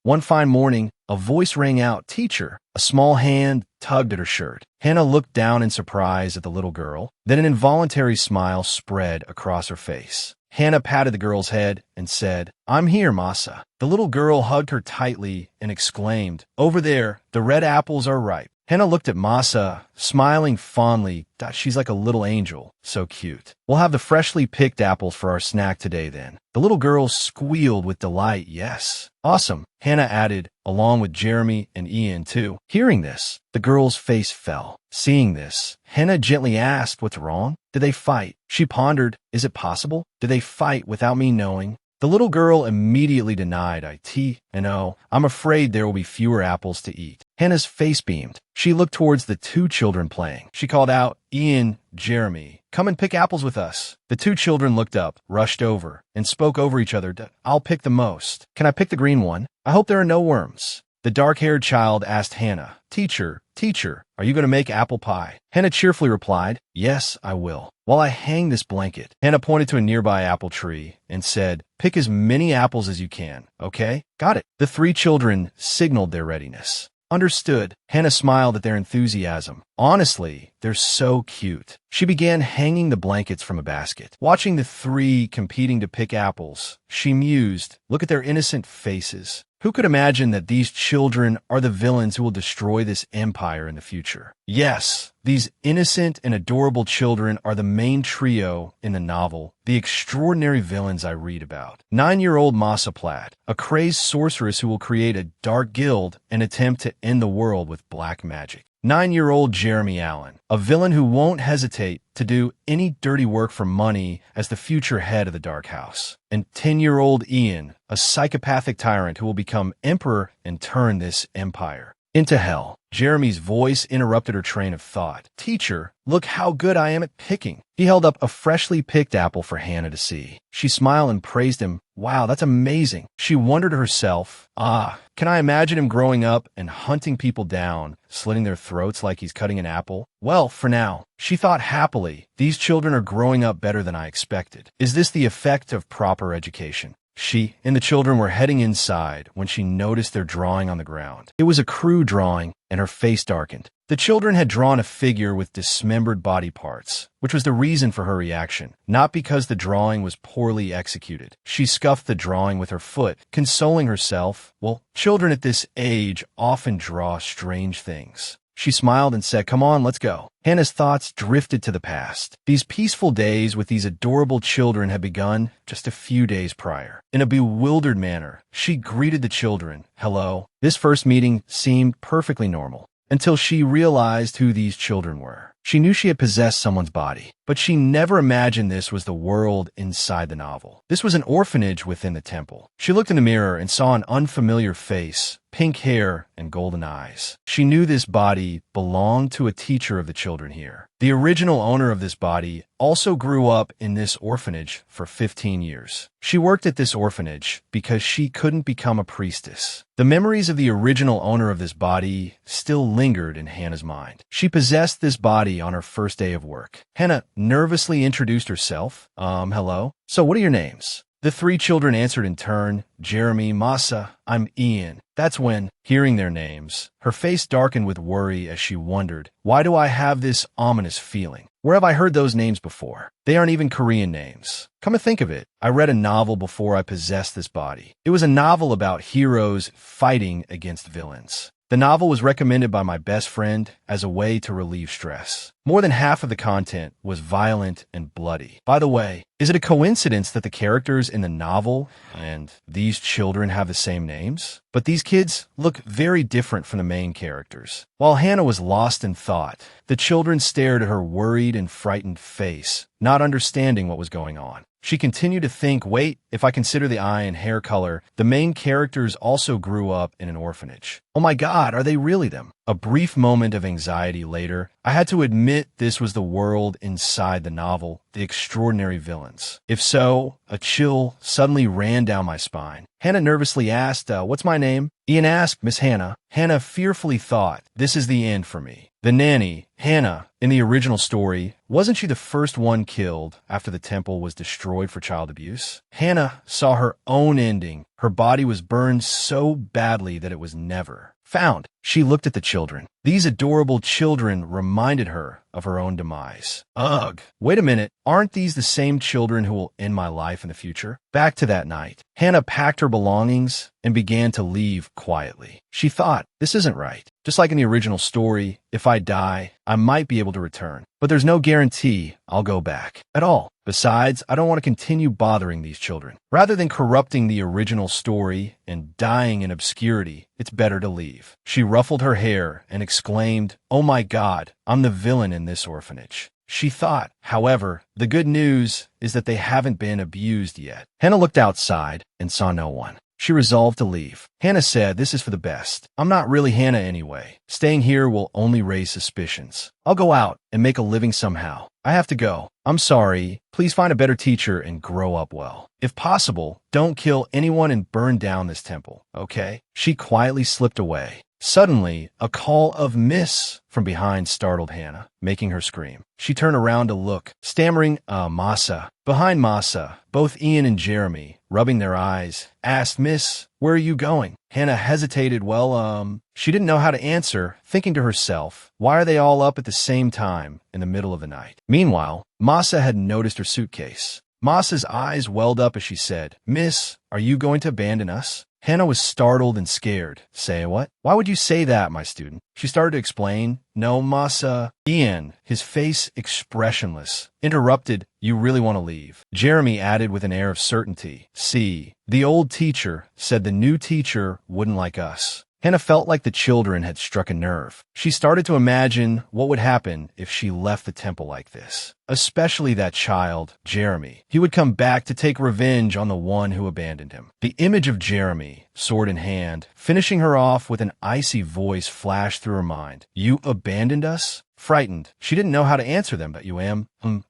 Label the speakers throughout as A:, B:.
A: One fine morning, a voice rang out, "Teacher." A small hand tugged at her shirt. Hannah looked down in surprise at the little girl. Then an involuntary smile spread across her face. Hannah patted the girl's head and said, "I'm here, Masa." The little girl hugged her tightly and exclaimed, "Over there, the red apples are ripe." Hannah looked at Masa, smiling fondly. She's like a little angel. So cute. "We'll have the freshly picked apples for our snack today then." The little girl squealed with delight. "Yes." "Awesome," Hannah added, along with Jeremy and Ian too. Hearing this, the girl's face fell. Seeing this, Hannah gently asked, "What's wrong? Did they fight?" She pondered, "Is it possible? Did they fight without me knowing?" The little girl immediately denied. I'm afraid there will be fewer apples to eat." Hannah's face beamed. She looked towards the two children playing. She called out, "Ian, Jeremy, come and pick apples with us." The two children looked up, rushed over, and spoke over each other. "I'll pick the most. Can I pick the green one? I hope there are no worms." The dark-haired child asked Hannah, Teacher, are you going to make apple pie?" Hannah cheerfully replied, "Yes, I will. While I hang this blanket." Hannah pointed to a nearby apple tree and said, "Pick as many apples as you can, okay?" "Got it." The three children signaled their readiness. "Understood." Hannah smiled at their enthusiasm. "Honestly, they're so cute." She began hanging the blankets from a basket. Watching the three competing to pick apples, she mused, "Look at their innocent faces. Who could imagine that these children are the villains who will destroy this empire in the future?" Yes, these innocent and adorable children are the main trio in the novel, the extraordinary villains I read about. 9-year-old Masa Platt, a crazed sorceress who will create a dark guild and attempt to end the world with black magic. 9-year-old Jeremy Allen, a villain who won't hesitate to do any dirty work for money as the future head of the Dark House. And 10-year-old Ian, a psychopathic tyrant who will become emperor and turn this empire into hell. Jeremy's voice interrupted her train of thought. "Teacher, look how good I am at picking." He held up a freshly picked apple for Hannah to see. She smiled and praised him. "Wow, that's amazing." She wondered to herself, can I imagine him growing up and hunting people down, slitting their throats like he's cutting an apple? Well, for now, she thought happily, these children are growing up better than I expected. Is this the effect of proper education? She and the children were heading inside when she noticed their drawing on the ground. It was a crude drawing, and her face darkened. The children had drawn a figure with dismembered body parts, which was the reason for her reaction, not because the drawing was poorly executed. She scuffed the drawing with her foot, consoling herself. Well, children at this age often draw strange things. She smiled and said, "Come on, let's go." Hannah's thoughts drifted to the past. These peaceful days with these adorable children had begun just a few days prior. In a bewildered manner, she greeted the children. "Hello." This first meeting seemed perfectly normal, until she realized who these children were. She knew she had possessed someone's body, but she never imagined this was the world inside the novel. This was an orphanage within the temple. She looked in the mirror and saw an unfamiliar face, pink hair, and golden eyes. She knew this body belonged to a teacher of the children here. The original owner of this body also grew up in this orphanage for 15 years. She worked at this orphanage because she couldn't become a priestess. The memories of the original owner of this body still lingered in Hannah's mind. She possessed this body on her first day of work. Hannah nervously introduced herself. Hello. So what are your names?" The three children answered in turn, "Jeremy, Masa, I'm Ian." That's when, hearing their names, her face darkened with worry as she wondered, why do I have this ominous feeling? Where have I heard those names before? They aren't even Korean names. Come to think of it, I read a novel before I possessed this body. It was a novel about heroes fighting against villains. The novel was recommended by my best friend as a way to relieve stress. More than half of the content was violent and bloody. By the way, is it a coincidence that the characters in the novel and these children have the same names? But these kids look very different from the main characters. While Hannah was lost in thought, the children stared at her worried and frightened face, not understanding what was going on. She continued to think, wait, if I consider the eye and hair color, the main characters also grew up in an orphanage. Oh my God, are they really them? A brief moment of anxiety later, I had to admit this was the world inside the novel, the extraordinary villains. If so, a chill suddenly ran down my spine. Hannah nervously asked, "What's my name?" Ian asked Miss Hannah. Hannah fearfully thought, this is the end for me. The nanny, Hannah, in the original story, wasn't she the first one killed after the temple was destroyed for child abuse? Hannah saw her own ending. Her body was burned so badly that it was never found. She looked at the children. These adorable children reminded her of her own demise. Ugh. Wait a minute. Aren't these the same children who will end my life in the future? Back to that night. Hannah packed her belongings and began to leave quietly. She thought, this isn't right. Just like in the original story, if I die, I might be able to return. But there's no guarantee I'll go back at all. Besides, I don't want to continue bothering these children. Rather than corrupting the original story and dying in obscurity, it's better to leave. She ruffled her hair and exclaimed, oh my God, I'm the villain in this orphanage. She thought, however, the good news is that they haven't been abused yet. Hannah looked outside and saw no one. She resolved to leave. Hannah said, this is for the best. I'm not really Hannah anyway. Staying here will only raise suspicions. I'll go out and make a living somehow. I have to go. I'm sorry. Please find a better teacher and grow up well. If possible, don't kill anyone and burn down this temple, okay? She quietly slipped away. Suddenly, a call of "Miss" from behind startled Hannah, making her scream. She turned around to look, stammering, Masa. Behind Masa, both Ian and Jeremy, rubbing their eyes, asked, Miss, where are you going? Hannah hesitated. She didn't know how to answer, thinking to herself, why are they all up at the same time in the middle of the night? Meanwhile, Masa had noticed her suitcase. Masa's eyes welled up as she said, Miss, are you going to abandon us? Hannah was startled and scared. Say what? Why would you say that, my student? She started to explain. No, Masa. Ian, his face expressionless, interrupted. You really want to leave? Jeremy added with an air of certainty. See, the old teacher said the new teacher wouldn't like us. Hannah felt like the children had struck a nerve. She started to imagine what would happen if she left the temple like this. Especially that child, Jeremy. He would come back to take revenge on the one who abandoned him. The image of Jeremy, sword in hand, finishing her off with an icy voice flashed through her mind. You abandoned us? Frightened, she didn't know how to answer them, but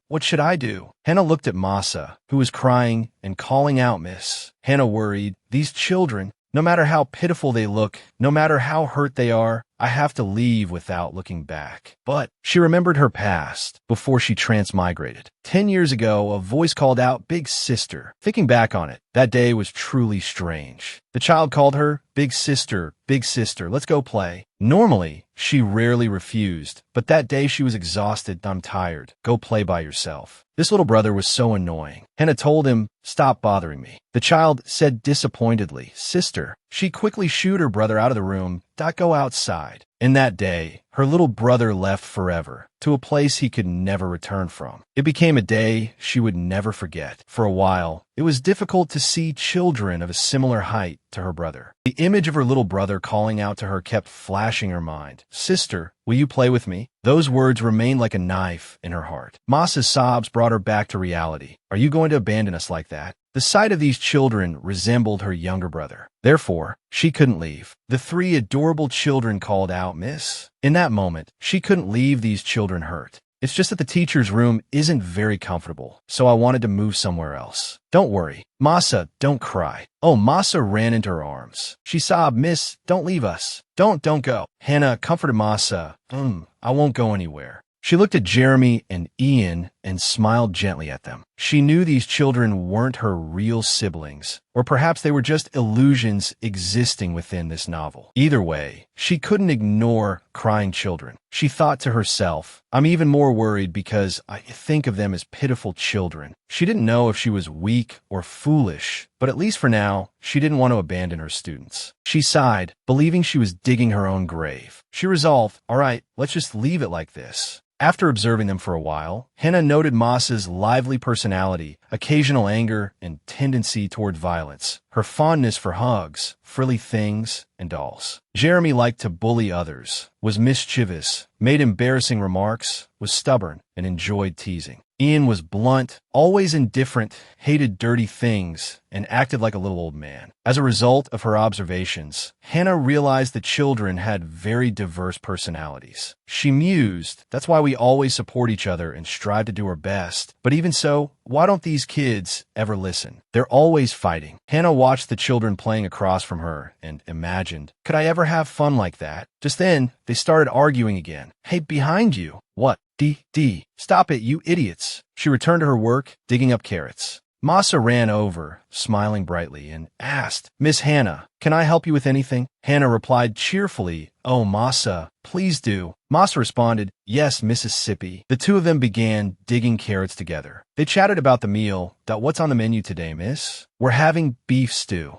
A: what should I do? Hannah looked at Masa, who was crying and calling out, Miss. Hannah worried. These children, no matter how pitiful they look, no matter how hurt they are, I have to leave without looking back. But she remembered her past before she transmigrated. 10 years ago, a voice called out, Big Sister. Thinking back on it, that day was truly strange. The child called her, Big Sister, let's go play. Normally, she rarely refused, but that day she was exhausted. I'm tired. Go play by yourself. This little brother was so annoying. Hannah told him, stop bothering me. The child said disappointedly, Sister. She quickly shooed her brother out of the room. Go outside. In that day, her little brother left forever, to a place he could never return from. It became a day she would never forget. For a while, it was difficult to see children of a similar height to her brother. The image of her little brother calling out to her kept flashing her mind. Sister, will you play with me? Those words remained like a knife in her heart. Masa's sobs brought her back to reality. Are you going to abandon us like that? The sight of these children resembled her younger brother. Therefore, she couldn't leave. The 3 adorable children called out, Miss. In that moment, she couldn't leave these children hurt. It's just that the teacher's room isn't very comfortable, so I wanted to move somewhere else. Don't worry. Masa, don't cry. Oh, Masa ran into her arms. She sobbed, Miss, don't leave us. Don't go. Hannah comforted Masa. I won't go anywhere. She looked at Jeremy and Ian and smiled gently at them. She knew these children weren't her real siblings, or perhaps they were just illusions existing within this novel. Either way, she couldn't ignore crying children. She thought to herself, I'm even more worried because I think of them as pitiful children. She didn't know if she was weak or foolish, but at least for now, she didn't want to abandon her students. She sighed, believing she was digging her own grave. She resolved, all right, let's just leave it like this. After observing them for a while, Hannah noted Masa's lively personality, occasional anger, and tendency toward violence, her fondness for hugs, frilly things, and dolls. Jeremy liked to bully others, was mischievous, made embarrassing remarks, was stubborn, and enjoyed teasing. Ian was blunt, always indifferent, hated dirty things, and acted like a little old man. As a result of her observations, Hannah realized the children had very diverse personalities. She mused, that's why we always support each other and strive to do our best. But even so, why don't these kids ever listen? They're always fighting. Hannah watched the children playing across from her and imagined, could I ever have fun like that? Just then, they started arguing again. Hey, behind you. What? Stop it, you idiots. She returned to her work, digging up carrots. Masa ran over, smiling brightly, and asked, Miss Hannah, can I help you with anything? Hannah replied cheerfully, Oh, Masa, please do. Masa responded, Yes, Mississippi. The two of them began digging carrots together. They chatted about the meal. What's on the menu today, miss? We're having beef stew.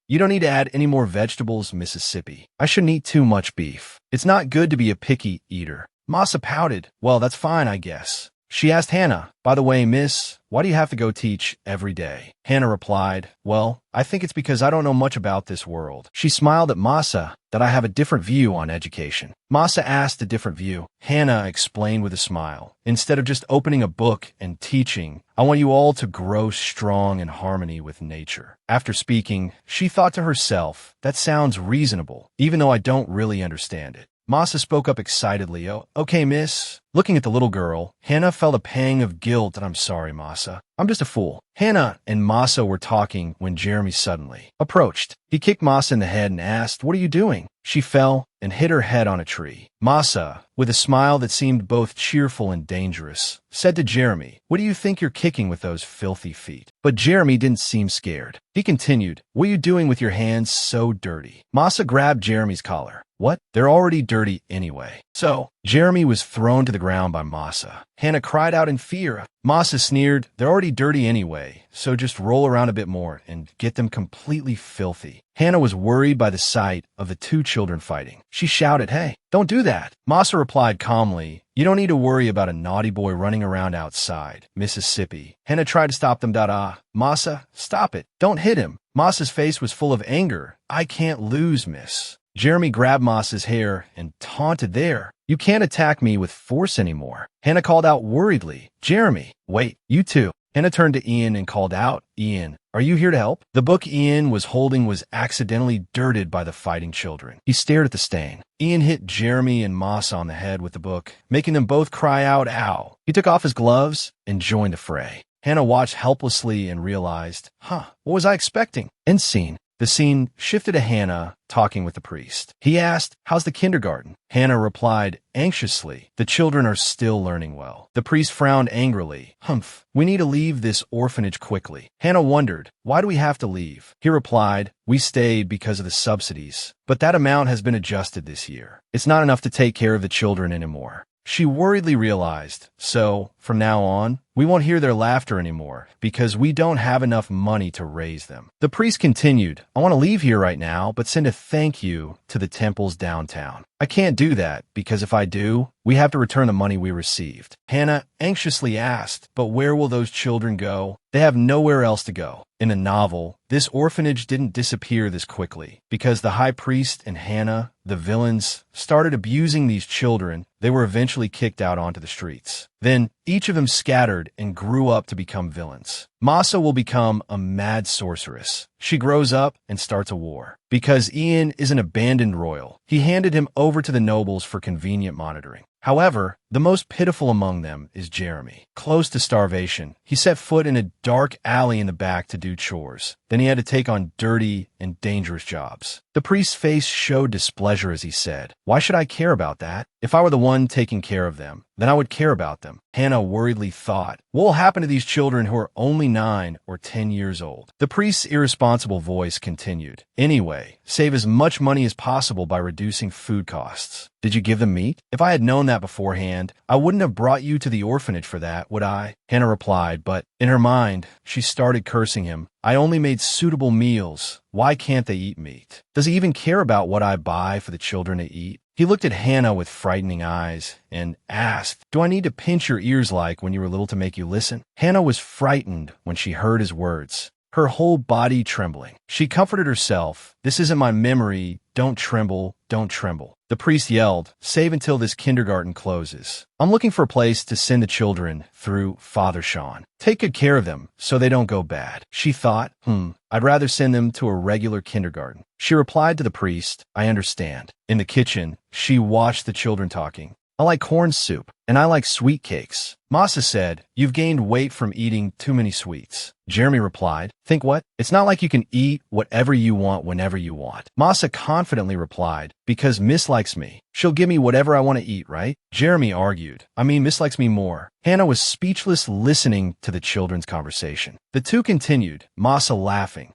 A: You don't need to add any more vegetables, Mississippi. I shouldn't eat too much beef. It's not good to be a picky eater. Masa pouted. Well, that's fine, I guess. She asked Hannah, By the way, miss, why do you have to go teach every day? Hannah replied, Well, I think it's because I don't know much about this world. She smiled at Masa that I have a different view on education. Masa asked a different view. Hannah explained with a smile. Instead of just opening a book and teaching, I want you all to grow strong in harmony with nature. After speaking, she thought to herself, that sounds reasonable, even though I don't really understand it. Masa spoke up excitedly. Oh, okay, miss. Looking at the little girl, Hannah felt a pang of guilt and I'm sorry, Masa. I'm just a fool. Hannah and Masa were talking when Jeremy suddenly approached. He kicked Masa in the head and asked, What are you doing? She fell and hit her head on a tree. Masa, with a smile that seemed both cheerful and dangerous, said to Jeremy, What do you think you're kicking with those filthy feet? But Jeremy didn't seem scared. He continued, What are you doing with your hands so dirty? Masa grabbed Jeremy's collar. What? They're already dirty anyway. So, Jeremy was thrown to the ground by Masa. Hannah cried out in fear. Masa sneered, They're already dirty anyway, so just roll around a bit more and get them completely filthy. Hannah was worried by the sight of the two children fighting. She shouted, Hey, don't do that. Masa replied calmly, You don't need to worry about a naughty boy running around outside, Mississippi. Hannah tried to stop them. Masa, stop it. Don't hit him. Masa's face was full of anger. I can't lose, miss. Jeremy grabbed Masa's hair and taunted there. You can't attack me with force anymore. Hannah called out worriedly. Jeremy, wait, you two. Hannah turned to Ian and called out, Ian, are you here to help? The book Ian was holding was accidentally dirted by the fighting children. He stared at the stain. Ian hit Jeremy and Masa on the head with the book, making them both cry out, ow. He took off his gloves and joined the fray. Hannah watched helplessly and realized, what was I expecting? End scene. The scene shifted to Hannah talking with the priest. He asked, How's the kindergarten? Hannah replied anxiously, The children are still learning well. The priest frowned angrily. Humph, we need to leave this orphanage quickly. Hannah wondered, Why do we have to leave? He replied, We stayed because of the subsidies, but that amount has been adjusted this year. It's not enough to take care of the children anymore. She worriedly realized, so, from now on, we won't hear their laughter anymore, because we don't have enough money to raise them. The priest continued, I want to leave here right now, but send a thank you to the temples downtown. I can't do that, because if I do, we have to return the money we received. Hannah anxiously asked, But where will those children go? They have nowhere else to go. In the novel, this orphanage didn't disappear this quickly, because the high priest and Hannah, the villains, started abusing these children. They were eventually kicked out onto the streets. Then, each of them scattered and grew up to become villains. Masa will become a mad sorceress. She grows up and starts a war. Because Ian is an abandoned royal, he handed him over to the nobles for convenient monitoring. However, the most pitiful among them is Jeremy. Close to starvation, he set foot in a dark alley in the back to do chores. Then he had to take on dirty and dangerous jobs. The priest's face showed displeasure as he said, Why should I care about that? If I were the one taking care of them, then I would care about them. Hannah worriedly thought, What will happen to these children who are only 9 or 10 years old? The priest's irresponsible voice continued, Anyway, save as much money as possible by reducing food costs. Did you give them meat? If I had known that beforehand, I wouldn't have brought you to the orphanage for that, would I? Hannah replied, but in her mind, she started cursing him. I only made suitable meals. Why can't they eat meat? Does he even care about what I buy for the children to eat? He looked at Hannah with frightening eyes and asked, Do I need to pinch your ears like when you were little to make you listen? Hannah was frightened when she heard his words, her whole body trembling. She comforted herself, This isn't my memory. Don't tremble, don't tremble. The priest yelled, "Save until this kindergarten closes. I'm looking for a place to send the children through Father Sean. Take good care of them so they don't go bad." She thought, I'd rather send them to a regular kindergarten. She replied to the priest, "I understand." In the kitchen, she watched the children talking. "I like corn soup, and I like sweet cakes." Masa said, "You've gained weight from eating too many sweets." Jeremy replied, "Think what? It's not like you can eat whatever you want whenever you want." Masa confidently replied, "Because Miss likes me. She'll give me whatever I want to eat, right?" Jeremy argued, "I mean, Miss likes me more." Hannah was speechless listening to the children's conversation. The two continued, Masa laughing.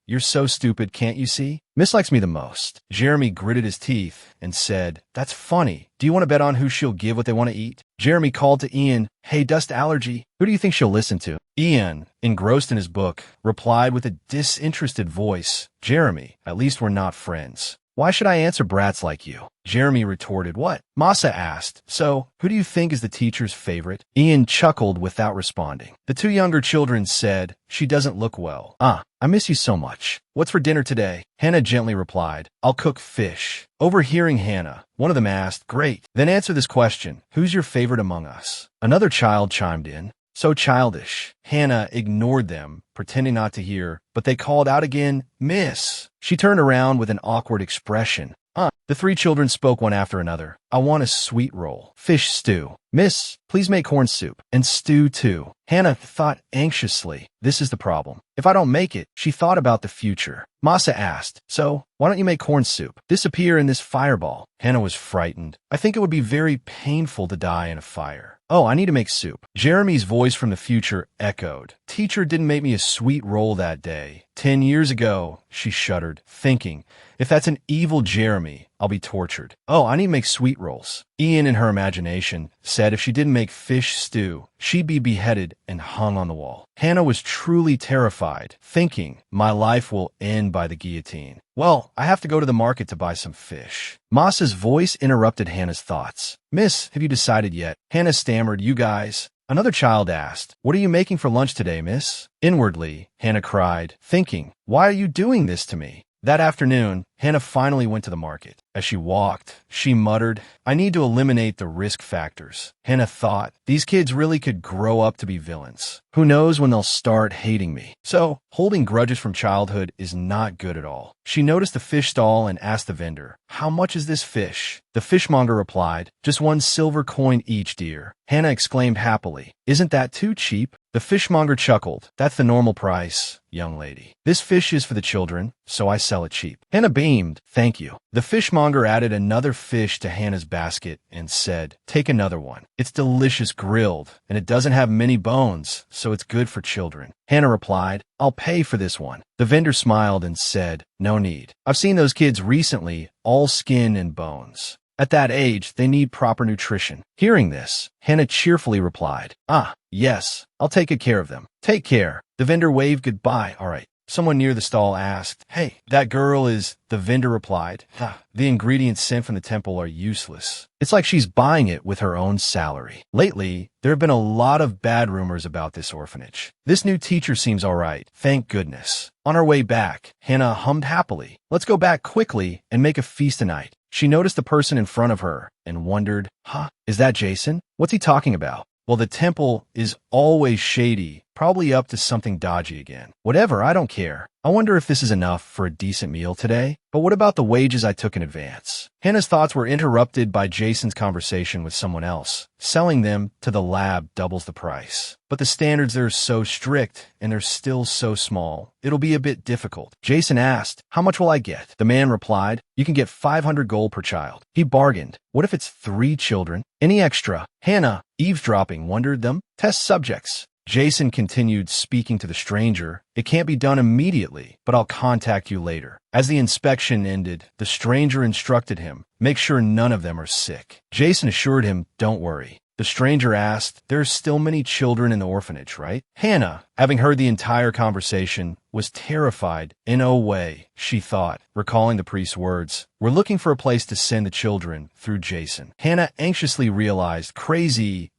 A: "You're so stupid, can't you see? Miss likes me the most." Jeremy gritted his teeth and said, "That's funny. Do you want to bet on who she'll give what they want to eat?" Jeremy called to Ian, "Hey, dust allergy. Who do you think she'll listen to?" Ian, engrossed in his book, replied with a disinterested voice, "Jeremy, at least we're not friends. Why should I answer brats like you?" Jeremy retorted, "What?" Masa asked, "So, who do you think is the teacher's favorite?" Ian chuckled without responding. The two younger children said, "She doesn't look well." I miss you so much. What's for dinner today?" Hannah gently replied, "I'll cook fish." Overhearing Hannah, one of them asked, "Great, then answer this question. Who's your favorite among us?" Another child chimed in, "So childish." Hannah ignored them, pretending not to hear, but they called out again, "Miss." She turned around with an awkward expression. The three children spoke one after another. "I want a sweet roll. Fish stew. Miss, please make corn soup. And stew too." Hannah thought anxiously. This is the problem. If I don't make it, she thought about the future. Masa asked, "So, why don't you make corn soup? Disappear in this fireball." Hannah was frightened. "I think it would be very painful to die in a fire." "Oh, I need to make soup." Jeremy's voice from the future echoed. "Teacher didn't make me a sweet roll that day. 10 years ago," she shuddered, thinking, "if that's an evil Jeremy, I'll be tortured. Oh, I need to make sweet rolls." Ian, in her imagination, said if she didn't make fish stew, she'd be beheaded and hung on the wall. Hannah was truly terrified, thinking, my life will end by the guillotine. "Well, I have to go to the market to buy some fish." Masa's voice interrupted Hannah's thoughts. "Miss, have you decided yet?" Hannah stammered, "You guys." Another child asked, "What are you making for lunch today, miss?" Inwardly, Hannah cried, thinking, "Why are you doing this to me?" That afternoon, Hannah finally went to the market. As she walked, she muttered, "I need to eliminate the risk factors." Hannah thought, these kids really could grow up to be villains. Who knows when they'll start hating me? So, holding grudges from childhood is not good at all. She noticed the fish stall and asked the vendor, "How much is this fish?" The fishmonger replied, "Just 1 silver coin each, dear." Hannah exclaimed happily, "Isn't that too cheap?" The fishmonger chuckled, "That's the normal price, young lady. This fish is for the children, so I sell it cheap." Hannah beamed, "Thank you." The fishmonger added another fish to Hannah's basket and said, "Take another one. It's delicious grilled, and it doesn't have many bones, so it's good for children." Hannah replied, "I'll pay for this one." The vendor smiled and said, "No need. I've seen those kids recently, all skin and bones. At that age, they need proper nutrition." Hearing this, Hannah cheerfully replied, Yes, I'll take good care of them." "Take care." The vendor waved goodbye. "All right." Someone near the stall asked, "Hey, that girl is..." The vendor replied, "The ingredients sent from the temple are useless. It's like she's buying it with her own salary." Lately, there have been a lot of bad rumors about this orphanage. This new teacher seems all right, thank goodness. On her way back, Hannah hummed happily, "Let's go back quickly and make a feast tonight." She noticed the person in front of her and wondered, is that Jason? What's he talking about? Well, the temple is always shady, probably up to something dodgy again. Whatever, I don't care. I wonder if this is enough for a decent meal today? But what about the wages I took in advance? Hannah's thoughts were interrupted by Jason's conversation with someone else. Selling them to the lab doubles the price. But the standards there are so strict, and they're still so small. It'll be a bit difficult. Jason asked, "How much will I get?" The man replied, "You can get 500 gold per child." He bargained. What if it's 3 children? Any extra? Hannah, eavesdropping, wondered them. Test subjects. Jason continued speaking to the stranger. "It can't be done immediately, but I'll contact you later." As the inspection ended, the stranger instructed him, "Make sure none of them are sick." Jason assured him, "Don't worry. The stranger asked, "There are still many children in the orphanage, right?" Hannah, having heard the entire conversation, was terrified. In a way, she thought, recalling the priest's words, "We're looking for a place to send the children through Jason." Hannah anxiously realized, crazy,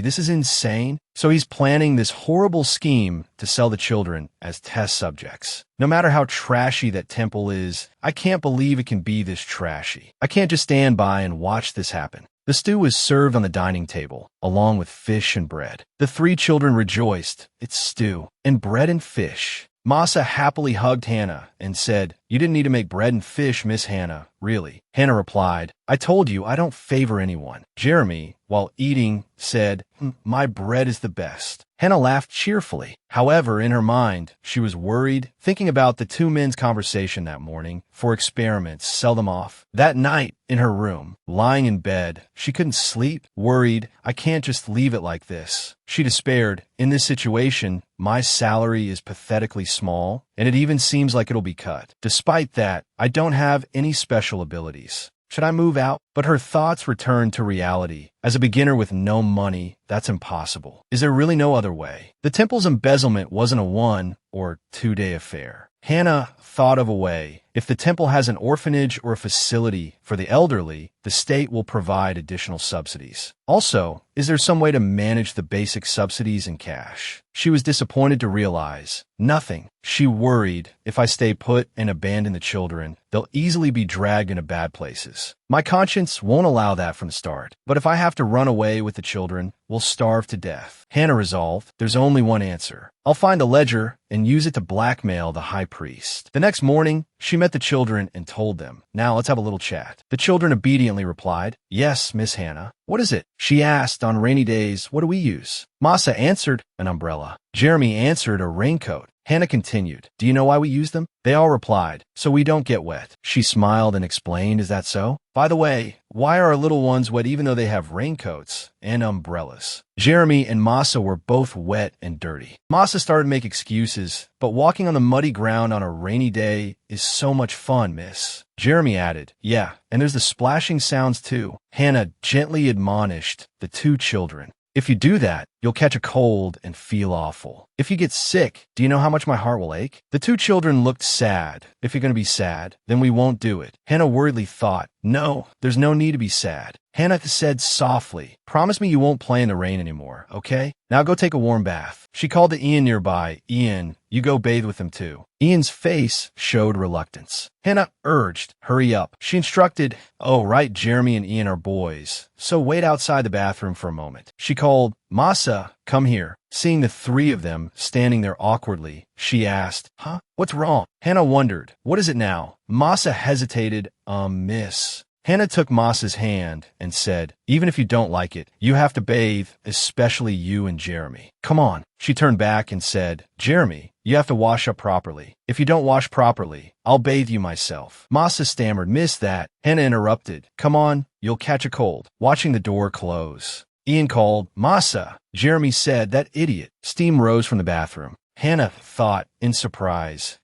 A: this is insane. So he's planning this horrible scheme to sell the children as test subjects. No matter how trashy that temple is, I can't believe it can be this trashy. I can't just stand by and watch this happen. The stew was served on the dining table, along with fish and bread. The three children rejoiced. It's stew and bread and fish. Masa happily hugged Hannah and said, "You didn't need to make bread and fish, Miss Hannah, really." Hannah replied, "I told you I don't favor anyone." Jeremy, while eating, said, "My bread is the best." Hannah laughed cheerfully. However, in her mind, she was worried, thinking about the two men's conversation that morning. For experiments, sell them off. That night, in her room, lying in bed, she couldn't sleep, worried, "I can't just leave it like this." She despaired, "In this situation, my salary is pathetically small, and it even seems like it'll be cut. Despite that, I don't have any special abilities. Should I move out?" But her thoughts returned to reality. As a beginner with no money, that's impossible. Is there really no other way? The temple's embezzlement wasn't a 1 or 2-day affair. Hannah thought of a way. If the temple has an orphanage or a facility for the elderly, the state will provide additional subsidies. Also, is there some way to manage the basic subsidies in cash? She was disappointed to realize nothing. She worried, if I stay put and abandon the children, they'll easily be dragged into bad places. My conscience won't allow that from the start. But if I have to run away with the children, we'll starve to death. Hannah resolved, there's only one answer. I'll find a ledger and use it to blackmail the high priest. The next morning, she met the children and told them, "Now let's have a little chat." The children obediently replied, "Yes, Miss Hannah." "What is it?" She asked. "On rainy days, what do we use?" Masa answered, "An umbrella." Jeremy answered, "A raincoat." Hannah continued, "Do you know why we use them?" They all replied, "So we don't get wet." She smiled and explained, "Is that so? By the way, why are our little ones wet even though they have raincoats and umbrellas?" Jeremy and Masa were both wet and dirty. Masa started to make excuses, but walking on the muddy ground on a rainy day is so much fun, miss. Jeremy added, "Yeah, and there's the splashing sounds too." Hannah gently admonished the two children, "If you do that, you'll catch a cold and feel awful. If you get sick, do you know how much my heart will ache?" The two children looked sad. "If you're going to be sad, then we won't do it." Hannah worriedly thought, "No, there's no need to be sad." Hannah said softly, "Promise me you won't play in the rain anymore, okay? Now go take a warm bath." She called to Ian nearby. "Ian, you go bathe with them too." Ian's face showed reluctance. Hannah urged, "Hurry up." She instructed, "Oh, right, Jeremy and Ian are boys, so wait outside the bathroom for a moment." She called, "Masa, come here." Seeing the three of them standing there awkwardly, she asked, "Huh? What's wrong?" Hannah wondered, "What is it now?" Masa hesitated, miss." Hannah took Masa's hand and said, "Even if you don't like it, you have to bathe, especially you and Jeremy. Come on." She turned back and said, "Jeremy, you have to wash up properly. If you don't wash properly, I'll bathe you myself." Masa stammered, "Miss that." Hannah interrupted, "Come on, you'll catch a cold." Watching the door close, Ian called, "Masa." Jeremy said, "That idiot." Steam rose from the bathroom. Hannah thought in surprise,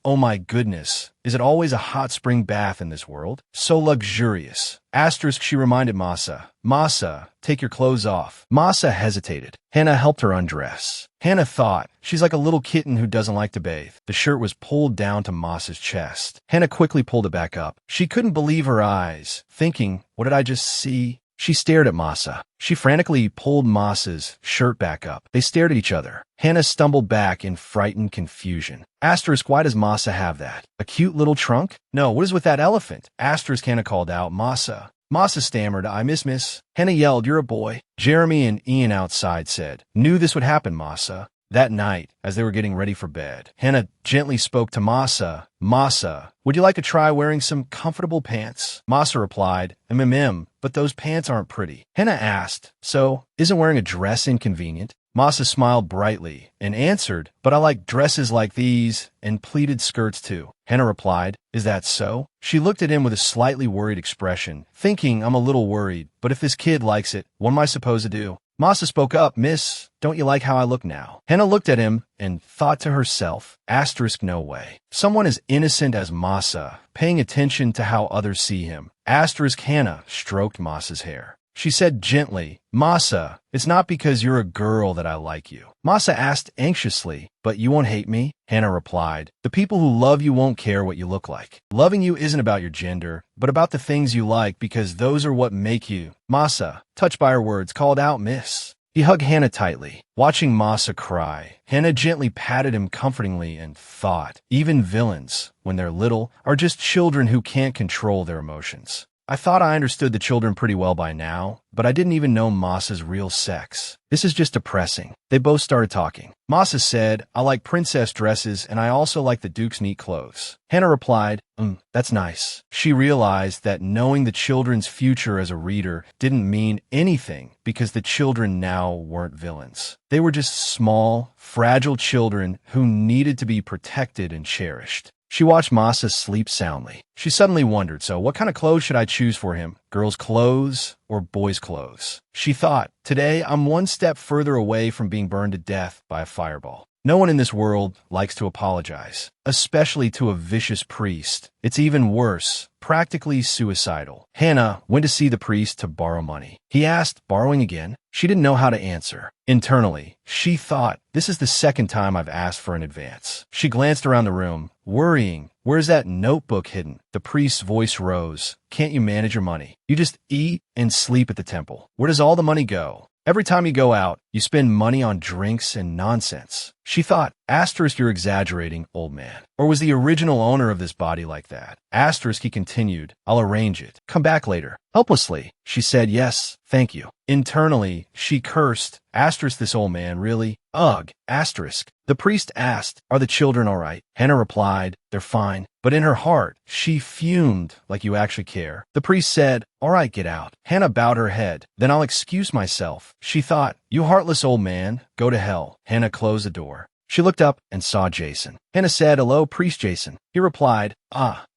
A: "Oh my goodness, is it always a hot spring bath in this world? So luxurious." She reminded Masa, "Masa, take your clothes off." Masa hesitated. Hannah helped her undress. Hannah thought, she's like a little kitten who doesn't like to bathe. The shirt was pulled down to Masa's chest. Hannah quickly pulled it back up. She couldn't believe her eyes, thinking, what did I just see? She stared at Masa. She frantically pulled Masa's shirt back up. They stared at each other. Hannah stumbled back in frightened confusion. Why does Masa have that? A cute little trunk? No, what is with that elephant? Hannah called out, "Masa." Masa stammered, "I miss." Hannah yelled, "You're a boy." Jeremy and Ian outside said, "Knew this would happen, Masa." That night, as they were getting ready for bed, Hannah gently spoke to Masa. "Masa, would you like to try wearing some comfortable pants?" Masa replied, but those pants aren't pretty." Hannah asked, "So, isn't wearing a dress inconvenient?" Masa smiled brightly and answered, "But I like dresses like these and pleated skirts too." Hannah replied, "Is that so?" She looked at him with a slightly worried expression, thinking, I'm a little worried, but if this kid likes it, what am I supposed to do? Masa spoke up, "Miss, don't you like how I look now?" Hannah looked at him and thought to herself, no way. Someone as innocent as Masa, paying attention to how others see him. Hannah stroked Masa's hair. She said gently, Masa, it's not because you're a girl that I like you. Masa asked anxiously, but you won't hate me? Hannah replied, the people who love you won't care what you look like. Loving you isn't about your gender, but about the things you like because those are what make you. Masa, touched by her words, called out, Miss. He hugged Hannah tightly. Watching Masa cry, Hannah gently patted him comfortingly and thought, even villains, when they're little, are just children who can't control their emotions. I thought I understood the children pretty well by now, but I didn't even know Masa's real sex. This is just depressing. They both started talking. Masa said, I like princess dresses and I also like the Duke's neat clothes. Hannah replied, that's nice. She realized that knowing the children's future as a reader didn't mean anything because the children now weren't villains. They were just small, fragile children who needed to be protected and cherished. She watched Masa sleep soundly. She suddenly wondered, so what kind of clothes should I choose for him? Girls' clothes or boys' clothes? She thought, today I'm one step further away from being burned to death by a fireball. No one in this world likes to apologize, especially to a vicious priest. It's even worse, practically suicidal. Hannah went to see the priest to borrow money. He asked, borrowing again? She didn't know how to answer. Internally, she thought, this is the second time I've asked for an advance. She glanced around the room, worrying, where's that notebook hidden? The priest's voice rose. Can't you manage your money? You just eat and sleep at the temple. Where does all the money go? Every time you go out, you spend money on drinks and nonsense. She thought, asterisk, you're exaggerating, old man. Or was the original owner of this body like that? Asterisk, he continued, I'll arrange it. Come back later. Helplessly, she said, yes, thank you. Internally, she cursed, asterisk, this old man, really? Ugh, asterisk. The priest asked, are the children all right? Hannah replied, they're fine. But in her heart, she fumed like you actually care. The priest said, all right, get out. Hannah bowed her head. Then I'll excuse myself. She thought, you heartless old man, go to hell. Hannah closed the door. She looked up and saw Jason. Hannah said, hello, Priest Jason. He replied,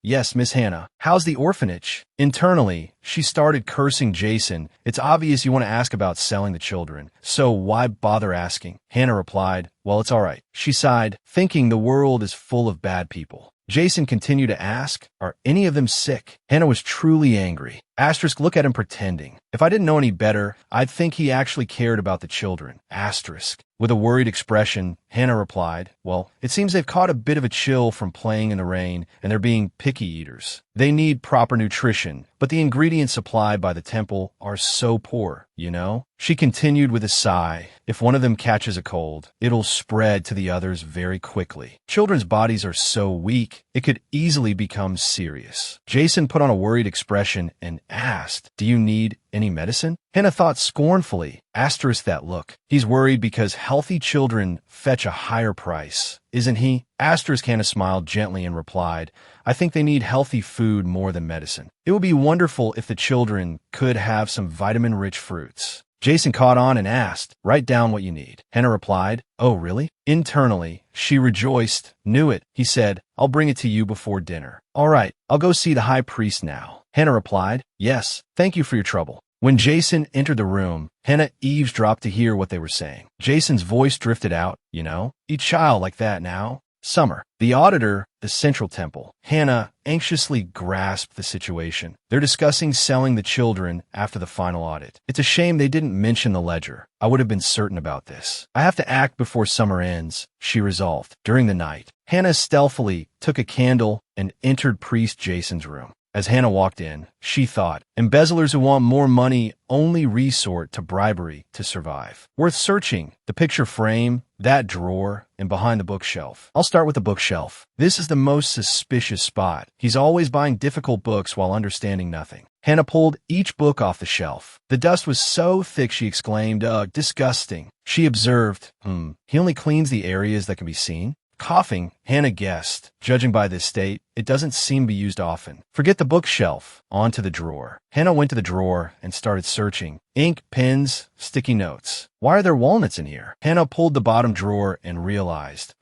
A: yes, Miss Hannah. How's the orphanage? Internally, she started cursing Jason. It's obvious you want to ask about selling the children, so why bother asking? Hannah replied, well, it's all right. She sighed, thinking the world is full of bad people. Jason continued to ask, are any of them sick? Hannah was truly angry. Asterisk, look at him pretending. If I didn't know any better, I'd think he actually cared about the children. Asterisk. With a worried expression, Hannah replied, well, it seems they've caught a bit of a chill from playing in the rain and they're being picky eaters. They need proper nutrition, but the ingredients supplied by the temple are so poor, you know? She continued with a sigh. If one of them catches a cold, it'll spread to the others very quickly. Children's bodies are so weak, it could easily become serious. Jason put on a worried expression and asked, do you need any medicine? Hannah thought scornfully, asterisk that look. He's worried because healthy children fetch a higher price, isn't he? Asterisk, Hannah smiled gently and replied, I think they need healthy food more than medicine. It would be wonderful if the children could have some vitamin-rich fruits. Jason caught on and asked, write down what you need. Hannah replied, oh, really? Internally, she rejoiced. Knew it. He said, I'll bring it to you before dinner. All right, I'll go see the high priest now. Hannah replied, yes, thank you for your trouble. When Jason entered the room, Hannah eavesdropped to hear what they were saying. Jason's voice drifted out, you know, each child like that now. Summer. The auditor, the central temple. Hannah anxiously grasped the situation. They're discussing selling the children after the final audit. It's a shame they didn't mention the ledger. I would have been certain about this. I have to act before summer ends, she resolved. During the night, Hannah stealthily took a candle and entered Priest Jason's room. As Hannah walked in, she thought, embezzlers who want more money only resort to bribery to survive. Worth searching, the picture frame, that drawer, and behind the bookshelf. I'll start with the bookshelf. This is the most suspicious spot. He's always buying difficult books while understanding nothing. Hannah pulled each book off the shelf. The dust was so thick she exclaimed, ugh, disgusting. She observed, he only cleans the areas that can be seen. Coughing, Hannah guessed. Judging by this state, it doesn't seem to be used often. Forget the bookshelf. On to the drawer. Hannah went to the drawer and started searching. Ink, pens, sticky notes. Why are there walnuts in here? Hannah pulled the bottom drawer and realized,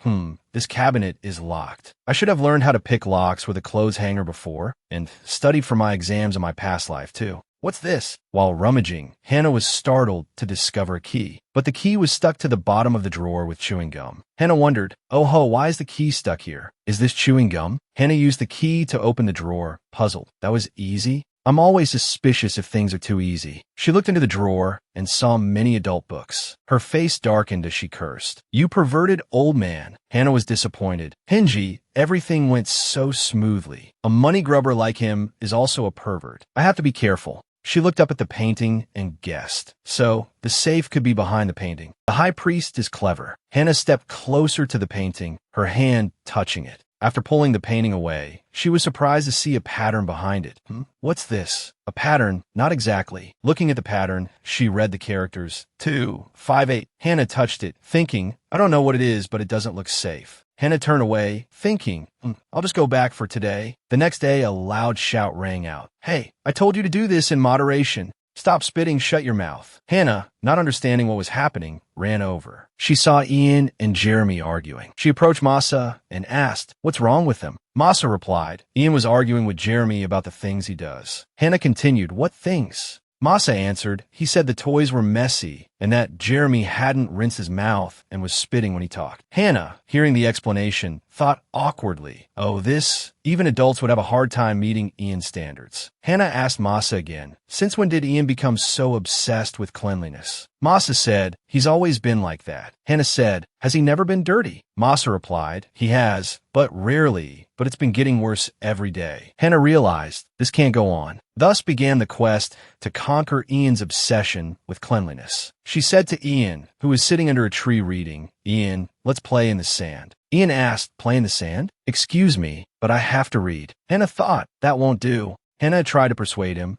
A: this cabinet is locked. I should have learned how to pick locks with a clothes hanger before, and studied for my exams in my past life too. What's this? While rummaging, Hannah was startled to discover a key. But the key was stuck to the bottom of the drawer with chewing gum. Hannah wondered, oh ho, why is the key stuck here? Is this chewing gum? Hannah used the key to open the drawer, puzzled. That was easy. I'm always suspicious if things are too easy. She looked into the drawer and saw many adult books. Her face darkened as she cursed. You perverted old man. Hannah was disappointed. Hingy, everything went so smoothly. A money grubber like him is also a pervert. I have to be careful. She looked up at the painting and guessed. So, the safe could be behind the painting. The high priest is clever. Hannah stepped closer to the painting, her hand touching it. After pulling the painting away, she was surprised to see a pattern behind it. What's this? A pattern? Not exactly. Looking at the pattern, she read the characters. 2, 5, 8. Hannah touched it, thinking, I don't know what it is, but it doesn't look safe. Hannah turned away, thinking, I'll just go back for today. The next day, a loud shout rang out. Hey, I told you to do this in moderation. Stop spitting, shut your mouth. Hannah, not understanding what was happening, ran over. She saw Ian and Jeremy arguing. She approached Masa and asked, what's wrong with them? Masa replied, Ian was arguing with Jeremy about the things he does. Hannah continued, what things? Masa answered, he said the toys were messy and that Jeremy hadn't rinsed his mouth and was spitting when he talked. Hannah, hearing the explanation, thought awkwardly, oh, this? Even adults would have a hard time meeting Ian's standards. Hannah asked Masa again, since when did Ian become so obsessed with cleanliness? Masa said, he's always been like that. Hannah said, has he never been dirty? Masa replied, he has, but rarely, but it's been getting worse every day. Hannah realized this can't go on. Thus began the quest to conquer Ian's obsession with cleanliness. She said to Ian, who was sitting under a tree reading, Ian, let's play in the sand. Ian asked, play in the sand? Excuse me, but I have to read. Hannah thought, that won't do. Hannah tried to persuade him.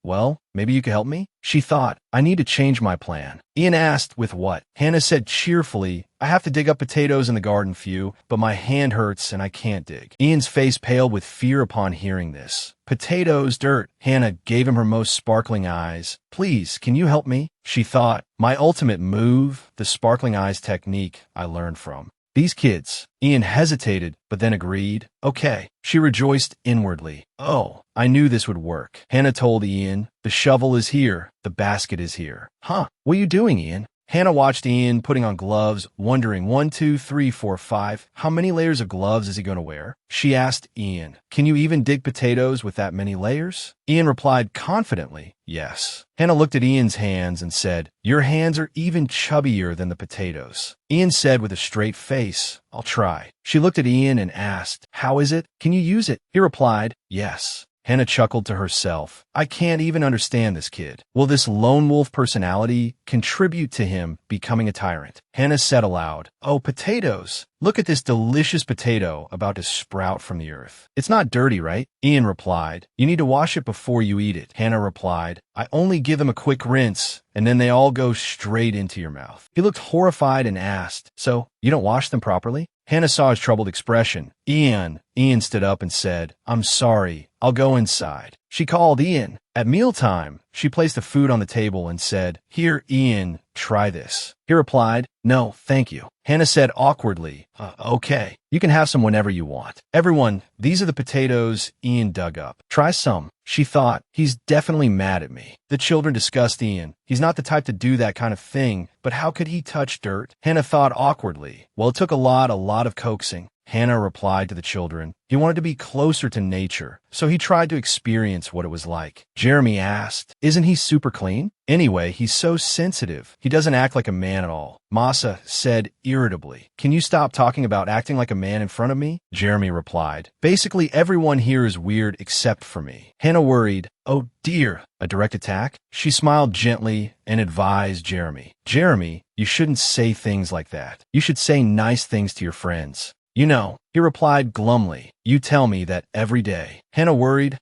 A: Well, maybe you could help me? She thought, I need to change my plan. Ian asked, with what? Hannah said cheerfully, I have to dig up potatoes in the garden few, but my hand hurts and I can't dig. Ian's face paled with fear upon hearing this. Potatoes, dirt. Hannah gave him her most sparkling eyes. Please, can you help me? She thought, my ultimate move, the sparkling eyes technique I learned from these kids. Ian hesitated, but then agreed. Okay. She rejoiced inwardly. Oh, I knew this would work. Hannah told Ian, the shovel is here. The basket is here. Huh? What are you doing, Ian? Hannah watched Ian putting on gloves, wondering 1, 2, 3, 4, 5. How many layers of gloves is he going to wear? She asked Ian, can you even dig potatoes with that many layers? Ian replied confidently, yes. Hannah looked at Ian's hands and said, your hands are even chubbier than the potatoes. Ian said with a straight face, I'll try. She looked at Ian and asked, how is it? Can you use it? He replied, yes. Hannah chuckled to herself. I can't even understand this kid. Will this lone wolf personality contribute to him becoming a tyrant? Hannah said aloud, oh, potatoes. Look at this delicious potato about to sprout from the earth. It's not dirty, right? Ian replied, you need to wash it before you eat it. Hannah replied, I only give them a quick rinse, and then they all go straight into your mouth. He looked horrified and asked, so you don't wash them properly? Hannah saw his troubled expression. Ian stood up and said, I'm sorry. I'll go inside. She called Ian. At mealtime, she placed the food on the table and said, here, Ian, try this. He replied, no, thank you. Hannah said awkwardly, okay. You can have some whenever you want. Everyone, these are the potatoes Ian dug up. Try some. She thought, he's definitely mad at me. The children discussed Ian. He's not the type to do that kind of thing, but how could he touch dirt? Hannah thought awkwardly. Well, it took a lot of coaxing. Hannah replied to the children. He wanted to be closer to nature, so he tried to experience what it was like. Jeremy asked, isn't he super clean? Anyway, he's so sensitive. He doesn't act like a man at all. Masa said irritably, can you stop talking about acting like a man in front of me? Jeremy replied, basically everyone here is weird except for me. Hannah worried, oh dear, a direct attack? She smiled gently and advised Jeremy, Jeremy, you shouldn't say things like that. You should say nice things to your friends. You know, he replied glumly, you tell me that every day. Hannah worried,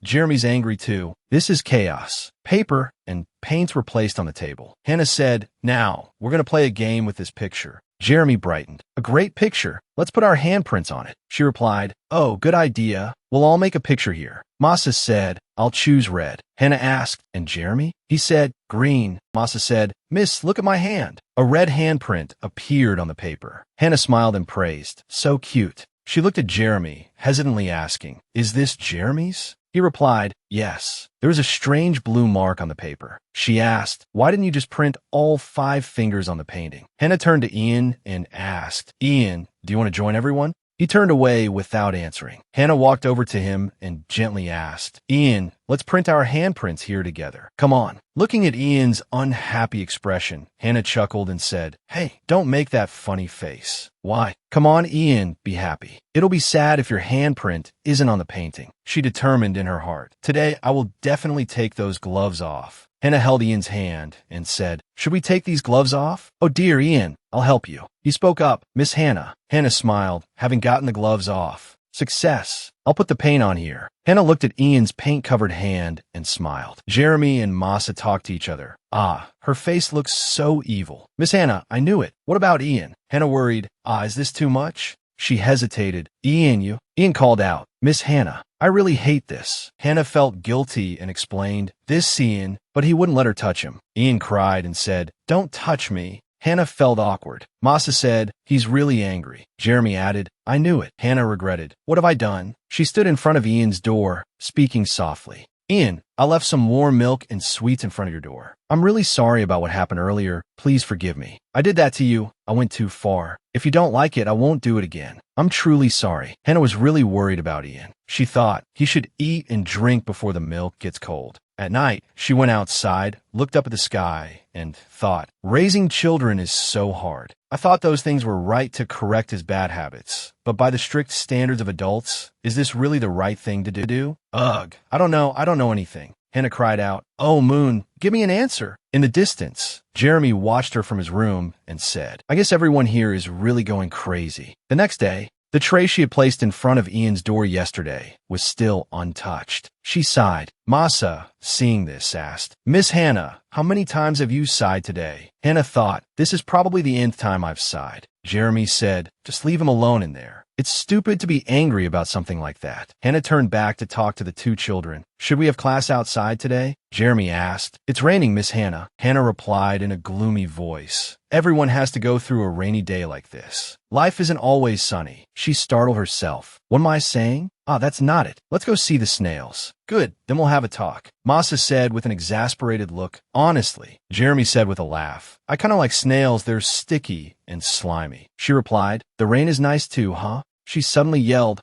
A: Jeremy's angry too. This is chaos. Paper and paints were placed on the table. Hannah said, now, we're going to play a game with this picture. Jeremy brightened. A great picture. Let's put our handprints on it. She replied, oh, good idea. We'll all make a picture here. Masa said, I'll choose red. Hannah asked, and Jeremy? He said, green. Masa said, miss, look at my hand. A red handprint appeared on the paper. Hannah smiled and praised. So cute. She looked at Jeremy, hesitantly asking, is this Jeremy's? He replied, yes. There was a strange blue mark on the paper. She asked, why didn't you just print all 5 fingers on the painting? Hannah turned to Ian and asked, Ian, do you want to join everyone? He turned away without answering. Hannah walked over to him and gently asked, Ian, let's print our handprints here together. Come on. Looking at Ian's unhappy expression, Hannah chuckled and said, "Hey, don't make that funny face." "Why?" "Come on, Ian, be happy. It'll be sad if your handprint isn't on the painting." She determined in her heart, "Today I will definitely take those gloves off." Hannah held Ian's hand and said, "Should we take these gloves off?" "Oh dear, Ian, I'll help you." He spoke up, "Miss Hannah." Hannah smiled, having gotten the gloves off. "Success. I'll put the paint on here." Hannah looked at Ian's paint-covered hand and smiled. Jeremy and Masa talked to each other. Her face looked so evil. "Miss Hannah, I knew it. What about Ian?" Hannah worried. Is this too much?" She hesitated. Ian called out, "Miss Hannah, I really hate this." Hannah felt guilty and explained, "This Ian," but he wouldn't let her touch him. Ian cried and said, "Don't touch me." Hannah felt awkward. Masa said, "He's really angry." Jeremy added, "I knew it." Hannah regretted. "What have I done?" She stood in front of Ian's door, speaking softly. "Ian, I left some warm milk and sweets in front of your door. I'm really sorry about what happened earlier. Please forgive me. I did that to you. I went too far. If you don't like it, I won't do it again. I'm truly sorry." Hannah was really worried about Ian. She thought he should eat and drink before the milk gets cold. At night, she went outside, looked up at the sky, and thought, "Raising children is so hard. I thought those things were right to correct his bad habits. But by the strict standards of adults, is this really the right thing to do? Ugh, I don't know anything." Hannah cried out, "Oh, Moon, give me an answer." In the distance, Jeremy watched her from his room and said, "I guess everyone here is really going crazy." The next day, the tray she had placed in front of Ian's door yesterday was still untouched. She sighed. Masa, seeing this, asked, "Miss Hannah, how many times have you sighed today?" Hannah thought, "This is probably the nth time I've sighed." Jeremy said, "Just leave him alone in there. It's stupid to be angry about something like that." Hannah turned back to talk to the two children. "Should we have class outside today?" Jeremy asked. "It's raining, Miss Hannah." Hannah replied in a gloomy voice. "Everyone has to go through a rainy day like this. Life isn't always sunny." She startled herself. "What am I saying? That's not it. Let's go see the snails." "Good, then we'll have a talk," Masa said with an exasperated look. "Honestly," Jeremy said with a laugh, "I kind of like snails. They're sticky and slimy." She replied, "The rain is nice too, huh?" She suddenly yelled,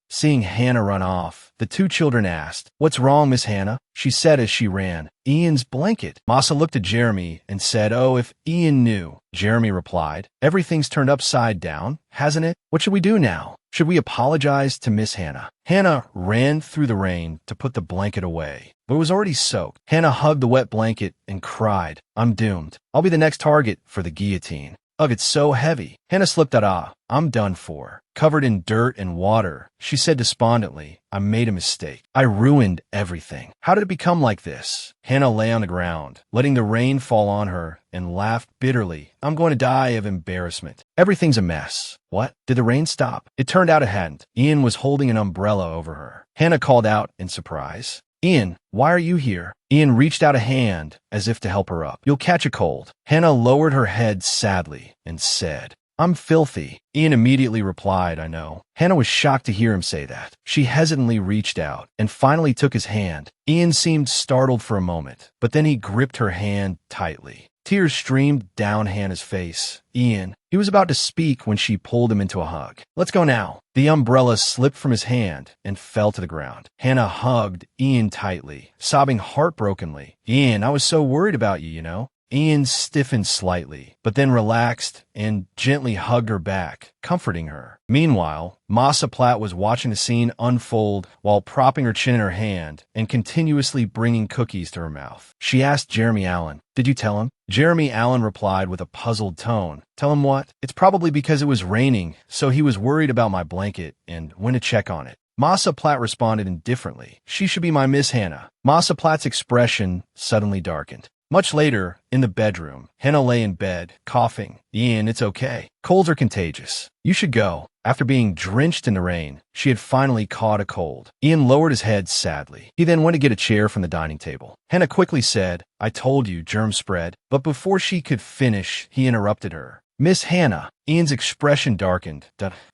A: seeing Hannah run off. The two children asked, "What's wrong, Miss Hannah?" She said as she ran, "Ian's blanket." Masa looked at Jeremy and said, "Oh, if Ian knew." Jeremy replied, "Everything's turned upside down, hasn't it? What should we do now? Should we apologize to Miss Hannah?" Hannah ran through the rain to put the blanket away, but it was already soaked. Hannah hugged the wet blanket and cried, "I'm doomed. I'll be the next target for the guillotine. Ugh, it's so heavy." Hannah slipped out. "I'm done for." Covered in dirt and water, she said despondently, "I made a mistake. I ruined everything. How did it become like this?" Hannah lay on the ground, letting the rain fall on her, and laughed bitterly. "I'm going to die of embarrassment. Everything's a mess." What? Did the rain stop? It turned out it hadn't. Ian was holding an umbrella over her. Hannah called out in surprise, "Ian, why are you here?" Ian reached out a hand as if to help her up. "You'll catch a cold." Hannah lowered her head sadly and said, "I'm filthy." Ian immediately replied, "I know." Hannah was shocked to hear him say that. She hesitantly reached out and finally took his hand. Ian seemed startled for a moment, but then he gripped her hand tightly. Tears streamed down Hannah's face. He was about to speak when she pulled him into a hug. "Let's go now." The umbrella slipped from his hand and fell to the ground. Hannah hugged Ian tightly, sobbing heartbrokenly. "Ian, I was so worried about you, you know." Ian stiffened slightly, but then relaxed and gently hugged her back, comforting her. Meanwhile, Masa Platt was watching the scene unfold while propping her chin in her hand and continuously bringing cookies to her mouth. She asked Jeremy Allen, "Did you tell him?" Jeremy Allen replied with a puzzled tone, "Tell him what?" "It's probably because it was raining, so he was worried about my blanket and went to check on it." Masa Platt responded indifferently, "She should be my Miss Hannah." Masa Platt's expression suddenly darkened. Much later, in the bedroom, Hannah lay in bed, coughing. "Ian, it's okay. Colds are contagious. You should go." After being drenched in the rain, she had finally caught a cold. Ian lowered his head sadly. He then went to get a chair from the dining table. Hannah quickly said, "I told you, germs spread." But before she could finish, he interrupted her. "Miss Hannah." Ian's expression darkened.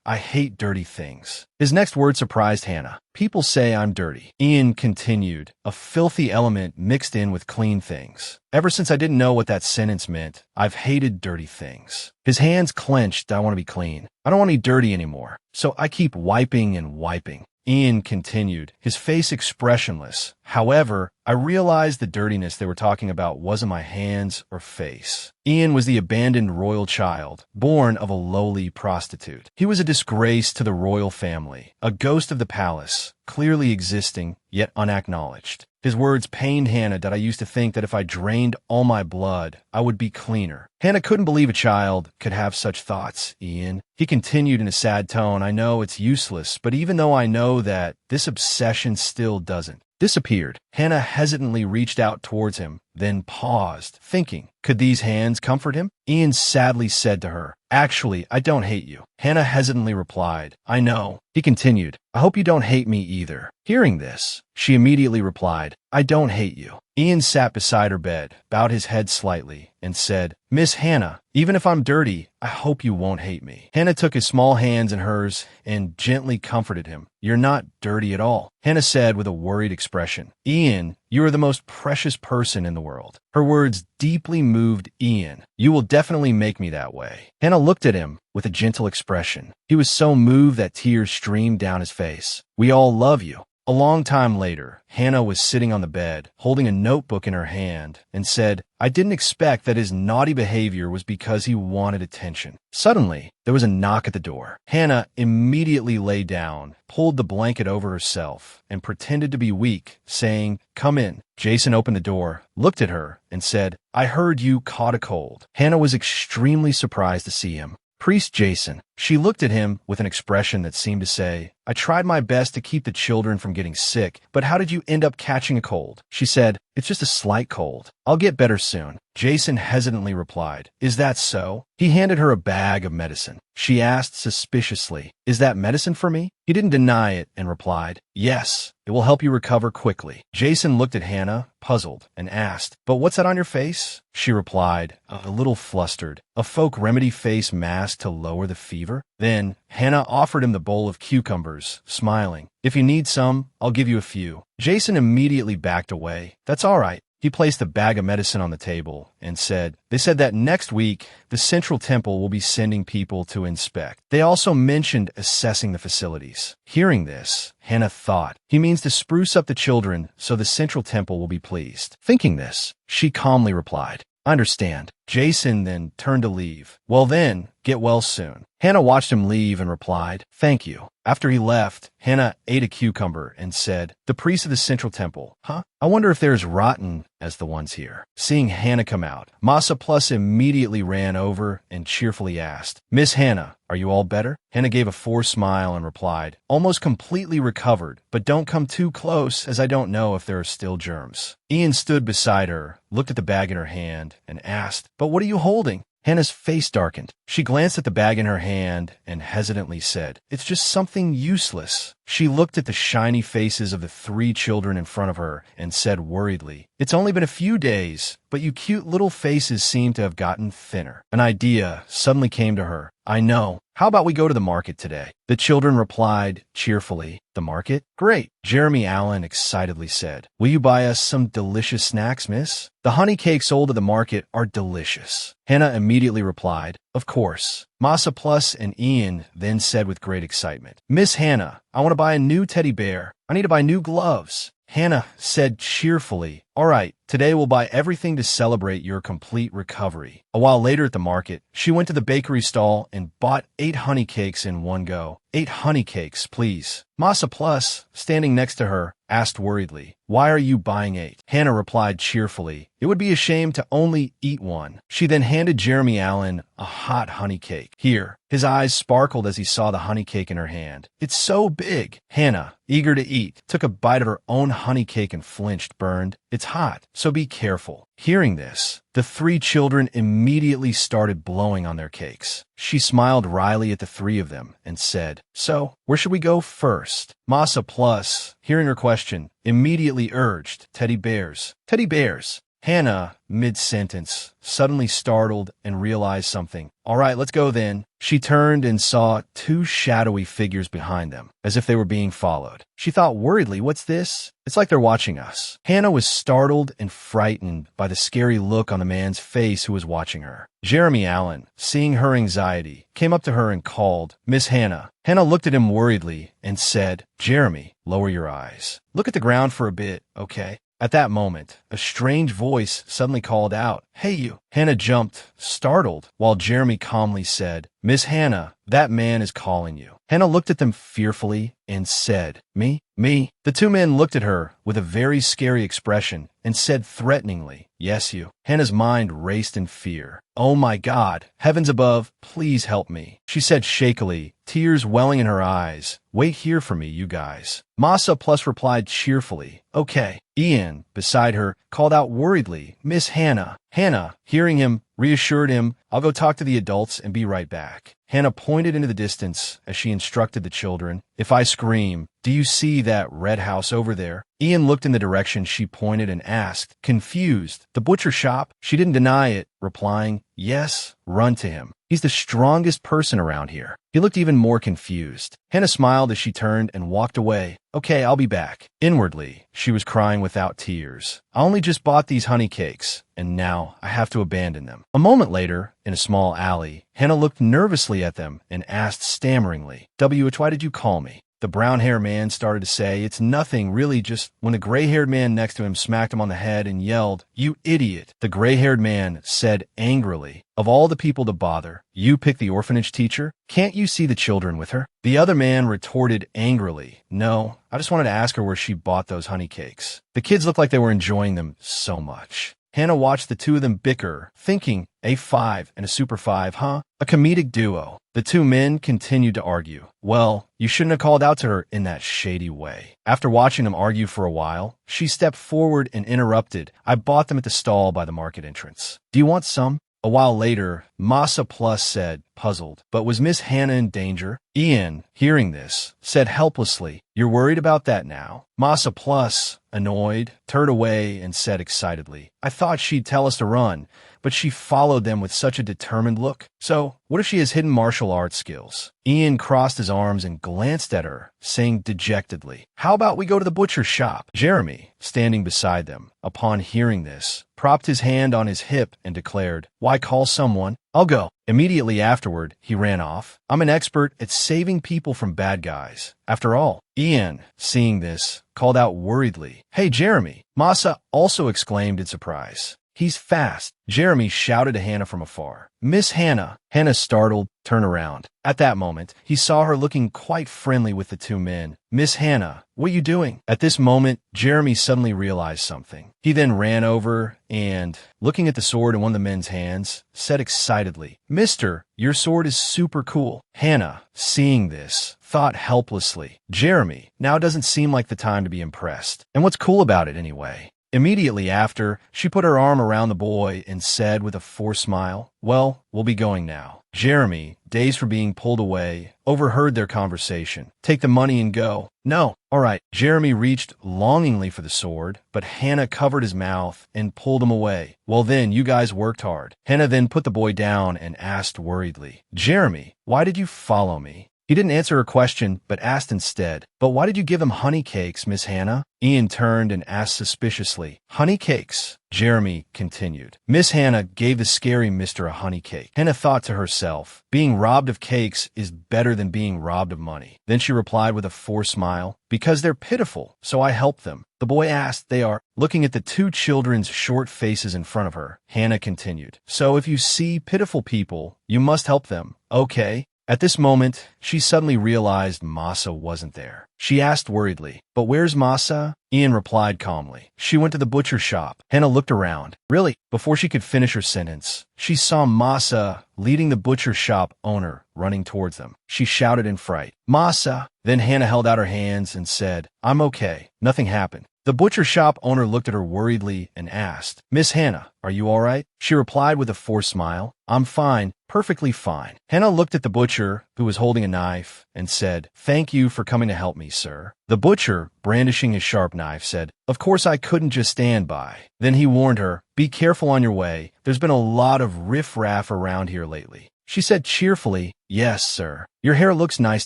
A: "I hate dirty things." His next word surprised Hannah. "People say I'm dirty." Ian continued, a filthy element mixed in with clean things. "Ever since I didn't know what that sentence meant, I've hated dirty things." His hands clenched. "I want to be clean. I don't want to be dirty anymore. So I keep wiping and wiping." Ian continued, his face expressionless. However, I realized the dirtiness they were talking about wasn't my hands or face. Ian was the abandoned royal child, born of a lowly prostitute. He was a disgrace to the royal family, a ghost of the palace, clearly existing, yet unacknowledged. His words pained Hannah that I used to think that if I drained all my blood, I would be cleaner. Hannah couldn't believe a child could have such thoughts, Ian. He continued in a sad tone, I know it's useless, but even though I know that, this obsession still doesn't. Disappeared. Hannah hesitantly reached out towards him, then paused, thinking, could these hands comfort him? Ian sadly said to her, actually, I don't hate you. Hannah hesitantly replied, I know. He continued, I hope you don't hate me either. Hearing this, she immediately replied, I don't hate you. Ian sat beside her bed, bowed his head slightly, and said, Miss Hannah, even if I'm dirty, I hope you won't hate me. Hannah took his small hands in hers and gently comforted him. You're not dirty at all, Hannah said with a worried expression. Ian, you are the most precious person in the world. Her words deeply moved Ian. You will definitely make me that way. Hannah looked at him with a gentle expression. He was so moved that tears streamed down his face. We all love you. A long time later, Hannah was sitting on the bed, holding a notebook in her hand, and said, I didn't expect that his naughty behavior was because he wanted attention. Suddenly, there was a knock at the door. Hannah immediately lay down, pulled the blanket over herself, and pretended to be weak, saying, Come in. Jason opened the door, looked at her, and said, I heard you caught a cold. Hannah was extremely surprised to see him. Priest Jason. She looked at him with an expression that seemed to say, I tried my best to keep the children from getting sick, but how did you end up catching a cold? She said, It's just a slight cold. I'll get better soon. Jason hesitantly replied, Is that so? He handed her a bag of medicine. She asked suspiciously, Is that medicine for me? He didn't deny it and replied, Yes, it will help you recover quickly. Jason looked at Hannah, puzzled, and asked, But what's that on your face? She replied, a little flustered, a folk remedy face mask to lower the fever. Then Hannah offered him the bowl of cucumbers, smiling. If you need some, I'll give you a few. Jason immediately backed away. That's all right. He placed the bag of medicine on the table and said, They said that next week, the Central Temple will be sending people to inspect. They also mentioned assessing the facilities. Hearing this, Hannah thought, he means to spruce up the children so the Central Temple will be pleased. Thinking this, she calmly replied, I understand. Jason then turned to leave. Well then, get well soon. Hannah watched him leave and replied, Thank you. After he left, Hannah ate a cucumber and said, The priest of the Central Temple, huh? I wonder if they're as rotten as the ones here. Seeing Hannah come out, Masa Plus immediately ran over and cheerfully asked, Miss Hannah, are you all better? Hannah gave a forced smile and replied, Almost completely recovered, but don't come too close as I don't know if there are still germs. Ian stood beside her, looked at the bag in her hand, and asked, But what are you holding? Hannah's face darkened. She glanced at the bag in her hand and hesitantly said, It's just something useless. She looked at the shiny faces of the 3 children in front of her and said worriedly, It's only been a few days, but you cute little faces seem to have gotten thinner. An idea suddenly came to her. I know. How about we go to the market today? The children replied cheerfully, The market? Great. Jeremy Allen excitedly said, Will you buy us some delicious snacks, miss? The honey cakes sold at the market are delicious. Hannah immediately replied, Of course. Masa Plus and Ian then said with great excitement, Miss Hannah, I want to buy a new teddy bear. I need to buy new gloves. Hannah said cheerfully, All right, today we'll buy everything to celebrate your complete recovery. A while later at the market, she went to the bakery stall and bought 8 honey cakes in one go. 8 honey cakes, please. Masa Plus, standing next to her, asked worriedly, Why are you buying 8? Hannah replied cheerfully, It would be a shame to only eat one. She then handed Jeremy Allen a hot honey cake. Here. His eyes sparkled as he saw the honey cake in her hand. It's so big. Hannah, eager to eat, took a bite of her own honey cake and flinched, burned. It's hot, so be careful. Hearing this, the 3 children immediately started blowing on their cakes. She smiled wryly at the 3 of them and said, So, where should we go first? Masa Plus, hearing her question, immediately urged, Teddy bears. Teddy bears. Hannah, mid-sentence, suddenly startled and realized something. All right, let's go then. She turned and saw two shadowy figures behind them, as if they were being followed. She thought worriedly, what's this? It's like they're watching us. Hannah was startled and frightened by the scary look on the man's face who was watching her. Jeremy Allen, seeing her anxiety, came up to her and called, Miss Hannah. Hannah looked at him worriedly and said, Jeremy, lower your eyes. Look at the ground for a bit, okay? At that moment, a strange voice suddenly called out, Hey you! Hannah jumped, startled, while Jeremy calmly said, Miss Hannah, that man is calling you. Hannah looked at them fearfully and said, Me? Me? The two men looked at her with a very scary expression and said threateningly, Yes, you. Hannah's mind raced in fear. Oh my God, heavens above, please help me, she said shakily, tears welling in her eyes. Wait here for me, you guys. Masa Plus replied cheerfully, Okay. Ian, beside her, called out worriedly, Miss Hannah. Hannah, hearing him, reassured him, I'll go talk to the adults and be right back. Hannah pointed into the distance as she instructed the children. If I scream, do you see that red house over there? Ian looked in the direction she pointed and asked, confused, the butcher shop? She didn't deny it, replying, Yes, run to him. He's the strongest person around here. He looked even more confused. Hannah smiled as she turned and walked away. Okay, I'll be back. Inwardly, she was crying without tears. I only just bought these honey cakes, and now I have to abandon them. A moment later, in a small alley, Hannah looked nervously at them and asked stammeringly, WH, why did you call me? The brown-haired man started to say, It's nothing, really, just when the gray-haired man next to him smacked him on the head and yelled, You idiot! The gray-haired man said angrily, Of all the people to bother, you pick the orphanage teacher? Can't you see the children with her? The other man retorted angrily, No, I just wanted to ask her where she bought those honey cakes. The kids looked like they were enjoying them so much. Hannah watched the two of them bicker, thinking, a 5 and a super 5, huh? A comedic duo. The two men continued to argue. Well, you shouldn't have called out to her in that shady way. After watching them argue for a while, she stepped forward and interrupted. I bought them at the stall by the market entrance. Do you want some? A while later, Masa Plus said, puzzled, but was Miss Hannah in danger? Ian, hearing this, said helplessly, You're worried about that now? Masa Plus, annoyed, turned away and said excitedly, I thought she'd tell us to run, but she followed them with such a determined look. So, what if she has hidden martial arts skills? Ian crossed his arms and glanced at her, saying dejectedly, How about we go to the butcher's shop? Jeremy, standing beside them, upon hearing this, propped his hand on his hip and declared, Why call someone? I'll go. Immediately afterward, he ran off. I'm an expert at saving people from bad guys. After all, Ian, seeing this, called out worriedly, Hey, Jeremy! Masa also exclaimed in surprise. He's fast. Jeremy shouted to Hannah from afar. Miss Hannah. Hannah, startled, turned around. At that moment, he saw her looking quite friendly with the two men. Miss Hannah, what are you doing? At this moment, Jeremy suddenly realized something. He then ran over and, looking at the sword in one of the men's hands, said excitedly, Mister, your sword is super cool. Hannah, seeing this, thought helplessly, Jeremy, now doesn't seem like the time to be impressed. And what's cool about it anyway? Immediately after, she put her arm around the boy and said with a forced smile, Well, we'll be going now. Jeremy, dazed for being pulled away, overheard their conversation. Take the money and go. No. All right. Jeremy reached longingly for the sword, but Hannah covered his mouth and pulled him away. Well then, you guys worked hard. Hannah then put the boy down and asked worriedly, Jeremy, why did you follow me? He didn't answer her question, but asked instead, But why did you give him honey cakes, Miss Hannah? Ian turned and asked suspiciously, Honey cakes? Jeremy continued. Miss Hannah gave the scary Mister a honey cake. Hannah thought to herself, being robbed of cakes is better than being robbed of money. Then she replied with a forced smile, Because they're pitiful, so I help them. The boy asked, They are. Looking at the two children's short faces in front of her, Hannah continued, So if you see pitiful people, you must help them. Okay. At this moment, she suddenly realized Masa wasn't there. She asked worriedly, But where's Masa? Ian replied calmly, She went to the butcher shop. Hannah looked around. Really? Before she could finish her sentence, she saw Masa leading the butcher shop owner running towards them. She shouted in fright, Masa! Then Hannah held out her hands and said, I'm okay. Nothing happened. The butcher shop owner looked at her worriedly and asked, Miss Hannah, are you all right? She replied with a forced smile, I'm fine, perfectly fine. Hannah looked at the butcher, who was holding a knife, and said, Thank you for coming to help me, sir. The butcher, brandishing his sharp knife, said, Of course I couldn't just stand by. Then he warned her, Be careful on your way. There's been a lot of riff-raff around here lately. She said cheerfully, "Yes, sir. Your hair looks nice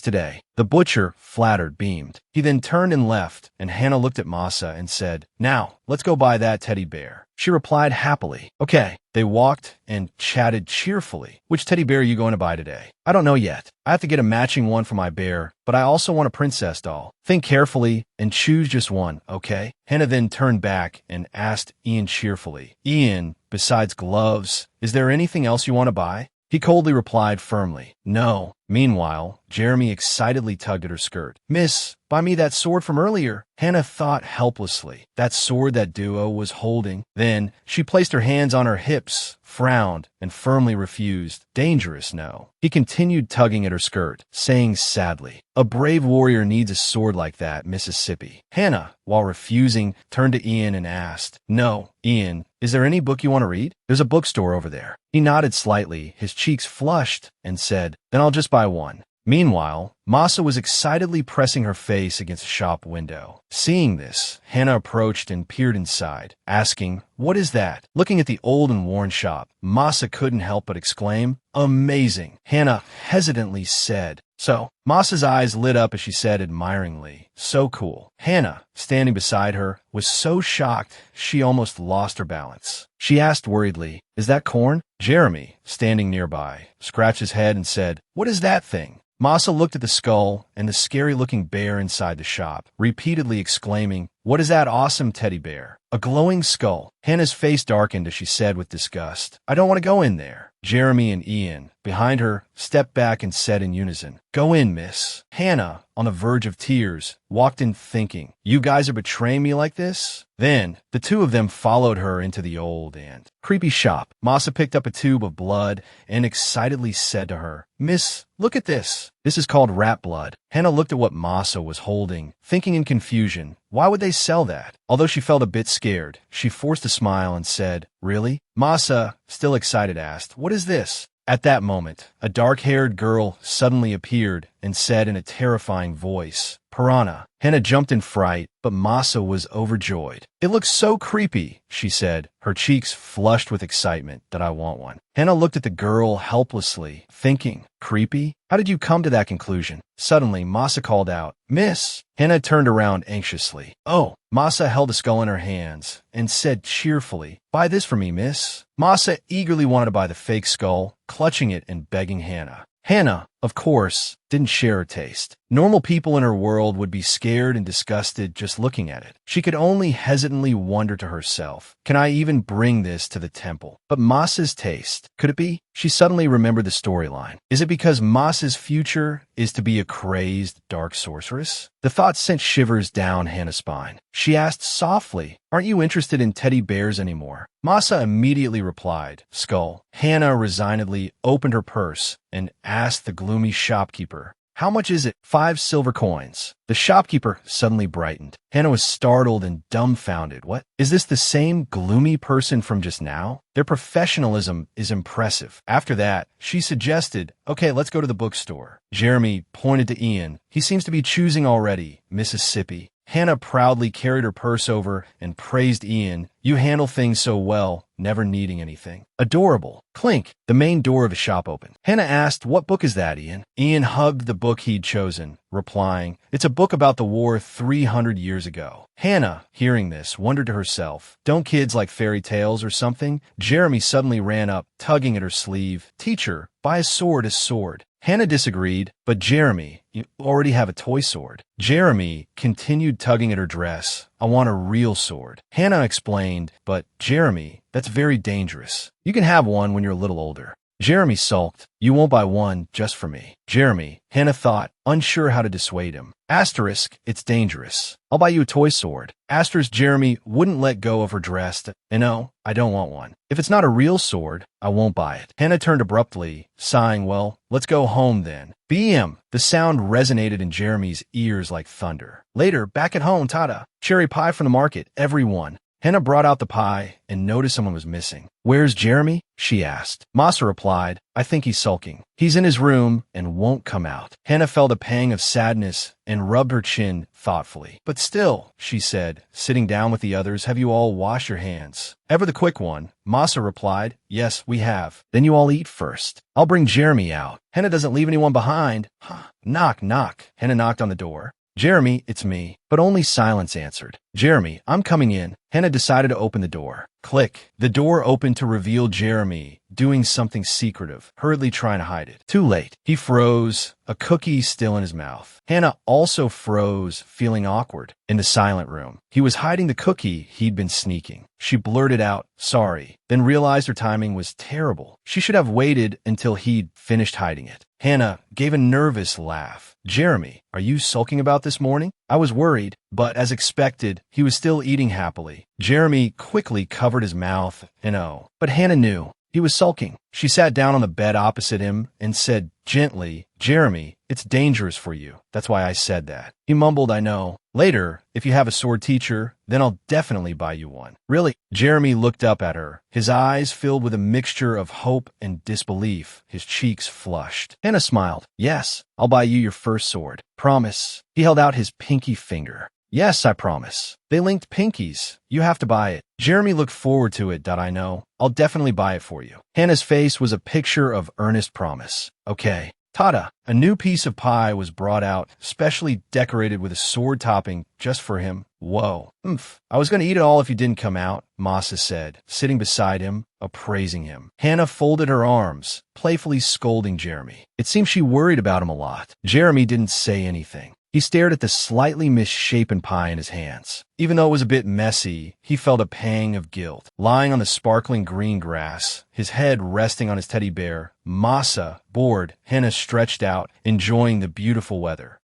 A: today." The butcher, flattered, beamed. He then turned and left, and Hannah looked at Masa and said, "Now, let's go buy that teddy bear." She replied happily, "Okay." They walked and chatted cheerfully. "Which teddy bear are you going to buy today?" "I don't know yet. I have to get a matching one for my bear, but I also want a princess doll." "Think carefully and choose just one, okay?" Hannah then turned back and asked Ian cheerfully, "Ian, besides gloves, is there anything else you want to buy?" He coldly replied firmly, "No." Meanwhile, Jeremy excitedly tugged at her skirt. "Miss, buy me that sword from earlier." Hannah thought helplessly. That sword that duo was holding. Then she placed her hands on her hips, frowned, and firmly refused. "Dangerous, no." He continued tugging at her skirt, saying sadly, "A brave warrior needs a sword like that, Mississippi." Hannah, while refusing, turned to Ian and asked, "No, Ian, is there any book you want to read? There's a bookstore over there." He nodded slightly, his cheeks flushed, and said, "Then I'll just buy one." Meanwhile, Masa was excitedly pressing her face against a shop window. Seeing this, Hannah approached and peered inside, asking, "What is that?" Looking at the old and worn shop, Masa couldn't help but exclaim, "Amazing!" Hannah hesitantly said, "So?" Masa's eyes lit up as she said admiringly, "So cool." Hannah, standing beside her, was so shocked she almost lost her balance. She asked worriedly, "Is that corn?" Jeremy, standing nearby, scratched his head and said, "What is that thing?" Masa looked at the skull and the scary-looking bear inside the shop, repeatedly exclaiming, "What is that awesome teddy bear?" A glowing skull. Hannah's face darkened as she said with disgust, "I don't want to go in there." Jeremy and Ian, behind her, stepped back and said in unison, "Go in, miss." Hannah, on the verge of tears, walked in thinking, "You guys are betraying me like this?" Then, the two of them followed her into the old and creepy shop. Masa picked up a tube of blood and excitedly said to her, "Miss, look at this. This is called rat blood." Hannah looked at what Masa was holding, thinking in confusion, why would they sell that? Although she felt a bit scared, she forced a smile and said, "Really?" Masa, still excited, asked, "What is this?" At that moment, a dark-haired girl suddenly appeared and said in a terrifying voice, "Piranha." Hannah jumped in fright, but Masa was overjoyed. "It looks so creepy," she said, her cheeks flushed with excitement, "that I want one." Hannah looked at the girl helplessly, thinking, "Creepy? How did you come to that conclusion?" Suddenly, Masa called out, "Miss!" Hannah turned around anxiously. "Oh!" Masa held a skull in her hands and said cheerfully, "Buy this for me, miss." Masa eagerly wanted to buy the fake skull, clutching it and begging Hannah. Hannah, of course, didn't share her taste. Normal people in her world would be scared and disgusted just looking at it. She could only hesitantly wonder to herself, can I even bring this to the temple? But Masa's taste, could it be? She suddenly remembered the storyline. Is it because Masa's future is to be a crazed dark sorceress? The thought sent shivers down Hannah's spine. She asked softly, "Aren't you interested in teddy bears anymore?" Masa immediately replied, "Skull." Hannah resignedly opened her purse and asked the gloomy shopkeeper, "How much is it?" "5 silver coins." The shopkeeper suddenly brightened. Hannah was startled and dumbfounded. What? Is this the same gloomy person from just now? Their professionalism is impressive. After that, she suggested, "Okay, let's go to the bookstore." Jeremy pointed to Ian. "He seems to be choosing already, Mississippi." Hannah proudly carried her purse over and praised Ian. "You handle things so well, never needing anything." Adorable. Clink. The main door of the shop opened. Hannah asked, "What book is that, Ian?" Ian hugged the book he'd chosen, replying, "It's a book about the war 300 years ago." Hannah, hearing this, wondered to herself, don't kids like fairy tales or something? Jeremy suddenly ran up, tugging at her sleeve. "Teacher, buy a sword, a sword." Hannah disagreed, but Jeremy, "You already have a toy sword." Jeremy continued tugging at her dress. "I want a real sword." Hannah explained, "But, Jeremy, that's very dangerous. You can have one when you're a little older." Jeremy sulked. "You won't buy one just for me." "Jeremy," Hannah thought, unsure how to dissuade him. Asterisk, "It's dangerous. I'll buy you a toy sword." Asterisk, Jeremy wouldn't let go of her dress. "No, I don't want one. If it's not a real sword, I won't buy it." Hannah turned abruptly, sighing, "Well, let's go home then." BM! The sound resonated in Jeremy's ears like thunder. Later, back at home, Tada. Cherry pie from the market, everyone. Hannah brought out the pie and noticed someone was missing. "Where's Jeremy?" she asked. Masa replied, "I think he's sulking. He's in his room and won't come out." Hannah felt a pang of sadness and rubbed her chin thoughtfully. "But still," she said, sitting down with the others, "have you all washed your hands?" "Ever the quick one," Masa replied. "Yes, we have." "Then you all eat first. I'll bring Jeremy out. Hannah doesn't leave anyone behind." "Huh. Knock, knock." Hannah knocked on the door. "Jeremy, it's me." But only silence answered. "Jeremy, I'm coming in." Hannah decided to open the door. Click. The door opened to reveal Jeremy doing something secretive, hurriedly trying to hide it. Too late. He froze, a cookie still in his mouth. Hannah also froze, feeling awkward. In the silent room, he was hiding the cookie he'd been sneaking. She blurted out, "Sorry," then realized her timing was terrible. She should have waited until he'd finished hiding it. Hannah gave a nervous laugh. "Jeremy, are you sulking about this morning?" "I was worried," but as expected, he was still eating happily. Jeremy quickly covered his mouth and but Hannah knew he was sulking. She sat down on the bed opposite him and said gently, "Jeremy, it's dangerous for you. That's why I said that." He mumbled, "I know. Later, if you have a sword teacher, then I'll definitely buy you one." "Really?" Jeremy looked up at her, his eyes filled with a mixture of hope and disbelief, his cheeks flushed. Hannah smiled. "Yes, I'll buy you your first sword. Promise." He held out his pinky finger. "Yes, I promise." They linked pinkies. "You have to buy it." Jeremy looked forward to it. "I know. I'll definitely buy it for you." Hannah's face was a picture of earnest promise. "Okay." Ta-da! A new piece of pie was brought out, specially decorated with a sword topping just for him. "Whoa. I was going to eat it all if you didn't come out," Masa said, sitting beside him, appraising him. Hannah folded her arms, playfully scolding Jeremy. It seemed she worried about him a lot. Jeremy didn't say anything. He stared at the slightly misshapen pie in his hands. Even though it was a bit messy, he felt a pang of guilt. Lying on the sparkling green grass, his head resting on his teddy bear, Masa, bored, Hannah stretched out, enjoying the beautiful weather.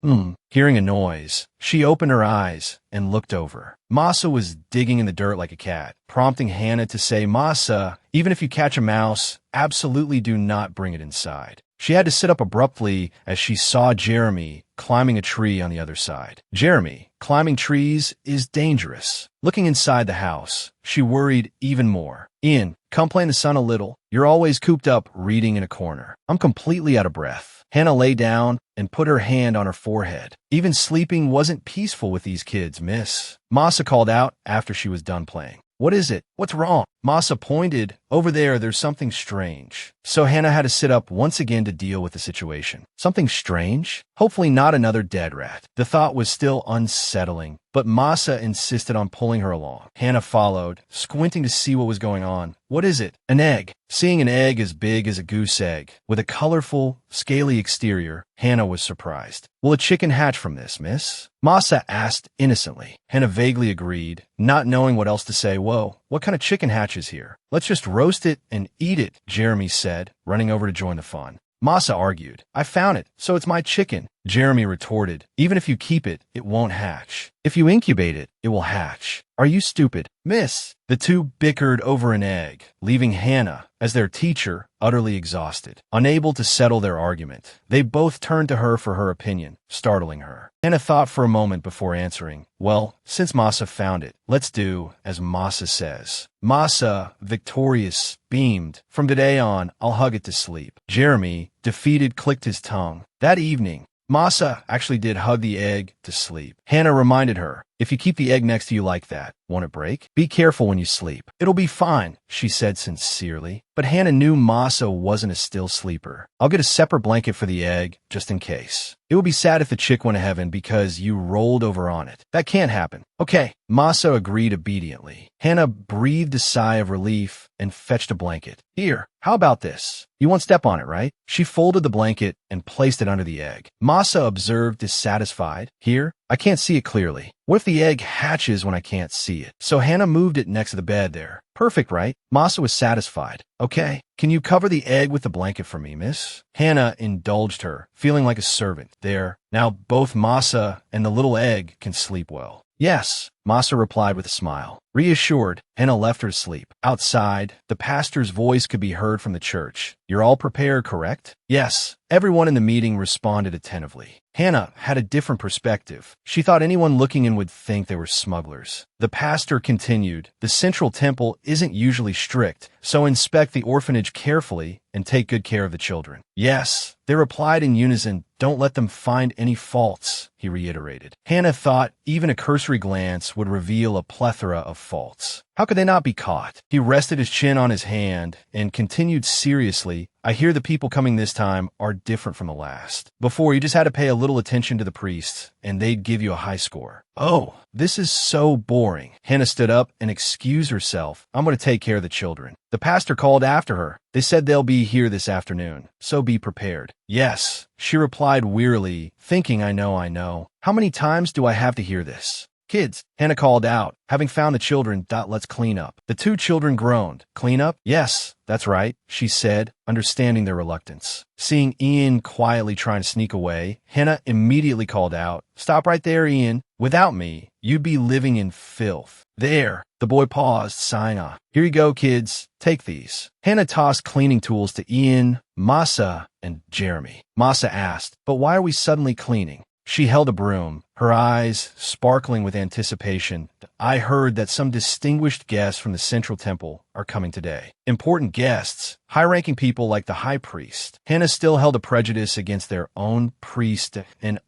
A: Hearing a noise, she opened her eyes and looked over. Masa was digging in the dirt like a cat, prompting Hannah to say, "Masa, even if you catch a mouse, absolutely do not bring it inside." She had to sit up abruptly as she saw Jeremy climbing a tree on the other side. Jeremy, climbing trees is dangerous. Looking inside the house, she worried even more. "Ian, come play in the sun a little. You're always cooped up reading in a corner." "I'm completely out of breath." Hannah lay down and put her hand on her forehead. "Even sleeping wasn't peaceful with these kids, miss." Masa called out after she was done playing. "What is it? What's wrong?" Masa pointed. "Over there's something strange." So Hannah had to sit up once again to deal with the situation. Something strange? Hopefully not another dead rat. The thought was still unsettling, but Masa insisted on pulling her along. Hannah followed, squinting to see what was going on. "What is it?" "An egg." Seeing an egg as big as a goose egg, with a colorful, scaly exterior, Hannah was surprised. "Will a chicken hatch from this, miss?" Masa asked innocently. Hannah vaguely agreed, not knowing what else to say. "Whoa, what kind of chicken hatches here?" "Let's just roast it and eat it," Jeremy said, running over to join the fun. Masa argued. "I found it, so it's my chicken." Jeremy retorted, "Even if you keep it, it won't hatch. If you incubate it, it will hatch." "Are you stupid?" "Miss." The two bickered over an egg, leaving Hannah, as their teacher, utterly exhausted. Unable to settle their argument, they both turned to her for her opinion, startling her. Hannah thought for a moment before answering. "Well, since Masa found it, let's do as Masa says." Masa, victorious, beamed. "From today on, I'll hug it to sleep." Jeremy, defeated, clicked his tongue. That evening, Masa actually did hug the egg to sleep. Hannah reminded her, "If you keep the egg next to you like that, won't it break? Be careful when you sleep." "It'll be fine," she said sincerely. But Hannah knew Masa wasn't a still sleeper. "I'll get a separate blanket for the egg, just in case. It would be sad if the chick went to heaven because you rolled over on it. That can't happen." "Okay." Masa agreed obediently. Hannah breathed a sigh of relief and fetched a blanket. "Here, how about this? You won't step on it, right?" She folded the blanket and placed it under the egg. Masa observed dissatisfied. "Here, I can't see it clearly. What if the egg hatches when I can't see it?" So Hannah moved it next to the bed there. "Perfect, right?" Masa was satisfied. "Okay, can you cover the egg with the blanket for me, miss?" Hannah indulged her, feeling like a servant. There, now both Masa and the little egg can sleep well. "Yes." Masa replied with a smile. Reassured, Hannah left her to sleep. Outside, the pastor's voice could be heard from the church. You're all prepared, correct? Yes. Everyone in the meeting responded attentively. Hannah had a different perspective. She thought anyone looking in would think they were smugglers. The pastor continued, the central temple isn't usually strict, so inspect the orphanage carefully and take good care of the children. Yes, they replied in unison. Don't let them find any faults, he reiterated. Hannah thought even a cursory glance would reveal a plethora of faults. How could they not be caught? He rested his chin on his hand and continued seriously, I hear the people coming this time are different from the last. Before, you just had to pay a little attention to the priests, and they'd give you a high score. Oh, this is so boring. Hannah stood up and excused herself. I'm going to take care of the children. The pastor called after her. They said they'll be here this afternoon, so be prepared. Yes, she replied wearily, thinking I know. How many times do I have to hear this? Kids, Hannah called out. Having found the children, let's clean up. The two children groaned. Clean up? Yes, that's right, she said, understanding their reluctance. Seeing Ian quietly trying to sneak away, Hannah immediately called out, Stop right there, Ian. Without me, you'd be living in filth. There. The boy paused, sighing off. Here you go, kids. Take these. Hannah tossed cleaning tools to Ian, Masa, and Jeremy. Masa asked, But why are we suddenly cleaning? She held a broom, her eyes sparkling with anticipation. I heard that some distinguished guests from the Central Temple are coming today. Important guests, high-ranking people like the high priest. Hannah still held a prejudice against their own priest and,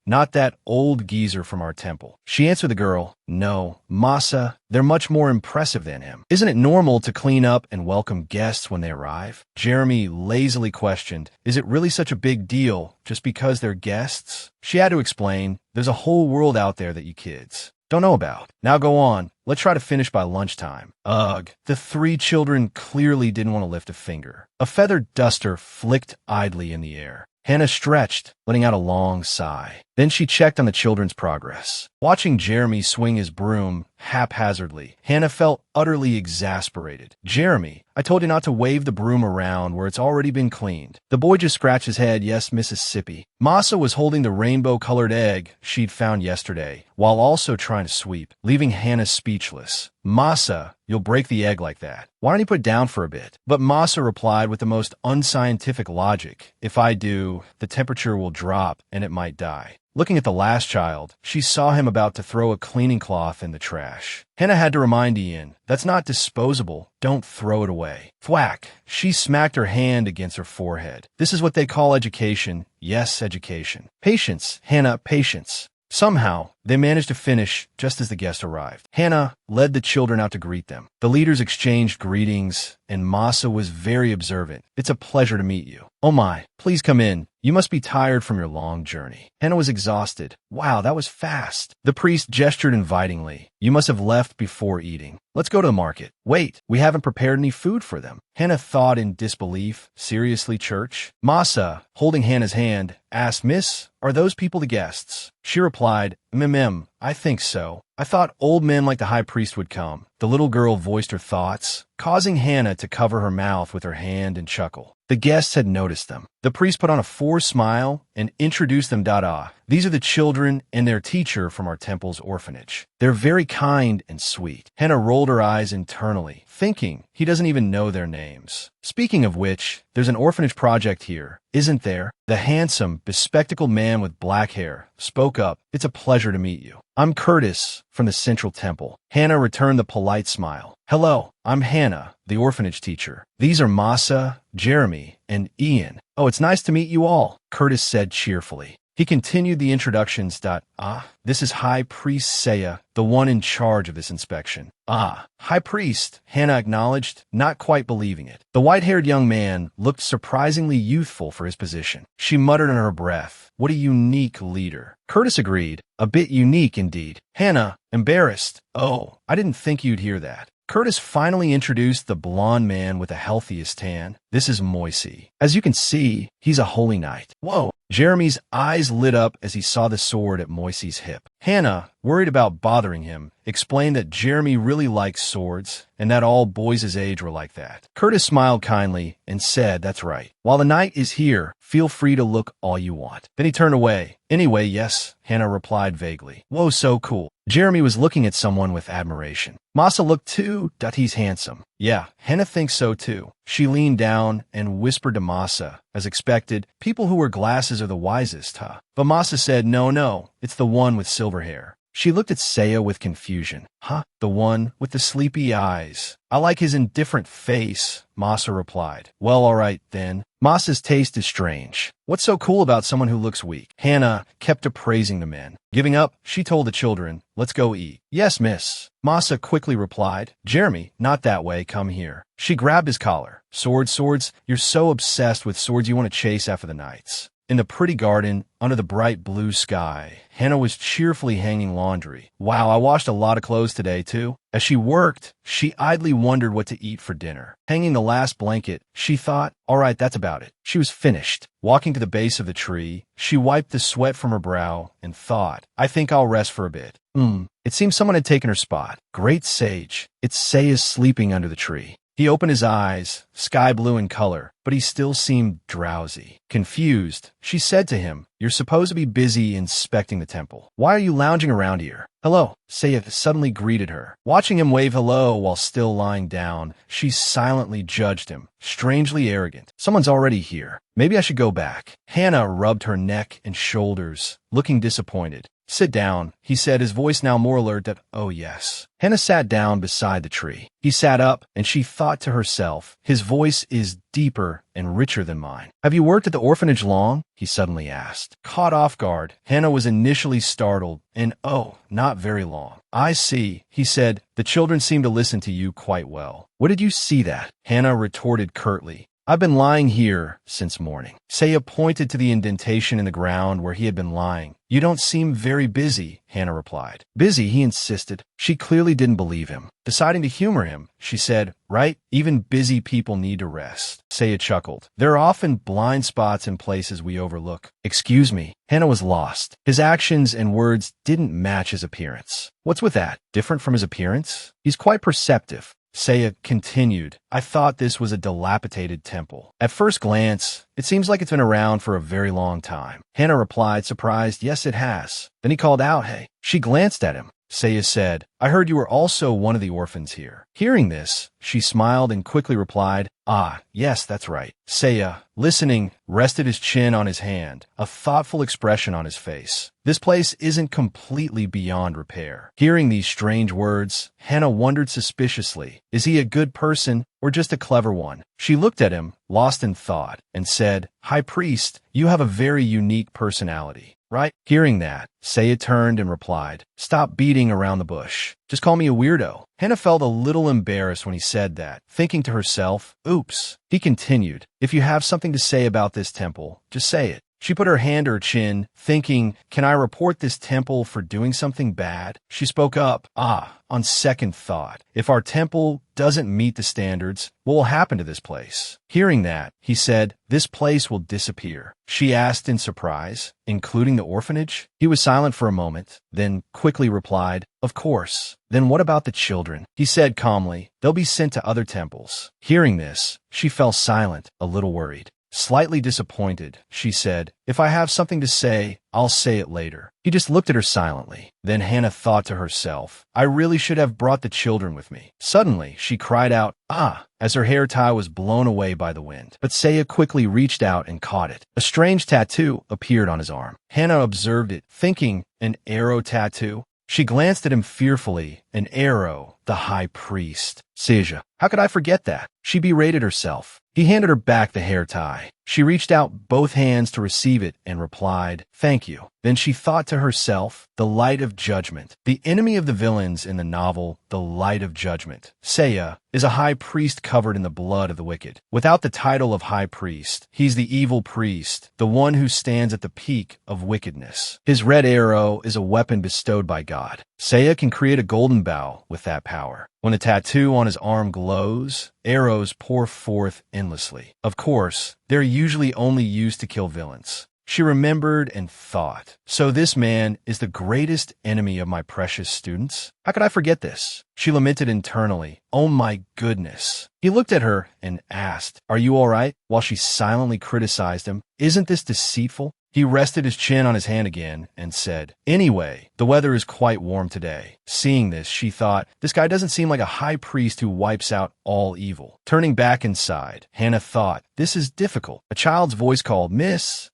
A: not that old geezer from our temple. She answered the girl, No, Masa, they're much more impressive than him. Isn't it normal to clean up and welcome guests when they arrive? Jeremy lazily questioned, Is it really such a big deal just because they're guests? She had to explain, There's a whole world out there that you kids don't know about. Now go on. Let's try to finish by lunchtime. Ugh. The three children clearly didn't want to lift a finger. A feathered duster flicked idly in the air. Hannah stretched, letting out a long sigh. Then she checked on the children's progress. Watching Jeremy swing his broom haphazardly, Hannah felt utterly exasperated. Jeremy, I told you not to wave the broom around where it's already been cleaned. The boy just scratched his head, yes, Mississippi. Masa was holding the rainbow-colored egg she'd found yesterday, while also trying to sweep, leaving Hannah speechless. Masa, you'll break the egg like that. Why don't you put it down for a bit? But Masa replied with the most unscientific logic. If I do, the temperature will drop and it might die. Looking at the last child, she saw him about to throw a cleaning cloth in the trash. Hannah had to remind Ian, that's not disposable. Don't throw it away. Thwack! She smacked her hand against her forehead. This is what they call education. Yes, education. Patience, Hannah, patience. Somehow, they managed to finish just as the guests arrived. Hannah led the children out to greet them. The leaders exchanged greetings, and Masa was very observant. It's a pleasure to meet you. Oh my, please come in. You must be tired from your long journey. Hannah was exhausted. Wow, that was fast. The priest gestured invitingly. You must have left before eating. Let's go to the market. Wait, we haven't prepared any food for them. Hannah thought in disbelief. Seriously, church? Masa, holding Hannah's hand, asked, Miss, are those people the guests? She replied, I think so. I thought old men like the high priest would come. The little girl voiced her thoughts, causing Hannah to cover her mouth with her hand and chuckle. The guests had noticed them. The priest put on a forced smile and introduced them. These are the children and their teacher from our temple's orphanage. They're very kind and sweet. Hannah rolled her eyes internally, thinking he doesn't even know their names. Speaking of which, there's an orphanage project here, isn't there? The handsome, bespectacled man with black hair spoke up. It's a pleasure to meet you. I'm Curtis from the Central Temple. Hannah returned the polite smile. Hello, I'm Hannah, the orphanage teacher. These are Masa, Jeremy, and Ian. Oh, it's nice to meet you all, Curtis said cheerfully. He continued the introductions. This is High Priest Saya, the one in charge of this inspection. High Priest, Hannah acknowledged, not quite believing it. The white-haired young man looked surprisingly youthful for his position. She muttered under her breath, what a unique leader. Curtis agreed, a bit unique indeed. Hannah, embarrassed, I didn't think you'd hear that. Curtis finally introduced the blond man with the healthiest tan. This is Moisey. As you can see, he's a holy knight. Whoa. Jeremy's eyes lit up as he saw the sword at Moisey's hip. Hannah, worried about bothering him, explained that Jeremy really likes swords and that all boys his age were like that. Curtis smiled kindly and said, "That's right. While the knight is here, feel free to look all you want." Then he turned away. "Anyway, yes," Hannah replied vaguely. "Whoa, so cool." Jeremy was looking at someone with admiration. Masa looked too, "Dut he's handsome." "Yeah, Hannah thinks so too." She leaned down and whispered to Masa. As expected, people who wear glasses are the wisest, huh? But Masa said, no, it's the one with silver hair. She looked at Saya with confusion. "Huh? The one with the sleepy eyes. I like his indifferent face," Masa replied. "Well, all right, then. Masa's taste is strange. What's so cool about someone who looks weak?" Hannah kept appraising the men. Giving up, she told the children, "Let's go eat." "Yes, miss." Masa quickly replied. "Jeremy, not that way, come here." She grabbed his collar. Swords, you're so obsessed with swords you want to chase after the knights." In the pretty garden, under the bright blue sky, Hannah was cheerfully hanging laundry. "Wow, I washed a lot of clothes today, too." As she worked, she idly wondered what to eat for dinner. Hanging the last blanket, she thought, "All right, that's about it." She was finished. Walking to the base of the tree, she wiped the sweat from her brow and thought, "I think I'll rest for a bit." It seemed someone had taken her spot. Great sage. It's Saya's sleeping under the tree. He opened his eyes, sky blue in color, but he still seemed drowsy. Confused, she said to him, "You're supposed to be busy inspecting the temple. Why are you lounging around here?" "Hello," Saya suddenly greeted her. Watching him wave hello while still lying down, she silently judged him. Strangely arrogant. Someone's already here. Maybe I should go back. Hannah rubbed her neck and shoulders, looking disappointed. "Sit down," he said, his voice now more alert that, "Oh yes." Hannah sat down beside the tree. He sat up, and she thought to herself, his voice is deeper and richer than mine. "Have you worked at the orphanage long?" he suddenly asked. Caught off guard, Hannah was initially startled, and "Oh, not very long." "I see," he said. "The children seem to listen to you quite well." "What did you see that?" Hannah retorted curtly. "I've been lying here since morning." Saya pointed to the indentation in the ground where he had been lying. "You don't seem very busy," Hannah replied. "Busy?" he insisted. She clearly didn't believe him. Deciding to humor him, she said, "Right, even busy people need to rest." Saya chuckled. "There are often blind spots in places we overlook." "Excuse me." Hannah was lost. His actions and words didn't match his appearance. "What's with that? Different from his appearance?" "He's quite perceptive." Saya continued, "I thought this was a dilapidated temple. At first glance, it seems like it's been around for a very long time." Hannah replied, surprised, "Yes, it has." Then he called out, "Hey." She glanced at him. Saya said, "I heard you were also one of the orphans here." Hearing this, she smiled and quickly replied, "Ah, yes, that's right." Saya, listening, rested his chin on his hand, a thoughtful expression on his face. This place isn't completely beyond repair. Hearing these strange words, Hannah wondered suspiciously, is he a good person or just a clever one? She looked at him, lost in thought, and said, "High Priest, you have a very unique personality. Right?" Hearing that, Saya turned and replied, "Stop beating around the bush. Just call me a weirdo." Hannah felt a little embarrassed when he said that, thinking to herself, "Oops." He continued, "If you have something to say about this temple, just say it." She put her hand to her chin, thinking, "Can I report this temple for doing something bad?" She spoke up, on second thought, if our temple doesn't meet the standards, what will happen to this place?" Hearing that, he said, "This place will disappear." She asked in surprise, "Including the orphanage?" He was silent for a moment, then quickly replied, "Of course." "Then what about the children?" He said calmly, "They'll be sent to other temples." Hearing this, she fell silent, a little worried. Slightly disappointed, she said, "If I have something to say, I'll say it later." He just looked at her silently. Then Hannah thought to herself, "I really should have brought the children with me." Suddenly, she cried out, "Ah!" as her hair tie was blown away by the wind. But Saya quickly reached out and caught it. A strange tattoo appeared on his arm. Hannah observed it, thinking, an arrow tattoo? She glanced at him fearfully. An arrow, the High Priest. Seja, how could I forget that? She berated herself. He handed her back the hair tie. She reached out both hands to receive it and replied, "Thank you." Then she thought to herself, the light of judgment. The enemy of the villains in the novel, The Light of Judgment, Saya, is a high priest covered in the blood of the wicked. Without the title of high priest, he's the evil priest, the one who stands at the peak of wickedness. His red arrow is a weapon bestowed by God. Saya can create a golden bow with that power. When the tattoo on his arm glows, arrows pour forth endlessly. Of course, they're usually only used to kill villains. She remembered and thought, so this man is the greatest enemy of my precious students? How could I forget this? She lamented internally. Oh my goodness. He looked at her and asked, are you all right? While she silently criticized him, isn't this deceitful? He rested his chin on his hand again and said, anyway, the weather is quite warm today. Seeing this, she thought, this guy doesn't seem like a high priest who wipes out all evil. Turning back inside, Hannah thought, this is difficult. A child's voice called, Miss,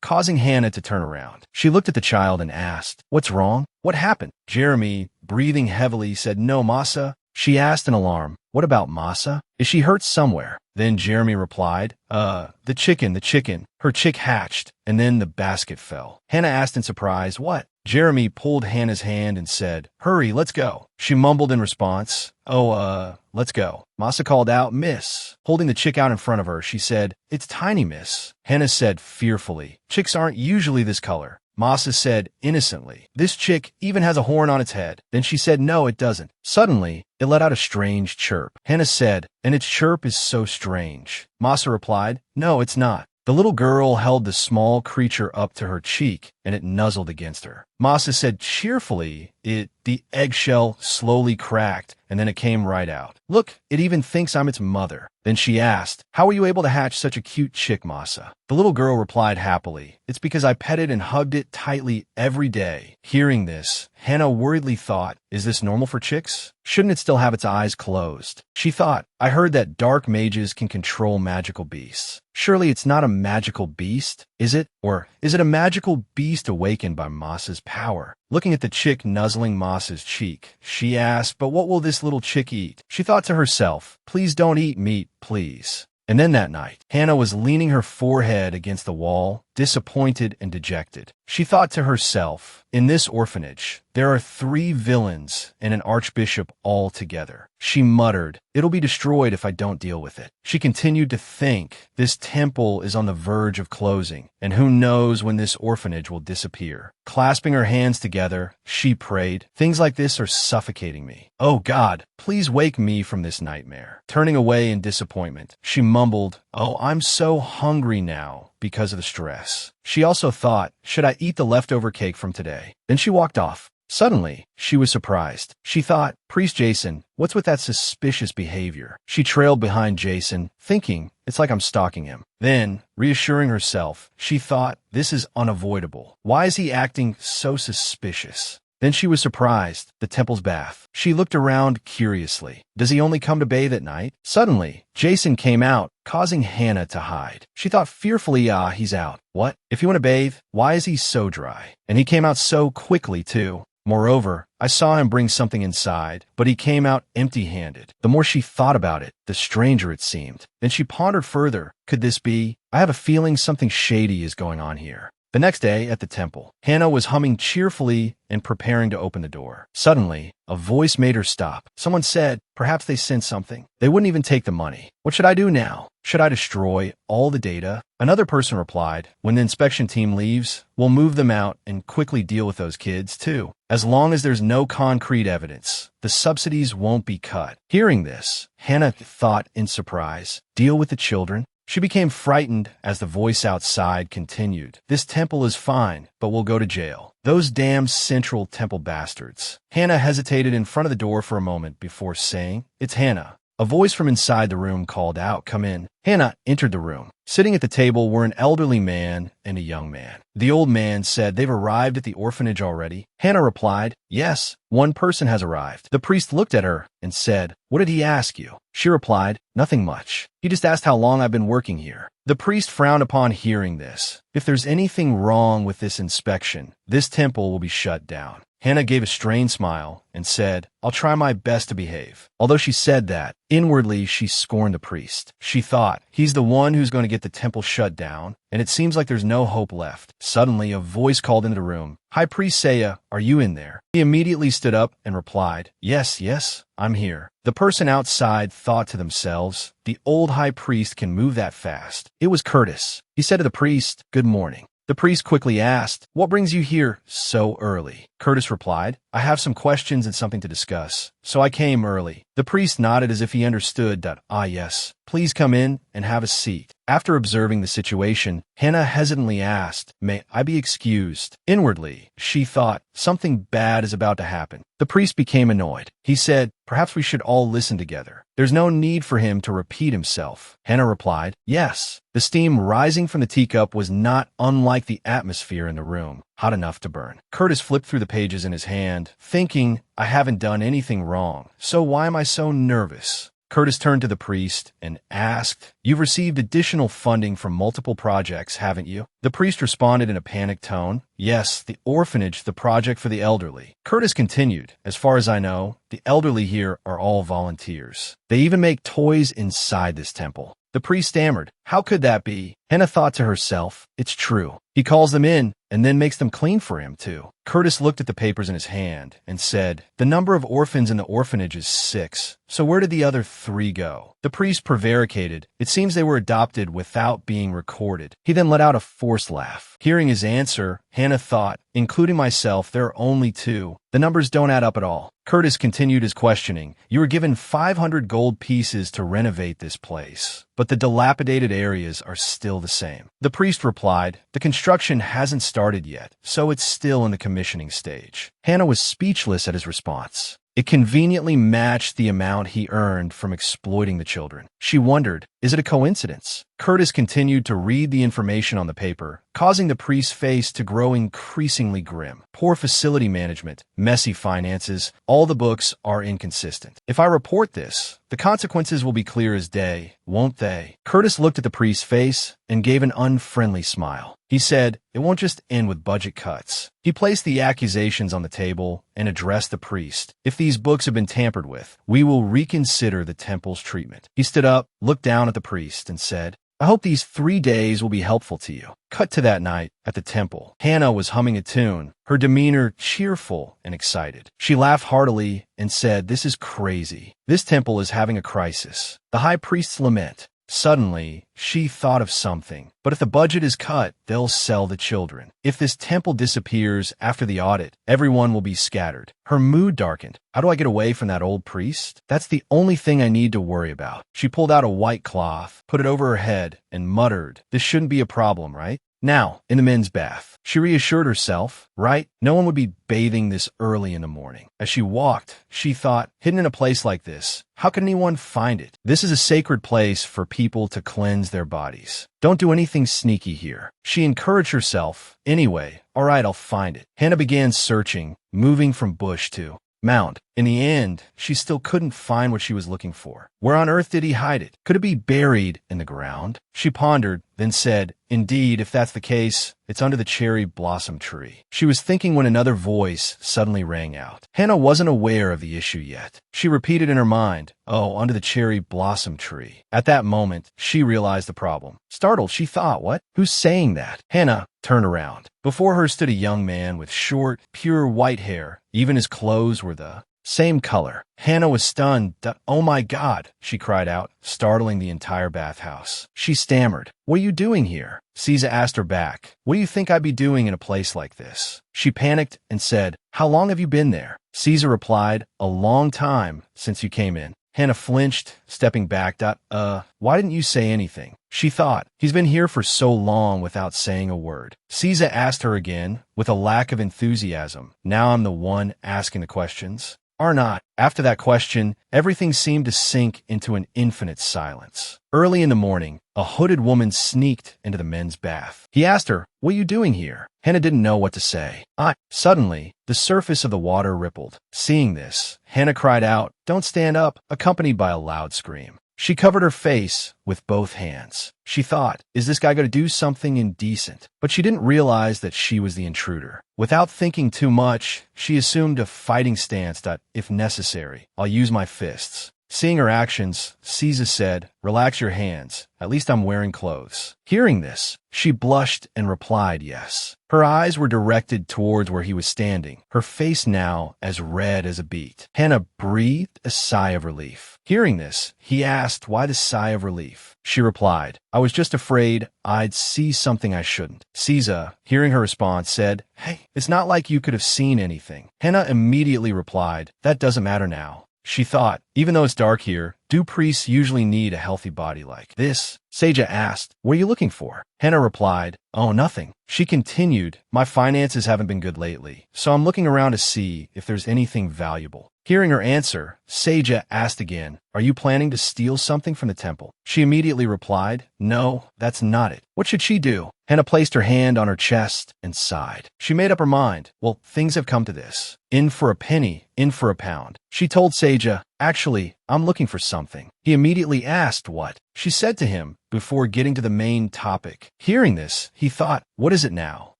A: causing Hannah to turn around. She looked at the child and asked, what's wrong? What happened? Jeremy, breathing heavily, said, no, Masa. She asked in alarm, what about Masa? Is she hurt somewhere? Then Jeremy replied, the chicken. Her chick hatched, and then the basket fell. Hannah asked in surprise, what? Jeremy pulled Hannah's hand and said, hurry, let's go. She mumbled in response, let's go. Masa called out, miss. Holding the chick out in front of her, she said, it's tiny, miss. Hannah said fearfully, chicks aren't usually this color. Masa said innocently, this chick even has a horn on its head. Then she said, no, it doesn't. Suddenly, it let out a strange chirp. Hannah said, and its chirp is so strange. Masa replied, no, it's not. The little girl held the small creature up to her cheek, and it nuzzled against her. Masa said cheerfully, the eggshell slowly cracked, and then it came right out. Look, it even thinks I'm its mother. Then she asked, how were you able to hatch such a cute chick, Masa? The little girl replied happily, it's because I petted and hugged it tightly every day. Hearing this, Hannah worriedly thought, is this normal for chicks? Shouldn't it still have its eyes closed? She thought, I heard that dark mages can control magical beasts. Surely it's not a magical beast, is it? Or is it a magical beast awakened by Masa's power? Looking at the chick nuzzling Masa's cheek, she asked, but what will this little chick eat? She thought to herself, please don't eat meat, please. And then that night, Hannah was leaning her forehead against the wall, disappointed and dejected. She thought to herself, in this orphanage, there are 3 villains and an archbishop all together. She muttered, it'll be destroyed if I don't deal with it. She continued to think, this temple is on the verge of closing, and who knows when this orphanage will disappear. Clasping her hands together, she prayed, things like this are suffocating me. Oh God, please wake me from this nightmare. Turning away in disappointment, she mumbled, oh, I'm so hungry now because of the stress. She also thought, should I eat the leftover cake from today? Then she walked off. Suddenly, she was surprised. She thought, Priest Jason, what's with that suspicious behavior? She trailed behind Jason, thinking, it's like I'm stalking him. Then, reassuring herself, she thought, this is unavoidable. Why is he acting so suspicious? Then she was surprised. The temple's bath. She looked around curiously. Does he only come to bathe at night? Suddenly, Jason came out, causing Hannah to hide. She thought fearfully, he's out. What? If you want to bathe, why is he so dry? And he came out so quickly, too. Moreover, I saw him bring something inside, but he came out empty-handed. The more she thought about it, the stranger it seemed. Then she pondered further. Could this be? I have a feeling something shady is going on here. The next day, at the temple, Hannah was humming cheerfully and preparing to open the door. Suddenly, a voice made her stop. Someone said, perhaps they sent something. They wouldn't even take the money. What should I do now? Should I destroy all the data? Another person replied, when the inspection team leaves, we'll move them out and quickly deal with those kids, too. As long as there's no concrete evidence, the subsidies won't be cut. Hearing this, Hannah thought in surprise, deal with the children? She became frightened as the voice outside continued. This temple is fine, but we'll go to jail. Those damn Central Temple bastards. Hannah hesitated in front of the door for a moment before saying, it's Hannah. A voice from inside the room called out, come in. Hannah entered the room. Sitting at the table were an elderly man and a young man. The old man said, they've arrived at the orphanage already. Hannah replied, yes, one person has arrived. The priest looked at her and said, what did he ask you? She replied, nothing much. He just asked how long I've been working here. The priest frowned upon hearing this. If there's anything wrong with this inspection, this temple will be shut down. Hannah gave a strained smile and said, I'll try my best to behave. Although she said that, inwardly she scorned the priest. She thought, he's the one who's going to get the temple shut down, and it seems like there's no hope left. Suddenly, a voice called into the room. High Priest Saya, are you in there? He immediately stood up and replied, yes, I'm here. The person outside thought to themselves, the old high priest can move that fast. It was Curtis. He said to the priest, good morning. The priest quickly asked, what brings you here so early? Curtis replied. I have some questions and something to discuss, so I came early. The priest nodded as if he understood. Ah, yes. Please come in and have a seat. After observing the situation, Hannah hesitantly asked, May I be excused? Inwardly, she thought, something bad is about to happen. The priest became annoyed. He said, Perhaps we should all listen together. There's no need for him to repeat himself. Hannah replied, Yes. The steam rising from the teacup was not unlike the atmosphere in the room, hot enough to burn. Curtis flipped through the pages in his hand, thinking, I haven't done anything wrong, so why am I so nervous? Curtis turned to the priest and asked, You've received additional funding from multiple projects, haven't you? The priest responded in a panicked tone, Yes, the orphanage, the project for the elderly. Curtis continued, As far as I know, the elderly here are all volunteers. They even make toys inside this temple. The priest stammered, How could that be? Hannah thought to herself, It's true. He calls them in and then makes them clean for him, too. Curtis looked at the papers in his hand and said, The number of orphans in the orphanage is 6. So where did the other 3 go? The priest prevaricated. It seems they were adopted without being recorded. He then let out a forced laugh. Hearing his answer, Hannah thought, Including myself, there are only 2. The numbers don't add up at all. Curtis continued his questioning. You were given 500 gold pieces to renovate this place, but the dilapidated areas are still the same. The priest replied, The construction hasn't started yet, so it's still in the commissioning stage. Hannah was speechless at his response. It conveniently matched the amount he earned from exploiting the children. She wondered, is it a coincidence? Curtis continued to read the information on the paper, causing the priest's face to grow increasingly grim. Poor facility management, messy finances, all the books are inconsistent. If I report this, the consequences will be clear as day, won't they? Curtis looked at the priest's face and gave an unfriendly smile. He said, It won't just end with budget cuts. He placed the accusations on the table and addressed the priest. If these books have been tampered with, we will reconsider the temple's treatment. He stood up, looked down at the priest, and said, I hope these 3 days will be helpful to you. Cut to that night at the temple. Hannah was humming a tune, her demeanor cheerful and excited. She laughed heartily and said, This is crazy. This temple is having a crisis. The high priest's lament. Suddenly, she thought of something. But if the budget is cut, they'll sell the children. If this temple disappears after the audit, everyone will be scattered. Her mood darkened. How do I get away from that old priest? That's the only thing I need to worry about. She pulled out a white cloth, put it over her head, and muttered, This shouldn't be a problem, right? Now, in the men's bath. She reassured herself, right? No one would be bathing this early in the morning. As she walked, she thought, hidden in a place like this, how can anyone find it? This is a sacred place for people to cleanse their bodies. Don't do anything sneaky here. She encouraged herself, anyway, all right, I'll find it. Hannah began searching, moving from bush to mound. In the end, she still couldn't find what she was looking for. Where on earth did he hide it? Could it be buried in the ground? She pondered, then said, Indeed, if that's the case, it's under the cherry blossom tree. She was thinking when another voice suddenly rang out. Hannah wasn't aware of the issue yet. She repeated in her mind, Oh, under the cherry blossom tree. At that moment, she realized the problem. Startled, she thought, What? Who's saying that? Hannah turned around. Before her stood a young man with short, pure white hair. Even his clothes were the same color. Hannah was stunned. Oh my God, she cried out, startling the entire bathhouse. She stammered. What are you doing here? Caesar asked her back. What do you think I'd be doing in a place like this? She panicked and said, How long have you been there? Caesar replied, A long time since you came in. Hannah flinched, stepping back. Why didn't you say anything? She thought, he's been here for so long without saying a word. Caesar asked her again, with a lack of enthusiasm. Now I'm the one asking the questions. Or not. After that question, everything seemed to sink into an infinite silence. Early in the morning, a hooded woman sneaked into the men's bath. He asked her, What are you doing here? Hannah didn't know what to say. Suddenly, the surface of the water rippled. Seeing this, Hannah cried out, Don't stand up, accompanied by a loud scream. She covered her face with both hands. She thought, is this guy going to do something indecent? But she didn't realize that she was the intruder. Without thinking too much, she assumed a fighting stance that, if necessary, I'll use my fists. Seeing her actions, Caesar said, "Relax your hands. At least I'm wearing clothes." Hearing this, she blushed and replied yes. Her eyes were directed towards where he was standing, her face now as red as a beet. Hannah breathed a sigh of relief. Hearing this, he asked why the sigh of relief. She replied, "I was just afraid I'd see something I shouldn't." Caesar, hearing her response, said, "Hey, it's not like you could have seen anything." Hannah immediately replied, "That doesn't matter now." She thought, even though it's dark here, do priests usually need a healthy body like this? Seja asked, "What are you looking for?" Hannah replied, "Oh, nothing." She continued, "My finances haven't been good lately, so I'm looking around to see if there's anything valuable." Hearing her answer, Seja asked again, "Are you planning to steal something from the temple?" She immediately replied, "No, that's not it." What should she do? Hannah placed her hand on her chest and sighed. She made up her mind. Well, things have come to this. In for a penny, in for a pound. She told Seja, "Actually, I'm looking for something." He immediately asked what. She said to him before getting to the main topic. Hearing this, he thought, what is it now?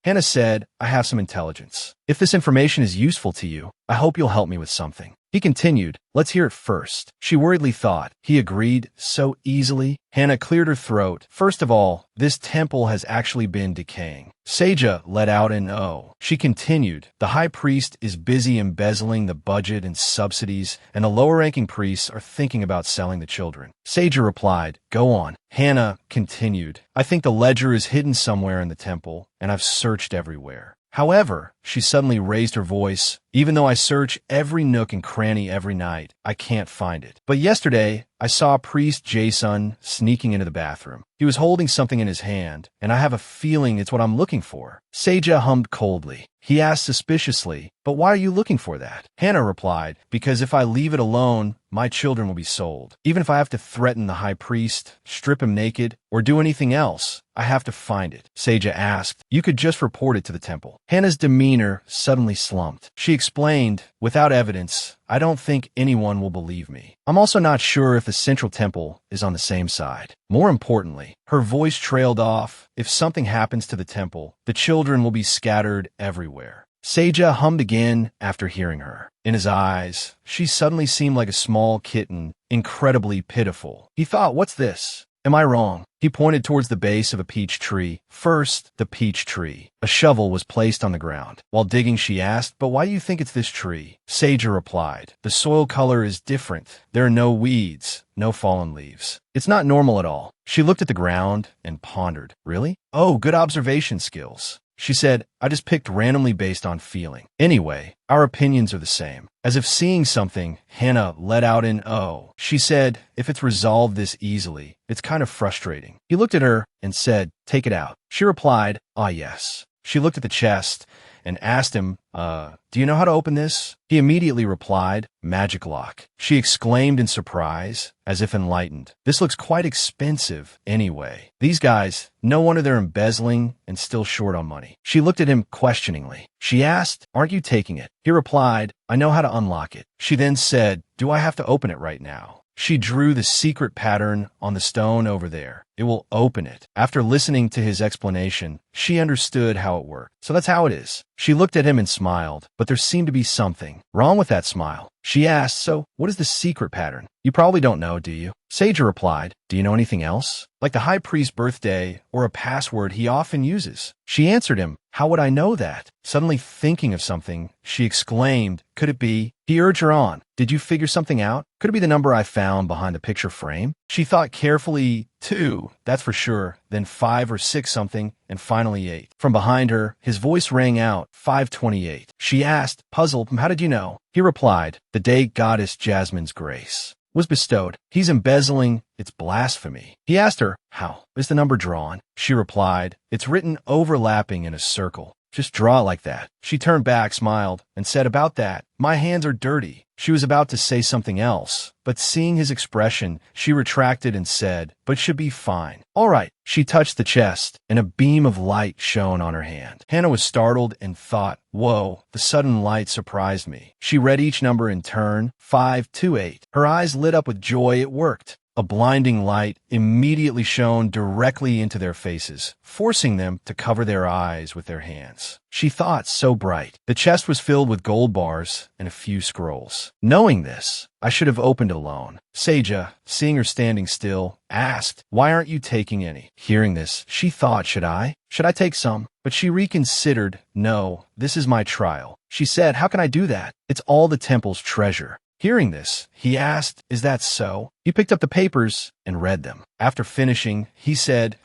A: Hannah said, "I have some intelligence. If this information is useful to you, I hope you'll help me with something." He continued, "Let's hear it first." She worriedly thought. He agreed so easily. Hannah cleared her throat. "First of all, this temple has actually been decaying." Seja let out an "oh." She continued, "The high priest is busy embezzling the budget and subsidies, and the lower-ranking priests are thinking about selling the children." Seja replied, "Go on." Hannah continued, "I think the ledger is hidden somewhere in the temple, and I've searched everywhere. However," she suddenly raised her voice, "even though I search every nook and cranny every night, I can't find it. But yesterday, I saw priest Jason sneaking into the bathroom. He was holding something in his hand, and I have a feeling it's what I'm looking for." Seja hummed coldly. He asked suspiciously, "But why are you looking for that?" Hannah replied, "Because if I leave it alone, my children will be sold. Even if I have to threaten the high priest, strip him naked, or do anything else, I have to find it." Seja asked, "You could just report it to the temple." Hannah's demeanor suddenly slumped. She explained, "Without evidence, I don't think anyone will believe me. I'm also not sure if the central temple is on the same side. More importantly," her voice trailed off, "if something happens to the temple, the children will be scattered everywhere." Seja hummed again after hearing her. In his eyes, she suddenly seemed like a small kitten, incredibly pitiful. He thought, what's this? Am I wrong? He pointed towards the base of a peach tree. First, the peach tree. A shovel was placed on the ground. While digging, she asked, "But why do you think it's this tree?" Seja replied, "The soil color is different. There are no weeds, no fallen leaves. It's not normal at all." She looked at the ground and pondered. "Really? Oh, good observation skills." She said, "I just picked randomly based on feeling. Anyway, our opinions are the same." As if seeing something, Hannah let out an "oh." She said, "If it's resolved this easily, it's kind of frustrating." He looked at her and said, "Take it out." She replied, "Ah, yes." She looked at the chest and asked him, "Do you know how to open this?" He immediately replied, "Magic lock." She exclaimed in surprise, as if enlightened. "This looks quite expensive anyway. These guys, no wonder they're embezzling and still short on money." She looked at him questioningly. She asked, "Aren't you taking it?" He replied, "I know how to unlock it." She then said, "Do I have to open it right now?" She drew the secret pattern on the stone over there. It will open it. After listening to his explanation, she understood how it worked. So that's how it is. She looked at him and smiled, but there seemed to be something wrong with that smile. She asked, "So, what is the secret pattern? You probably don't know, do you?" Seja replied, "Do you know anything else? Like the high priest's birthday or a password he often uses." She answered him, "How would I know that?" Suddenly thinking of something, she exclaimed, "Could it be?" He urged her on. "Did you figure something out? Could it be the number I found behind the picture frame?" She thought carefully, 2, that's for sure, then 5 or 6 something, and finally 8. From behind her, his voice rang out, 528. She asked, puzzled, "How did you know?" He replied, "The day goddess Jasmine's grace was bestowed. He's embezzling. It's blasphemy." He asked her, "How is the number drawn?" She replied, "It's written overlapping in a circle. Just draw it like that." She turned back, smiled, and said, "About that, my hands are dirty." She was about to say something else, but seeing his expression, she retracted and said, "But should be fine." "All right." She touched the chest, and a beam of light shone on her hand. Hannah was startled and thought, "Whoa, the sudden light surprised me." She read each number in turn, 528. Her eyes lit up with joy. It worked. A blinding light immediately shone directly into their faces, forcing them to cover their eyes with their hands. She thought, so bright. The chest was filled with gold bars and a few scrolls. Knowing this, I should have opened it alone. Seja, seeing her standing still, asked, why aren't you taking any? Hearing this, she thought, should I? Should I take some? But she reconsidered. No, this is my trial. She said, how can I do that? It's all the temple's treasure. Hearing this, he asked, is that so? He picked up the papers and read them. After finishing, he said,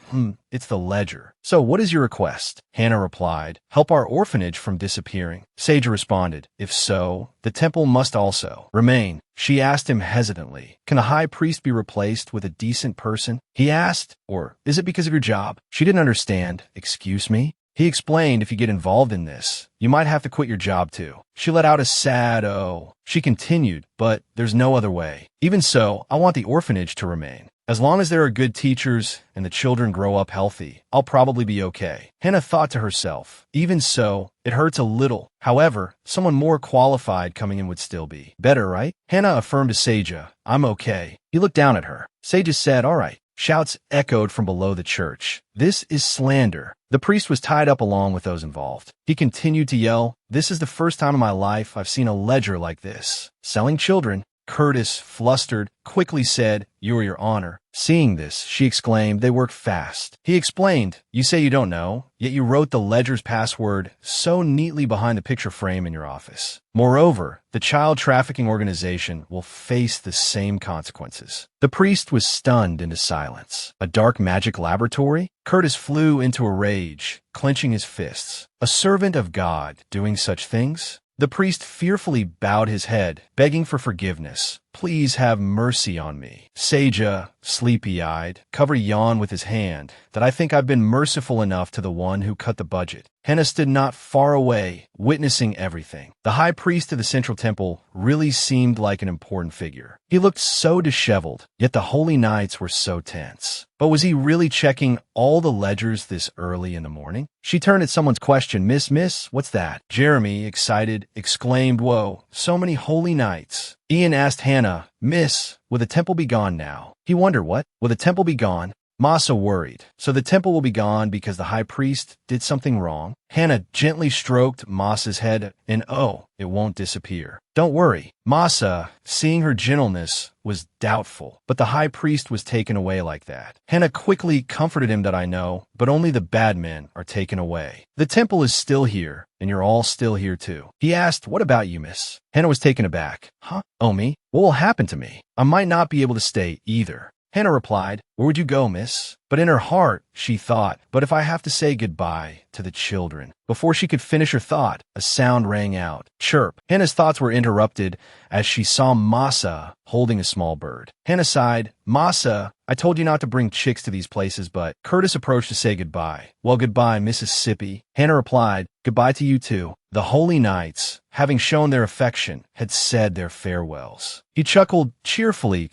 A: it's the ledger. So what is your request? Hannah replied, help our orphanage from disappearing. Seja responded, if so, the temple must also remain. She asked him hesitantly, can the high priest be replaced with a decent person? He asked, or is it because of your job? She didn't understand. Excuse me? He explained, if you get involved in this, you might have to quit your job too. She let out a sad oh. She continued, but there's no other way. Even so, I want the orphanage to remain. As long as there are good teachers and the children grow up healthy, I'll probably be okay. Hannah thought to herself, even so, it hurts a little. However, someone more qualified coming in would still be better, right? Hannah affirmed to Seja, I'm okay. He looked down at her. Seja said, all right. Shouts echoed from below the church. This is slander. The priest was tied up along with those involved. He continued to yell, this is the first time in my life I've seen a ledger like this. Selling children. Curtis, flustered, quickly said, your honor. Seeing this, she exclaimed, they work fast. He explained, you say you don't know, yet you wrote the ledger's password so neatly behind the picture frame in your office. Moreover, the child trafficking organization will face the same consequences. The priest was stunned into silence. A dark magic laboratory? Curtis flew into a rage, clenching his fists. A servant of God doing such things? The priest fearfully bowed his head, begging for forgiveness. Please have mercy on me. Seja, sleepy-eyed, covered a yawn with his hand, that I think I've been merciful enough to the one who cut the budget. Hannah stood not far away, witnessing everything. The high priest of the central temple really seemed like an important figure. He looked so disheveled, yet the holy nights were so tense. But was he really checking all the ledgers this early in the morning? She turned at someone's question, Miss, what's that? Jeremy, excited, exclaimed, whoa, so many holy nights. Ian asked Hannah, Miss, will the temple be gone now? He wondered, what? Will the temple be gone? Masa worried. So the temple will be gone because the high priest did something wrong? Hannah gently stroked Masa's head and oh, it won't disappear. Don't worry. Masa, seeing her gentleness, was doubtful, but the high priest was taken away like that. Hannah quickly comforted him that I know, but only the bad men are taken away. The temple is still here, and you're all still here too. He asked, what about you, miss? Hannah was taken aback. Huh? Oh, me? What will happen to me? I might not be able to stay either. Hannah replied, where would you go, miss? But in her heart, she thought, but if I have to say goodbye to the children. Before she could finish her thought, a sound rang out. Chirp. Hannah's thoughts were interrupted as she saw Masa holding a small bird. Hannah sighed, Masa, I told you not to bring chicks to these places, but Curtis approached to say goodbye. Well, goodbye, Mississippi. Hannah replied, goodbye to you too. The holy knights, having shown their affection, had said their farewells. He chuckled cheerfully.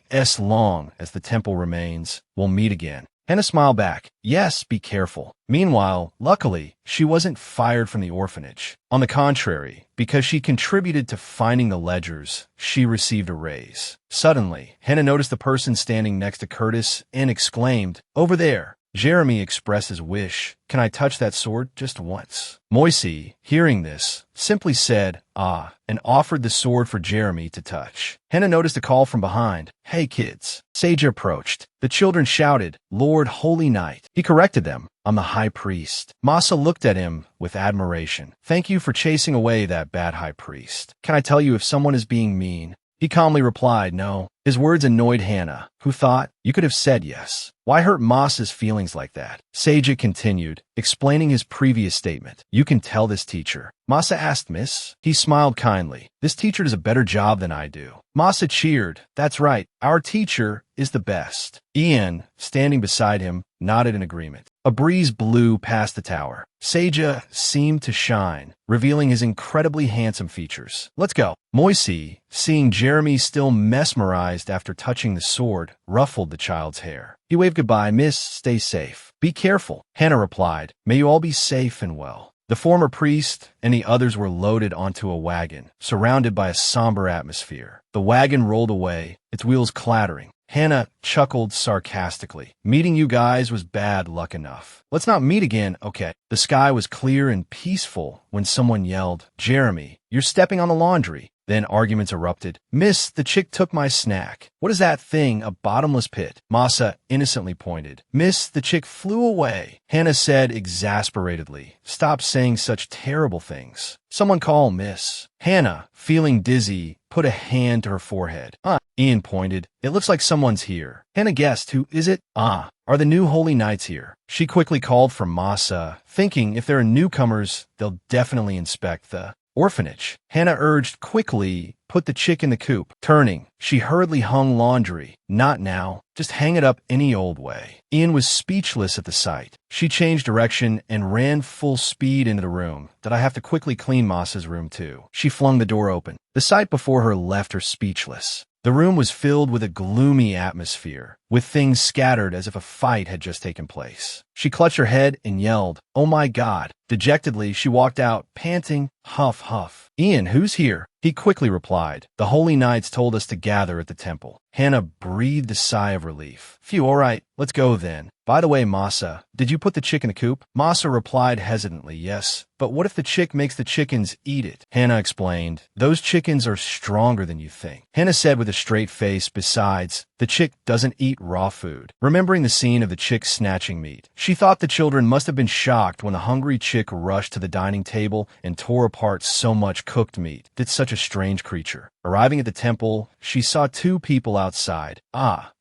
A: As long as the temple remains, we'll meet again. Hannah smiled back. Yes, be careful. Meanwhile, luckily, she wasn't fired from the orphanage. On the contrary, because she contributed to finding the ledgers, she received a raise. Suddenly, Hannah noticed the person standing next to Curtis and exclaimed, over there. Jeremy expressed his wish. Can I touch that sword just once? Moisey, hearing this, simply said, ah, and offered the sword for Jeremy to touch. Hannah noticed a call from behind. Hey, kids. Seja approached. The children shouted, Lord Holy Knight. He corrected them. I'm the high priest. Masa looked at him with admiration. Thank you for chasing away that bad high priest. Can I tell you if someone is being mean? He calmly replied, no. His words annoyed Hannah, who thought, you could have said yes. Why hurt Masa's feelings like that? Seja continued, explaining his previous statement. You can tell this teacher. Masa asked, miss. He smiled kindly. This teacher does a better job than I do. Masa cheered. That's right. Our teacher is the best. Ian, standing beside him, nodded in agreement. A breeze blew past the tower. Seja seemed to shine, revealing his incredibly handsome features. Let's go. Moisey, seeing Jeremy still mesmerized after touching the sword, ruffled the child's hair. He waved goodbye. Miss, stay safe. Be careful. Hannah replied, may you all be safe and well. The former priest and the others were loaded onto a wagon, surrounded by a somber atmosphere. The wagon rolled away, its wheels clattering. Hannah chuckled sarcastically. Meeting you guys was bad luck enough. Let's not meet again, okay? The sky was clear and peaceful when someone yelled, Jeremy, you're stepping on the laundry. Then arguments erupted. Miss, the chick took my snack. What is that thing, a bottomless pit? Masa innocently pointed. Miss, the chick flew away. Hannah said exasperatedly. Stop saying such terrible things. Someone call Miss. Hannah, feeling dizzy, put a hand to her forehead. Ian pointed. It looks like someone's here. Hannah guessed. Who is it? Are the new holy knights here? She quickly called for Masa, thinking if there are newcomers, they'll definitely inspect the orphanage. Hannah urged quickly, put the chick in the coop. Turning, she hurriedly hung laundry. Not now. Just hang it up any old way. Ian was speechless at the sight. She changed direction and ran full speed into the room. Did I have to quickly clean Masa's room too? She flung the door open. The sight before her left her speechless. The room was filled with a gloomy atmosphere, with things scattered as if a fight had just taken place. She clutched her head and yelled, Oh my God. Dejectedly, she walked out, panting, huff, huff. Ian, who's here? He quickly replied, The holy knights told us to gather at the temple. Hannah breathed a sigh of relief. Phew, all right, let's go then. By the way, Masa, did you put the chick in the coop? Masa replied hesitantly, yes. But what if the chick makes the chickens eat it? Hannah explained, those chickens are stronger than you think. Hannah said with a straight face, besides, the chick doesn't eat raw food. Remembering the scene of the chick snatching meat, she thought the children must have been shocked when the hungry chick rushed to the dining table and tore apart so much cooked meat. Did such a strange creature. Arriving at the temple, she saw two people outside.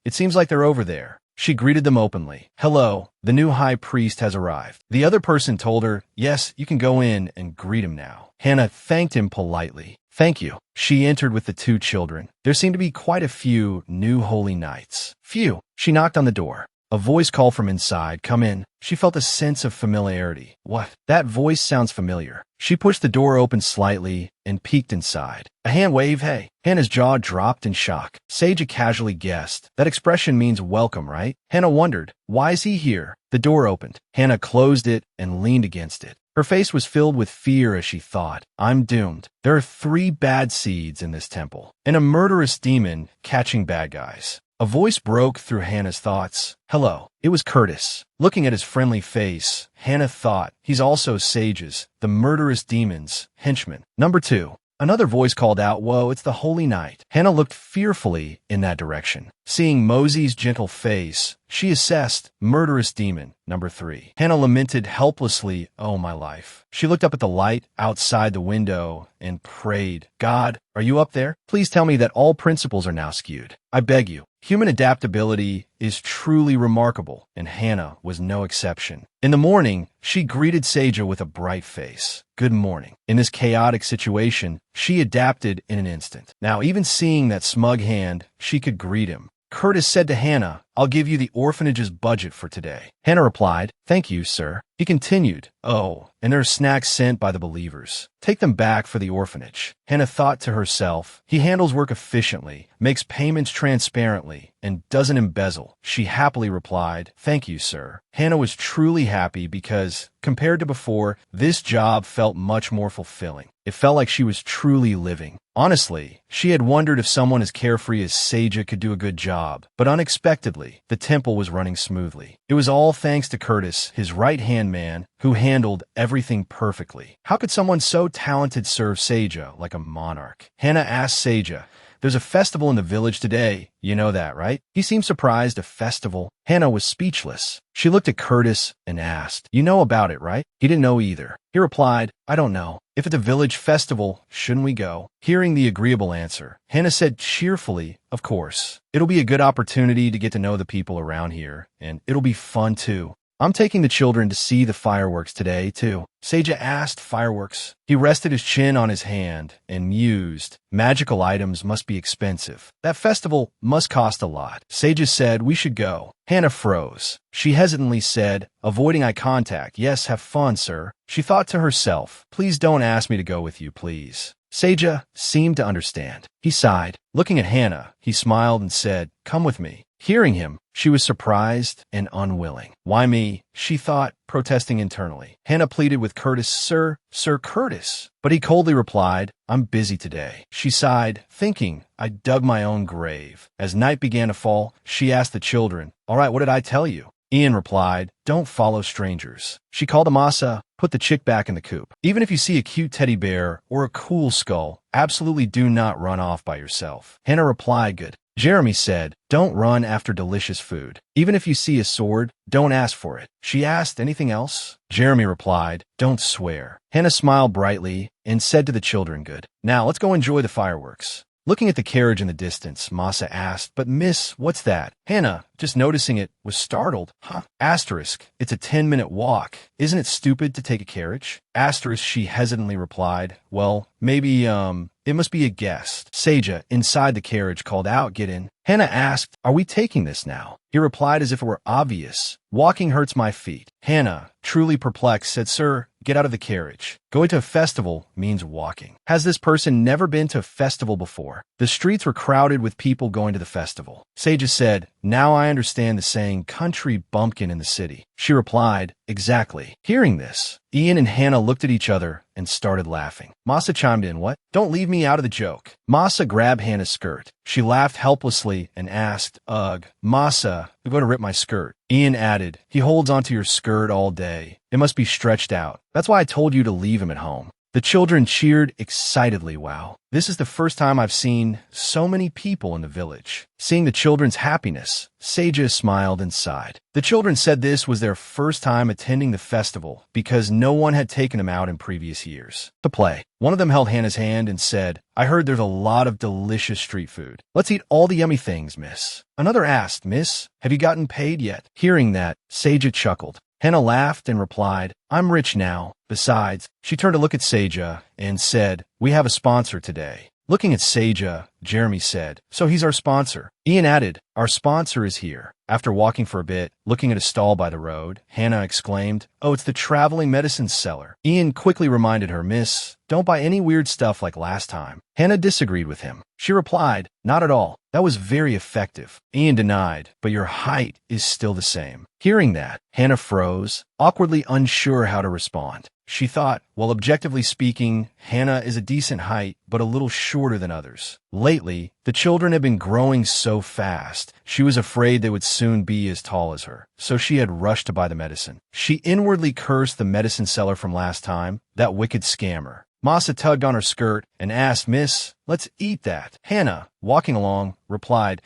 A: It seems like they're over there. She greeted them openly. Hello, the new high priest has arrived. The other person told her, yes, you can go in and greet him now. Hannah thanked him politely. Thank you. She entered with the two children. There seemed to be quite a few new holy knights. Phew. She knocked on the door. A voice called from inside, come in. She felt a sense of familiarity. What? That voice sounds familiar. She pushed the door open slightly and peeked inside. A hand wave, hey. Hannah's jaw dropped in shock. Seija casually guessed. That expression means welcome, right? Hannah wondered, why is he here? The door opened. Hannah closed it and leaned against it. Her face was filled with fear as she thought, I'm doomed. There are 3 bad seeds in this temple, and a murderous demon catching bad guys. A voice broke through Hannah's thoughts. Hello. It was Curtis. Looking at his friendly face, Hannah thought, he's also Seija's, the murderous demon's, henchman. Number 2. Another voice called out, whoa, it's the Holy Knight. Hannah looked fearfully in that direction. Seeing Mosey's gentle face, she assessed, murderous demon. Number 3. Hannah lamented helplessly, oh my life. She looked up at the light outside the window and prayed, God, are you up there? Please tell me that all principles are now skewed. I beg you. Human adaptability is truly remarkable, and Hannah was no exception. In the morning, she greeted Seija with a bright face. Good morning. In this chaotic situation, she adapted in an instant. Now, even seeing that smug hand, she could greet him. Curtis said to Hannah, I'll give you the orphanage's budget for today. Hannah replied, thank you, sir. He continued, oh, and there are snacks sent by the believers. Take them back for the orphanage. Hannah thought to herself, he handles work efficiently, makes payments transparently, and doesn't embezzle. She happily replied, thank you, sir. Hannah was truly happy because, compared to before, this job felt much more fulfilling. It felt like she was truly living. Honestly, she had wondered if someone as carefree as Seija could do a good job, but unexpectedly, the temple was running smoothly. It was all thanks to Curtis, his right-hand man, who handled everything perfectly. How could someone so talented serve Seija like a monarch? Hannah asked Seija, there's a festival in the village today. You know that, right? He seemed surprised. A festival? Hannah was speechless. She looked at Curtis and asked, you know about it, right? He didn't know either. He replied, I don't know. If it's a village festival, shouldn't we go? Hearing the agreeable answer, Hannah said cheerfully, of course. It'll be a good opportunity to get to know the people around here, and it'll be fun too. I'm taking the children to see the fireworks today, too. Seija asked, fireworks? He rested his chin on his hand and mused, magical items must be expensive. That festival must cost a lot. Seija said, we should go. Hannah froze. She hesitantly said, avoiding eye contact, yes, have fun, sir. She thought to herself, please don't ask me to go with you, please. Seija seemed to understand. He sighed. Looking at Hannah, he smiled and said, come with me. Hearing him, she was surprised and unwilling. Why me? She thought, protesting internally. Hannah pleaded with Curtis, Sir Curtis. But he coldly replied, I'm busy today. She sighed, thinking, I dug my own grave. As night began to fall, she asked the children, All right, what did I tell you? Ian replied, Don't follow strangers. She called Amasa, Put the chick back in the coop. Even if you see a cute teddy bear or a cool skull, absolutely do not run off by yourself. Hannah replied, Good. Jeremy said, Don't run after delicious food. Even if you see a sword, don't ask for it. She asked, Anything else? Jeremy replied, Don't swear. Hannah smiled brightly and said to the children, Good. Now let's go enjoy the fireworks. Looking at the carriage in the distance, Masa asked, But miss, what's that? Hannah, just noticing it, was startled. Huh? Asterisk, it's a 10-minute walk. Isn't it stupid to take a carriage? Asterisk, she hesitantly replied, Well, maybe, it must be a guest. Seja, inside the carriage, called out, Get in. Hannah asked, Are we taking this now? He replied as if it were obvious. Walking hurts my feet. Hannah, truly perplexed, said, Sir, get out of the carriage. Going to a festival means walking. Has this person never been to a festival before? The streets were crowded with people going to the festival. Seja said, Now I understand the saying, country bumpkin in the city. She replied, Exactly. Hearing this, Ian and Hannah looked at each other and started laughing. Masa chimed in, What? Don't leave me out of the joke. Masa grabbed Hannah's skirt. She laughed helplessly and asked, Ugh, Masa, you're going to rip my skirt. Ian added, He holds onto your skirt all day. It must be stretched out. That's why I told you to leave him at home. The children cheered excitedly. Wow, this is the first time I've seen so many people in the village. Seeing the children's happiness, Seja smiled and sighed. The children said this was their first time attending the festival because no one had taken them out in previous years to play. One of them held Hannah's hand and said, I heard there's a lot of delicious street food. Let's eat all the yummy things, miss. Another asked, Miss, have you gotten paid yet? Hearing that, Seja chuckled. Hannah laughed and replied, I'm rich now. Besides, she turned to look at Seja and said, We have a sponsor today. Looking at Seja, Jeremy said, So he's our sponsor. Ian added, Our sponsor is here. After walking for a bit, looking at a stall by the road, Hannah exclaimed, Oh, it's the traveling medicine seller. Ian quickly reminded her, Miss, don't buy any weird stuff like last time. Hannah disagreed with him. She replied, Not at all. That was very effective. Ian denied, But your height is still the same. Hearing that, Hannah froze, awkwardly unsure how to respond. She thought, well, objectively speaking, Hannah is a decent height, but a little shorter than others. Lately, the children had been growing so fast, she was afraid they would soon be as tall as her. So she had rushed to buy the medicine. She inwardly cursed the medicine seller from last time, that wicked scammer. Masa tugged on her skirt and asked, Miss, let's eat that. Hannah, walking along, replied,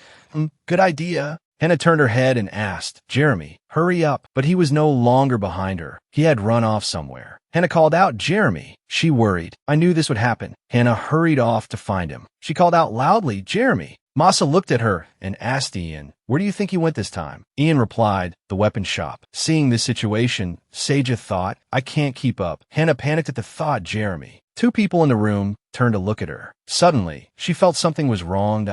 A: Good idea. Hannah turned her head and asked, Jeremy, hurry up. But he was no longer behind her. He had run off somewhere. Hannah called out, Jeremy. She worried. I knew this would happen. Hannah hurried off to find him. She called out loudly, Jeremy. Masa looked at her and asked Ian, Where do you think he went this time? Ian replied, The weapon shop. Seeing this situation, Seja thought, I can't keep up. Hannah panicked at the thought, Jeremy. Two people in the room turned to look at her. Suddenly, she felt something was wrong,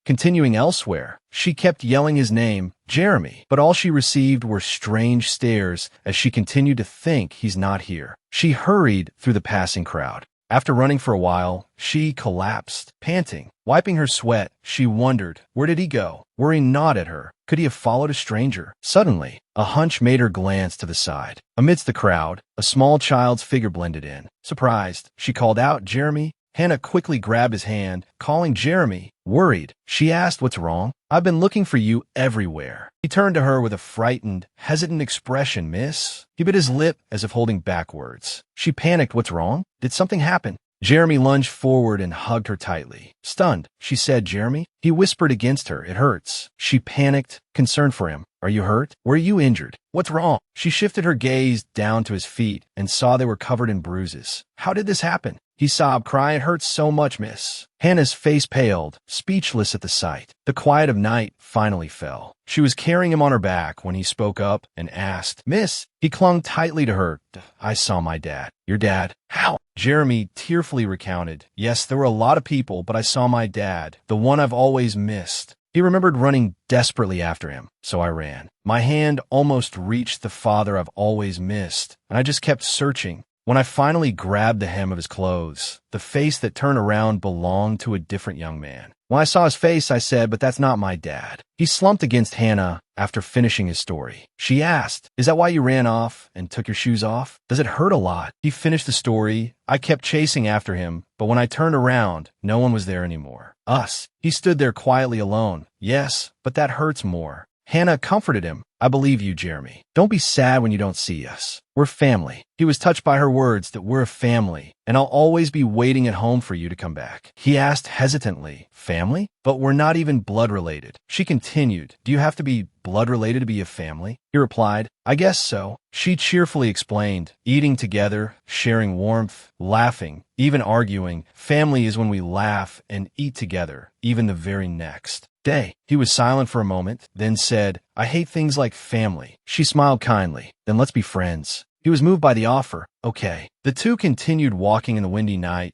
A: continuing elsewhere. She kept yelling his name, Jeremy, but all she received were strange stares as she continued to think he's not here. She hurried through the passing crowd. After running for a while, she collapsed, panting. Wiping her sweat, she wondered, where did he go? Worrying gnawed at her. Could he have followed a stranger? Suddenly, a hunch made her glance to the side. Amidst the crowd, a small child's figure blended in. Surprised, she called out, Jeremy. Hannah quickly grabbed his hand, calling Jeremy. Worried, she asked, What's wrong? I've been looking for you everywhere. He turned to her with a frightened, hesitant expression, Miss. He bit his lip as if holding back words. She panicked, What's wrong? Did something happen? Jeremy lunged forward and hugged her tightly. Stunned, she said, Jeremy? He whispered against her, It hurts. She panicked, concerned for him. Are you hurt? Were you injured? What's wrong? She shifted her gaze down to his feet and saw they were covered in bruises. How did this happen? He sobbed, crying, It hurts so much, miss. Hannah's face paled, speechless at the sight. The quiet of night finally fell. She was carrying him on her back when he spoke up and asked, Miss? He clung tightly to her. I saw my dad. Your dad? How? Jeremy tearfully recounted, Yes, there were a lot of people, but I saw my dad, the one I've always missed. He remembered running desperately after him, so I ran. My hand almost reached the father I've always missed, and I just kept searching. When I finally grabbed the hem of his clothes, the face that turned around belonged to a different young man. When I saw his face, I said, "But that's not my dad." He slumped against Hannah after finishing his story. She asked, "Is that why you ran off and took your shoes off? Does it hurt a lot?" He finished the story. I kept chasing after him, but when I turned around, no one was there anymore. Us. He stood there quietly alone. "Yes, but that hurts more." Hannah comforted him. "I believe you, Jeremy. Don't be sad when you don't see us. We're family." He was touched by her words that we're a family, and I'll always be waiting at home for you to come back. He asked hesitantly, "Family? But we're not even blood related." She continued, "Do you have to be blood related to be a family?" He replied, "I guess so." She cheerfully explained, "Eating together, sharing warmth, laughing, even arguing. Family is when we laugh and eat together, even the very next day." He was silent for a moment, then said, "I hate things like family." She smiled kindly. "Then let's be friends." He was moved by the offer. "Okay." The two continued walking in the windy night.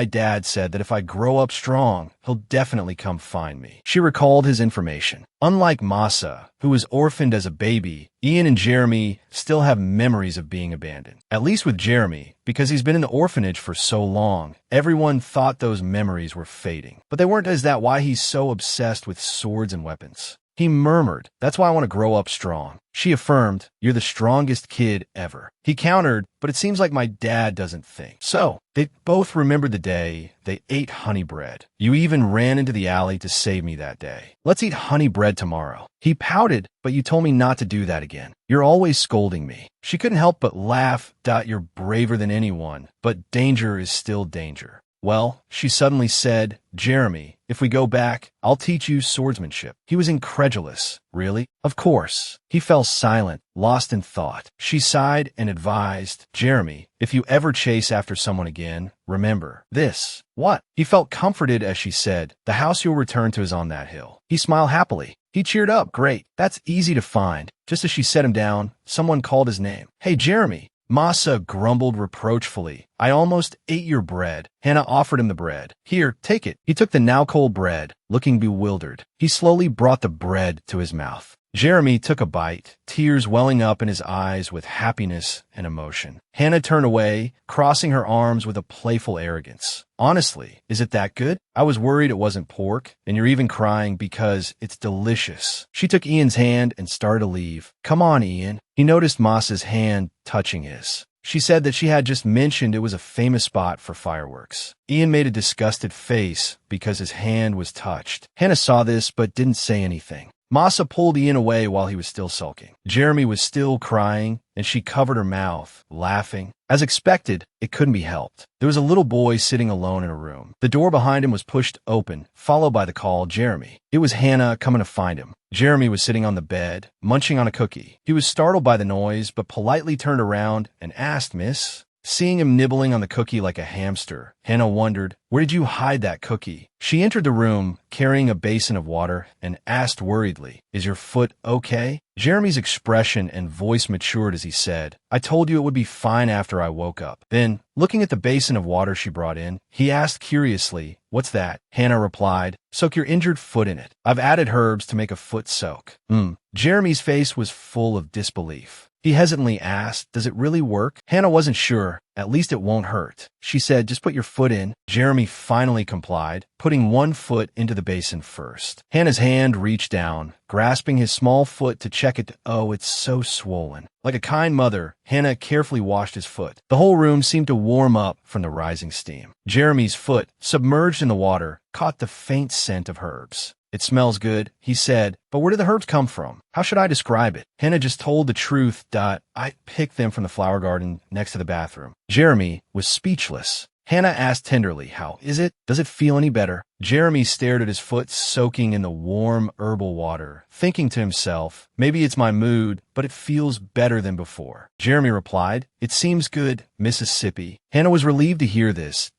A: Dad said that if I grow up strong, he'll definitely come find me. She recalled his information. Unlike Masa, who was orphaned as a baby, Ian and Jeremy still have memories of being abandoned. At least with Jeremy, because he's been in the orphanage for so long, everyone thought those memories were fading. But they weren't. Is that why he's so obsessed with swords and weapons? He murmured, "That's why I want to grow up strong." She affirmed, "You're the strongest kid ever." He countered, "But it seems like my dad doesn't think so." They both remembered the day they ate honey bread. "You even ran into the alley to save me that day. Let's eat honey bread tomorrow." He pouted, "But you told me not to do that again. You're always scolding me." She couldn't help but laugh. "You're braver than anyone, but danger is still danger." "Well," she suddenly said, "Jeremy, if we go back, I'll teach you swordsmanship." He was incredulous. "Really?" "Of course." He fell silent, lost in thought. She sighed and advised, "Jeremy, if you ever chase after someone again, remember this." "What?" He felt comforted as she said, "The house you'll return to is on that hill." He smiled happily. He cheered up. "Great. That's easy to find." Just as she set him down, someone called his name. "Hey, Jeremy." Masa grumbled reproachfully, "I almost ate your bread." Hannah offered him the bread. "Here, take it." He took the now cold bread, looking bewildered. He slowly brought the bread to his mouth. Jeremy took a bite, tears welling up in his eyes with happiness and emotion. Hannah turned away, crossing her arms with a playful arrogance. "Honestly, is it that good? I was worried it wasn't pork, and you're even crying because it's delicious." She took Ian's hand and started to leave. "Come on, Ian." He noticed Moss's hand touching his. She said that she had just mentioned it was a famous spot for fireworks. Ian made a disgusted face because his hand was touched. Hannah saw this but didn't say anything. Masa pulled Ian away while he was still sulking. Jeremy was still crying, and she covered her mouth, laughing. As expected, it couldn't be helped. There was a little boy sitting alone in a room. The door behind him was pushed open, followed by the call, "Jeremy." It was Hannah coming to find him. Jeremy was sitting on the bed, munching on a cookie. He was startled by the noise, but politely turned around and asked, "Miss?" Seeing him nibbling on the cookie like a hamster, Hannah wondered, "Where did you hide that cookie?" She entered the room, carrying a basin of water, and asked worriedly, "Is your foot okay?" Jeremy's expression and voice matured as he said, "I told you it would be fine after I woke up." Then, looking at the basin of water she brought in, he asked curiously, "What's that?" Hannah replied, "Soak your injured foot in it. I've added herbs to make a foot soak." Jeremy's face was full of disbelief. He hesitantly asked, "Does it really work?" Hannah wasn't sure. "At least it won't hurt." She said, "Just put your foot in." Jeremy finally complied, putting one foot into the basin first. Hannah's hand reached down, grasping his small foot to check it. "Oh, it's so swollen." Like a kind mother, Hannah carefully washed his foot. The whole room seemed to warm up from the rising steam. Jeremy's foot, submerged in the water, caught the faint scent of herbs. "It smells good," he said, "but where did the herbs come from? How should I describe it?" Hannah just told the truth. "I picked them from the flower garden next to the bathroom." Jeremy was speechless. Hannah asked tenderly, "How is it? Does it feel any better?" Jeremy stared at his foot soaking in the warm herbal water, thinking to himself, "Maybe it's my mood, but it feels better than before." Jeremy replied, "It seems good, Mississippi." Hannah was relieved to hear this.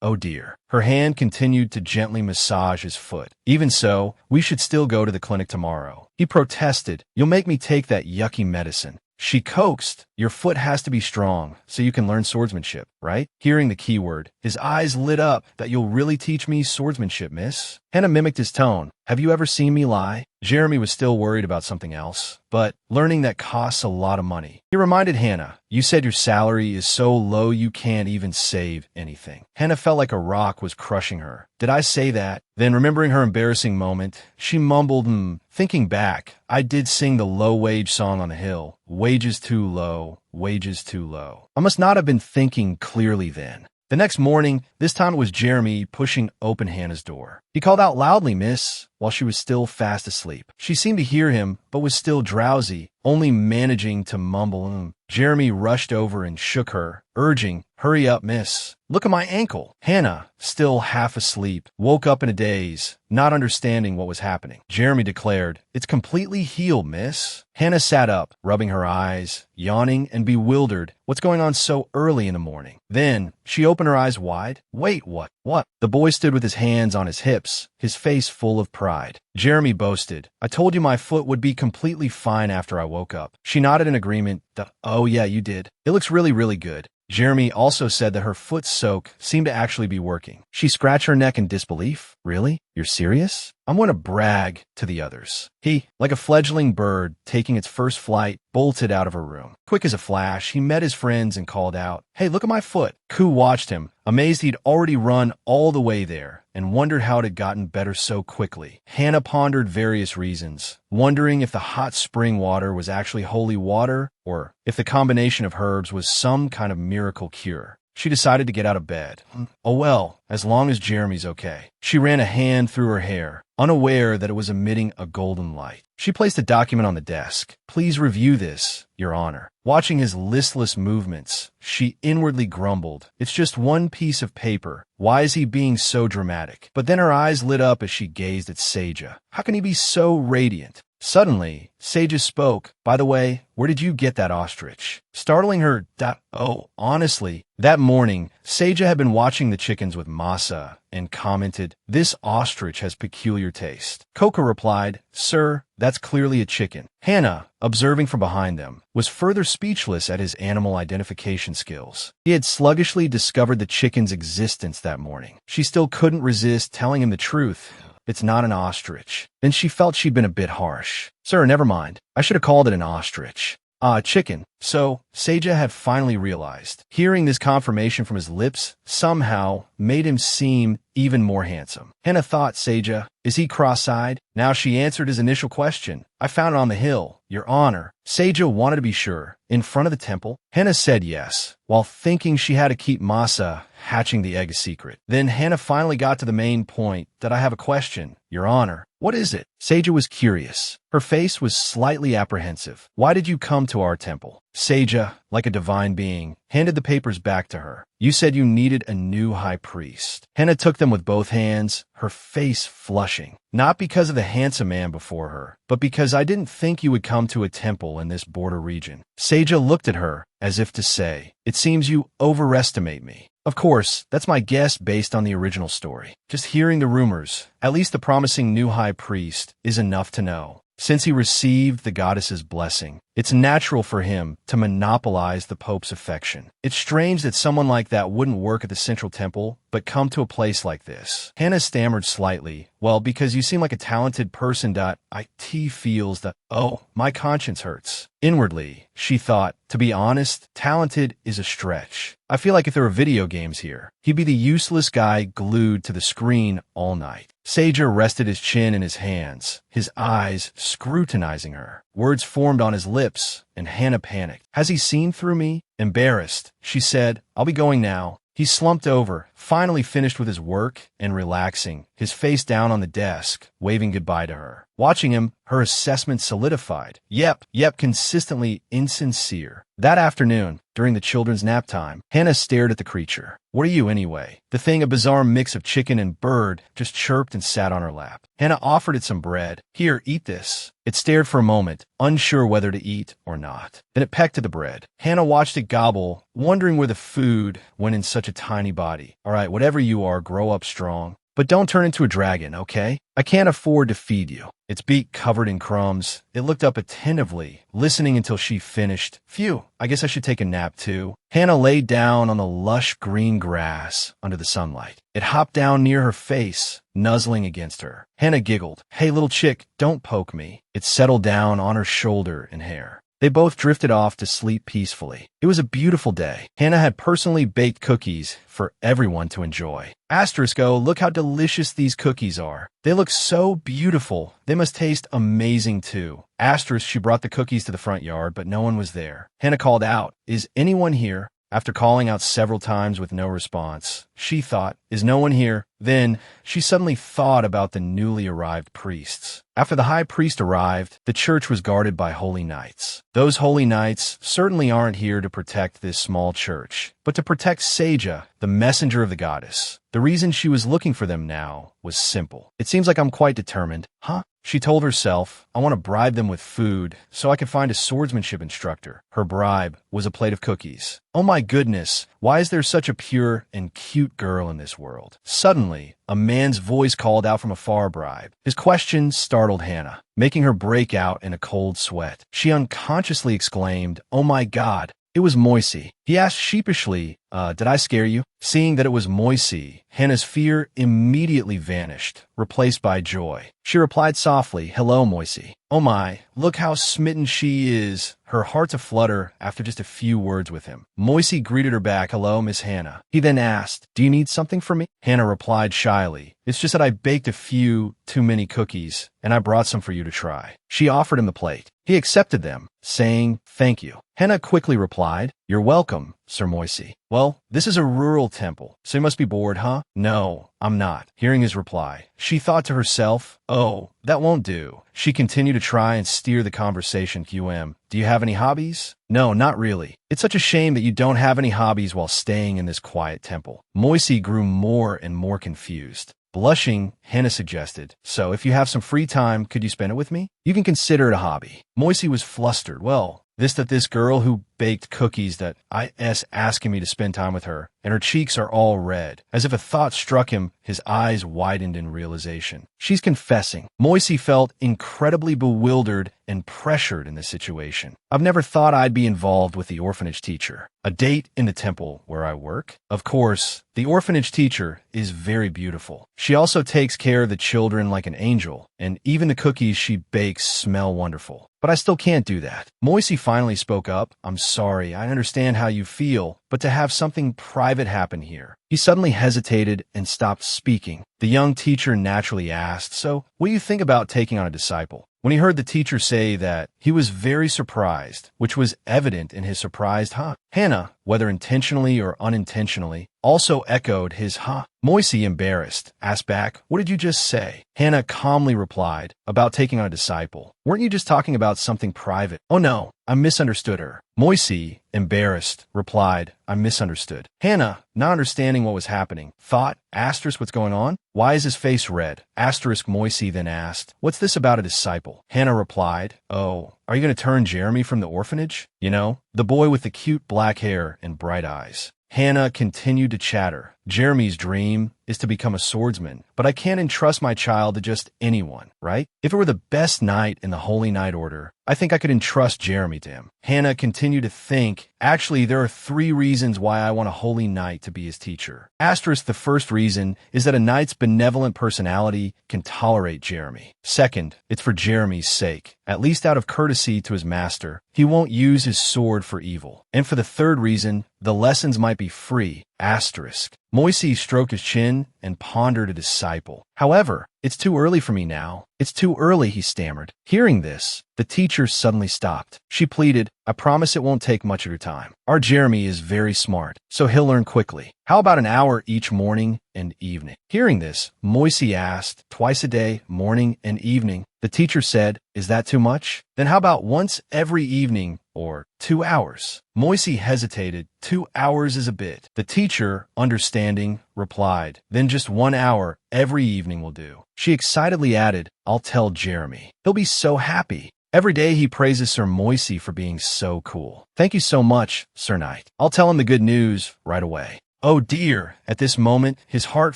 A: "Oh dear." Her hand continued to gently massage his foot. "Even so, we should still go to the clinic tomorrow." He protested, "You'll make me take that yucky medicine." She coaxed, "Your foot has to be strong so you can learn swordsmanship, right?" Hearing the keyword, his eyes lit up. "That you'll really teach me swordsmanship, miss?" Hannah mimicked his tone. "Have you ever seen me lie?" Jeremy was still worried about something else, but learning that costs a lot of money. He reminded Hannah, "You said your salary is so low you can't even save anything." Hannah felt like a rock was crushing her. "Did I say that?" Then, remembering her embarrassing moment, she mumbled, Thinking back, I did sing the low-wage song on the hill. Wages too low, wages too low. I must not have been thinking clearly then. The next morning, this time it was Jeremy pushing open Hannah's door. He called out loudly, "Miss," while she was still fast asleep. She seemed to hear him, but was still drowsy, only managing to mumble, Jeremy rushed over and shook her, urging, "Hurry up, miss. Look at my ankle." Hannah, still half asleep, woke up in a daze, not understanding what was happening. Jeremy declared, "It's completely healed, miss." Hannah sat up, rubbing her eyes, yawning and bewildered. What's going on so early in the morning? Then, she opened her eyes wide. "Wait, what? What?" The boy stood with his hands on his hips, his face full of pride. Jeremy boasted, "I told you my foot would be completely fine after I woke up." She nodded in agreement. "Oh yeah, you did. It looks really, really good." Jeremy also said that her foot soak seemed to actually be working. She scratched her neck in disbelief. "Really? You're serious?" "I'm going to brag to the others." He, like a fledgling bird taking its first flight, bolted out of her room. Quick as a flash, he met his friends and called out, "Hey, look at my foot." Ku watched him, amazed he'd already run all the way there, and wondered how it had gotten better so quickly. Hannah pondered various reasons, wondering if the hot spring water was actually holy water, or if the combination of herbs was some kind of miracle cure. She decided to get out of bed. Oh well, as long as Jeremy's okay. She ran a hand through her hair, unaware that it was emitting a golden light. She placed a document on the desk. "Please review this, Your Honor." Watching his listless movements, she inwardly grumbled, "It's just one piece of paper. Why is he being so dramatic?" But then her eyes lit up as she gazed at Seja. How can he be so radiant? Suddenly, Seja spoke. "By the way, where did you get that ostrich?" Startling her, "Oh, honestly." That morning, Seja had been watching the chickens with Masa and commented, "This ostrich has peculiar taste." Coca replied, "Sir, that's clearly a chicken." Hannah, observing from behind them, was further speechless at his animal identification skills. He had sluggishly discovered the chicken's existence that morning. She still couldn't resist telling him the truth. "It's not an ostrich." Then she felt she'd been a bit harsh. "Sir, never mind. I should have called it an ostrich." Chicken. So, Seja had finally realized. Hearing this confirmation from his lips somehow made him seem even more handsome. Hannah thought, Seja, is he cross-eyed? Now she answered his initial question. "I found it on the hill, Your Honor." Seja wanted to be sure. In front of the temple? Hannah said yes, while thinking she had to keep Masa hatching the egg a secret. Then Hannah finally got to the main point. "That I have a question, Your Honor." "What is it?" Seja was curious. Her face was slightly apprehensive. "Why did you come to our temple?" Seja, like a divine being, handed the papers back to her. "You said you needed a new high priest." Hannah took them with both hands, her face flushing. "Not because of the handsome man before her, but because I didn't think you would come to a temple in this border region." Seja looked at her, as if to say, "It seems you overestimate me." Of course, that's my guess based on the original story. Just hearing the rumors, at least the promising new high priest, is enough to know. Since he received the goddess's blessing, it's natural for him to monopolize the Pope's affection. It's strange that someone like that wouldn't work at the Central Temple, but come to a place like this. Hannah stammered slightly. "Well, because you seem like a talented person. It feels that, oh, my conscience hurts." Inwardly, she thought, to be honest, talented is a stretch. I feel like if there were video games here, he'd be the useless guy glued to the screen all night. Seja rested his chin in his hands, his eyes scrutinizing her. Words formed on his lips, and Hannah panicked. "Has he seen through me?" Embarrassed, she said, "I'll be going now." He slumped over, finally finished with his work and relaxing, his face down on the desk, waving goodbye to her. Watching him, her assessment solidified. Yep, consistently insincere. That afternoon, during the children's nap time, Hannah stared at the creature. "What are you anyway?" The thing, a bizarre mix of chicken and bird, just chirped and sat on her lap. Hannah offered it some bread. "Here, eat this." It stared for a moment, unsure whether to eat or not. Then it pecked at the bread. Hannah watched it gobble, wondering where the food went in such a tiny body. "All right, whatever you are, grow up strong." But don't turn into a dragon, okay? I can't afford to feed you. Its beak covered in crumbs, it looked up attentively, listening until she finished. Phew, I guess I should take a nap too. Hannah lay down on the lush green grass under the sunlight. It hopped down near her face, nuzzling against her. Hannah giggled. Hey, little chick, don't poke me. It settled down on her shoulder and hair. They both drifted off to sleep peacefully. It was a beautiful day. Hannah had personally baked cookies for everyone to enjoy. Asterisko, look how delicious these cookies are. They look so beautiful. They must taste amazing too. Asterisk, she brought the cookies to the front yard, but no one was there. Hannah called out, is anyone here? After calling out several times with no response, she thought, is no one here? Then she suddenly thought about the newly arrived priests. After the high priest arrived, the church was guarded by holy knights. Those holy knights certainly aren't here to protect this small church, but to protect Seija, the messenger of the goddess. The reason she was looking for them now was simple. It seems like I'm quite determined. Huh? She told herself, I want to bribe them with food so I can find a swordsmanship instructor. Her bribe was a plate of cookies. Oh my goodness, why is there such a pure and cute girl in this world? Suddenly, a man's voice called out from a far bribe. His question startled Hannah, making her break out in a cold sweat. She unconsciously exclaimed, oh my God. It was Moisey. He asked sheepishly, did I scare you? Seeing that it was Moisey, Hannah's fear immediately vanished, replaced by joy. She replied softly, hello, Moisey. Oh my, look how smitten she is. Her heart aflutter after just a few words with him. Moisey greeted her back, hello, Miss Hannah. He then asked, do you need something from me? Hannah replied shyly, it's just that I baked a few too many cookies, and I brought some for you to try. She offered him the plate. He accepted them, saying, thank you. Hannah quickly replied, you're welcome, Sir Moisey. Well, this is a rural temple, so you must be bored, huh? No, I'm not. Hearing his reply, she thought to herself, oh, that won't do. She continued to try and steer the conversation. QM, do you have any hobbies? No, not really. It's such a shame that you don't have any hobbies while staying in this quiet temple. Moisey grew more and more confused. Blushing, Hannah suggested, so if you have some free time, could you spend it with me? You can consider it a hobby. Moisey was flustered. Well, this girl who baked cookies that is asking me to spend time with her, and her cheeks are all red. As if a thought struck him, his eyes widened in realization. She's confessing. Moisey felt incredibly bewildered and pressured in this situation. I've never thought I'd be involved with the orphanage teacher. A date in the temple where I work? Of course, the orphanage teacher is very beautiful. She also takes care of the children like an angel, and even the cookies she bakes smell wonderful. But I still can't do that. Moisey finally spoke up. I'm sorry, I understand how you feel, but to have something private happen here. He suddenly hesitated and stopped speaking. The young teacher naturally asked, so what do you think about taking on a disciple? When he heard the teacher say that, he was very surprised, which was evident in his surprised huh. Hannah, whether intentionally or unintentionally, also echoed his huh. Moisey, embarrassed, asked back, what did you just say? Hannah calmly replied, about taking on a disciple. Weren't you just talking about something private? Oh no, I misunderstood her. Moisey, embarrassed, replied, I misunderstood. Hannah, not understanding what was happening, thought, asterisk, what's going on? Why is his face red? Asterisk, Moisey then asked, what's this about a disciple? Hannah replied, oh, are you going to turn Jeremy from the orphanage? You know, the boy with the cute black hair and bright eyes. Hannah continued to chatter. Jeremy's dream is to become a swordsman, but I can't entrust my child to just anyone, right? If it were the best knight in the Holy Knight Order, I think I could entrust Jeremy to him. Hannah continued to think, actually, there are 3 reasons why I want a holy knight to be his teacher. Asterisk, the first reason is that a knight's benevolent personality can tolerate Jeremy. Second, it's for Jeremy's sake. At least out of courtesy to his master, he won't use his sword for evil. And for the third reason, the lessons might be free. Asterisk. Moisey stroked his chin and pondered a disciple. However, it's too early for me now. It's too early, he stammered. Hearing this, the teacher suddenly stopped. She pleaded, I promise it won't take much of your time. Our Jeremy is very smart, so he'll learn quickly. How about an hour each morning and evening? Hearing this, Moisey asked, twice a day, morning and evening. The teacher said, is that too much? Then how about once every evening, or 2 hours? Moisey hesitated. 2 hours is a bit. The teacher, understanding, replied, then just 1 hour every evening will do. She excitedly added, I'll tell Jeremy. He'll be so happy. Every day he praises Sir Moisey for being so cool. Thank you so much, Sir Knight. I'll tell him the good news right away. Oh dear! At this moment, his heart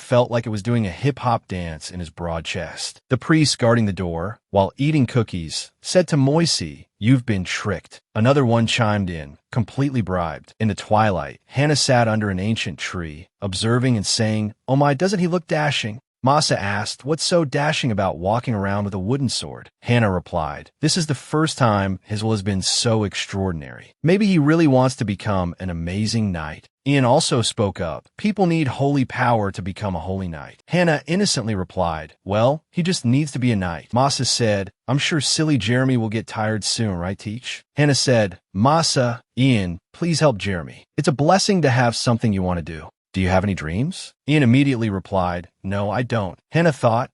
A: felt like it was doing a hip-hop dance in his broad chest. The priest guarding the door, while eating cookies, said to Moisey, "You've been tricked." Another one chimed in, completely bribed. In the twilight, Hannah sat under an ancient tree, observing and saying, "Oh my, doesn't he look dashing?" Masa asked, "What's so dashing about walking around with a wooden sword?" Hannah replied, "This is the first time his will has been so extraordinary. Maybe he really wants to become an amazing knight." Ian also spoke up, "People need holy power to become a holy knight." Hannah innocently replied, "Well, he just needs to be a knight." Masa said, "I'm sure silly Jeremy will get tired soon, right, Teach?" Hannah said, "Masa, Ian, please help Jeremy. It's a blessing to have something you want to do. Do you have any dreams?" Ian immediately replied, "No, I don't." Hannah thought,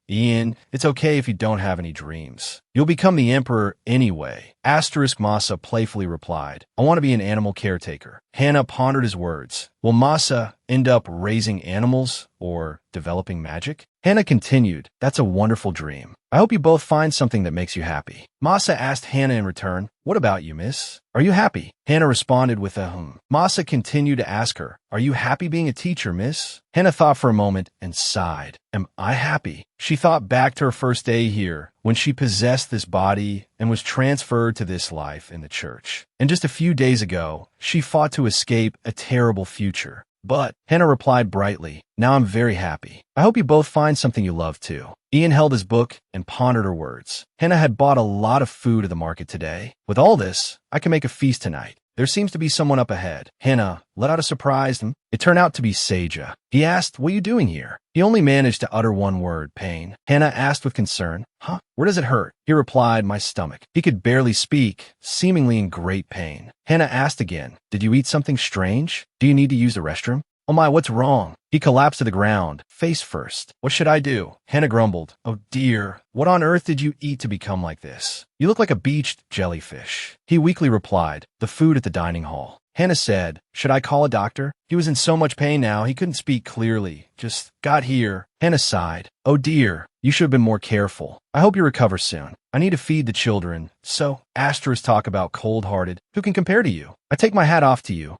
A: Ian, it's okay if you don't have any dreams. You'll become the emperor anyway. Masa playfully replied, "I want to be an animal caretaker." Hannah pondered his words. Will Masa end up raising animals or developing magic? Hannah continued, "That's a wonderful dream. I hope you both find something that makes you happy." Masa asked Hannah in return, "What about you, miss? Are you happy?" Hannah responded with a Masa continued to ask her, "Are you happy being a teacher, miss?" Hannah thought for a moment and sighed. Am I happy? She thought back to her first day here, when she possessed this body and was transferred to this life in the church. And just a few days ago, she fought to escape a terrible future. But, Hannah replied brightly, "Now I'm very happy. I hope you both find something you love too." Ian held his book and pondered her words. Hannah had bought a lot of food at the market today. With all this, I can make a feast tonight. There seems to be someone up ahead. Hannah let out a surprised It turned out to be Seija. He asked, "What are you doing here?" He only managed to utter one word, pain. Hannah asked with concern, "Huh? Where does it hurt?" He replied, "My stomach." He could barely speak, seemingly in great pain. Hannah asked again, "Did you eat something strange? Do you need to use the restroom?" "Oh my, what's wrong?" He collapsed to the ground, face first. "What should I do?" Hannah grumbled, "Oh dear, what on earth did you eat to become like this? You look like a beached jellyfish." He weakly replied, "The food at the dining hall." Hannah said, "Should I call a doctor?" He was in so much pain now, he couldn't speak clearly. Just got here. Hannah sighed. "Oh dear, you should have been more careful. I hope you recover soon. I need to feed the children. So, talk about cold-hearted. Who can compare to you? I take my hat off to you.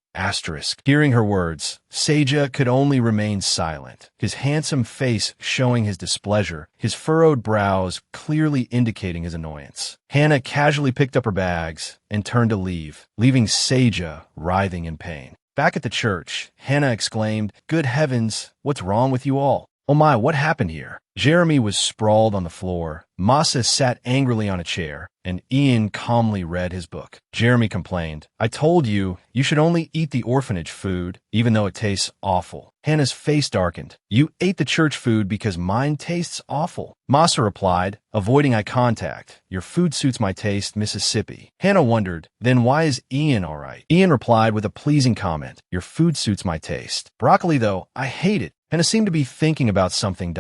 A: Hearing her words, Seija could only remain silent, his handsome face showing his displeasure, his furrowed brows clearly indicating his annoyance. Hannah casually picked up her bags and turned to leave, leaving Seija writhing in pain. Back at the church, Hannah exclaimed, "Good heavens, what's wrong with you all? Oh my, what happened here?" Jeremy was sprawled on the floor. Masa sat angrily on a chair, and Ian calmly read his book. Jeremy complained, "I told you, you should only eat the orphanage food, even though it tastes awful." Hannah's face darkened. "You ate the church food because mine tastes awful." Masa replied, avoiding eye contact, "Your food suits my taste, Mississippi." Hannah wondered, "Then why is Ian all right?" Ian replied with a pleasing comment, "Your food suits my taste. Broccoli, though, I hate it." Hannah seemed to be thinking about something,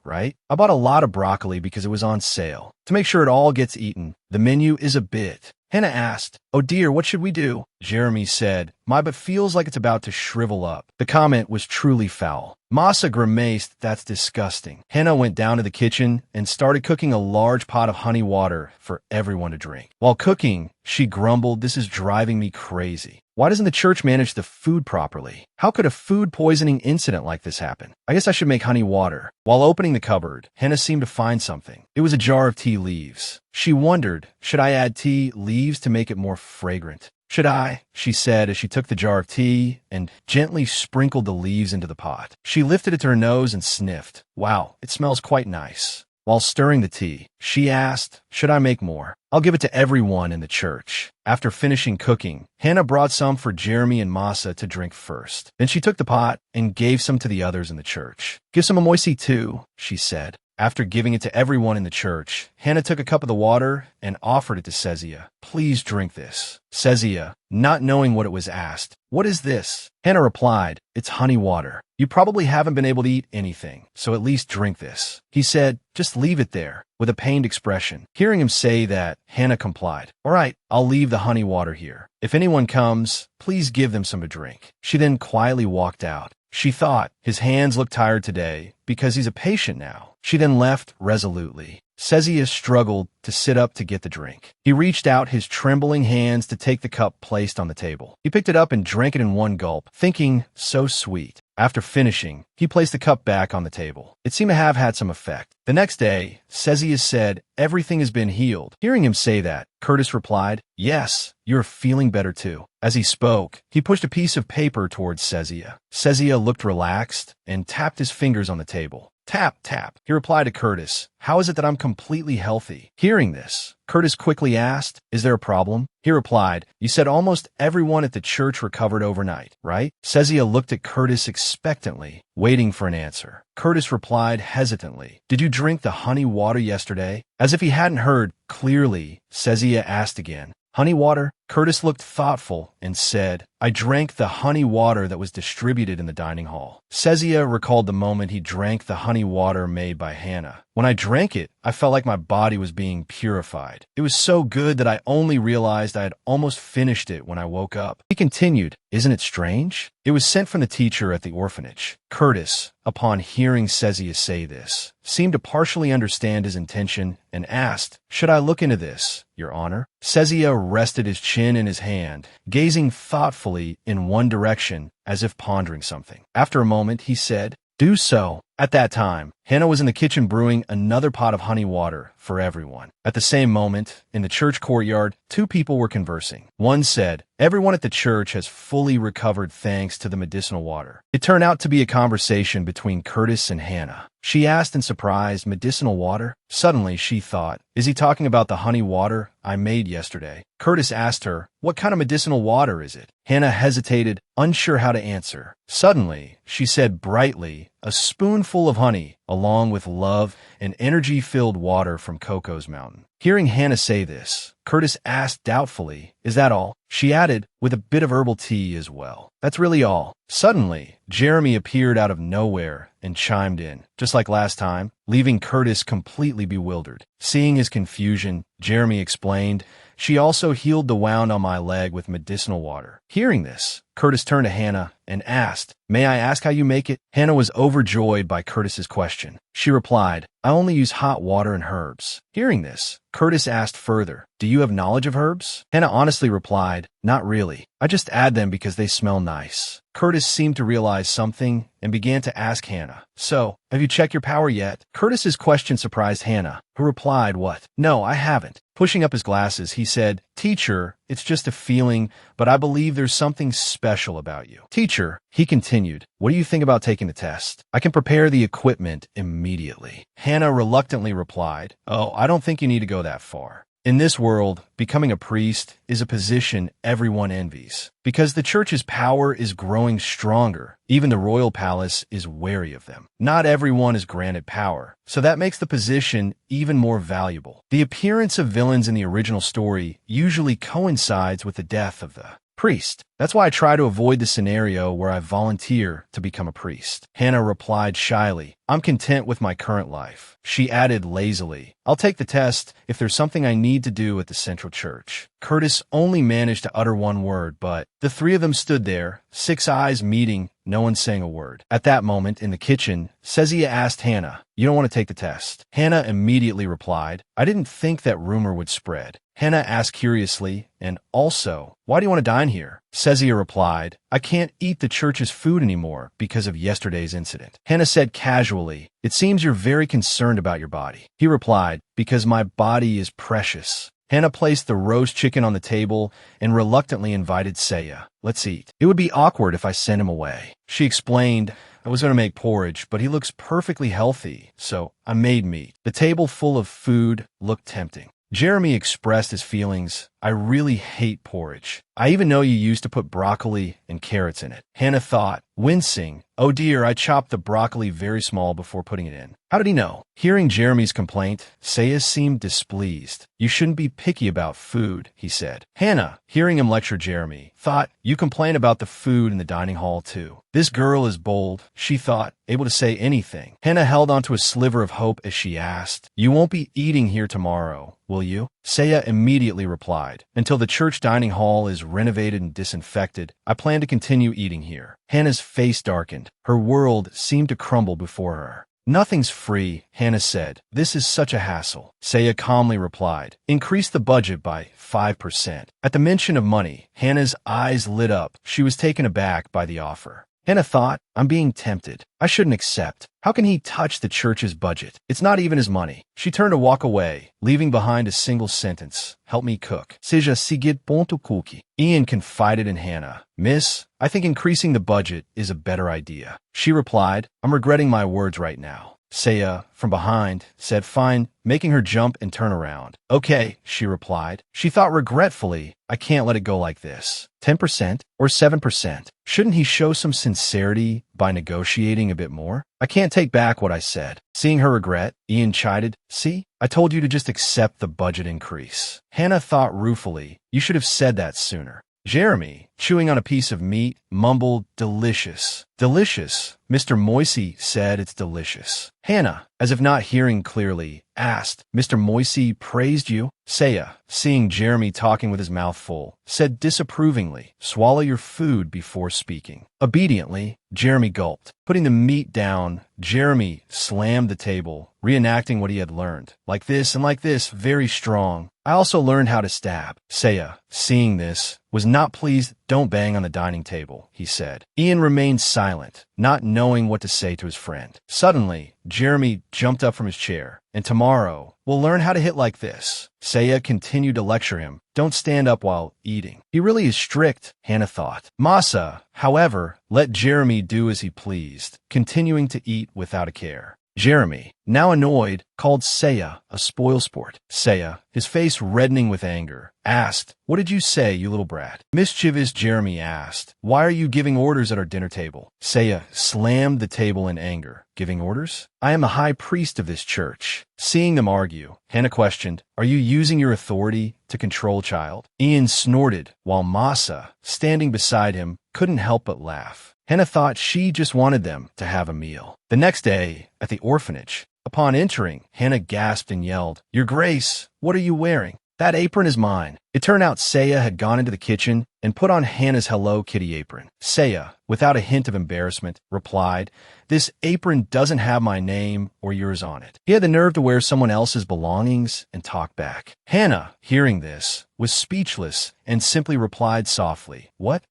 A: right? "I bought a lot of broccoli because it was on sale. To make sure it all gets eaten, the menu is a bit." Hannah asked, "Oh dear, what should we do?" Jeremy said, "My butt feels like it's about to shrivel up." The comment was truly foul. Masa grimaced, "That's disgusting." Hannah went down to the kitchen and started cooking a large pot of honey water for everyone to drink. While cooking, she grumbled, "This is driving me crazy. Why doesn't the church manage the food properly? How could a food poisoning incident like this happen? I guess I should make honey water." While opening the cupboard, Hannah seemed to find something. It was a jar of tea leaves. She wondered, should I add tea leaves to make it more fragrant? "Should I?" she said as she took the jar of tea and gently sprinkled the leaves into the pot. She lifted it to her nose and sniffed. "Wow, it smells quite nice." While stirring the tea, she asked, "Should I make more? I'll give it to everyone in the church." After finishing cooking, Hannah brought some for Jeremy and Masa to drink first. Then she took the pot and gave some to the others in the church. "Give some of Moisey too," she said. After giving it to everyone in the church, Hannah took a cup of the water and offered it to Seija. "Please drink this." Seija, not knowing what it was, asked, "What is this?" Hannah replied, "It's honey water. You probably haven't been able to eat anything, so at least drink this." He said, "Just leave it there," with a pained expression. Hearing him say that, Hannah complied. "All right, I'll leave the honey water here. If anyone comes, please give them some to drink." She then quietly walked out. She thought, his hands look tired today because he's a patient now. She then left resolutely. Sezia struggled to sit up to get the drink. He reached out his trembling hands to take the cup placed on the table. He picked it up and drank it in one gulp, thinking, so sweet. After finishing, he placed the cup back on the table. It seemed to have had some effect. The next day, Sezia said, everything has been healed. Hearing him say that, Curtis replied, yes, you're feeling better too. As he spoke, he pushed a piece of paper towards Sezia. Sezia looked relaxed and tapped his fingers on the table. Tap, tap. He replied to Curtis, how is it that I'm completely healthy? Hearing this, Curtis quickly asked, is there a problem? He replied, you said almost everyone at the church recovered overnight, right? Sezia looked at Curtis expectantly, waiting for an answer. Curtis replied hesitantly, did you drink the honey water yesterday? As if he hadn't heard clearly, Sezia asked again, honey water? Curtis looked thoughtful and said, I drank the honey water that was distributed in the dining hall. Sezia recalled the moment he drank the honey water made by Hannah. When I drank it, I felt like my body was being purified. It was so good that I only realized I had almost finished it when I woke up. He continued, isn't it strange? It was sent from the teacher at the orphanage. Curtis, upon hearing Sezia say this, seemed to partially understand his intention and asked, should I look into this, Your Honor? Sezia rested his chin in his hand, gazing thoughtfully in one direction as if pondering something. After a moment, he said, do so. At that time, Hannah was in the kitchen brewing another pot of honey water for everyone. At the same moment, in the church courtyard, two people were conversing. One said, everyone at the church has fully recovered thanks to the medicinal water. It turned out to be a conversation between Curtis and Hannah. She asked in surprise, medicinal water? Suddenly, she thought, is he talking about the honey water I made yesterday? Curtis asked her, what kind of medicinal water is it? Hannah hesitated, unsure how to answer. Suddenly, she said brightly, a spoonful of honey, along with love and energy-filled water from Coco's mountain. Hearing Hannah say this, Curtis asked doubtfully, is that all? She added, with a bit of herbal tea as well. That's really all. Suddenly, Jeremy appeared out of nowhere and chimed in, just like last time, leaving Curtis completely bewildered. Seeing his confusion, Jeremy explained, she also healed the wound on my leg with medicinal water. Hearing this, Curtis turned to Hannah and asked, may I ask how you make it? Hannah was overjoyed by Curtis's question. She replied, I only use hot water and herbs. Hearing this, Curtis asked further, do you have knowledge of herbs? Hannah honestly replied, not really. I just add them because they smell nice. Curtis seemed to realize something and began to ask Hannah, so, have you checked your power yet? Curtis's question surprised Hannah, who replied, what? No, I haven't. Pushing up his glasses, he said, teacher, it's just a feeling, but I believe there's something special about you. Teacher, he continued, what do you think about taking the test? I can prepare the equipment immediately. Hannah reluctantly replied, oh, I don't think you need to go that far. In this world, becoming a priest is a position everyone envies. Because the church's power is growing stronger, even the royal palace is wary of them. Not everyone is granted power, so that makes the position even more valuable. The appearance of villains in the original story usually coincides with the death of the priest. That's why I try to avoid the scenario where I volunteer to become a priest. Hannah replied shyly, I'm content with my current life. She added lazily, I'll take the test if there's something I need to do at the central church. Curtis only managed to utter one word, but the three of them stood there, 6 eyes meeting, no one saying a word. At that moment, in the kitchen, Sezia asked Hannah, you don't want to take the test? Hannah immediately replied, I didn't think that rumor would spread. Hannah asked curiously, and also, why do you want to dine here? Sezia replied, I can't eat the church's food anymore because of yesterday's incident. Hannah said casually, it seems you're very concerned about your body. He replied, because my body is precious. Hannah placed the roast chicken on the table and reluctantly invited Seiya. Let's eat. It would be awkward if I sent him away. She explained, I was going to make porridge, but he looks perfectly healthy, so I made meat. The table full of food looked tempting. Jeremy expressed his feelings. I really hate porridge. I even know you used to put broccoli and carrots in it. Hannah thought, wincing, oh dear, I chopped the broccoli very small before putting it in. How did he know? Hearing Jeremy's complaint, Seiya seemed displeased. You shouldn't be picky about food, he said. Hannah, hearing him lecture Jeremy, thought, you complain about the food in the dining hall too. This girl is bold, she thought, able to say anything. Hannah held onto a sliver of hope as she asked, you won't be eating here tomorrow, will you? Seiya immediately replied, until the church dining hall is renovated and disinfected, I plan to continue eating here. Hannah's face darkened. Her world seemed to crumble before her. Nothing's free, Hannah said. This is such a hassle. Saya calmly replied, increase the budget by 5%. At the mention of money, Hannah's eyes lit up. She was taken aback by the offer. Hannah thought, I'm being tempted. I shouldn't accept. How can he touch the church's budget? It's not even his money. She turned to walk away, leaving behind a single sentence. Help me cook. Seja seguir ponto cookie. Ian confided in Hannah. Miss, I think increasing the budget is a better idea. She replied, I'm regretting my words right now. Saya, from behind, said fine, making her jump and turn around. Okay, she replied. She thought regretfully, I can't let it go like this. 10% or 7%? Shouldn't he show some sincerity by negotiating a bit more? I can't take back what I said. Seeing her regret, Ian chided, see, I told you to just accept the budget increase. Hannah thought ruefully, you should have said that sooner. Jeremy, chewing on a piece of meat, mumbled, delicious. Delicious. Mr. Moisey said it's delicious. Hannah, as if not hearing clearly, asked, Mr. Moisey praised you? Saya, seeing Jeremy talking with his mouth full, said disapprovingly, swallow your food before speaking. Obediently, Jeremy gulped. Putting the meat down, Jeremy slammed the table, reenacting what he had learned. Like this and like this, very strong. I also learned how to stab. Saya, seeing this, was not pleased. Don't bang on the dining table, he said. Ian remained silent, not knowing what to say to his friend. Suddenly, Jeremy jumped up from his chair. And tomorrow, we'll learn how to hit like this. Saya continued to lecture him. Don't stand up while eating. He really is strict, Hannah thought. Masa, however, let Jeremy do as he pleased, continuing to eat without a care. Jeremy, now annoyed, called Saya a spoilsport. Saya, his face reddening with anger, asked, what did you say, you little brat? Mischievous Jeremy asked, why are you giving orders at our dinner table? Saya slammed the table in anger. Giving orders? I am the high priest of this church. Seeing them argue, Hannah questioned, are you using your authority to control child? Ian snorted, while Masa, standing beside him, couldn't help but laugh. Hannah thought she just wanted them to have a meal. The next day, at the orphanage, upon entering, Hannah gasped and yelled, Your Grace, what are you wearing? That apron is mine. It turned out Saya had gone into the kitchen and put on Hannah's Hello Kitty apron. Saya, without a hint of embarrassment, replied, This apron doesn't have my name or yours on it. He had the nerve to wear someone else's belongings and talk back. Hannah, hearing this, was speechless and simply replied softly, What?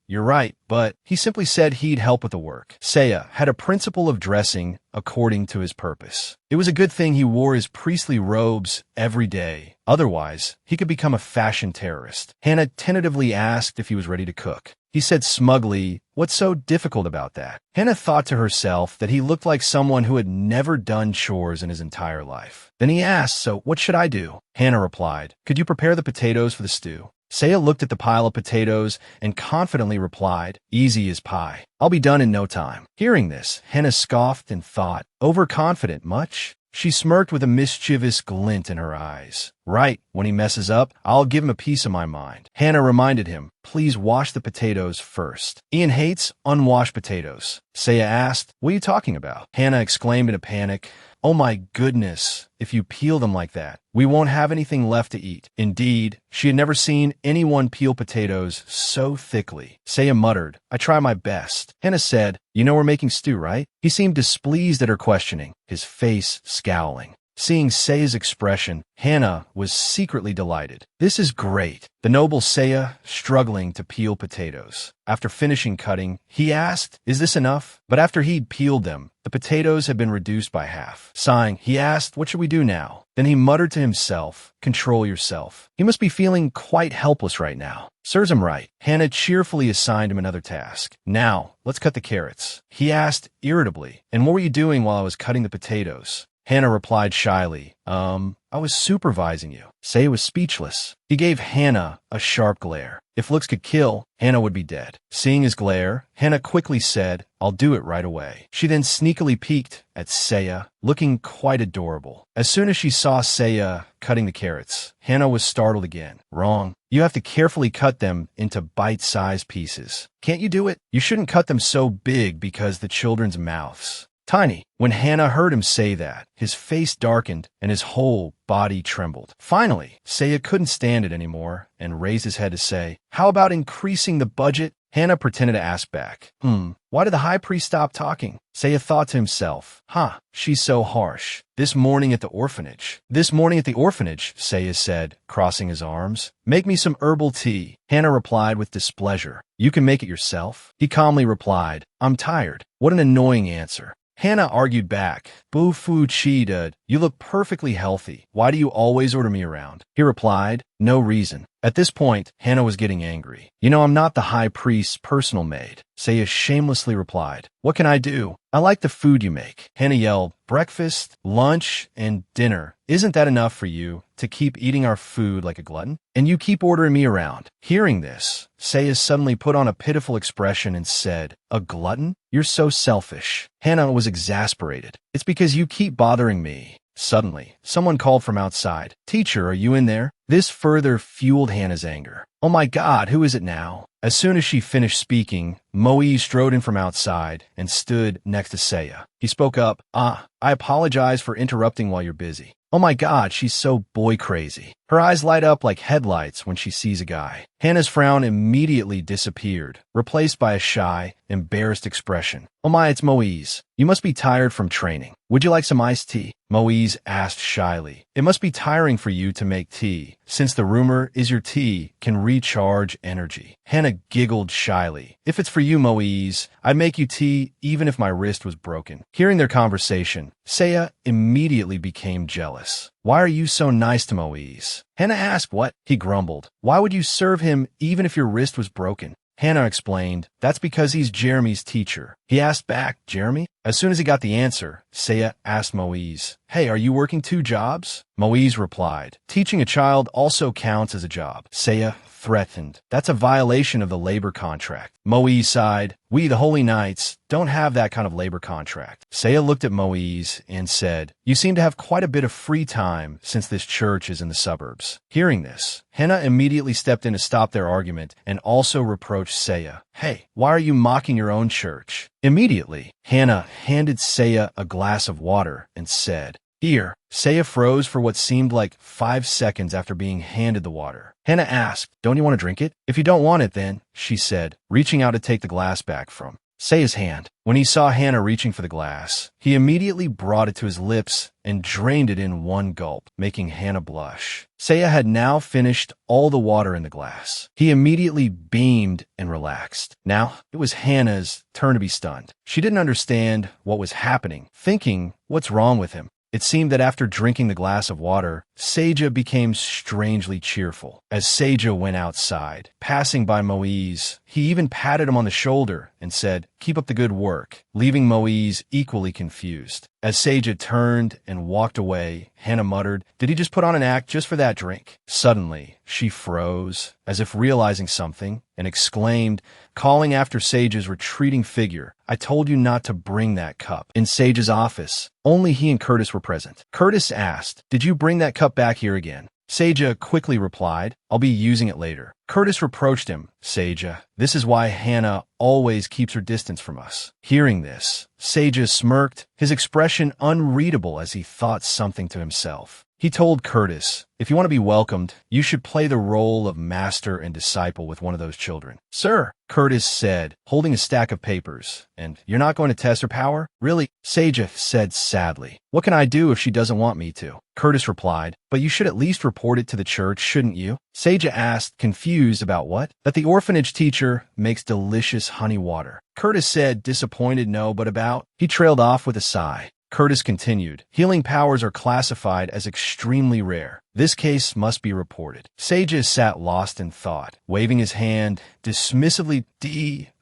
A: You're right, but he simply said he'd help with the work. Saya had a principle of dressing according to his purpose. It was a good thing he wore his priestly robes every day. Otherwise, he could become a fashion terrorist. Hannah tentatively asked if he was ready to cook. He said smugly, What's so difficult about that? Hannah thought to herself that he looked like someone who had never done chores in his entire life. Then he asked, So what should I do? Hannah replied, Could you prepare the potatoes for the stew? Saya looked at the pile of potatoes and confidently replied, Easy as pie. I'll be done in no time. Hearing this, Hannah scoffed and thought, Overconfident much? She smirked with a mischievous glint in her eyes. Right, when he messes up, I'll give him a piece of my mind. Hannah reminded him, Please wash the potatoes first. Ian hates unwashed potatoes. Saya asked, What are you talking about? Hannah exclaimed in a panic, Oh my goodness, if you peel them like that, we won't have anything left to eat. Indeed, she had never seen anyone peel potatoes so thickly. Saya muttered, I try my best. Hannah said, You know we're making stew, right? He seemed displeased at her questioning, his face scowling. Seeing Saya's expression, Hannah was secretly delighted. This is great. The noble Saya, struggling to peel potatoes. After finishing cutting, he asked, Is this enough? But after he'd peeled them, the potatoes had been reduced by half. Sighing, he asked, What should we do now? Then he muttered to himself, Control yourself. He must be feeling quite helpless right now. Serves him right. Hannah cheerfully assigned him another task. Now, let's cut the carrots. He asked irritably, And what were you doing while I was cutting the potatoes? Hannah replied shyly, I was supervising you. Saya was speechless. He gave Hannah a sharp glare. If looks could kill, Hannah would be dead. Seeing his glare, Hannah quickly said, I'll do it right away. She then sneakily peeked at Saya, looking quite adorable. As soon as she saw Saya cutting the carrots, Hannah was startled again. Wrong. You have to carefully cut them into bite-sized pieces. Can't you do it? You shouldn't cut them so big because the children's mouths. Tiny. When Hannah heard him say that, his face darkened and his whole body trembled. Finally, Saya couldn't stand it anymore and raised his head to say, How about increasing the budget Hannah pretended to ask back. Why did the high priest stop talking? Saya thought to himself, she's so harsh. This morning at the orphanage, Saya said, crossing his arms. Make me some herbal tea. Hannah replied with displeasure. You can make it yourself. He calmly replied, I'm tired. What an annoying answer. Hannah argued back. Boo fu chi dud. You look perfectly healthy. Why do you always order me around? He replied, no reason. At this point, Hannah was getting angry. You know, I'm not the high priest's personal maid. Saya shamelessly replied, what can I do? I like the food you make. Hannah yelled, breakfast, lunch, and dinner. Isn't that enough for you to keep eating our food like a glutton? And you keep ordering me around. Hearing this, Saya suddenly put on a pitiful expression and said, a glutton? You're so selfish. Hannah was exasperated. It's because you keep bothering me. Suddenly, someone called from outside. Teacher, are you in there? This further fueled Hannah's anger. Oh my God, who is it now? As soon as she finished speaking, Moe strode in from outside and stood next to Saya. He spoke up, I apologize for interrupting while you're busy. Oh my God, she's so boy crazy. Her eyes light up like headlights when she sees a guy. Hannah's frown immediately disappeared, replaced by a shy, embarrassed expression. Oh my, it's Moise. You must be tired from training. Would you like some iced tea? Moise asked shyly. It must be tiring for you to make tea, since the rumor is your tea can recharge energy. Hannah giggled shyly. If it's for you, Moise, I'd make you tea even if my wrist was broken. Hearing their conversation, Saya immediately became jealous. Why are you so nice to Moise? Hannah asked. What? He grumbled. Why would you serve him even if your wrist was broken? Hannah explained, that's because he's Jeremy's teacher. He asked back, Jeremy? As soon as he got the answer, Saya asked Moise, hey, are you working 2 jobs? Moise replied, teaching a child also counts as a job. Saya threatened, that's a violation of the labor contract. Moise sighed, we, the Holy Knights, don't have that kind of labor contract. Saya looked at Moise and said, you seem to have quite a bit of free time since this church is in the suburbs. Hearing this, Hannah immediately stepped in to stop their argument and also reproached Saya. Hey, why are you mocking your own church? Immediately, Hannah handed Saya a glass of water and said, here. Saya froze for what seemed like 5 seconds after being handed the water. Hannah asked, don't you want to drink it? If you don't want it then, she said, reaching out to take the glass back from Saya's hand. When he saw Hannah reaching for the glass, he immediately brought it to his lips and drained it in one gulp, making Hannah blush. Saya had now finished all the water in the glass. He immediately beamed and relaxed. Now, it was Hannah's turn to be stunned. She didn't understand what was happening, thinking, what's wrong with him? It seemed that after drinking the glass of water, Seja became strangely cheerful. As Seja went outside, passing by Moise, he even patted him on the shoulder and said, keep up the good work, leaving Moise equally confused. As Seja turned and walked away, Hannah muttered, did he just put on an act just for that drink? Suddenly, she froze, as if realizing something, and exclaimed, calling after Seja's retreating figure, I told you not to bring that cup. In Seja's office, only he and Curtis were present. Curtis asked, did you bring that cup back here again? Seja quickly replied, I'll be using it later. Curtis reproached him, Seja, this is why Hannah always keeps her distance from us. Hearing this, Seja smirked, his expression unreadable as he thought something to himself. He told Curtis, if you want to be welcomed, you should play the role of master and disciple with one of those children. Sir, Curtis said, holding a stack of papers. And you're not going to test her power? Really? Seja said sadly. What can I do if she doesn't want me to? Curtis replied, but you should at least report it to the church, shouldn't you? Seja asked, confused about what? That the orphanage teacher makes delicious honey water. Curtis said, disappointed no, but about. He trailed off with a sigh. Curtis continued, healing powers are classified as extremely rare. This case must be reported. Seja sat lost in thought, waving his hand dismissively.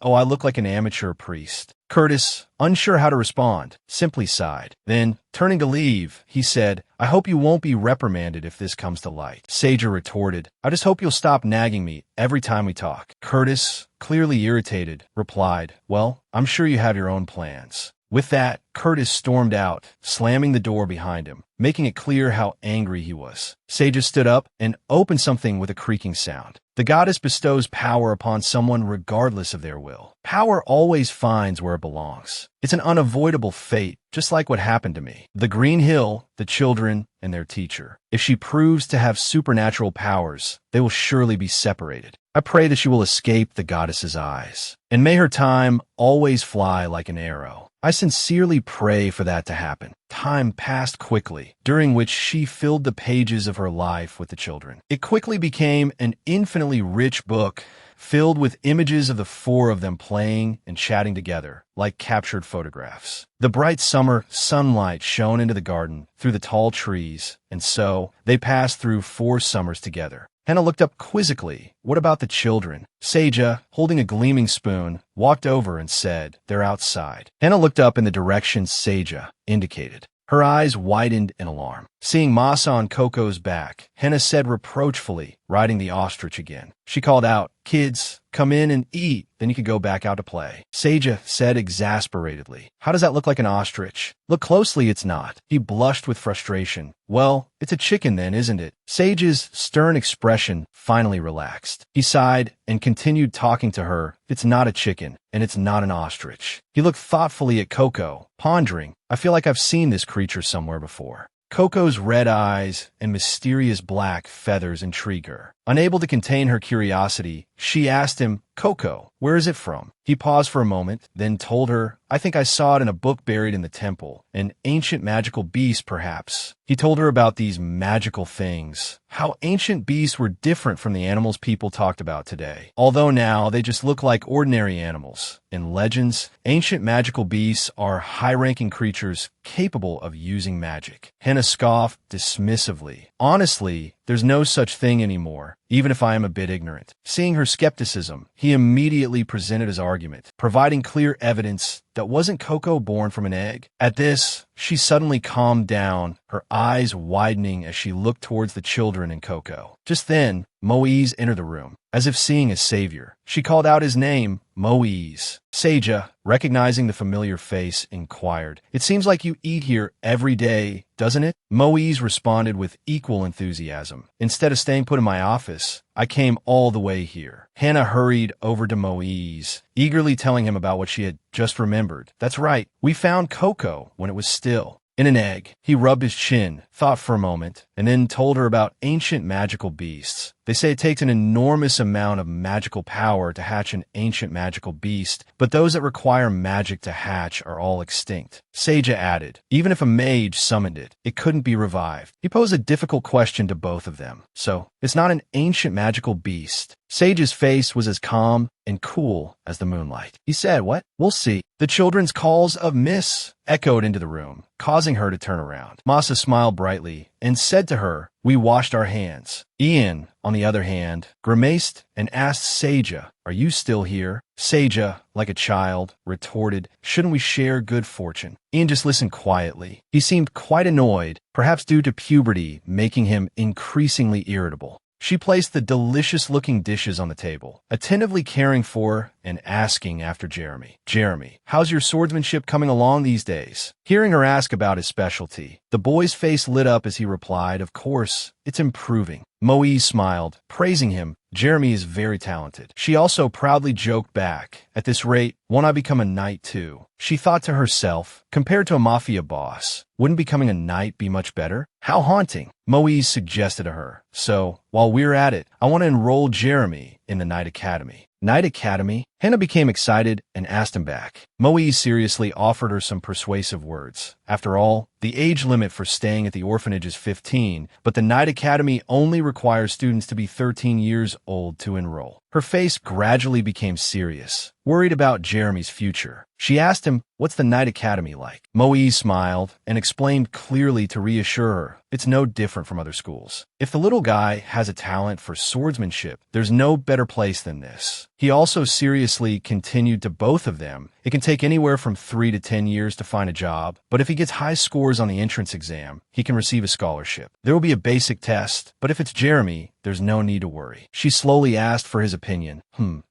A: Oh, I look like an amateur priest. Curtis, unsure how to respond, simply sighed. Then, turning to leave, he said, I hope you won't be reprimanded if this comes to light. Seja retorted, I just hope you'll stop nagging me every time we talk. Curtis, clearly irritated, replied, well, I'm sure you have your own plans. With that, Curtis stormed out, slamming the door behind him, making it clear how angry he was. Seija stood up and opened something with a creaking sound. The goddess bestows power upon someone regardless of their will. Power always finds where it belongs. It's an unavoidable fate, just like what happened to me. The Green Hill, the children, and their teacher. If she proves to have supernatural powers, they will surely be separated. I pray that she will escape the goddess's eyes, and may her time always fly like an arrow. I sincerely pray for that to happen. Time passed quickly, during which she filled the pages of her life with the children. It quickly became an infinitely rich book, filled with images of the four of them playing and chatting together, like captured photographs. The bright summer sunlight shone into the garden through the tall trees, and so they passed through 4 summers together. Hannah looked up quizzically. What about the children? Seija, holding a gleaming spoon, walked over and said, "They're outside." Hannah looked up in the direction Seija indicated. Her eyes widened in alarm. Seeing Masa on Coco's back, Hannah said reproachfully, riding the ostrich again. She called out, "Kids, come in and eat, then you can go back out to play." Seija said exasperatedly, "How does that look like an ostrich?" "Look closely, it's not." He blushed with frustration. "Well, it's a chicken then, isn't it?" Seija's stern expression finally relaxed. He sighed and continued talking to her. "It's not a chicken, and it's not an ostrich." He looked thoughtfully at Coco, pondering, "I feel like I've seen this creature somewhere before." Coco's red eyes and mysterious black feathers intrigue her. Unable to contain her curiosity, she asked him, "Coco, where is it from?" He paused for a moment, then told her, "I think I saw it in a book buried in the temple. An ancient magical beast, perhaps." He told her about these magical things, how ancient beasts were different from the animals people talked about today. Although now they just look like ordinary animals. In legends, ancient magical beasts are high-ranking creatures capable of using magic. Hannah scoffed dismissively. "Honestly, there's no such thing anymore, even if I am a bit ignorant." Seeing her skepticism, he immediately presented his argument, providing clear evidence that wasn't Coco born from an egg. At this, she suddenly calmed down, her eyes widening as she looked towards the children and Coco. Just then, Moise entered the room, as if seeing his savior. She called out his name, Moise. Seija, recognizing the familiar face, inquired, "It seems like you eat here every day, doesn't it?" Moise responded with equal enthusiasm. "Instead of staying put in my office, I came all the way here." Hannah hurried over to Moise, eagerly telling him about what she had just remembered. "That's right, we found Coco when it was still in an egg." He rubbed his chin, thought for a moment, and then told her about ancient magical beasts. They say it takes an enormous amount of magical power to hatch an ancient magical beast, but those that require magic to hatch are all extinct. Seija added, even if a mage summoned it, it couldn't be revived. He posed a difficult question to both of them. "So, it's not an ancient magical beast?" Seija's face was as calm and cool as the moonlight. He said, "What? We'll see." The children's calls of "Miss" echoed into the room, causing her to turn around. Masa smiled brightly and said to her, "We washed our hands." Ian, on the other hand, grimaced and asked Seija, "Are you still here?" Seija, like a child, retorted, "Shouldn't we share good fortune?" Ian just listened quietly. He seemed quite annoyed, perhaps due to puberty making him increasingly irritable. She placed the delicious-looking dishes on the table, attentively caring for and asking after Jeremy. "Jeremy, how's your swordsmanship coming along these days?" Hearing her ask about his specialty, the boy's face lit up as he replied, "Of course, it's improving." Moise smiled, praising him. "Jeremy is very talented." She also proudly joked back, "At this rate, won't I become a knight too?" She thought to herself, compared to a mafia boss, wouldn't becoming a knight be much better? How haunting. Moise suggested to her, "So, while we're at it, I want to enroll Jeremy in the Knight Academy." Knight Academy? Hannah became excited and asked him back. Moise seriously offered her some persuasive words. After all, the age limit for staying at the orphanage is 15, but the Knight Academy only requires students to be 13 years old to enroll. Her face gradually became serious, worried about Jeremy's future. She asked him, "What's the Knight Academy like?" Moise smiled and explained clearly to reassure her, "It's no different from other schools. If the little guy has a talent for swordsmanship, there's no better place than this." He also seriously continued to both of them. It can take anywhere from 3 to 10 years to find a job, but if he gets high scores on the entrance exam, he can receive a scholarship. There will be a basic test, but if it's Jeremy, there's no need to worry. She slowly asked for his opinion.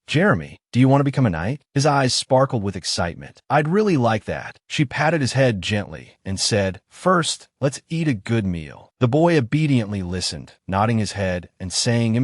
A: Jeremy, do you want to become a knight? His eyes sparkled with excitement. I'd really like that. She patted his head gently and said, first, let's eat a good meal. The boy obediently listened, nodding his head and saying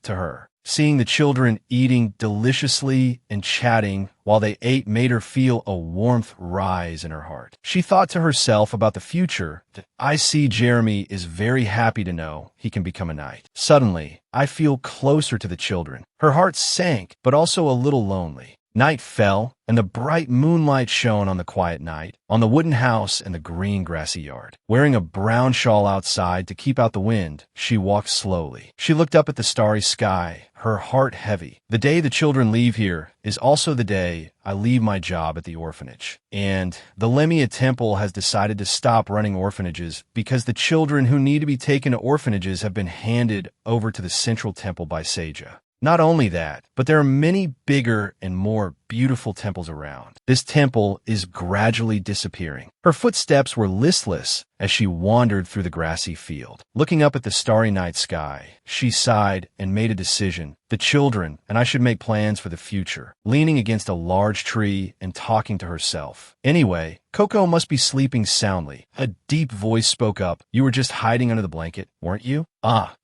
A: to her. Seeing the children eating deliciously and chatting while they ate made her feel a warmth rise in her heart. She thought to herself about the future. I see Jeremy is very happy to know he can become a knight. Suddenly, I feel closer to the children. Her heart sank, but also a little lonely. Night fell, and the bright moonlight shone on the quiet night, on the wooden house and the green grassy yard. Wearing a brown shawl outside to keep out the wind, she walked slowly. She looked up at the starry sky, her heart heavy. The day the children leave here is also the day I leave my job at the orphanage. And the Lemia Temple has decided to stop running orphanages because the children who need to be taken to orphanages have been handed over to the Central Temple by Seja. Not only that, but there are many bigger and more beautiful temples around. This temple is gradually disappearing. Her footsteps were listless as she wandered through the grassy field. Looking up at the starry night sky, she sighed and made a decision. The children, and I should make plans for the future. Leaning against a large tree and talking to herself. Anyway, Coco must be sleeping soundly. A deep voice spoke up. You were just hiding under the blanket, weren't you?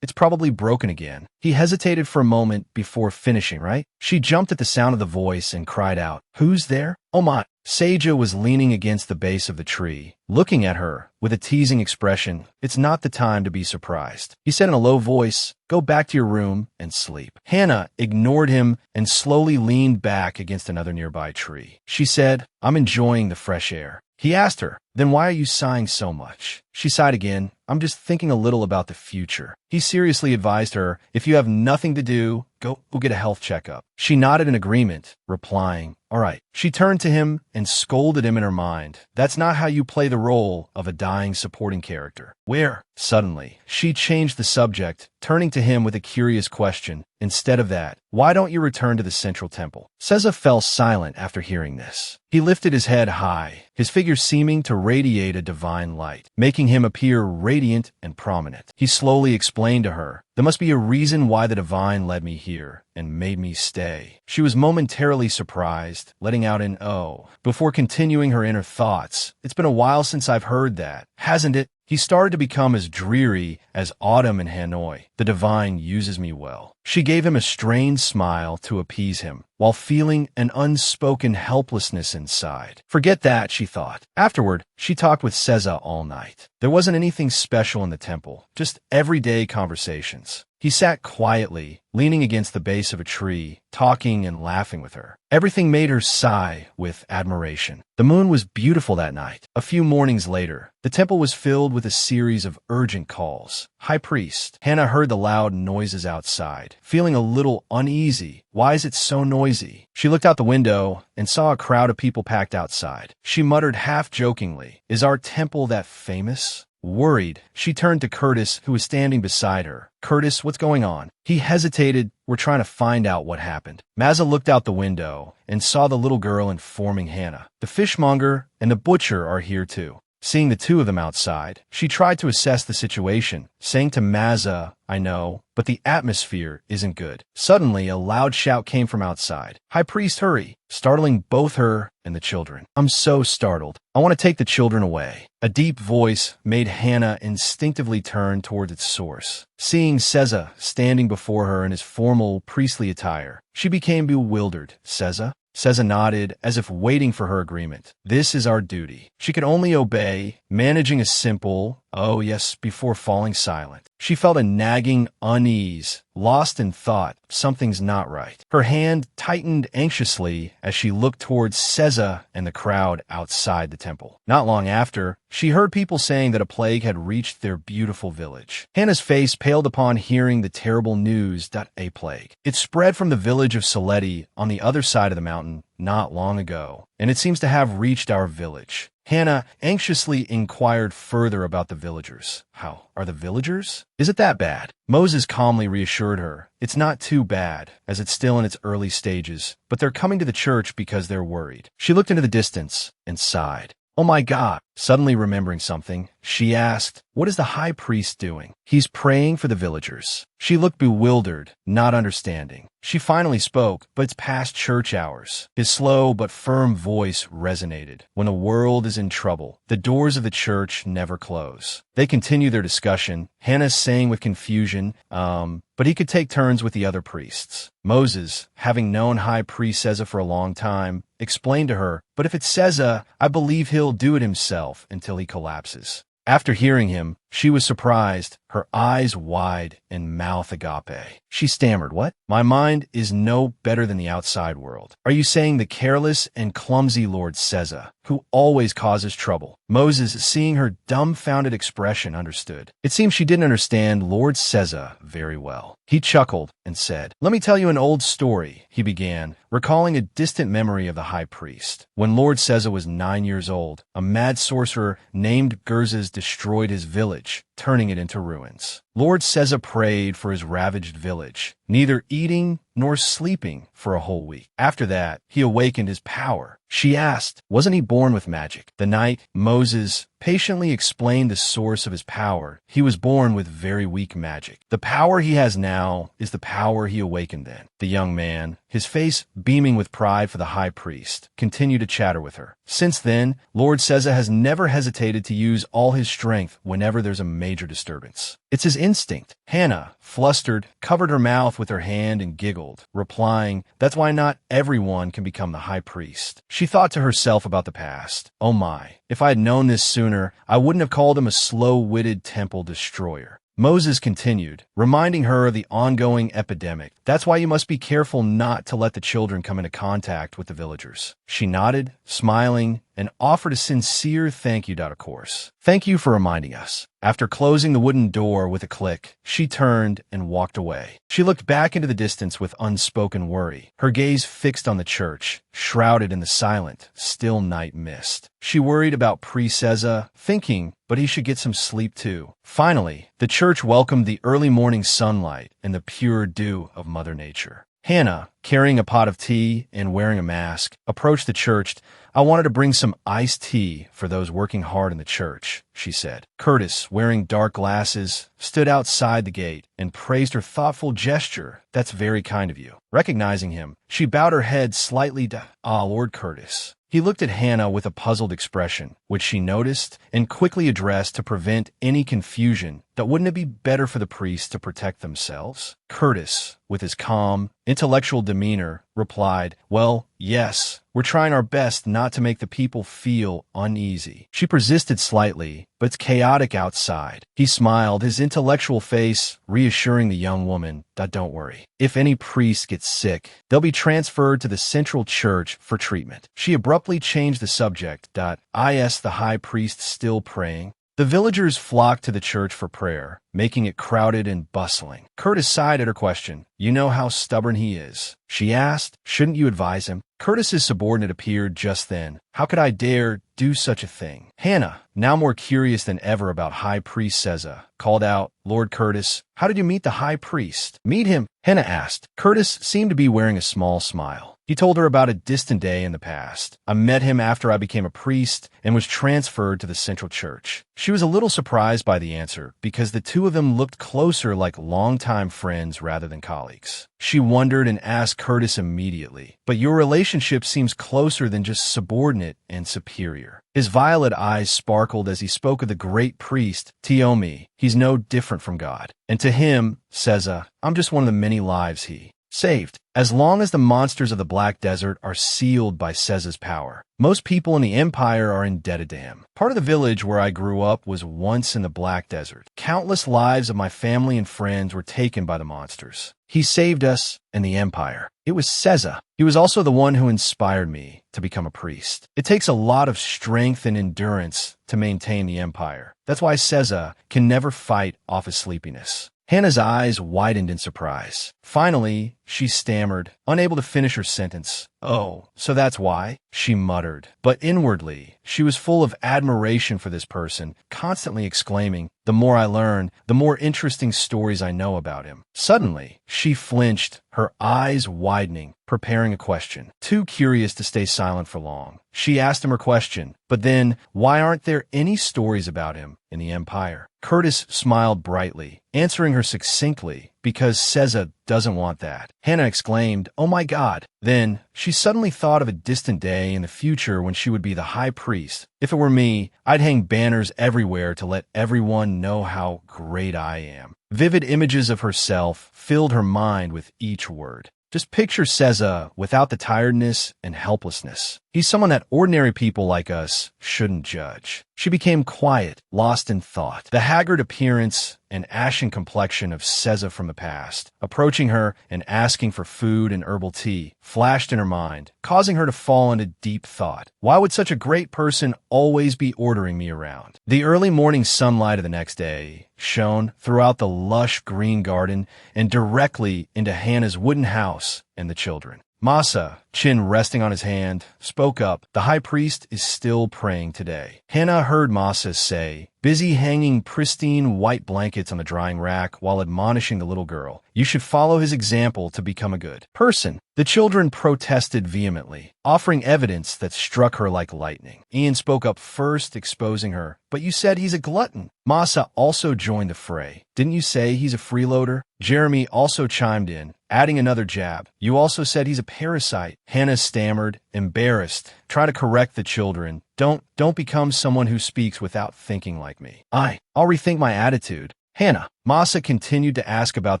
A: It's probably broken again. He hesitated for a moment before finishing, right? She jumped at the sound of the voice and cried out, Who's there? Oh my! Seja was leaning against the base of the tree, looking at her with a teasing expression. It's not the time to be surprised. He said in a low voice, Go back to your room and sleep. Hannah ignored him and slowly leaned back against another nearby tree. She said, I'm enjoying the fresh air. He asked her, Then why are you sighing so much? She sighed again. I'm just thinking a little about the future. He seriously advised her, If you have nothing to do, go get a health checkup. She nodded in agreement, replying, All right. She turned to him and scolded him in her mind. That's not how you play the role of a dying supporting character. Where? Suddenly, she changed the subject, turning to him with a curious question. Instead of that, why don't you return to the Central Temple? Seja fell silent after hearing this. He lifted his head high, his figure seeming to radiate a divine light, making him appear radiant and prominent. He slowly explained to her, There must be a reason why the divine led me here and made me stay. She was momentarily surprised, letting out an oh, before continuing her inner thoughts. It's been a while since I've heard that, hasn't it? He started to become as dreary as autumn in Hanoi. The divine uses me well. She gave him a strained smile to appease him, while feeling an unspoken helplessness inside. Forget that, she thought. Afterward, she talked with Seja all night. There wasn't anything special in the temple, just everyday conversations. He sat quietly, leaning against the base of a tree, talking and laughing with her. Everything made her sigh with admiration. The moon was beautiful that night. A few mornings later, the temple was filled with a series of urgent calls. High Priest. Hannah heard the loud noises outside, feeling a little uneasy. Why is it so noisy? She looked out the window and saw a crowd of people packed outside. She muttered half-jokingly, Is our temple that famous? Worried, she turned to Curtis, who was standing beside her. Curtis, what's going on? He hesitated. We're trying to find out what happened. Mazza looked out the window and saw the little girl informing Hannah. The fishmonger and the butcher are here too. Seeing the two of them outside, she tried to assess the situation, saying to Mazza, I know, but the atmosphere isn't good. Suddenly, a loud shout came from outside. High Priest, hurry! Startling both her and the children. I'm so startled. I want to take the children away. A deep voice made Hannah instinctively turn towards its source. Seeing Seja standing before her in his formal priestly attire, she became bewildered. Seja? Seja nodded, as if waiting for her agreement. This is our duty. She could only obey, managing a simple, oh yes, before falling silent. She felt a nagging unease, lost in thought, something's not right. Her hand tightened anxiously as she looked towards Seja and the crowd outside the temple. Not long after, she heard people saying that a plague had reached their beautiful village. Hannah's face paled upon hearing the terrible news that a plague. It spread from the village of Saletti on the other side of the mountain not long ago, and it seems to have reached our village. Hannah anxiously inquired further about the villagers. How are the villagers? Is it that bad? Moses calmly reassured her. It's not too bad, as it's still in its early stages, but they're coming to the church because they're worried. She looked into the distance and sighed. Oh my God! Suddenly remembering something, she asked, what is the high priest doing? He's praying for the villagers. She looked bewildered, not understanding. She finally spoke, but it's past church hours. His slow but firm voice resonated. When the world is in trouble, the doors of the church never close. They continue their discussion, Hannah saying with confusion, but he could take turns with the other priests. Moses, having known High Priest Seza for a long time, explained to her, but if it's Seza, I believe he'll do it himself until he collapses. After hearing him, she was surprised, her eyes wide and mouth agape. She stammered, what? My mind is no better than the outside world. Are you saying the careless and clumsy Lord Seza, who always causes trouble? Moses, seeing her dumbfounded expression, understood. It seems she didn't understand Lord Seza very well. He chuckled and said, let me tell you an old story, he began, recalling a distant memory of the high priest. When Lord Seza was 9 years old, a mad sorcerer named Gerzes destroyed his village, turning it into ruins. Lord Seza prayed for his ravaged village, neither eating nor sleeping for a whole week. After that, he awakened his power. She asked, wasn't he born with magic? The night Moses patiently explained the source of his power, he was born with very weak magic. The power he has now is the power he awakened then. The young man, his face beaming with pride for the high priest, continued to chatter with her. Since then, Lord Seza has never hesitated to use all his strength whenever there's a major disturbance. It's his instinct. Hannah, flustered, covered her mouth with her hand and giggled, replying, that's why not everyone can become the high priest. She thought to herself about the past. Oh my, if I had known this sooner, I wouldn't have called him a slow-witted temple destroyer. Moses continued, reminding her of the ongoing epidemic. That's why you must be careful not to let the children come into contact with the villagers. She nodded, smiling, and offered a sincere thank you, of course. Thank you for reminding us. After closing the wooden door with a click, she turned and walked away. She looked back into the distance with unspoken worry, her gaze fixed on the church, shrouded in the silent, still night mist. She worried about Priest Seza, thinking, but he should get some sleep too. Finally, the church welcomed the early morning sunlight and the pure dew of Mother Nature. Hannah, carrying a pot of tea and wearing a mask, approached the church. I wanted to bring some iced tea for those working hard in the church, she said. Curtis, wearing dark glasses, stood outside the gate and praised her thoughtful gesture. That's very kind of you. Recognizing him, she bowed her head slightly to, Lord Curtis. He looked at Hannah with a puzzled expression, which she noticed and quickly addressed to prevent any confusion. That wouldn't it be better for the priests to protect themselves? Curtis, with his calm, intellectual demeanor, replied, well, yes, we're trying our best not to make the people feel uneasy. She persisted slightly, but it's chaotic outside. He smiled, his intellectual face reassuring the young woman that don't worry. If any priest gets sick, they'll be transferred to the central church for treatment. She abruptly changed the subject. Is the high priest still praying? The villagers flocked to the church for prayer, making it crowded and bustling. Curtis sighed at her question. You know how stubborn he is. She asked, shouldn't you advise him? Curtis's subordinate appeared just then. How could I dare do such a thing? Hannah, now more curious than ever about High Priest Seza, called out, Lord Curtis, how did you meet the high priest? Meet him? Hannah asked. Curtis seemed to be wearing a small smile. He told her about a distant day in the past. I met him after I became a priest and was transferred to the central church. She was a little surprised by the answer because the two of them looked closer like longtime friends rather than colleagues. She wondered and asked Curtis immediately, but your relationship seems closer than just subordinate and superior. His violet eyes sparkled as he spoke of the great priest, Tiomi. He's no different from God. And to him, Seza, I'm just one of the many lives he saved. As long as the monsters of the Black Desert are sealed by Seza's power, most people in the Empire are indebted to him. Part of the village where I grew up was once in the Black Desert. Countless lives of my family and friends were taken by the monsters. He saved us and the Empire. It was Seza. He was also the one who inspired me to become a priest. It takes a lot of strength and endurance to maintain the Empire. That's why Seza can never fight off his sleepiness. Hannah's eyes widened in surprise. Finally, she stammered, unable to finish her sentence. "Oh, so that's why?" she muttered. But inwardly, she was full of admiration for this person, constantly exclaiming, "The more I learn, the more interesting stories I know about him." Suddenly, she flinched, her eyes widening, preparing a question. Too curious to stay silent for long, she asked him her question. But then, why aren't there any stories about him in the Empire? Curtis smiled brightly, answering her succinctly, "Because Seza doesn't want that." Hannah exclaimed, "Oh my God." Then, she suddenly thought of a distant day in the future when she would be the high priest. "If it were me, I'd hang banners everywhere to let everyone know how great I am." Vivid images of herself filled her mind with each word. Just picture Seza without the tiredness and helplessness. He's someone that ordinary people like us shouldn't judge. She became quiet, lost in thought. The haggard appearance and ashen complexion of Seza from the past, approaching her and asking for food and herbal tea, flashed in her mind, causing her to fall into deep thought. Why would such a great person always be ordering me around? The early morning sunlight of the next day shone throughout the lush green garden and directly into Hannah's wooden house and the children. Masa, chin resting on his hand, spoke up. "The high priest is still praying today." Hannah heard Masa say, busy hanging pristine white blankets on the drying rack while admonishing the little girl, "You should follow his example to become a good person." The children protested vehemently, offering evidence that struck her like lightning. Ian spoke up first, exposing her. "But you said he's a glutton." Masa also joined the fray. "Didn't you say he's a freeloader?" Jeremy also chimed in, adding another jab. "You also said he's a parasite." Hannah stammered, embarrassed. "Try to correct the children. Don't become someone who speaks without thinking like me." I'll rethink my attitude." "Hannah." Masa continued to ask about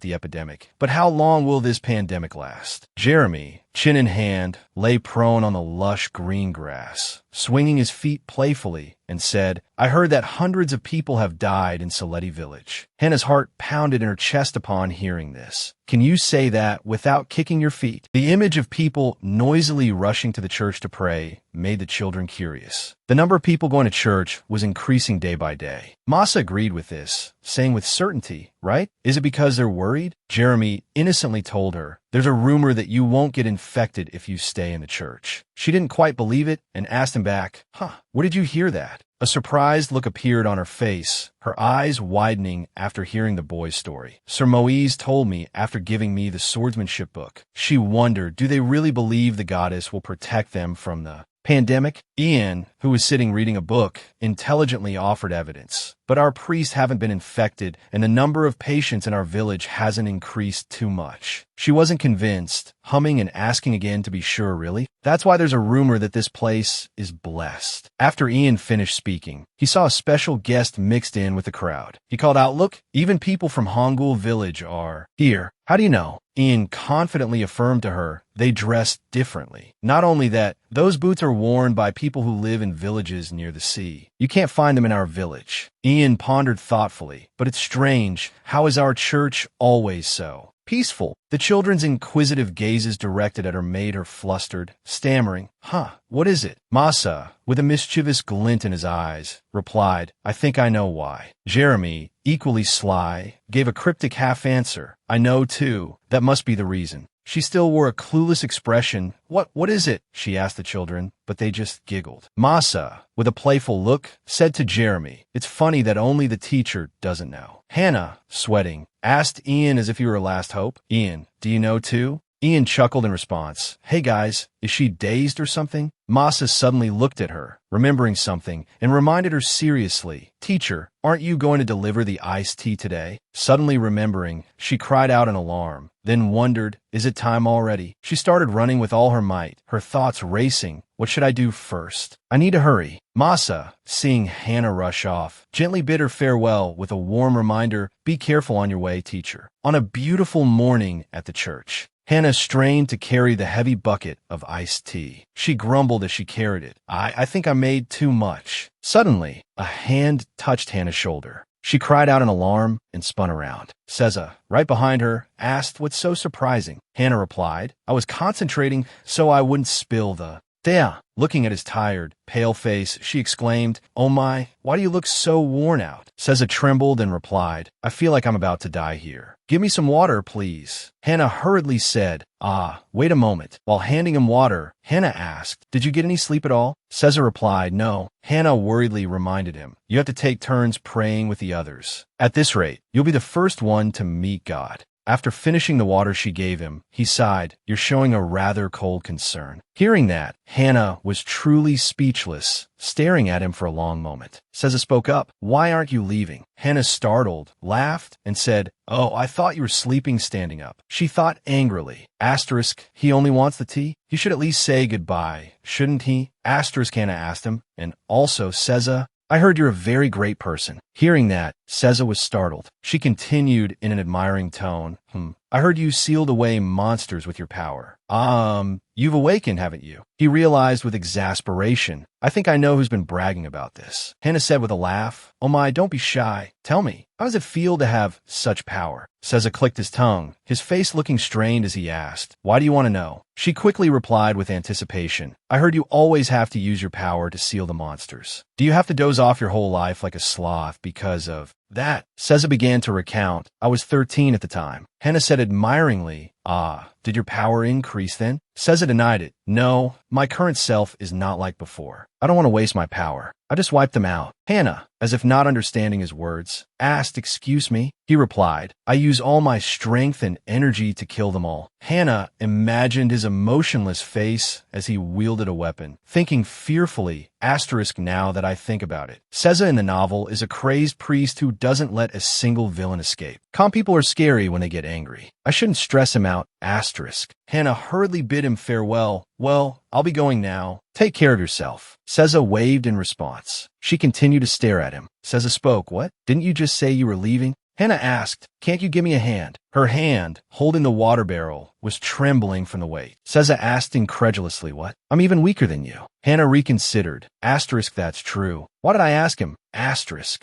A: the epidemic. "But how long will this pandemic last?" Jeremy, chin in hand, lay prone on the lush green grass, swinging his feet playfully, and said, "I heard that hundreds of people have died in Saletti village." Hannah's heart pounded in her chest upon hearing this. "Can you say that without kicking your feet?" The image of people noisily rushing to the church to pray made the children curious. The number of people going to church was increasing day by day. Masa agreed with this, saying with certainty, "Right? Is it because they're worried?" Jeremy innocently told her, "There's a rumor that you won't get infected if you stay in the church." She didn't quite believe it and asked him back, "Where did you hear that?" A surprised look appeared on her face, her eyes widening after hearing the boy's story. "Sir Moise told me after giving me the swordsmanship book." She wondered, do they really believe the goddess will protect them from the pandemic? Ian, who was sitting reading a book, intelligently offered evidence. "But our priests haven't been infected, and the number of patients in our village hasn't increased too much." She wasn't convinced, humming and asking again to be sure, "Really? That's why there's a rumor that this place is blessed." After Ian finished speaking, he saw a special guest mixed in with the crowd. He called out, "Look, even people from Hongul village are here." "How do you know?" Ian confidently affirmed to her, "They dress differently. Not only that, those boots are worn by people who live in villages near the sea. You can't find them in our village." Ian pondered thoughtfully, "But it's strange. How is our church always so peaceful?" The children's inquisitive gazes directed at her made her flustered, stammering, What is it?" Masa, with a mischievous glint in his eyes, replied, "I think I know why." Jeremy, equally sly, gave a cryptic half-answer, "I know too. That must be the reason." She still wore a clueless expression. What is it?" she asked the children, but they just giggled. Masa, with a playful look, said to Jeremy, "It's funny that only the teacher doesn't know." Hannah, sweating, asked Ian as if he were last hope, "Ian, do you know too?" Ian chuckled in response. "Hey guys, is she dazed or something?" Masa suddenly looked at her, remembering something, and reminded her seriously, "Teacher, aren't you going to deliver the iced tea today?" Suddenly remembering, she cried out in alarm, then wondered, "Is it time already?" She started running with all her might, her thoughts racing. What should I do first? I need to hurry. Masa, seeing Hannah rush off, gently bid her farewell with a warm reminder, "Be careful on your way, teacher." On a beautiful morning at the church, Hannah strained to carry the heavy bucket of iced tea. She grumbled as she carried it. I think I made too much." Suddenly, a hand touched Hannah's shoulder. She cried out in alarm and spun around. Seza, right behind her, asked, "What's so surprising?" Hannah replied, "I was concentrating so I wouldn't spill the..." Thea, looking at his tired, pale face, she exclaimed, "Oh my, why do you look so worn out?" Seza trembled and replied, "I feel like I'm about to die here. Give me some water, please." Hannah hurriedly said, "Ah, wait a moment." While handing him water, Hannah asked, "Did you get any sleep at all?" Seza replied, "No." Hannah worriedly reminded him, "You have to take turns praying with the others. At this rate, you'll be the first one to meet God." After finishing the water she gave him, he sighed, "You're showing a rather cold concern." Hearing that, Hannah was truly speechless, staring at him for a long moment. Seza spoke up, "Why aren't you leaving?" Hannah startled, laughed, and said, "Oh, I thought you were sleeping standing up." She thought angrily, "He only wants the tea? He should at least say goodbye, shouldn't he?" Hannah asked him, "And also, Seza, I heard you're a very great person." Hearing that, Seza was startled. She continued in an admiring tone, "I heard you sealed away monsters with your power. You've awakened, haven't you?" He realized with exasperation, "I think I know who's been bragging about this." Hannah said with a laugh, "Oh my, don't be shy. Tell me, how does it feel to have such power?" Seza clicked his tongue, his face looking strained as he asked, "Why do you want to know?" She quickly replied with anticipation, "I heard you always have to use your power to seal the monsters. Do you have to doze off your whole life like a sloth because of that?" Seza began to recount, "I was 13 at the time." Hannah said admiringly, "Ah, did your power increase then?" Seza denied it. "No, my current self is not like before. I don't want to waste my power. I just wiped them out." Hannah, as if not understanding his words, asked, "Excuse me?" He replied, "I use all my strength and energy to kill them all." Hannah imagined his emotionless face as he wielded a weapon, thinking fearfully, now that I think about it. Seza in the novel is a crazed priest who doesn't let a single villain escape. Calm people are scary when they get angry. I shouldn't stress him out, Hannah hurriedly bid him farewell. "Well, I'll be going now. Take care of yourself." Seza waved in response. She continued to stare at him. Seza spoke, "What? Didn't you just say you were leaving?" Hannah asked, "Can't you give me a hand?" Her hand, holding the water barrel, was trembling from the weight. Seza asked incredulously, "What? I'm even weaker than you." Hannah reconsidered. That's true. Why did I ask him?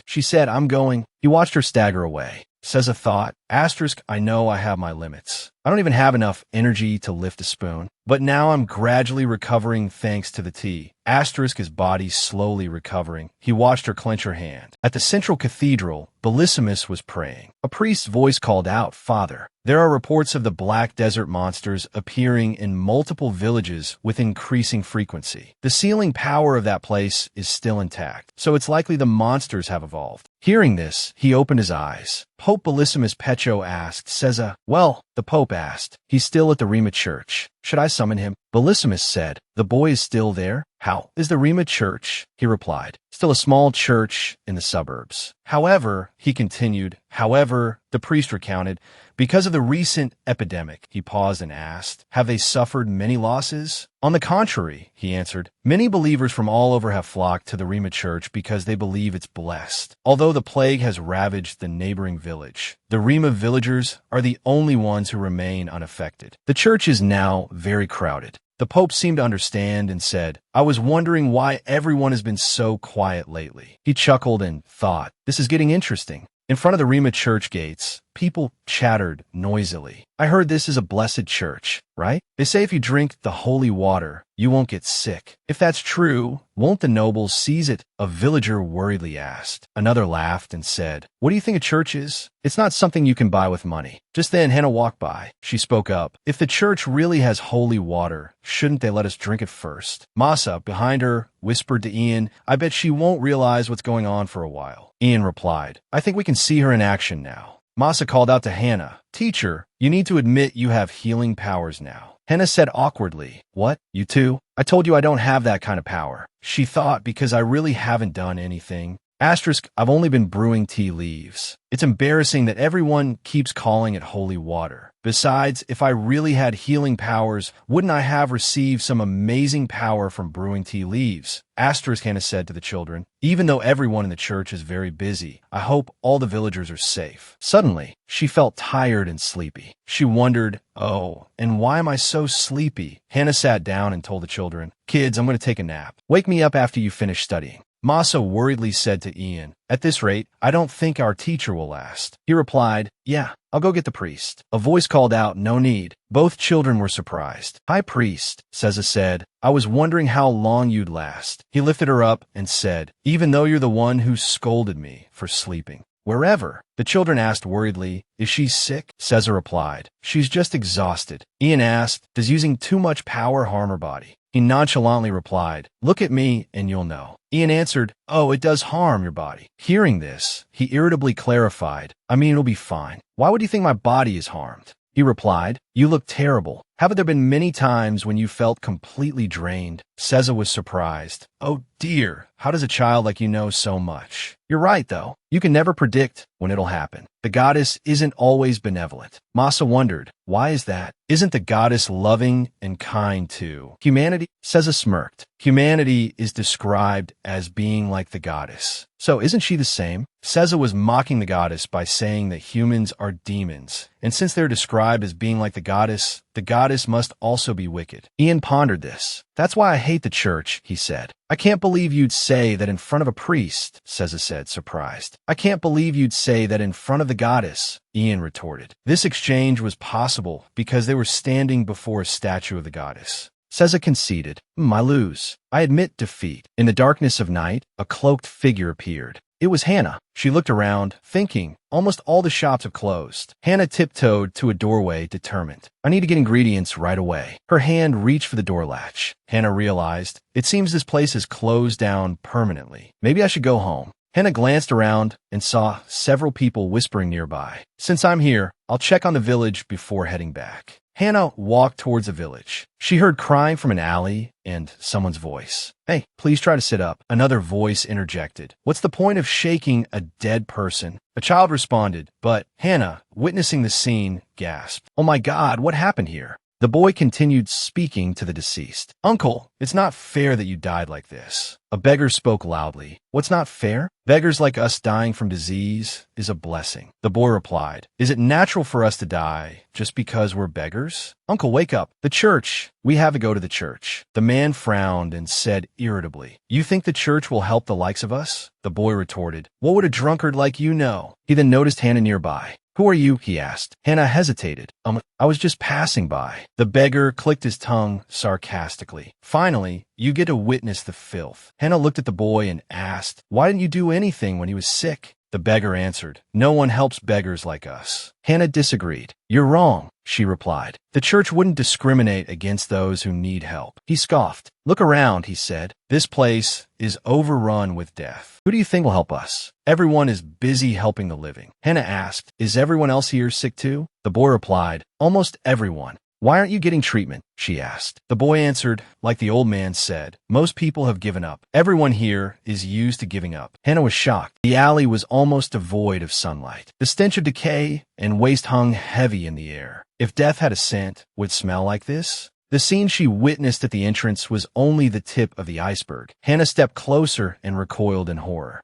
A: She said, "I'm going." He watched her stagger away. Seza thought, I know I have my limits. I don't even have enough energy to lift a spoon. But now I'm gradually recovering thanks to the tea. His body slowly recovering. He watched her clench her hand. At the central cathedral, Bellissimus was praying. A priest's voice called out, "Father, there are reports of the black desert monsters appearing in multiple villages with increasing frequency. The sealing power of that place is still intact, so it's likely the monsters have evolved." Hearing this, he opened his eyes. Pope Bellissimus Pecho asked, "Seza, well," the Pope asked, "he's still at the Rima church. Should I summon him?" Bellissimus said, "The boy is still there?" "How is the Rima church?" he replied. "Still a small church in the suburbs. However," he continued, the priest recounted, "because of the recent epidemic," he paused and asked, "have they suffered many losses?" "On the contrary," he answered, "many believers from all over have flocked to the Rima church because they believe it's blessed. Although the plague has ravaged the neighboring village, the Rima villagers are the only ones who remain unaffected. The church is now very crowded." The Pope seemed to understand and said, "I was wondering why everyone has been so quiet lately." He chuckled and thought, "This is getting interesting." In front of the Rima church gates, people chattered noisily. "I heard this is a blessed church, right? They say if you drink the holy water, you won't get sick. If that's true, won't the nobles seize it?" A villager worriedly asked. Another laughed and said, "What do you think a church is? It's not something you can buy with money." Just then, Hannah walked by. She spoke up, "If the church really has holy water, shouldn't they let us drink it first?" Masa, behind her, whispered to Ian, "I bet she won't realize what's going on for a while." Ian replied, "I think we can see her in action now." Masa called out to Hannah, "Teacher, you need to admit you have healing powers now." Hannah said awkwardly, "What? You too? I told you I don't have that kind of power." She thought, "Because I really haven't done anything. I've only been brewing tea leaves. It's embarrassing that everyone keeps calling it holy water. Besides, if I really had healing powers, wouldn't I have received some amazing power from brewing tea leaves?" Hannah said to the children, "Even though everyone in the church is very busy, I hope all the villagers are safe." Suddenly, she felt tired and sleepy. She wondered, "Oh, and why am I so sleepy?" Hannah sat down and told the children, "Kids, I'm going to take a nap. Wake me up after you finish studying." Masa worriedly said to Ian, "At this rate, I don't think our teacher will last." He replied, "Yeah, I'll go get the priest. A voice called out, no need. Both children were surprised. High priest, Seza said, I was wondering how long you'd last. He lifted her up and said, even though you're the one who scolded me for sleeping. Wherever. The children asked worriedly, is she sick? Seza replied, she's just exhausted. Ian asked, does using too much power harm her body? He nonchalantly replied, look at me and you'll know. Ian answered, oh, it does harm your body. Hearing this, he irritably clarified, I mean, it'll be fine. Why would you think my body is harmed? He replied, you look terrible. Haven't there been many times when you felt completely drained? Seza was surprised. Oh dear, how does a child like you know so much? You're right, though. You can never predict when it'll happen. The goddess isn't always benevolent. Masa wondered, why is that? Isn't the goddess loving and kind too? Humanity? Seza smirked. Humanity is described as being like the goddess. So isn't she the same? Seza was mocking the goddess by saying that humans are demons, and since they're described as being like the goddess must also be wicked. Ian pondered this. That's why I hate the church, he said. I can't believe you'd say that in front of a priest, Seza said, surprised. I can't believe you'd say that in front of the goddess, Ian retorted. This exchange was possible because they were standing before a statue of the goddess. Seza conceded, I lose. I admit defeat. In the darkness of night, a cloaked figure appeared. It was Hannah. She looked around, thinking, almost all the shops have closed. Hannah tiptoed to a doorway, determined. I need to get ingredients right away. Her hand reached for the door latch. Hannah realized, it seems this place is closed down permanently. Maybe I should go home. Hannah glanced around and saw several people whispering nearby. Since I'm here, I'll check on the village before heading back. Hannah walked towards the village. She heard crying from an alley and someone's voice. Hey, please try to sit up. Another voice interjected. What's the point of shaking a dead person? A child responded, but Hannah, witnessing the scene, gasped. Oh my God, what happened here? The boy continued speaking to the deceased. Uncle, it's not fair that you died like this. A beggar spoke loudly. What's not fair? Beggars like us dying from disease is a blessing. The boy replied, is it natural for us to die just because we're beggars? Uncle, wake up. The church. We have to go to the church. The man frowned and said irritably, you think the church will help the likes of us? The boy retorted, what would a drunkard like you know? He then noticed Hannah nearby. Who are you? He asked. Hannah hesitated. I was just passing by. The beggar clicked his tongue sarcastically. Finally, you get to witness the filth. Hannah looked at the boy and asked, why didn't you do anything when he was sick? The beggar answered, no one helps beggars like us. Hannah disagreed. You're wrong, she replied. The church wouldn't discriminate against those who need help. He scoffed. Look around, he said. This place is overrun with death. Who do you think will help us? Everyone is busy helping the living. Hannah asked, is everyone else here sick too? The boy replied, almost everyone. Why aren't you getting treatment? She asked. The boy answered, like the old man said, most people have given up. Everyone here is used to giving up. Hannah was shocked. The alley was almost devoid of sunlight. The stench of decay and waste hung heavy in the air. If death had a scent, would it smell like this? The scene she witnessed at the entrance was only the tip of the iceberg. Hannah stepped closer and recoiled in horror.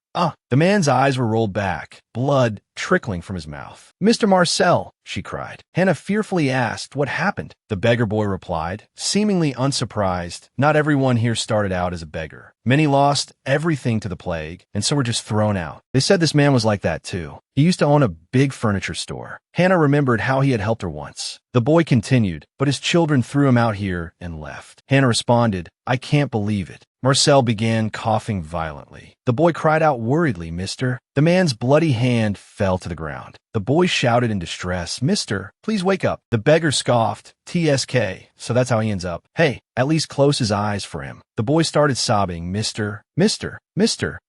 A: The man's eyes were rolled back, blood trickling from his mouth. Mr. Marcel, she cried. Hannah fearfully asked what happened. The beggar boy replied, seemingly unsurprised, not everyone here started out as a beggar. Many lost everything to the plague, and so were just thrown out. They said this man was like that too. He used to own a big furniture store. Hannah remembered how he had helped her once. The boy continued, but his children threw him out here and left. Hannah responded, I can't believe it. Marcel began coughing violently. The boy cried out worriedly, Mister. The man's bloody hand fell to the ground. The boy shouted in distress, Mister, please wake up. The beggar scoffed, TSK, so that's how he ends up. Hey, at least close his eyes for him. The boy started sobbing, Mister.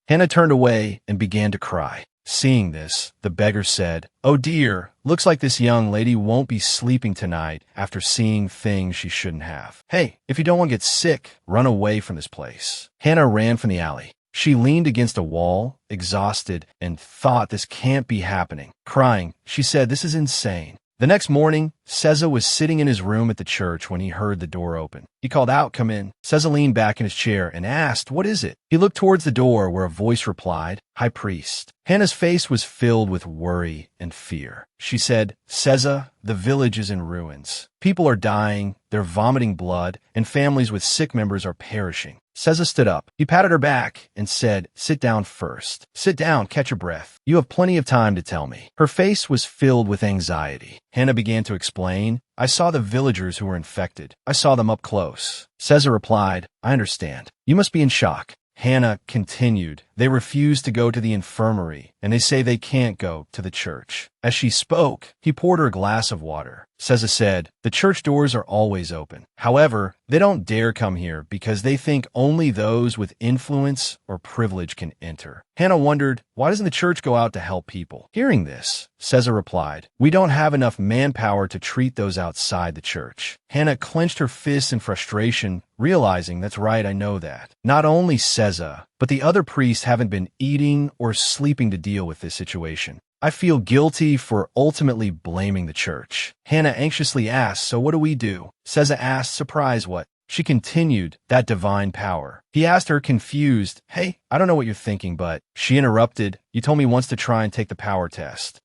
A: Hannah turned away and began to cry. Seeing this, the beggar said, oh dear, looks like this young lady won't be sleeping tonight after seeing things she shouldn't have. Hey, if you don't want to get sick, run away from this place. Hannah ran from the alley. She leaned against a wall, exhausted, and thought this can't be happening. Crying, she said, this is insane. The next morning, Seza was sitting in his room at the church when he heard the door open. He called out, "Come in." Seza leaned back in his chair and asked, "What is it?" He looked towards the door where a voice replied, "High Priest." Hannah's face was filled with worry and fear. She said, "Seza, the village is in ruins. People are dying, they're vomiting blood, and families with sick members are perishing." Seza stood up. He patted her back and said, "Sit down first. Sit down, catch your breath. You have plenty of time to tell me." Her face was filled with anxiety. Hannah began to explain, "I saw the villagers who were infected. I saw them up close." Seza replied, "I understand. You must be in shock." Hannah continued, "They refuse to go to the infirmary, and they say they can't go to the church." As she spoke, he poured her a glass of water. Seza said, "The church doors are always open. However, they don't dare come here because they think only those with influence or privilege can enter." Hannah wondered, why doesn't the church go out to help people? Hearing this, Seza replied, "We don't have enough manpower to treat those outside the church." Hannah clenched her fists in frustration, realizing, "That's right, I know that. Not only Seza, but the other priests haven't been eating or sleeping to deal with this situation. I feel guilty for ultimately blaming the church." Hannah anxiously asked, "So what do we do?" Seza asked, surprised, "What?" She continued, "That divine power." He asked her, confused, "Hey, I don't know what you're thinking, but..." She interrupted, "You told me once to try and take the power test."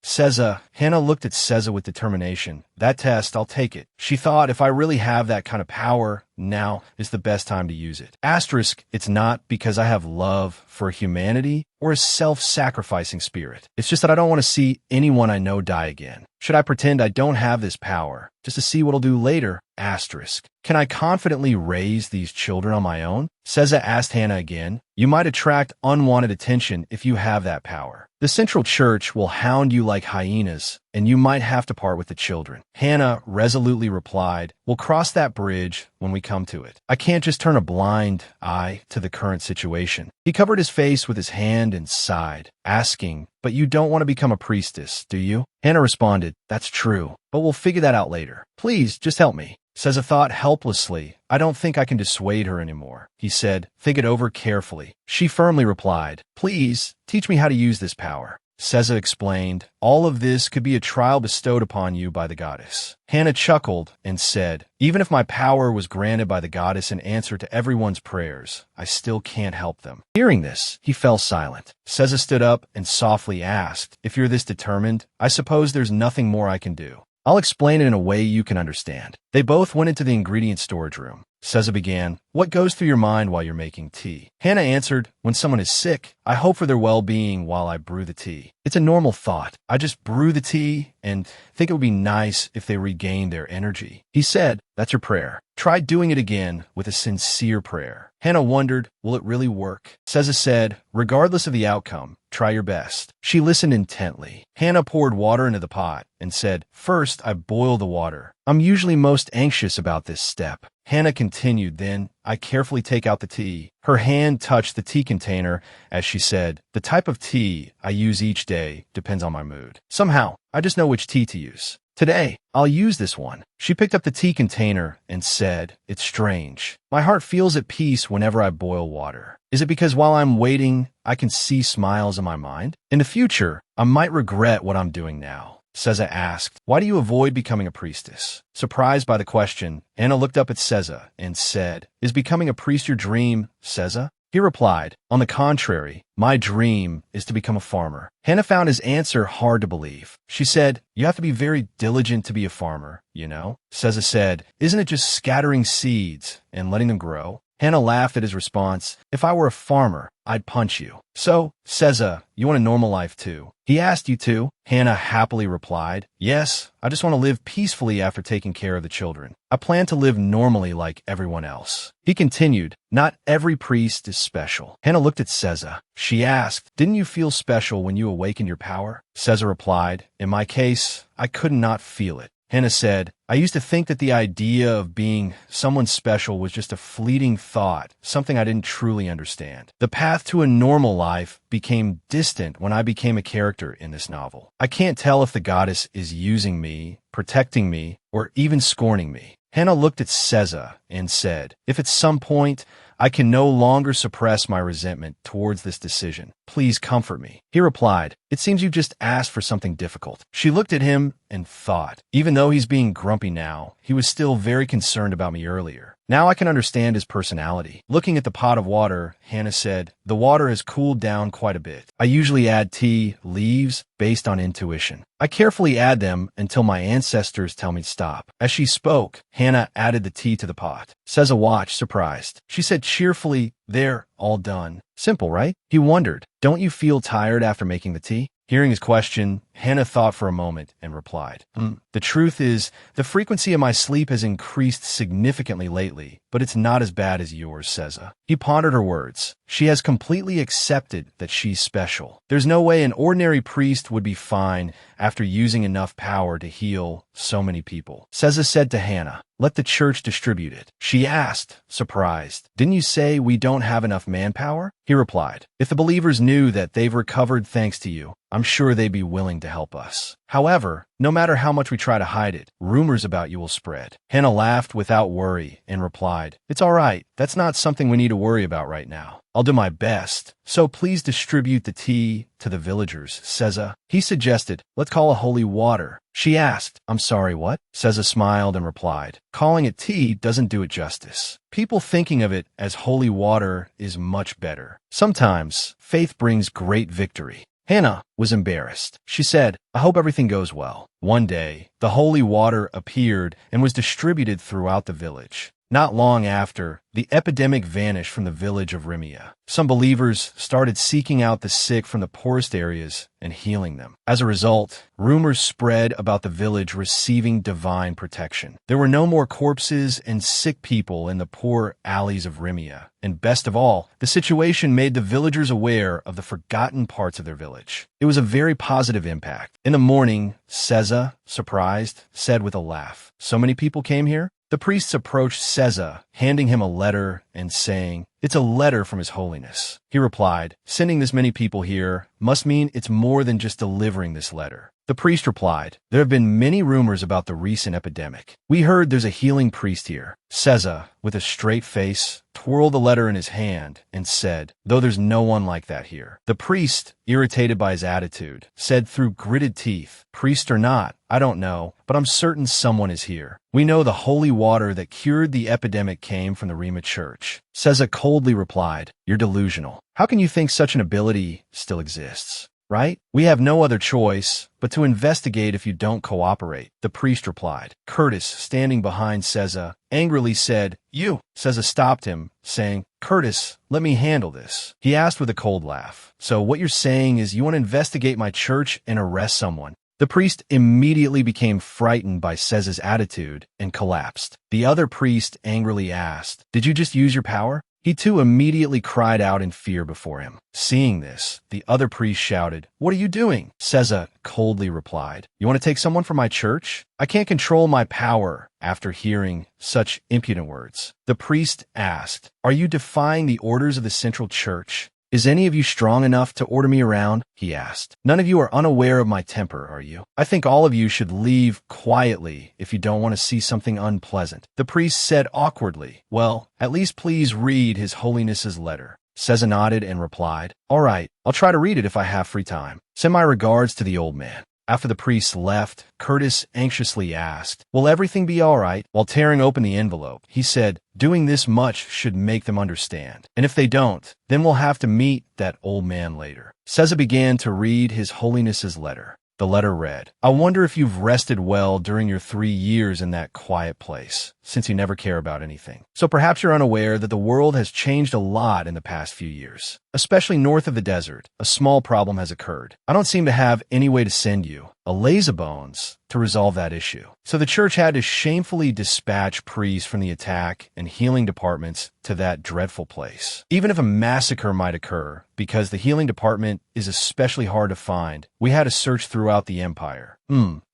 A: Hannah looked at Seza with determination. "That test, I'll take it." She thought, if I really have that kind of power, now is the best time to use it. Asterisk, it's not because I have love for humanity or a self-sacrificing spirit. It's just that I don't want to see anyone I know die again. Should I pretend I don't have this power, just to see what I'll do later? Asterisk. Can I confidently raise these children on my own? Seza asked Hannah again. You might attract unwanted attention if you have that power. The central church will hound you like hyenas, and you might have to part with the children. Hannah resolutely replied, "We'll cross that bridge when we come to it. I can't just turn a blind eye to the current situation." He covered his face with his hand and sighed, asking, "But you don't want to become a priestess, do you?" Hannah responded, "That's true, but we'll figure that out later. Please, just help me." Seza thought helplessly, "I don't think I can dissuade her anymore." He said, "Think it over carefully." She firmly replied, "Please, teach me how to use this power." Seza explained, "All of this could be a trial bestowed upon you by the goddess." Hannah chuckled and said, "Even if my power was granted by the goddess in answer to everyone's prayers, I still can't help them." Hearing this, he fell silent. Seza stood up and softly asked, "If you're this determined, I suppose there's nothing more I can do. I'll explain it in a way you can understand." They both went into the ingredient storage room. Seza began, "What goes through your mind while you're making tea?" Hannah answered, "When someone is sick, I hope for their well-being while I brew the tea. It's a normal thought. I just brew the tea and think it would be nice if they regain their energy." He said, "That's your prayer. Try doing it again with a sincere prayer." Hannah wondered, will it really work? Seza said, "Regardless of the outcome, try your best." She listened intently. Hannah poured water into the pot and said, "First, I boil the water. I'm usually most anxious about this step." Hannah continued, "Then I carefully take out the tea." Her hand touched the tea container as she said, "The type of tea I use each day depends on my mood. Somehow, I just know which tea to use. Today, I'll use this one." She picked up the tea container and said, "It's strange. My heart feels at peace whenever I boil water. Is it because while I'm waiting, I can see smiles in my mind? In the future, I might regret what I'm doing now." Seza asked, "Why do you avoid becoming a priestess?" Surprised by the question, Hannah looked up at Seza and said, "Is becoming a priest your dream, Seza?" He replied, "On the contrary, my dream is to become a farmer." Hannah found his answer hard to believe. She said, "You have to be very diligent to be a farmer, you know?" Seza said, "Isn't it just scattering seeds and letting them grow?" Hannah laughed at his response. "If I were a farmer, I'd punch you." "So, Seza, you want a normal life too?" "He asked you to." Hannah happily replied, "Yes, I just want to live peacefully after taking care of the children. I plan to live normally like everyone else." He continued, "Not every priest is special." Hannah looked at Seza. She asked, "Didn't you feel special when you awakened your power?" Seza replied, "In my case, I could not feel it." Hannah said, "I used to think that the idea of being someone special was just a fleeting thought, something I didn't truly understand. The path to a normal life became distant when I became a character in this novel. I can't tell if the goddess is using me, protecting me, or even scorning me." Hannah looked at Seza and said, "If at some point I can no longer suppress my resentment towards this decision, please comfort me. He replied, it seems you just asked for something difficult. She looked at him and thought, even though he's being grumpy now, he was still very concerned about me earlier. Now I can understand his personality. Looking at the pot of water, Hannah said, the water has cooled down quite a bit. I usually add tea leaves based on intuition. I carefully add them until my ancestors tell me to stop. As she spoke, Hannah added the tea to the pot. Seza watched, surprised. She said cheerfully, there, all done. Simple, right? He wondered, don't you feel tired after making the tea? Hearing his question, Hannah thought for a moment and replied, The truth is, the frequency of my sleep has increased significantly lately, but it's not as bad as yours, Seza. He pondered her words. She has completely accepted that she's special. There's no way an ordinary priest would be fine after using enough power to heal so many people. Seza said to Hannah, let the church distribute it. She asked, surprised, didn't you say we don't have enough manpower? He replied, if the believers knew that they've recovered thanks to you, I'm sure they'd be willing to help us. However, no matter how much we try to hide it, rumors about you will spread. Hannah laughed without worry and replied, it's all right. That's not something we need to worry about right now. I'll do my best. So please distribute the tea to the villagers, Seza. He suggested, let's call it holy water. She asked, I'm sorry, what? Seza smiled and replied, calling it tea doesn't do it justice. People thinking of it as holy water is much better. Sometimes, faith brings great victory. Hannah was embarrassed. She said, I hope everything goes well. One day, the holy water appeared and was distributed throughout the village. Not long after, the epidemic vanished from the village of Rimia. Some believers started seeking out the sick from the poorest areas and healing them. As a result, rumors spread about the village receiving divine protection. There were no more corpses and sick people in the poor alleys of Rimia. And best of all, the situation made the villagers aware of the forgotten parts of their village. It was a very positive impact. In the morning, Seza, surprised, said with a laugh, so many people came here? The priests approached Seza, handing him a letter and saying, it's a letter from His Holiness. He replied, sending this many people here must mean it's more than just delivering this letter. The priest replied, there have been many rumors about the recent epidemic. We heard there's a healing priest here. Seza, with a straight face, twirled the letter in his hand and said, though there's no one like that here. The priest, irritated by his attitude, said through gritted teeth, priest or not, I don't know, but I'm certain someone is here. We know the holy water that cured the epidemic came from the Rima church. Seza coldly replied, you're delusional. How can you think such an ability still exists? Right? We have no other choice but to investigate if you don't cooperate, the priest replied. Curtis, standing behind Seza, angrily said, you. Seza stopped him, saying, Curtis, let me handle this. He asked with a cold laugh. So what you're saying is you want to investigate my church and arrest someone? The priest immediately became frightened by Seza's attitude and collapsed. The other priest angrily asked, did you just use your power? He too immediately cried out in fear before him. Seeing this, the other priest shouted, what are you doing? Seza coldly replied, you want to take someone from my church? I can't control my power. After hearing such impudent words, the priest asked, are you defying the orders of the central church? Is any of you strong enough to order me around? He asked. None of you are unaware of my temper, are you? I think all of you should leave quietly if you don't want to see something unpleasant. The priest said awkwardly, well, at least please read His Holiness's letter. Seza nodded and replied, all right, I'll try to read it if I have free time. Send my regards to the old man. After the priest left, Curtis anxiously asked, will everything be all right? While tearing open the envelope, he said, doing this much should make them understand. And if they don't, then we'll have to meet that old man later. Seza began to read His Holiness's letter. The letter read, I wonder if you've rested well during your 3 years in that quiet place, since you never care about anything. So perhaps you're unaware that the world has changed a lot in the past few years. Especially north of the desert, a small problem has occurred. I don't seem to have any way to send you, a lazybones, to resolve that issue. So the church had to shamefully dispatch priests from the attack and healing departments to that dreadful place. Even if a massacre might occur, because the healing department is especially hard to find, we had to search throughout the empire.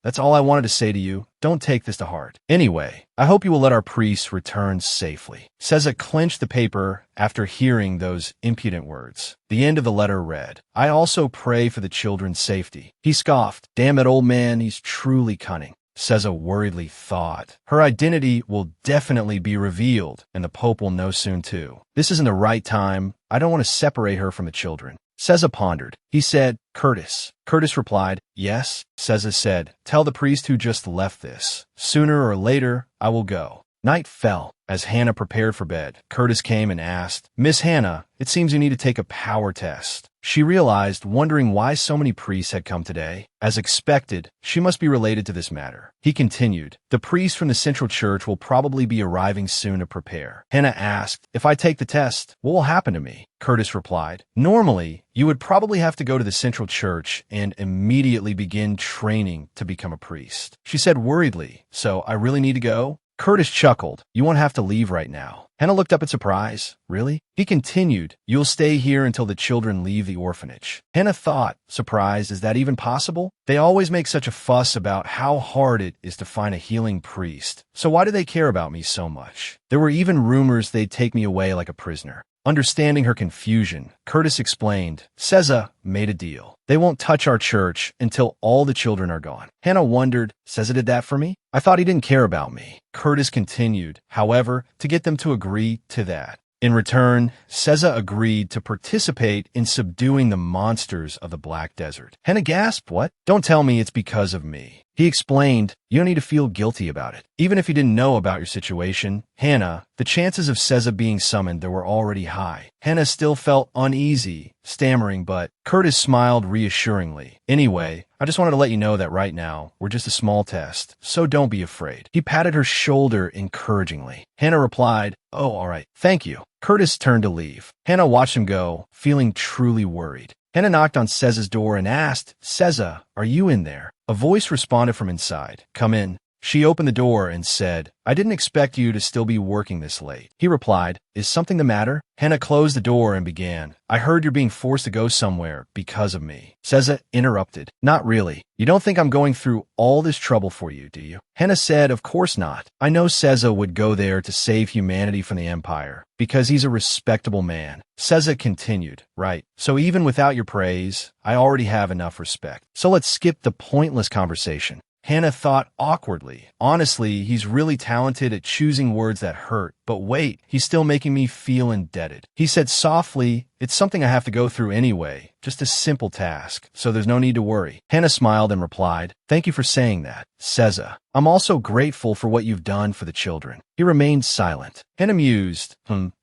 A: That's all I wanted to say to you. Don't take this to heart. Anyway, I hope you will let our priests return safely. Seza clenched the paper after hearing those impudent words. The end of the letter read, I also pray for the children's safety. He scoffed, damn that old man, he's truly cunning. Seza worriedly thought, her identity will definitely be revealed, and the Pope will know soon too. This isn't the right time. I don't want to separate her from the children. Seza pondered. He said, Curtis. Curtis replied, yes. Seza said, tell the priest who just left this. Sooner or later, I will go. Night fell. As Hannah prepared for bed, Curtis came and asked, Miss Hannah, it seems you need to take a power test. She realized, wondering why so many priests had come today. As expected, she must be related to this matter. He continued, the priest from the Central Church will probably be arriving soon to prepare. Hannah asked, if I take the test, what will happen to me? Curtis replied, normally, you would probably have to go to the Central Church and immediately begin training to become a priest. She said worriedly, so I really need to go? Curtis chuckled. You won't have to leave right now. Hannah looked up in surprise. Really? He continued, you'll stay here until the children leave the orphanage. Hannah thought, surprised, is that even possible? They always make such a fuss about how hard it is to find a healing priest. So why do they care about me so much? There were even rumors they'd take me away like a prisoner. Understanding her confusion, Curtis explained, Seza made a deal. They won't touch our church until all the children are gone. Hannah wondered, Seza did that for me? I thought he didn't care about me. Curtis continued, however, to get them to agree to that. In return, Seza agreed to participate in subduing the monsters of the Black Desert. Hannah gasped, what? Don't tell me it's because of me. He explained, you don't need to feel guilty about it. Even if you didn't know about your situation, Hannah, the chances of Seza being summoned there were already high. Hannah still felt uneasy, stammering, but Curtis smiled reassuringly. Anyway, I just wanted to let you know that right now, we're just a small test, so don't be afraid. He patted her shoulder encouragingly. Hannah replied, oh, all right, thank you. Curtis turned to leave. Hannah watched him go, feeling truly worried. Hannah knocked on Seza's door and asked, Seza, are you in there? A voice responded from inside. Come in. She opened the door and said, I didn't expect you to still be working this late. He replied, is something the matter? Hannah closed the door and began, I heard you're being forced to go somewhere because of me. Seza interrupted, not really. You don't think I'm going through all this trouble for you, do you? Hannah said, of course not. I know Seza would go there to save humanity from the Empire, because he's a respectable man. Seza continued, right, so even without your praise, I already have enough respect. So let's skip the pointless conversation. Hannah thought awkwardly. Honestly, he's really talented at choosing words that hurt. But wait, he's still making me feel indebted. He said softly, it's something I have to go through anyway. Just a simple task, so there's no need to worry. Hannah smiled and replied, thank you for saying that, Seza. I'm also grateful for what you've done for the children. He remained silent. Hannah mused,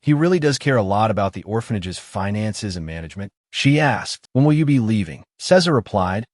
A: he really does care a lot about the orphanage's finances and management. She asked, when will you be leaving? Seza replied,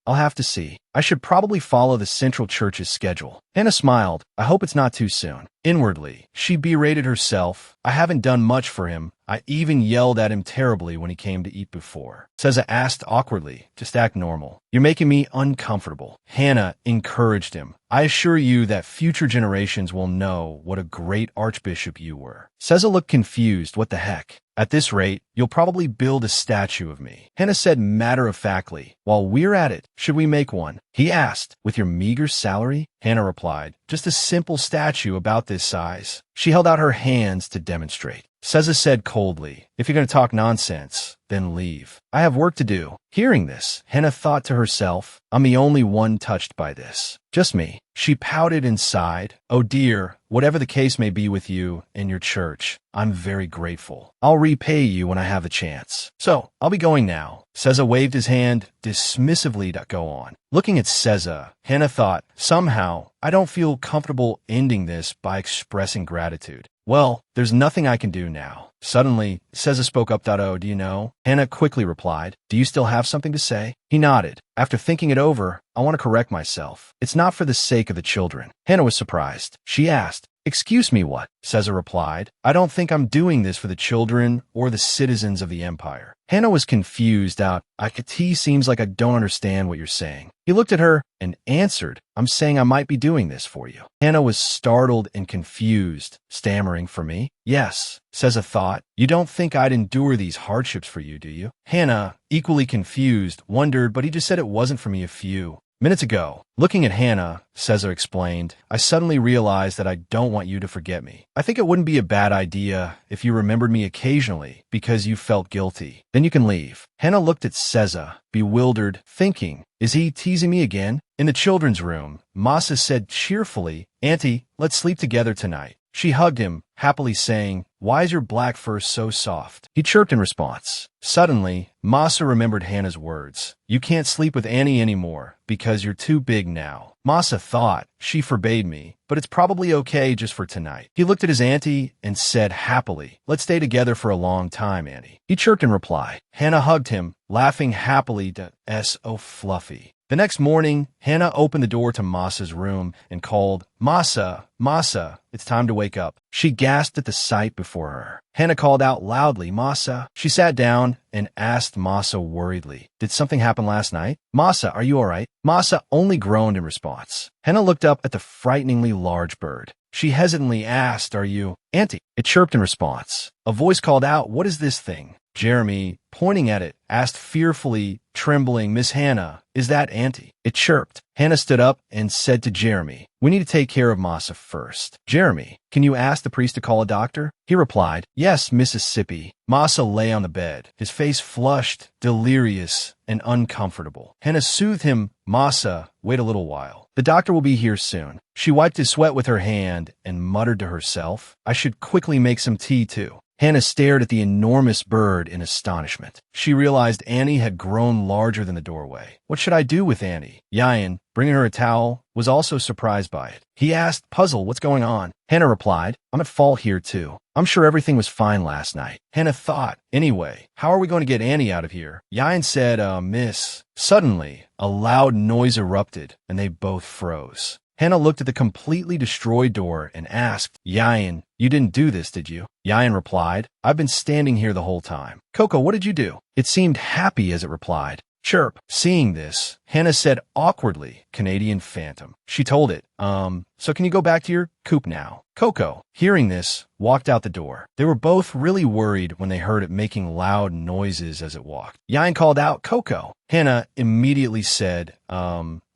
A: I'll have to see. I should probably follow the Central Church's schedule. Hannah smiled. I hope it's not too soon. Inwardly, she berated herself. I haven't done much for him. I even yelled at him terribly when he came to eat before. Seza asked awkwardly, just act normal. You're making me uncomfortable. Hannah encouraged him. I assure you that future generations will know what a great archbishop you were. Seza looked confused. What the heck? At this rate, you'll probably build a statue of me. Hannah said matter-of-factly, while we're at it, should we make one? He asked, with your meager salary? Hannah replied, just a simple statue about this size. She held out her hands to demonstrate. Seza said coldly, if you're going to talk nonsense, then leave. I have work to do. Hearing this, Hannah thought to herself, I'm the only one touched by this. Just me. She pouted and sighed. Oh dear, whatever the case may be with you and your church, I'm very grateful. I'll repay you when I have the chance. So, I'll be going now. Seza waved his hand dismissively to go on. Looking at Seza, Hannah thought, somehow, I don't feel comfortable ending this by expressing gratitude. Well, there's nothing I can do now. Suddenly, Seza spoke up. Oh, do you know? Hannah quickly replied, do you still have something to say? He nodded. After thinking it over, I want to correct myself. It's not for the sake of the children. Hannah was surprised. She asked, excuse me, what? Seza replied, I don't think I'm doing this for the children or the citizens of the Empire. Hannah was confused out. Akati seems like I don't understand what you're saying. He looked at her and answered, I'm saying I might be doing this for you. Hannah was startled and confused, stammering, for me? Yes, Seza thought. You don't think I'd endure these hardships for you, do you? Hannah, equally confused, wondered, but he just said it wasn't for me a few minutes ago. Looking at Hannah, Seza explained, I suddenly realized that I don't want you to forget me. I think it wouldn't be a bad idea if you remembered me occasionally because you felt guilty. Then you can leave. Hannah looked at Seza, bewildered, thinking, is he teasing me again? In the children's room, Masa said cheerfully, Auntie, let's sleep together tonight. She hugged him, happily saying, "Why is your black fur so soft?" He chirped in response. Suddenly, Masa remembered Hannah's words. "You can't sleep with Annie anymore because you're too big now." Masa thought, "She forbade me, but it's probably okay just for tonight." He looked at his auntie and said happily, "Let's stay together for a long time, Auntie." He chirped in reply. Hannah hugged him, laughing happily to "So fluffy." The next morning, Hannah opened the door to Masa's room and called, "Masa, Masa, it's time to wake up." She gasped at the sight before her. Hannah called out loudly, "Masa." She sat down and asked Masa worriedly, "Did something happen last night? Masa, are you all right?" Masa only groaned in response. Hannah looked up at the frighteningly large bird. She hesitantly asked, "Are you, Auntie?" It chirped in response. A voice called out, "What is this thing?" Jeremy, pointing at it, asked fearfully, trembling, "Miss Hannah, is that Auntie?" It chirped. Hannah stood up and said to Jeremy, "We need to take care of Masa first. Jeremy, can you ask the priest to call a doctor?" He replied, "Yes, Mississippi." Masa lay on the bed, his face flushed, delirious, and uncomfortable. Hannah soothed him. "Masa, wait a little while. The doctor will be here soon." She wiped his sweat with her hand and muttered to herself, "I should quickly make some tea too." Hannah stared at the enormous bird in astonishment. She realized Annie had grown larger than the doorway. "What should I do with Annie?" Yayan, bringing her a towel, was also surprised by it. He asked, puzzled, "What's going on?" Hannah replied, "I'm at fault here too. I'm sure everything was fine last night." Hannah thought, "Anyway, how are we going to get Annie out of here?" Yayan said, Miss." Suddenly, a loud noise erupted, and they both froze. Hannah looked at the completely destroyed door and asked, "Yayan, you didn't do this, did you?" Yayan replied, "I've been standing here the whole time." "Coco, what did you do?" It seemed happy as it replied, "Chirp." Seeing this, Hannah said awkwardly, "Canadian Phantom." She told it, so can you go back to your coop now?" Coco, hearing this, walked out the door. They were both really worried when they heard it making loud noises as it walked. Yayan called out, "Coco." Hannah immediately said,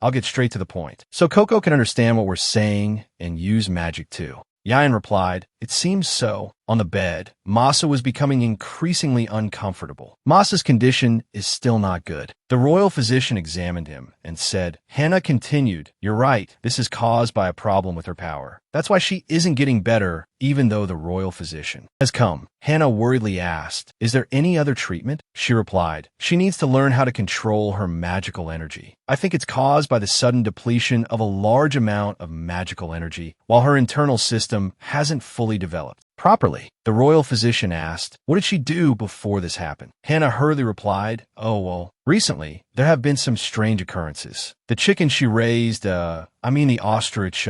A: I'll get straight to the point. "So Coco can understand what we're saying and use magic too." Yayan replied, "It seems so." On the bed, Masa was becoming increasingly uncomfortable. Masa's condition is still not good. The royal physician examined him and said, Hannah continued, "You're right. This is caused by a problem with her power. That's why she isn't getting better, even though the royal physician has come." Hannah worriedly asked, "Is there any other treatment?" She replied, "She needs to learn how to control her magical energy. I think it's caused by the sudden depletion of a large amount of magical energy while her internal system hasn't fully developed properly." The royal physician asked, "What did she do before this happened?" Hannah hurriedly replied, "Oh, well, recently there have been some strange occurrences. The chicken she raised, the ostrich,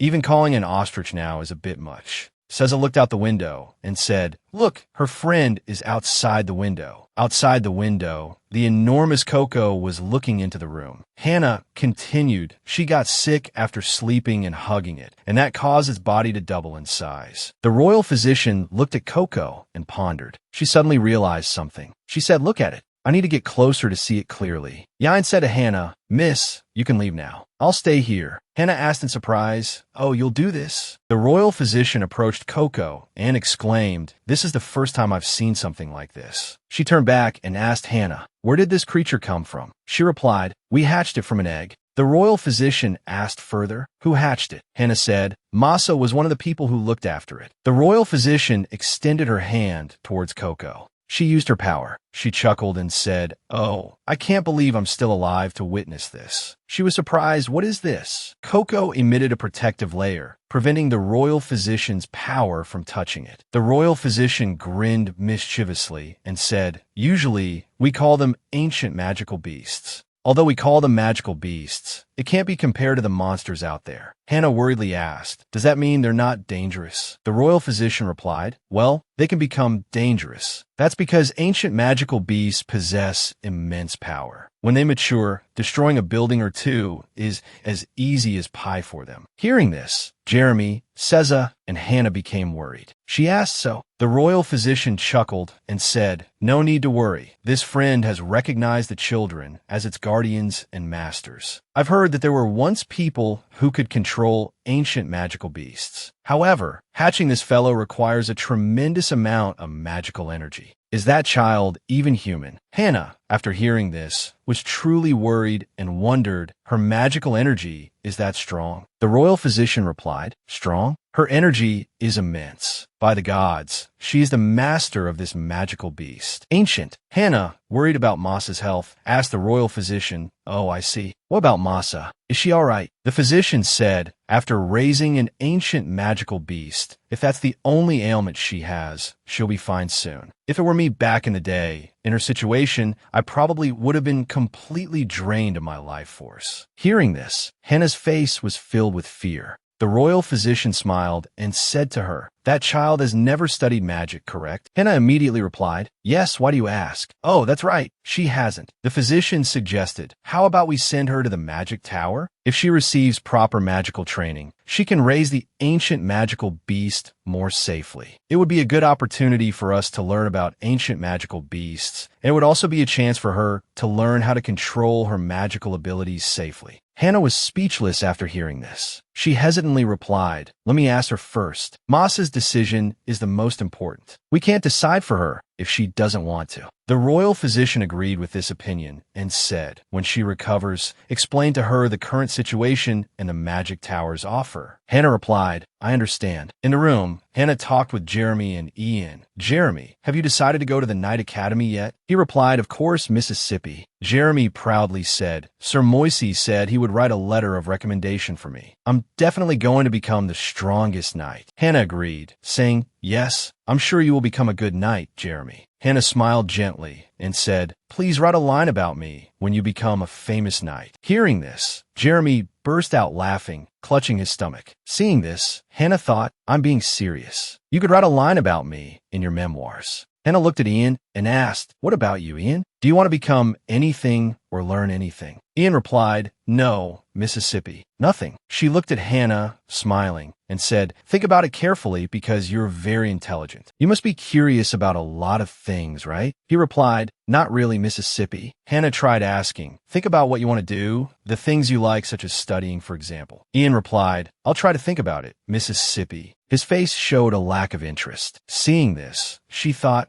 A: even calling an ostrich now is a bit much." Seza looked out the window and said, "Look, her friend is outside the window." Outside the window, the enormous Coco was looking into the room. Hannah continued, "She got sick after sleeping and hugging it, and that caused its body to double in size." The royal physician looked at Coco and pondered. She suddenly realized something. She said, "Look at it. I need to get closer to see it clearly." Yain said to Hannah, "Miss, you can leave now. I'll stay here." Hannah asked in surprise, "Oh, you'll do this?" The royal physician approached Coco and exclaimed, "This is the first time I've seen something like this." She turned back and asked Hannah, "Where did this creature come from?" She replied, "We hatched it from an egg." The royal physician asked further, "Who hatched it?" Hannah said, "Masa was one of the people who looked after it." The royal physician extended her hand towards Coco. She used her power. She chuckled and said, "Oh, I can't believe I'm still alive to witness this." She was surprised. "What is this?" Coco emitted a protective layer, preventing the royal physician's power from touching it. The royal physician grinned mischievously and said, "Usually, we call them ancient magical beasts. Although we call them magical beasts, it can't be compared to the monsters out there." Hannah worriedly asked, "Does that mean they're not dangerous?" The royal physician replied, "Well, they can become dangerous. That's because ancient magical beasts possess immense power. When they mature, destroying a building or two is as easy as pie for them." Hearing this, Jeremy, Seza, and Hannah became worried. She asked, "So?" The royal physician chuckled and said, "No need to worry. This friend has recognized the children as its guardians and masters. I've heard that there were once people who could control ancient magical beasts. However, hatching this fellow requires a tremendous amount of magical energy. Is that child even human?" Hannah, after hearing this, was truly worried and wondered, her magical energy is that strong? The royal physician replied, "Strong?" Her energy is immense. By the gods, she is the master of this magical beast. Ancient. Hannah, worried about Masa's health, asked the royal physician, "Oh, I see. What about Masa? Is she all right?" The physician said, "After raising an ancient magical beast, if that's the only ailment she has, she'll be fine soon. If it were me back in the day, in her situation, I probably would have been completely drained of my life force." Hearing this, Hannah's face was filled with fear. The royal physician smiled and said to her, "That child has never studied magic, correct?" Hannah immediately replied, "Yes, why do you ask?" "Oh, that's right, she hasn't." The physician suggested, "How about we send her to the magic tower? If she receives proper magical training, she can raise the ancient magical beast more safely. It would be a good opportunity for us to learn about ancient magical beasts, and it would also be a chance for her to learn how to control her magical abilities safely." Hannah was speechless after hearing this. She hesitantly replied, "Let me ask her first. Masa's decision is the most important. We can't decide for her if she doesn't want to." The royal physician agreed with this opinion and said, "When she recovers, explain to her the current situation and the magic tower's offer." Hannah replied, "I understand." In the room, Hannah talked with Jeremy and Ian. "Jeremy, have you decided to go to the night academy yet?" He replied, "Of course, Mississippi." Jeremy proudly said, "Sir Moisey said he would write a letter of recommendation for me. I'm definitely going to become the strongest knight." Hannah agreed, saying, "Yes, I'm sure you will become a good knight, Jeremy." Hannah smiled gently and said, "Please write a line about me when you become a famous knight." Hearing this, Jeremy burst out laughing, clutching his stomach. Seeing this, Hannah thought, "I'm being serious. You could write a line about me in your memoirs." Hannah looked at Ian and asked, "What about you, Ian? Do you want to become anything or learn anything?" Ian replied, "No, Mississippi, nothing." She looked at Hannah, smiling, and said, "Think about it carefully because you're very intelligent. You must be curious about a lot of things, right?" He replied, "Not really, Mississippi." Hannah tried asking, "Think about what you want to do, the things you like, such as studying, for example." Ian replied, "I'll try to think about it, Mississippi." His face showed a lack of interest. Seeing this, she thought,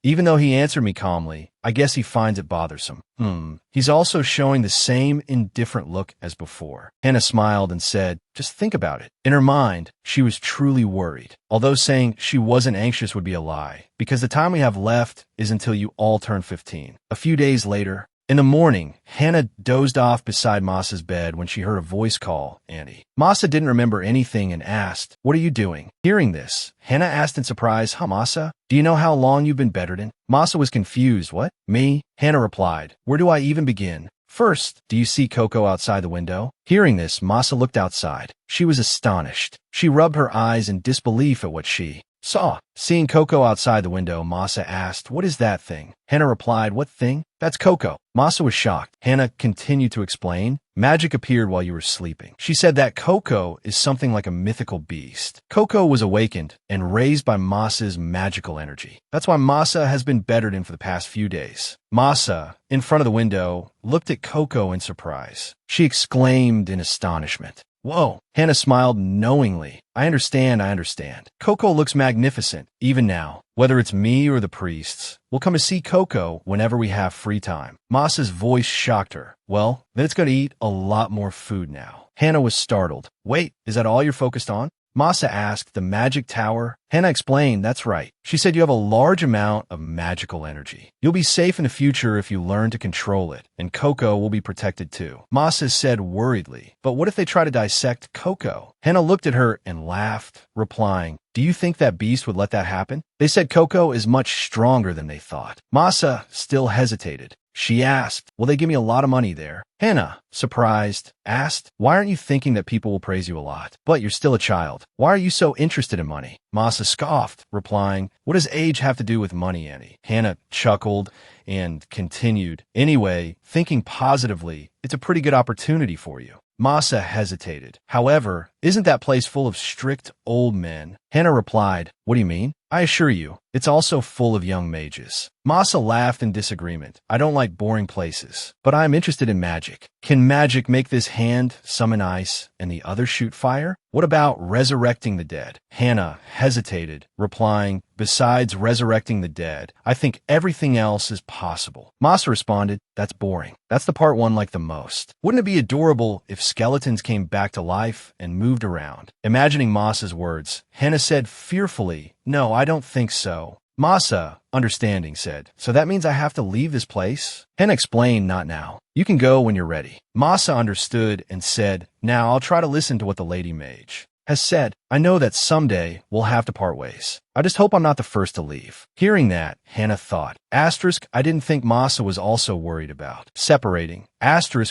A: even though he answered me calmly, I guess he finds it bothersome. He's also showing the same indifferent look as before. Hannah smiled and said, "Just think about it." In her mind, she was truly worried, although saying she wasn't anxious would be a lie, because the time we have left is until you all turn 15. A few days later, in the morning, Hannah dozed off beside Masa's bed when she heard a voice call Annie. Masa didn't remember anything and asked, "What are you doing?" Hearing this, Hannah asked in surprise, "Huh, Masa? Do you know how long you've been bedridden?" Masa was confused. "What? Me?" Hannah replied, "Where do I even begin? First, do you see Coco outside the window?" Hearing this, Masa looked outside. She was astonished. She rubbed her eyes in disbelief at what she saw. Seeing Coco outside the window, Masa asked, "What is that thing?" Hannah replied, "What thing?" "That's Coco." Masa was shocked. Hannah continued to explain, "Magic appeared while you were sleeping." She said that Coco is something like a mythical beast. Coco was awakened and raised by Masa's magical energy. That's why Masa has been bedridden for the past few days. Masa, in front of the window, looked at Coco in surprise. She exclaimed in astonishment, "Whoa." Hannah smiled knowingly. I understand. Coco looks magnificent, even now. Whether it's me or the priests, we'll come to see Coco whenever we have free time." Masa's voice shocked her. "Well, then it's going to eat a lot more food now." Hannah was startled. "Wait, is that all you're focused on?" Masa asked, "The magic tower?" Hannah explained, "That's right." She said, "You have a large amount of magical energy. You'll be safe in the future if you learn to control it, and Coco will be protected too." Masa said worriedly, "But what if they try to dissect Coco?" Hannah looked at her and laughed, replying, "Do you think that beast would let that happen? They said Coco is much stronger than they thought." Masa still hesitated. She asked, "Will they give me a lot of money there?" Hannah, surprised, asked, "Why aren't you thinking that people will praise you a lot? But you're still a child. Why are you so interested in money?" Masa scoffed, replying, "What does age have to do with money, Annie?" Hannah chuckled and continued, "Anyway, thinking positively, it's a pretty good opportunity for you." Masa hesitated. "However, isn't that place full of strict old men?" Hannah replied, "What do you mean?" "I assure you, it's also full of young mages." Masa laughed in disagreement. "I don't like boring places, but I am interested in magic. Can magic make this hand summon ice and the other shoot fire? What about resurrecting the dead?" Hannah hesitated, replying, "Besides resurrecting the dead, I think everything else is possible." Masa responded, "That's boring. That's the part one like the most. Wouldn't it be adorable if skeletons came back to life and moved moved around. Imagining Masa's words, Hannah said fearfully, "No, I don't think so." Masa, understanding, said, "So that means I have to leave this place?" Hannah explained, "Not now. You can go when you're ready." Masa understood and said, "Now I'll try to listen to what the lady mage has said. I know that someday we'll have to part ways. I just hope I'm not the first to leave." Hearing that, Hannah thought, I didn't think Masa was also worried about separating.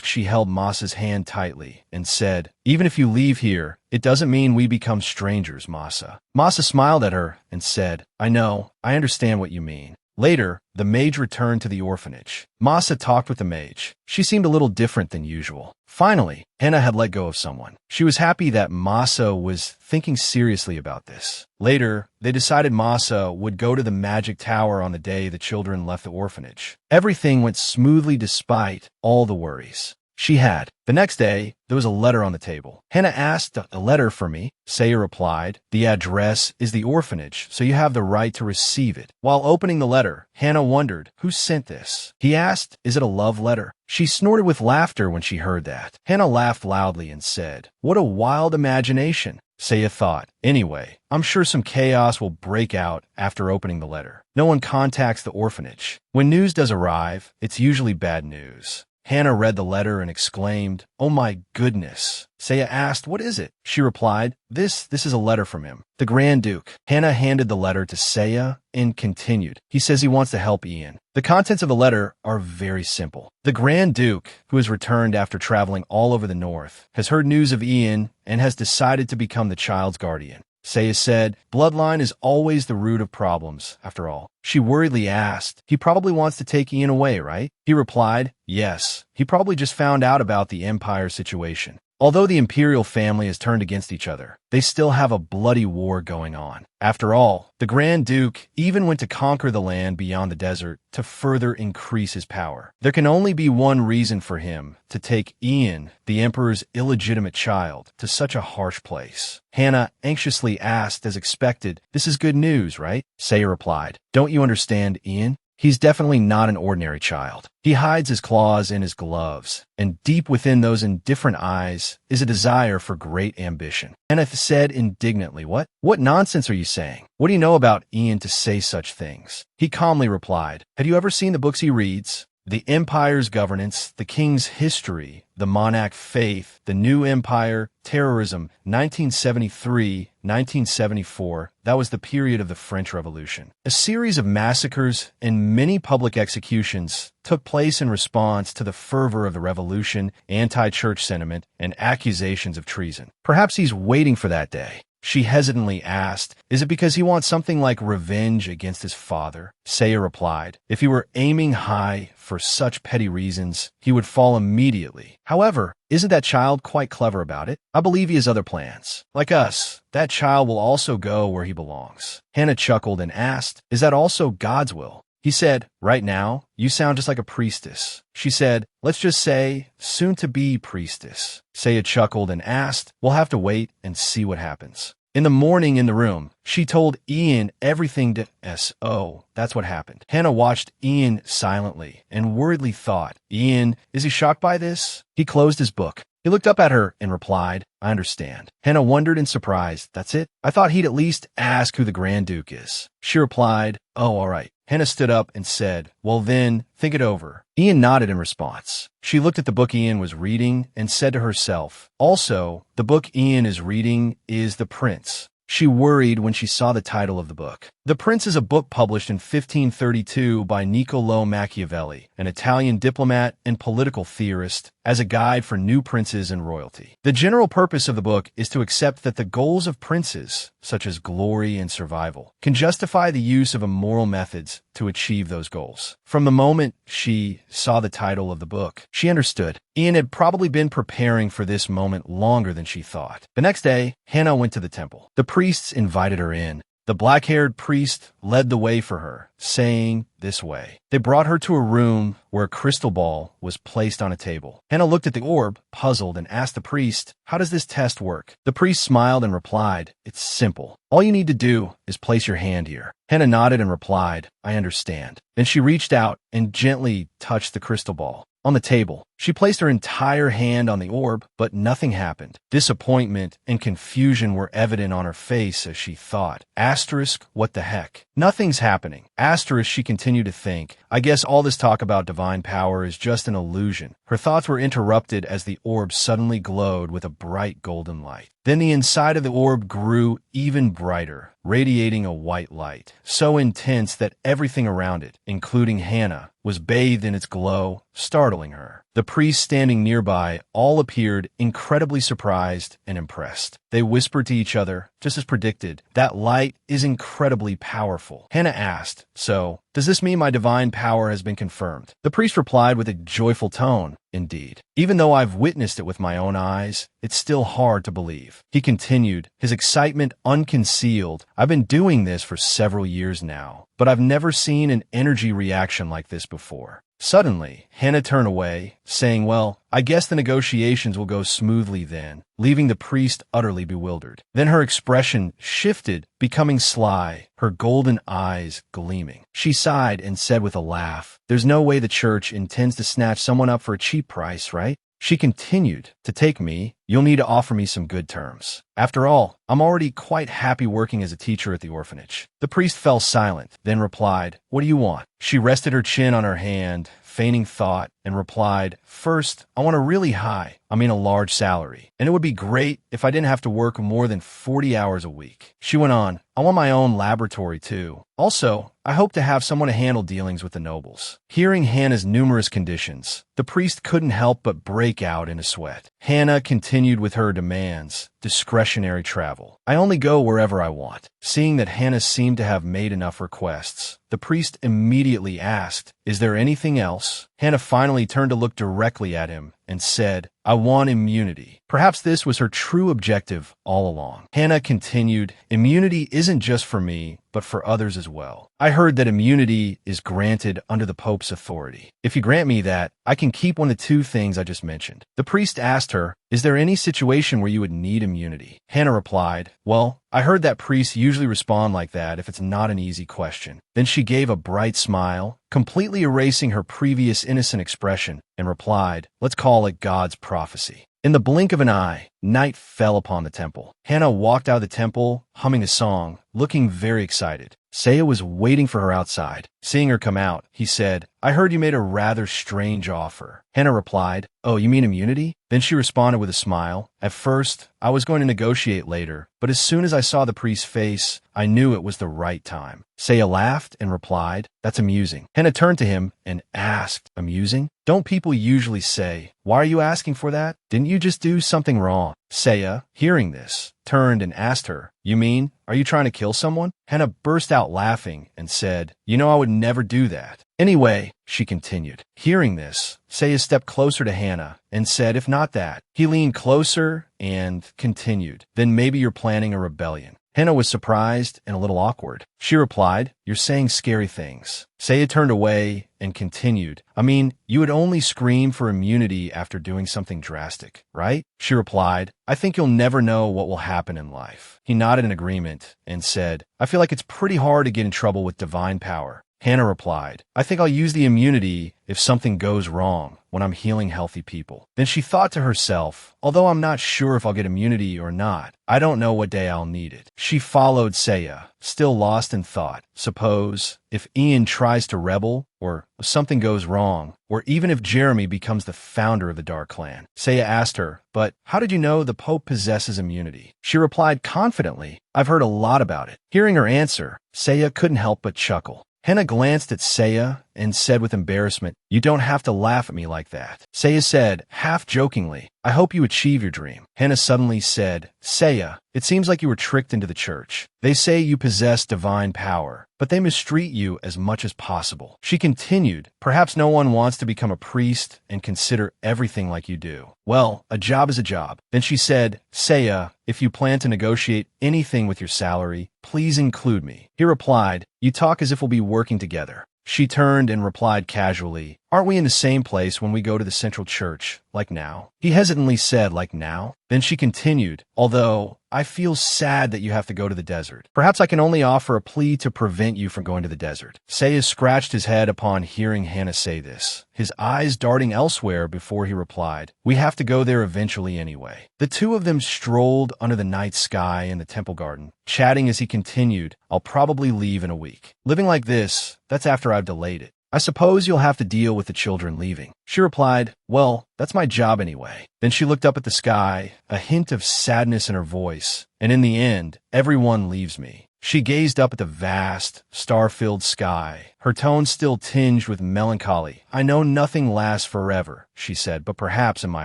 A: She held Masa's hand tightly and said, "Even if you leave here, it doesn't mean we become strangers, Masa." Masa smiled at her and said, "I know, I understand what you mean." Later, the mage returned to the orphanage. Masa talked with the mage. She seemed a little different than usual. Finally, Hannah had let go of someone. She was happy that Masa was thinking seriously about this. Later, they decided Masa would go to the magic tower on the day the children left the orphanage. Everything went smoothly despite all the worries she had. The next day, there was a letter on the table. Hannah asked, "A letter for me?" Saya replied, "The address is the orphanage, so you have the right to receive it." While opening the letter, Hannah wondered, "Who sent this?" He asked, "Is it a love letter?" She snorted with laughter when she heard that. Hannah laughed loudly and said, "What a wild imagination." Saya thought, "Anyway, I'm sure some chaos will break out after opening the letter." No one contacts the orphanage. When news does arrive, it's usually bad news. Hannah read the letter and exclaimed, "Oh my goodness." Saya asked, "What is it?" She replied, This is a letter from him, the Grand Duke." Hannah handed the letter to Saya and continued, "He says he wants to help Ian." The contents of the letter are very simple. The Grand Duke, who has returned after traveling all over the north, has heard news of Ian and has decided to become the child's guardian. Saya said, "Bloodline is always the root of problems, after all." She worriedly asked, "He probably wants to take Ian away, right?" He replied, "Yes. He probably just found out about the Empire situation." Although the imperial family has turned against each other, they still have a bloody war going on. After all, the Grand Duke even went to conquer the land beyond the desert to further increase his power. There can only be one reason for him to take Ian, the Emperor's illegitimate child, to such a harsh place. Hannah anxiously asked as expected, "This is good news, right?" Saya replied, "Don't you understand, Ian? He's definitely not an ordinary child. He hides his claws in his gloves, and deep within those indifferent eyes is a desire for great ambition." Hannah said indignantly, What nonsense are you saying? What do you know about Ian to say such things?" He calmly replied, "Have you ever seen the books he reads? The Empire's Governance, the King's History, the Monarch Faith, the New Empire, Terrorism, 1973, 1974, that was the period of the French Revolution. A series of massacres and many public executions took place in response to the fervor of the revolution, anti-church sentiment, and accusations of treason. Perhaps he's waiting for that day." She hesitantly asked, "Is it because he wants something like revenge against his father?" Saya replied, "If he were aiming high for such petty reasons, he would fall immediately. However, isn't that child quite clever about it? I believe he has other plans. Like us, that child will also go where he belongs." Hannah chuckled and asked, "Is that also God's will?" He said, "Right now, you sound just like a priestess." She said, "Let's just say, soon-to-be priestess." Saya chuckled and asked, "We'll have to wait and see what happens." In the morning in the room, she told Ian everything that's what happened. Hannah watched Ian silently and worriedly thought, "Ian, is he shocked by this?" He closed his book. He looked up at her and replied, "I understand." Hannah wondered in surprise, "That's it? I thought he'd at least ask who the Grand Duke is." She replied, "Oh, all right." Hannah stood up and said, "Well then, think it over." Ian nodded in response. She looked at the book Ian was reading and said to herself, "Also, the book Ian is reading is The Prince." She worried when she saw the title of the book. The Prince is a book published in 1532 by Niccolò Machiavelli, an Italian diplomat and political theorist, as a guide for new princes and royalty. The general purpose of the book is to accept that the goals of princes, such as glory and survival, can justify the use of immoral methods to achieve those goals. From the moment she saw the title of the book, she understood. Ian had probably been preparing for this moment longer than she thought. The next day, Hannah went to the temple. The priests invited her in. The black-haired priest led the way for her, saying, "This way." They brought her to a room where a crystal ball was placed on a table. Hannah looked at the orb, puzzled, and asked the priest, "How does this test work?" The priest smiled and replied, "It's simple. All you need to do is place your hand here." Hannah nodded and replied, "I understand." Then she reached out and gently touched the crystal ball on the table. She placed her entire hand on the orb, but nothing happened. Disappointment and confusion were evident on her face as she thought, asterisk, what the heck? Nothing's happening. Asterisk, she continued to think. I guess all this talk about divine power is just an illusion. Her thoughts were interrupted as the orb suddenly glowed with a bright golden light. Then the inside of the orb grew even brighter, radiating a white light, so intense that everything around it, including Hannah, was bathed in its glow, startling her. The priests standing nearby all appeared incredibly surprised and impressed. They whispered to each other, just as predicted, "That light is incredibly powerful." Hannah asked, "So, does this mean my divine power has been confirmed?" The priest replied with a joyful tone, "Indeed. Even though I've witnessed it with my own eyes, it's still hard to believe." He continued, his excitement unconcealed. "I've been doing this for several years now, but I've never seen an energy reaction like this before." Suddenly, Hannah turned away, saying, "Well, I guess the negotiations will go smoothly then," leaving the priest utterly bewildered. Then her expression shifted, becoming sly, her golden eyes gleaming. She sighed and said with a laugh, "There's no way the church intends to snatch someone up for a cheap price, right?" She continued, "To take me, you'll need to offer me some good terms. After all, I'm already quite happy working as a teacher at the orphanage." The priest fell silent, then replied, "What do you want?" She rested her chin on her hand, feigning thought, and replied, "First, I want a large salary, and it would be great if I didn't have to work more than 40 hours a week." She went on, "I want my own laboratory too. Also, I hope to have someone to handle dealings with the nobles." Hearing Hannah's numerous conditions, the priest couldn't help but break out in a sweat. Hannah continued with her demands. Discretionary travel. "I only go wherever I want." Seeing that Hannah seemed to have made enough requests, the priest immediately asked, "Is there anything else?" Hannah finally turned to look directly at him and said, "I want immunity." Perhaps this was her true objective all along. Hannah continued, "Immunity isn't just for me, but for others as well. I heard that immunity is granted under the Pope's authority. If you grant me that, I can keep one of the two things I just mentioned." The priest asked her, "Is there any situation where you would need immunity?" Hannah replied, "Well, I heard that priests usually respond like that if it's not an easy question." Then she gave a bright smile, completely erasing her previous innocent expression, and replied, "Let's call it God's prophecy." In the blink of an eye, night fell upon the temple. Hannah walked out of the temple, humming a song, looking very excited. Saya was waiting for her outside. Seeing her come out, he said, "I heard you made a rather strange offer." Hannah replied, "Oh, you mean immunity?" Then she responded with a smile, "At first, I was going to negotiate later, but as soon as I saw the priest's face, I knew it was the right time." Saya laughed and replied, "That's amusing." Hannah turned to him and asked, "Amusing? Don't people usually say, 'Why are you asking for that? Didn't you just do something wrong?'" Saya, hearing this, turned and asked her, "You mean, are you trying to kill someone?" Hannah burst out laughing and said, "You know I would never do that." "Anyway," she continued. Hearing this, Saya stepped closer to Hannah and said, "If not that." He leaned closer and continued, "Then maybe you're planning a rebellion." Hannah was surprised and a little awkward. She replied, "You're saying scary things." Saya turned away and continued, "I mean, you would only scream for immunity after doing something drastic, right?" She replied, "I think you'll never know what will happen in life." He nodded in agreement and said, "I feel like it's pretty hard to get in trouble with divine power." Hannah replied, "I think I'll use the immunity if something goes wrong when I'm healing healthy people." Then she thought to herself, "Although I'm not sure if I'll get immunity or not, I don't know what day I'll need it." She followed Saya, still lost in thought. Suppose if Ian tries to rebel, or if something goes wrong, or even if Jeremy becomes the founder of the Dark Clan. Saya asked her, "But how did you know the Pope possesses immunity?" She replied confidently, "I've heard a lot about it." Hearing her answer, Saya couldn't help but chuckle. Hannah glanced at Saya and said with embarrassment, "You don't have to laugh at me like that." Saya said, half jokingly, "I hope you achieve your dream." Hannah suddenly said, "Saya, it seems like you were tricked into the church. They say you possess divine power, but they mistreat you as much as possible." She continued, "Perhaps no one wants to become a priest and consider everything like you do. Well, a job is a job." Then she said, "Saya, if you plan to negotiate anything with your salary, please include me." He replied, "You talk as if we'll be working together." She turned and replied casually, Aren't we in the same place when we go to the central church, like now? He hesitantly said, like now? Then she continued, although I feel sad that you have to go to the desert. Perhaps I can only offer a plea to prevent you from going to the desert. Seiya scratched his head upon hearing Hannah say this, his eyes darting elsewhere before he replied, we have to go there eventually anyway. The two of them strolled under the night sky in the temple garden, chatting as he continued, I'll probably leave in a week. Living like this, that's after I've delayed it. I suppose you'll have to deal with the children leaving. She replied, well, that's my job anyway. Then she looked up at the sky, a hint of sadness in her voice, and in the end, everyone leaves me. She gazed up at the vast, star-filled sky, her tone still tinged with melancholy. I know nothing lasts forever, she said, but perhaps in my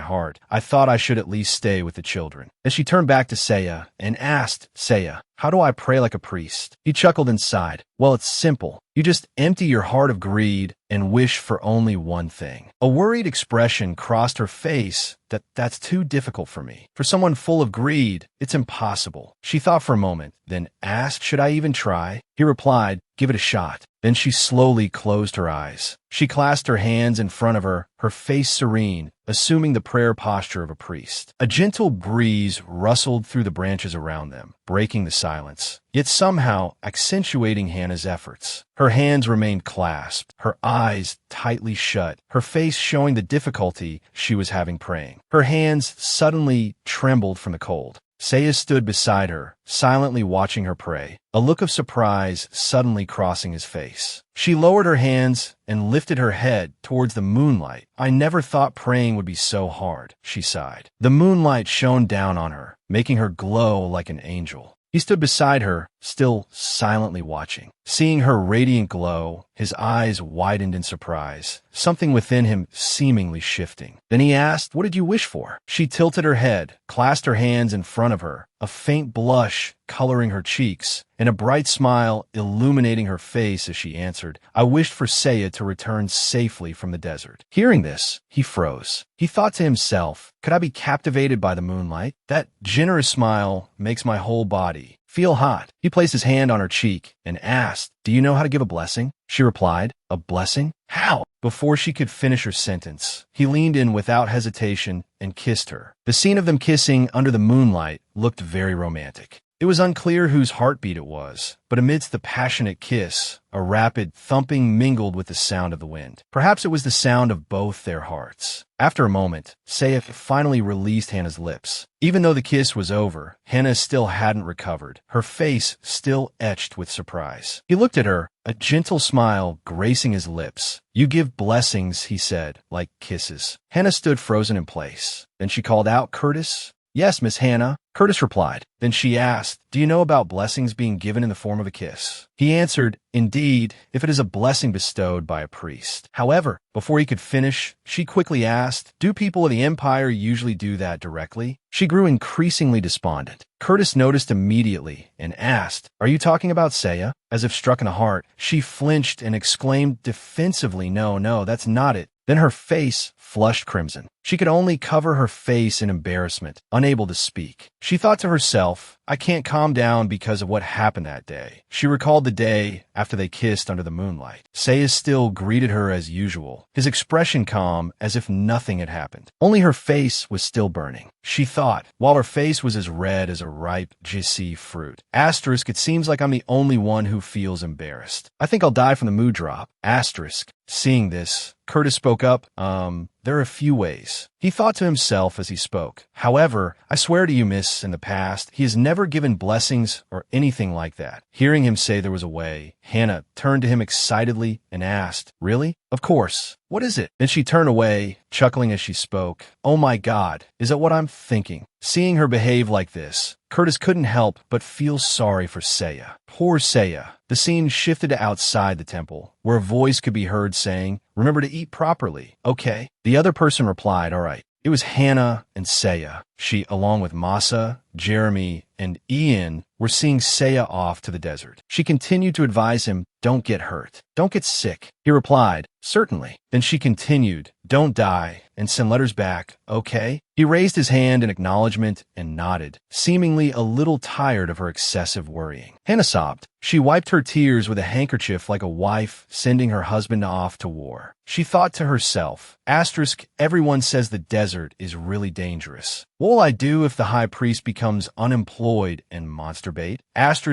A: heart, I thought I should at least stay with the children. Then she turned back to Seiya and asked, Seiya, how do I pray like a priest? He chuckled and sighed. Well, it's simple. You just empty your heart of greed and wish for only one thing. A worried expression crossed her face. That's too difficult for me. For someone full of greed, it's impossible. She thought for a moment, then asked, should I even try? He replied, give it a shot. Then she slowly closed her eyes. She clasped her hands in front of her, her face serene, assuming the prayer posture of a priest. A gentle breeze rustled through the branches around them, breaking the silence, yet somehow accentuating Hannah's efforts. Her hands remained clasped, her eyes tightly shut, her face showing the difficulty she was having praying. Her hands suddenly trembled from the cold. Seiya stood beside her, silently watching her pray, a look of surprise suddenly crossing his face. She lowered her hands and lifted her head towards the moonlight. I never thought praying would be so hard, she sighed. The moonlight shone down on her, making her glow like an angel. He stood beside her, still silently watching. Seeing her radiant glow, his eyes widened in surprise, something within him seemingly shifting. Then he asked, what did you wish for? She tilted her head, clasped her hands in front of her, a faint blush coloring her cheeks, and a bright smile illuminating her face as she answered, I wished for Seiya to return safely from the desert. Hearing this, he froze. He thought to himself, could I be captivated by the moonlight? That generous smile makes my whole body feel hot. He placed his hand on her cheek and asked, do you know how to give a blessing? She replied, a blessing? How? Before she could finish her sentence, he leaned in without hesitation and kissed her. The scene of them kissing under the moonlight looked very romantic. It was unclear whose heartbeat it was, but amidst the passionate kiss, a rapid thumping mingled with the sound of the wind. Perhaps it was the sound of both their hearts. After a moment, Seiya finally released Hannah's lips. Even though the kiss was over, Hannah still hadn't recovered, her face still etched with surprise. He looked at her, a gentle smile gracing his lips. You give blessings, he said, like kisses. Hannah stood frozen in place. Then she called out, Curtis? Yes, Miss Hannah, Curtis replied. Then she asked, do you know about blessings being given in the form of a kiss? He answered, indeed, if it is a blessing bestowed by a priest. However, before he could finish, she quickly asked, do people of the Empire usually do that directly? She grew increasingly despondent. Curtis noticed immediately and asked, are you talking about Seiya? As if struck in the heart, she flinched and exclaimed defensively, no, that's not it. Then her face flushed crimson. She could only cover her face in embarrassment, unable to speak. She thought to herself, I can't calm down because of what happened that day. She recalled the day after they kissed under the moonlight. Seiya still greeted her as usual, his expression calm as if nothing had happened. Only her face was still burning. She thought, while her face was as red as a ripe jissi fruit. Asterisk, it seems like I'm the only one who feels embarrassed. I think I'll die from the mood drop. Asterisk. Seeing this, Curtis spoke up, there are a few ways. He thought to himself as he spoke. However, I swear to you, miss, in the past, he has never given blessings or anything like that. Hearing him say there was a way, Hannah turned to him excitedly and asked, really? Of course. What is it? Then she turned away, chuckling as she spoke. Oh my God, is that what I'm thinking? Seeing her behave like this, Curtis couldn't help but feel sorry for Seiya. Poor Seiya. The scene shifted to outside the temple, where a voice could be heard saying, remember to eat properly, okay? The other person replied, all right. It was Hannah and Seiya. She, along with Masa, Jeremy, and Ian, were seeing Seiya off to the desert. She continued to advise him, don't get hurt. Don't get sick. He replied, certainly. Then she continued, don't die, and send letters back, okay? He raised his hand in acknowledgement and nodded, seemingly a little tired of her excessive worrying. Hannah sobbed. She wiped her tears with a handkerchief like a wife sending her husband off to war. She thought to herself, everyone says the desert is really dangerous. What will I do if the high priest becomes unemployed and monster bait?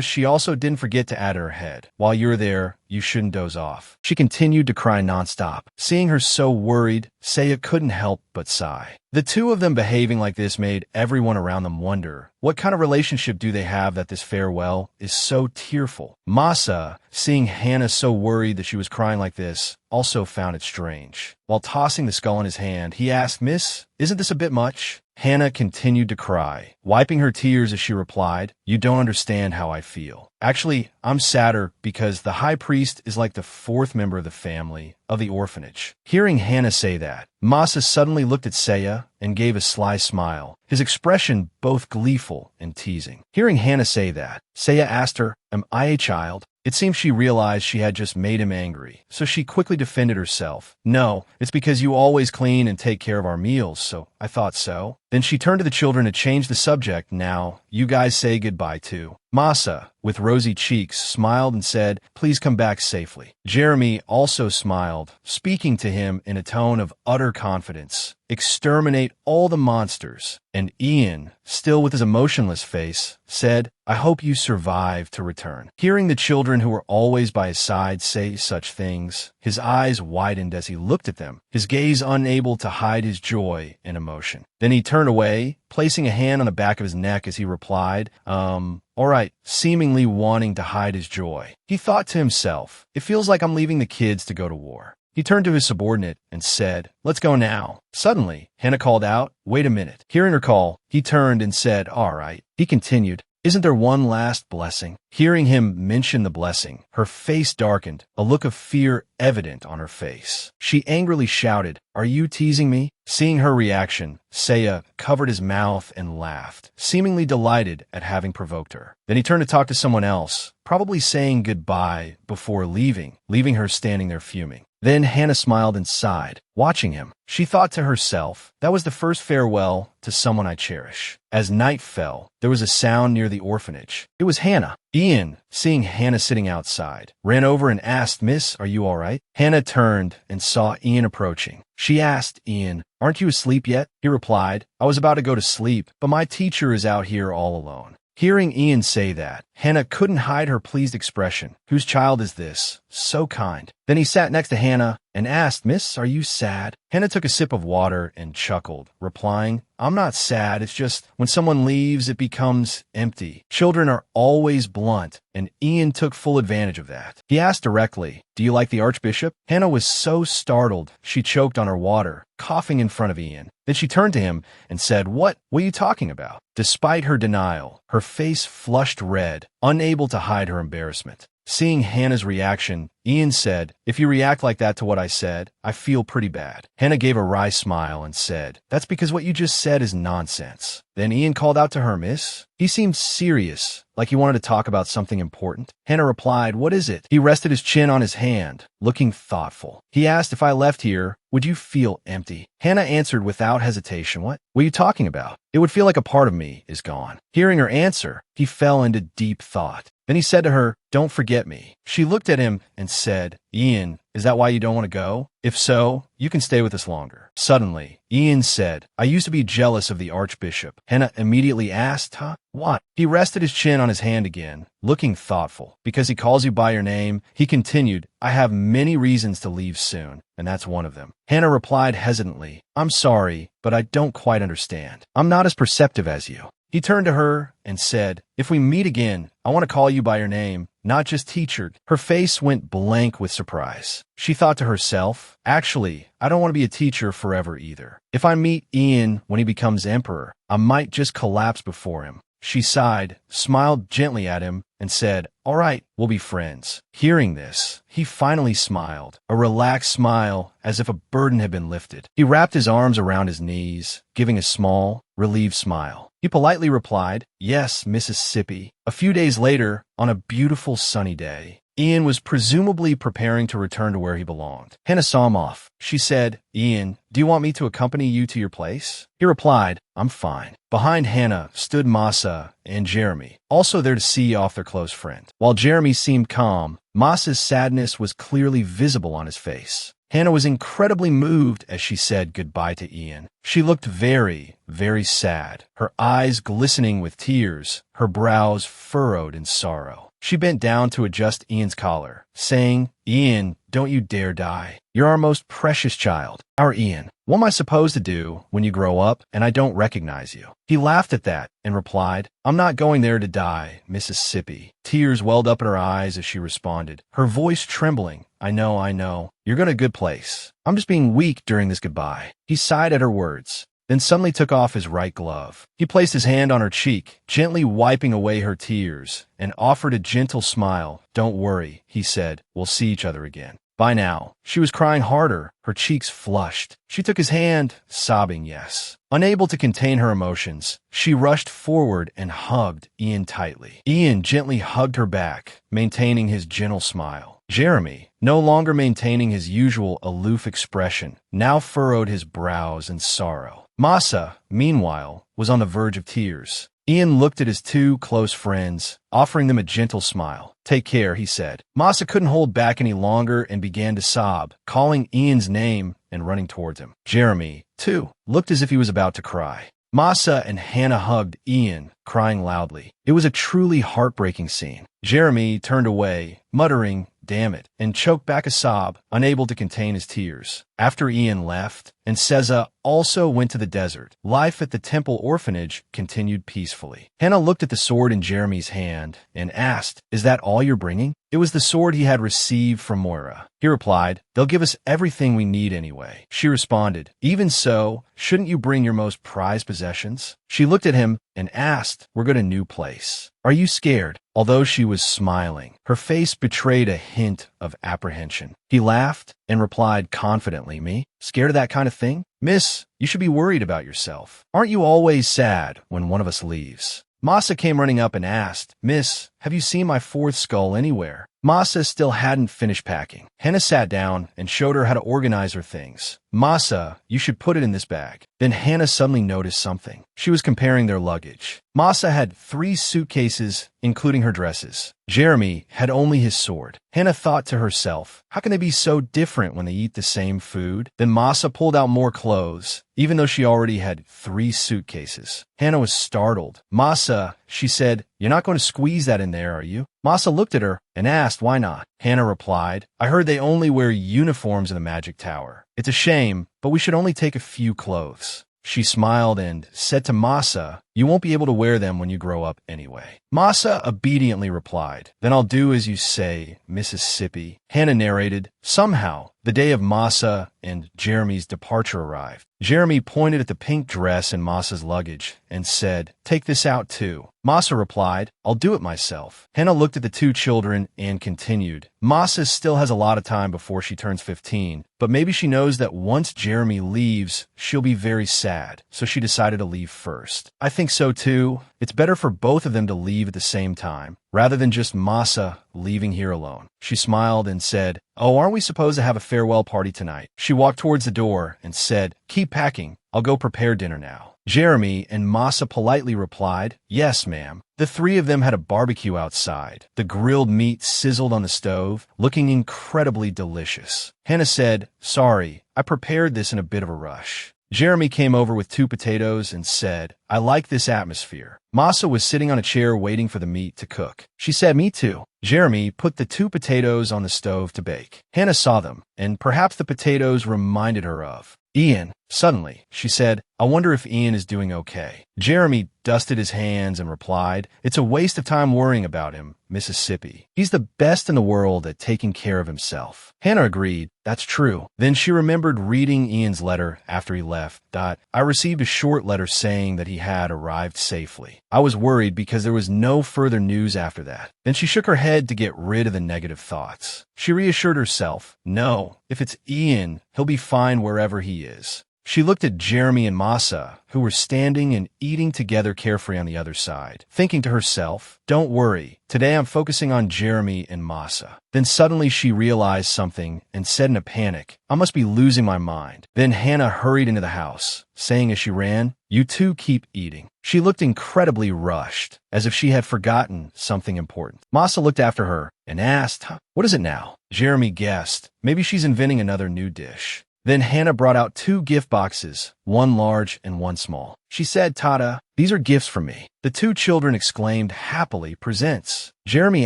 A: She also didn't forget to add in her head, while you're there, you shouldn't doze off. She continued to cry nonstop. Seeing her so worried, Saya couldn't help but sigh. The two of them behaving like this made everyone around them wonder, what kind of relationship do they have that this farewell is so tearful? Masa, seeing Hannah so worried that she was crying like this, also found it strange. While tossing the skull in his hand, he asked, Miss, isn't this a bit much? Hannah continued to cry, wiping her tears as she replied, you don't understand how I feel. Actually, I'm sadder because the high priest is like the fourth member of the family of the orphanage. Hearing Hannah say that, Masa suddenly looked at Saya and gave a sly smile, his expression both gleeful and teasing. Hearing Hannah say that, Saya asked her, am I a child? It seemed she realized she had just made him angry, so she quickly defended herself. No, it's because you always clean and take care of our meals, so I thought so. Then she turned to the children to change the subject. Now, you guys say goodbye too. Masa, with rosy cheeks, smiled and said, please come back safely. Jeremy also smiled, speaking to him in a tone of utter confidence. Exterminate all the monsters. And Ian, still with his emotionless face, said, I hope you survive to return. Hearing the children who were always by his side say such things, his eyes widened as he looked at them, his gaze unable to hide his joy and emotion. Then he turned away, placing a hand on the back of his neck as he replied, all right, seemingly wanting to hide his joy. He thought to himself, it feels like I'm leaving the kids to go to war. He turned to his subordinate and said, let's go now. Suddenly, Hannah called out, wait a minute. Hearing her call, he turned and said, all right. He continued, isn't there one last blessing? Hearing him mention the blessing, her face darkened, a look of fear evident on her face. She angrily shouted, are you teasing me? Seeing her reaction, Saya covered his mouth and laughed, seemingly delighted at having provoked her. Then he turned to talk to someone else, probably saying goodbye before leaving her standing there fuming. Then Hannah smiled and sighed, watching him. She thought to herself, that was the first farewell to someone I cherish. As night fell, there was a sound near the orphanage. It was Hannah. Ian, seeing Hannah sitting outside, ran over and asked, Miss, are you all right? Hannah turned and saw Ian approaching. She asked Ian, aren't you asleep yet? He replied, I was about to go to sleep, but my teacher is out here all alone. Hearing Ian say that, Hannah couldn't hide her pleased expression. Whose child is this? So kind. Then he sat next to Hannah and asked, Miss, are you sad? Hannah took a sip of water and chuckled, replying, I'm not sad, it's just when someone leaves, it becomes empty. Children are always blunt, and Ian took full advantage of that. He asked directly, do you like the Archbishop? Hannah was so startled, she choked on her water, coughing in front of Ian. Then she turned to him and said, what are you talking about? Despite her denial, her face flushed red, unable to hide her embarrassment. Seeing Hannah's reaction, Ian said, if you react like that to what I said, I feel pretty bad. Hannah gave a wry smile and said, that's because what you just said is nonsense. Then Ian called out to her, Miss. He seemed serious, like he wanted to talk about something important. Hannah replied, what is it? He rested his chin on his hand, looking thoughtful. He asked, if I left here, would you feel empty? Hannah answered without hesitation, what are you talking about? It would feel like a part of me is gone. Hearing her answer, he fell into deep thought. Then he said to her, don't forget me. She looked at him and said, Ian, is that why you don't want to go? If so, you can stay with us longer. Suddenly, Ian said, I used to be jealous of the Archbishop. Hannah immediately asked, huh? What? He rested his chin on his hand again, looking thoughtful. Because he calls you by your name, he continued, I have many reasons to leave soon, and that's one of them. Hannah replied hesitantly, I'm sorry, but I don't quite understand. I'm not as perceptive as you. He turned to her and said, if we meet again, I want to call you by your name, not just teacher. Her face went blank with surprise. She thought to herself, actually, I don't want to be a teacher forever either. If I meet Ian when he becomes emperor, I might just collapse before him. She sighed, smiled gently at him, and said, all right, we'll be friends. Hearing this, he finally smiled, a relaxed smile as if a burden had been lifted. He wrapped his arms around his knees, giving a small, relieved smile. He politely replied, yes, Mississippi. A few days later, on a beautiful sunny day, Ian was presumably preparing to return to where he belonged. Hannah saw him off. She said, "Ian, do you want me to accompany you to your place?" He replied, "I'm fine." Behind Hannah stood Masa and Jeremy, also there to see off their close friend. While Jeremy seemed calm, Masa's sadness was clearly visible on his face. Hannah was incredibly moved as she said goodbye to Ian. She looked very, very sad, her eyes glistening with tears, her brows furrowed in sorrow. She bent down to adjust Ian's collar, saying, "Ian, don't you dare die. You're our most precious child, our Ian. What am I supposed to do when you grow up and I don't recognize you?" He laughed at that and replied, "I'm not going there to die, Mississippi." Tears welled up in her eyes as she responded, her voice trembling. I know. You're going to a good place. I'm just being weak during this goodbye." He sighed at her words, then suddenly took off his right glove. He placed his hand on her cheek, gently wiping away her tears, and offered a gentle smile. "Don't worry," he said. "We'll see each other again." By now, she was crying harder, her cheeks flushed. She took his hand, sobbing yes. Unable to contain her emotions, she rushed forward and hugged Ian tightly. Ian gently hugged her back, maintaining his gentle smile. Jeremy, no longer maintaining his usual aloof expression, now furrowed his brows in sorrow. Masa, meanwhile, was on the verge of tears. Ian looked at his two close friends, offering them a gentle smile. "Take care," he said. Masa couldn't hold back any longer and began to sob, calling Ian's name and running towards him. Jeremy, too, looked as if he was about to cry. Masa and Hannah hugged Ian, crying loudly. It was a truly heartbreaking scene. Jeremy turned away, muttering, "Damn it," and choked back a sob, unable to contain his tears. After Ian left, and Seza also went to the desert, life at the temple orphanage continued peacefully. Hannah looked at the sword in Jeremy's hand and asked, "Is that all you're bringing?" It was the sword he had received from Moira. He replied, "They'll give us everything we need anyway." She responded, "Even so, shouldn't you bring your most prized possessions?" She looked at him and asked, "We're going to a new place. Are you scared?" Although she was smiling, her face betrayed a hint of apprehension. He laughed and replied confidently, "Me? Scared of that kind of thing? Miss, you should be worried about yourself. Aren't you always sad when one of us leaves?" Masa came running up and asked, "Miss, have you seen my fourth skull anywhere?" Masa still hadn't finished packing. Hannah sat down and showed her how to organize her things. "Masa, you should put it in this bag." Then Hannah suddenly noticed something. She was comparing their luggage. Masa had 3 suitcases, including her dresses. Jeremy had only his sword. Hannah thought to herself, how can they be so different when they eat the same food? Then Masa pulled out more clothes, even though she already had 3 suitcases. Hannah was startled. "Masa," she said, "you're not going to squeeze that in there, are you?" Masa looked at her and asked why not. Hannah replied, "I heard they only wear uniforms in the Magic Tower. It's a shame, but we should only take a few clothes." She smiled and said to Masa, "You won't be able to wear them when you grow up anyway." Masa obediently replied, "Then I'll do as you say, Mississippi." Hannah narrated, somehow, the day of Masa and Jeremy's departure arrived. Jeremy pointed at the pink dress in Masa's luggage and said, "Take this out too." Masa replied, "I'll do it myself." Hannah looked at the 2 children and continued, "Masa still has a lot of time before she turns 15, but maybe she knows that once Jeremy leaves, she'll be very sad, so she decided to leave first. I think so too. It's better for both of them to leave at the same time, rather than just Masa leaving here alone." She smiled and said, "Oh, aren't we supposed to have a farewell party tonight?" She walked towards the door and said, "Keep packing. I'll go prepare dinner now." Jeremy and Masa politely replied, "Yes, ma'am." The 3 of them had a barbecue outside. The grilled meat sizzled on the stove, looking incredibly delicious. Hannah said, "Sorry, I prepared this in a bit of a rush." Jeremy came over with 2 potatoes and said, "I like this atmosphere." Masa was sitting on a chair waiting for the meat to cook. She said, "Me too." Jeremy put the 2 potatoes on the stove to bake. Hannah saw them, and perhaps the potatoes reminded her of Ian. Suddenly, she said, "I wonder if Ian is doing okay." Jeremy dusted his hands and replied, "It's a waste of time worrying about him, Mississippi. He's the best in the world at taking care of himself." Hannah agreed, "That's true." Then she remembered reading Ian's letter after he left. "I received a short letter saying that he had arrived safely. I was worried because there was no further news after that." Then she shook her head to get rid of the negative thoughts. She reassured herself, "No, if it's Ian, he'll be fine wherever he is." She looked at Jeremy and Masa, who were standing and eating together carefree on the other side, thinking to herself, "Don't worry, today I'm focusing on Jeremy and Masa." Then suddenly she realized something and said in a panic, "I must be losing my mind." Then Hannah hurried into the house, saying as she ran, "You two keep eating." She looked incredibly rushed, as if she had forgotten something important. Masa looked after her and asked, "What is it now?" Jeremy guessed, "Maybe she's inventing another new dish." Then Hannah brought out 2 gift boxes, one large and one small. She said, "Tada, these are gifts from me." The 2 children exclaimed happily, "Presents." Jeremy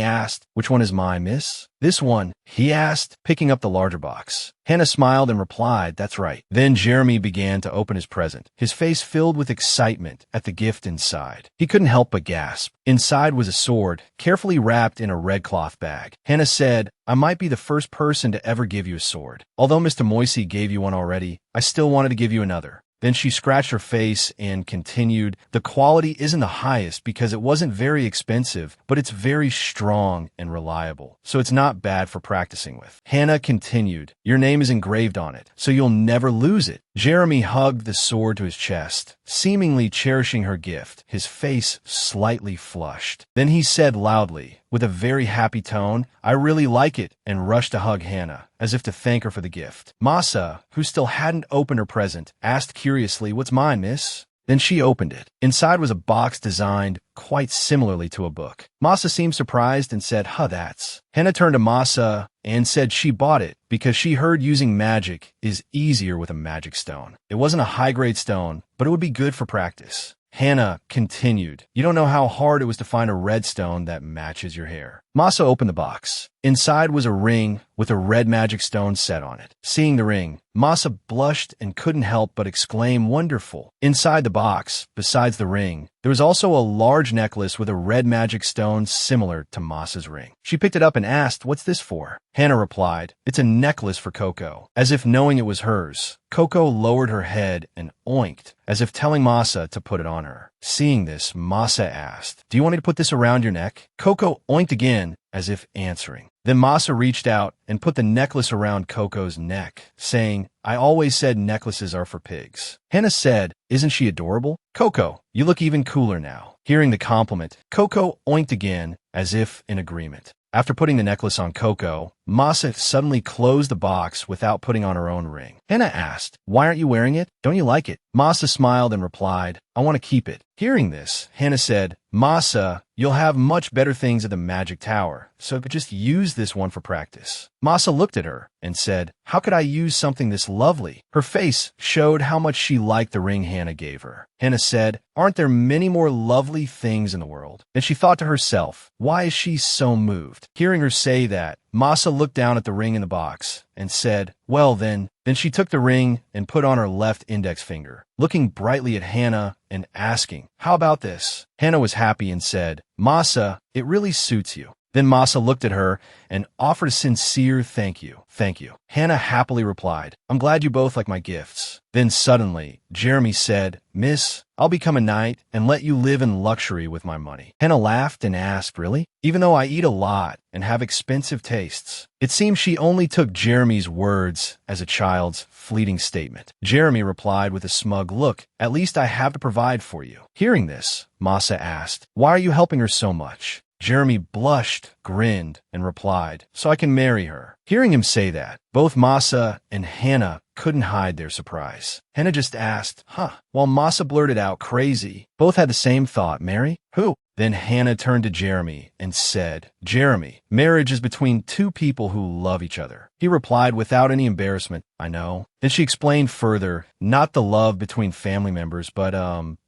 A: asked, "Which one is mine, miss?" "This one," he asked, picking up the larger box. Hannah smiled and replied, "That's right." Then Jeremy began to open his present, his face filled with excitement at the gift inside. He couldn't help but gasp. Inside was a sword, carefully wrapped in a red cloth bag. Hannah said, "I might be the first person to ever give you a sword. Although Mr. Moisey gave you one already, I still wanted to give you another." Then she scratched her face and continued, "The quality isn't the highest because it wasn't very expensive, but it's very strong and reliable, so it's not bad for practicing with." Hannah continued, "Your name is engraved on it, so you'll never lose it." Jeremy hugged the sword to his chest, seemingly cherishing her gift, his face slightly flushed. Then he said loudly, with a very happy tone, "I really like it," and rushed to hug Hannah, as if to thank her for the gift. Masa, who still hadn't opened her present, asked curiously, "What's mine, miss?" Then she opened it. Inside was a box designed quite similarly to a book. Masa seemed surprised and said, That's." Hannah turned to Masa and said she bought it because she heard using magic is easier with a magic stone. It wasn't a high-grade stone, but it would be good for practice. Hannah continued, "You don't know how hard it was to find a red stone that matches your hair." Masa opened the box. Inside was a ring with a red magic stone set on it. Seeing the ring, Masa blushed and couldn't help but exclaim, "Wonderful." Inside the box, besides the ring, there was also a large necklace with a red magic stone similar to Masa's ring. She picked it up and asked, "What's this for?" Hannah replied, "It's a necklace for Coco." As if knowing it was hers, Coco lowered her head and oinked, as if telling Masa to put it on her. Seeing this, Masa asked, "Do you want me to put this around your neck?" Coco oinked again, as if answering. Then Masa reached out and put the necklace around Coco's neck, saying, "I always said necklaces are for pigs." Hannah said, "Isn't she adorable?" "Coco, you look even cooler now." Hearing the compliment, Coco oinked again, as if in agreement. After putting the necklace on Coco, Masa suddenly closed the box without putting on her own ring. Hannah asked, "Why aren't you wearing it? Don't you like it?" Masa smiled and replied, "I want to keep it." Hearing this, Hannah said, "Masa, you'll have much better things at the Magic Tower, so just use this one for practice." Masa looked at her and said, "How could I use something this lovely?" Her face showed how much she liked the ring Hannah gave her. Hannah said, "Aren't there many more lovely things in the world?" Then she thought to herself, "Why is she so moved?" Hearing her say that, Masa looked down at the ring in the box and said, "Well then." Then she took the ring and put on her left index finger, looking brightly at Hannah and asking, "How about this?" Hannah was happy and said, "Masa, it really suits you." Then Masa looked at her and offered a sincere thank you. "Thank you." Hannah happily replied, "I'm glad you both like my gifts." Then suddenly, Jeremy said, "Miss, I'll become a knight and let you live in luxury with my money." Hannah laughed and asked, "Really?" "Even though I eat a lot and have expensive tastes." It seems she only took Jeremy's words as a child's fleeting statement. Jeremy replied with a smug look, "At least I have to provide for you." Hearing this, Masa asked, "Why are you helping her so much?" Jeremy blushed, grinned, and replied, "So I can marry her." Hearing him say that, both Masa and Hannah couldn't hide their surprise. Hannah just asked, While Masa blurted out, "Crazy." Both had the same thought, "Marry? Who?" Then Hannah turned to Jeremy and said, "Jeremy, marriage is between 2 people who love each other." He replied without any embarrassment, "I know." Then she explained further, not the love between family members, but,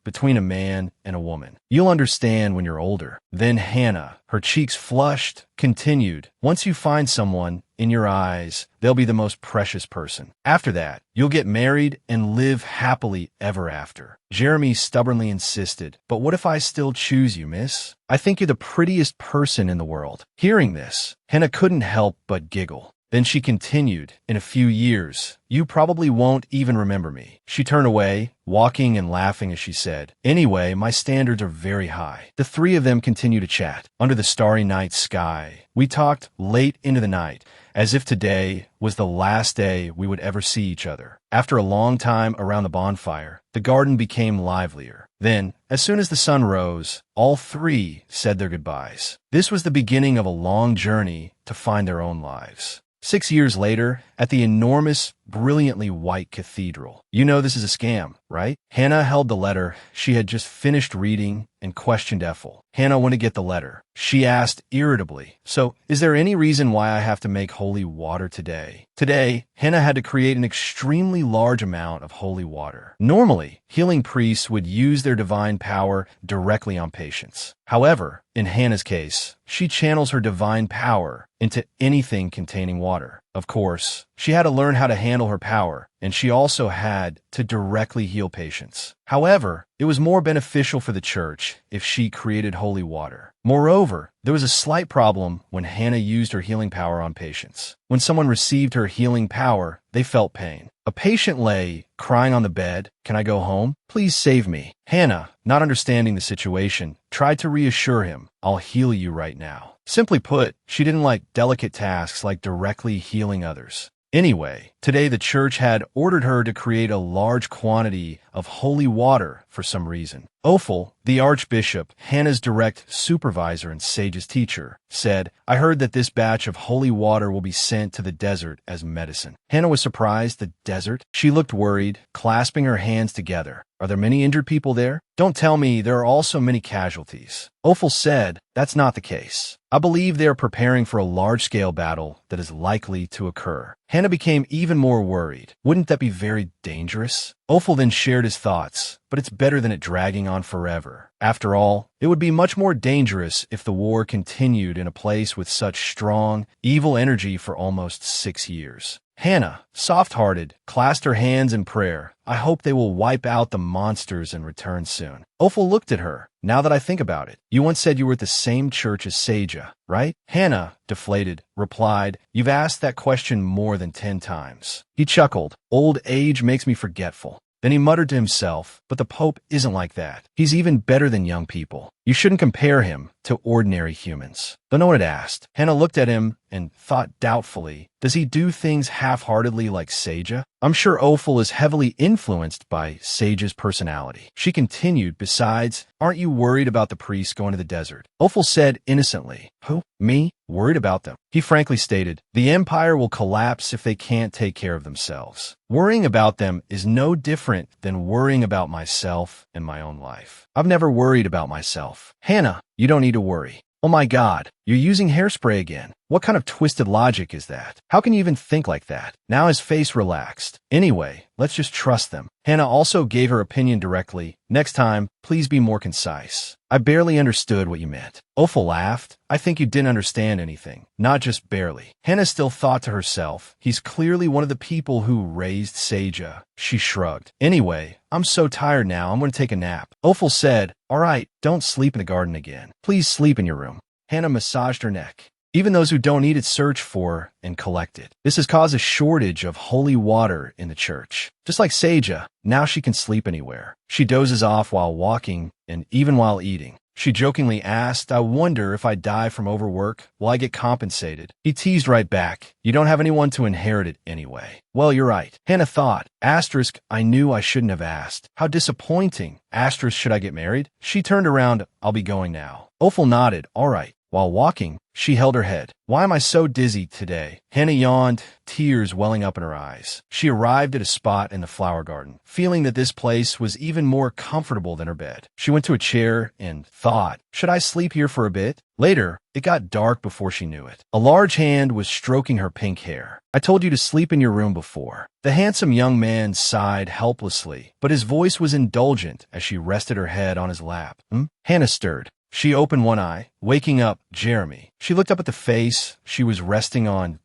A: between a man and a woman. "You'll understand when you're older." Then Hannah, her cheeks flushed, continued, "Once you find someone, in your eyes, they'll be the most precious person. After that, you'll get married and live happily ever after." Jeremy stubbornly insisted, "But what if I still choose you, miss? I think you're the prettiest person in the world." Hearing this, Hannah couldn't help but giggle. Then she continued, in a few years, you probably won't even remember me. She turned away, walking and laughing as she said, anyway, my standards are very high. The three of them continued to chat. Under the starry night sky, we talked late into the night, as if today was the last day we would ever see each other. After a long time around the bonfire, the garden became livelier. Then, as soon as the sun rose, all three said their goodbyes. This was the beginning of a long journey to find their own lives. 6 years later, at the enormous, brilliantly white cathedral. You know this is a scam, right? Hannah held the letter she had just finished reading and questioned Ethel. Hannah went to get the letter. She asked irritably, so, is there any reason why I have to make holy water today? Today, Hannah had to create an extremely large amount of holy water. Normally, healing priests would use their divine power directly on patients. However, in Hannah's case, she channels her divine power into anything containing water. Of course, she had to learn how to handle her power, and she also had to directly heal patients. However, it was more beneficial for the church if she created holy water. Moreover, there was a slight problem when Hannah used her healing power on patients. When someone received her healing power, they felt pain. A patient lay, crying on the bed, "Can I go home? Please save me." Hannah, not understanding the situation, tried to reassure him, "I'll heal you right now." Simply put, she didn't like delicate tasks like directly healing others. Anyway, today the church had ordered her to create a large quantity of holy water for some reason. Ophel, the archbishop, Hannah's direct supervisor and Sage's teacher, said, I heard that this batch of holy water will be sent to the desert as medicine. Hannah was surprised. The desert? She looked worried, clasping her hands together. Are there many injured people there? Don't tell me there are also many casualties. Ophel said, that's not the case. I believe they are preparing for a large-scale battle that is likely to occur. Hannah became even more worried. Wouldn't that be very dangerous? Ophel then shared his thoughts, but it's better than it dragging on forever. After all, it would be much more dangerous if the war continued in a place with such strong, evil energy for almost 6 years. Hannah, soft-hearted, clasped her hands in prayer. I hope they will wipe out the monsters and return soon. Ophel looked at her. Now that I think about it, you once said you were at the same church as Seja, right? Hannah, deflated, replied, You've asked that question more than 10 times. He chuckled. Old age makes me forgetful. Then he muttered to himself, but the Pope isn't like that. He's even better than young people. You shouldn't compare him to ordinary humans. Though no one had asked, Hannah looked at him and thought doubtfully, does he do things half-heartedly like Seja? I'm sure Ophel is heavily influenced by Seja's personality. She continued, besides, aren't you worried about the priests going to the desert? Ophel said innocently, Who? Me? Worried about them? He frankly stated, the empire will collapse if they can't take care of themselves. Worrying about them is no different than worrying about myself and my own life. I've never worried about myself. Hannah, you don't need to worry. Oh my God, you're using hairspray again. What kind of twisted logic is that? How can you even think like that? Now his face relaxed. Anyway, let's just trust them. Hannah also gave her opinion directly. Next time, please be more concise. I barely understood what you meant. Ophel laughed. I think you didn't understand anything. Not just barely. Hannah still thought to herself, he's clearly one of the people who raised Seja. She shrugged. Anyway, I'm so tired now, I'm going to take a nap. Ophel said, all right, don't sleep in the garden again. Please sleep in your room. Hannah massaged her neck. Even those who don't need it search for and collect it. This has caused a shortage of holy water in the church. Just like Seja, now she can sleep anywhere. She dozes off while walking and even while eating. She jokingly asked, I wonder if I die from overwork, will I get compensated? He teased right back, you don't have anyone to inherit it anyway. Well, you're right. Hannah thought, asterisk, I knew I shouldn't have asked. How disappointing. Asterisk, should I get married? She turned around, I'll be going now. Ophel nodded, all right. While walking, she held her head. Why am I so dizzy today? Hannah yawned, tears welling up in her eyes. She arrived at a spot in the flower garden, feeling that this place was even more comfortable than her bed. She went to a chair and thought, should I sleep here for a bit? Later, it got dark before she knew it. A large hand was stroking her pink hair. I told you to sleep in your room before. The handsome young man sighed helplessly, but his voice was indulgent as she rested her head on his lap. Hannah stirred. She opened one eye, waking up, Jeremy. She looked up at the face she was resting on.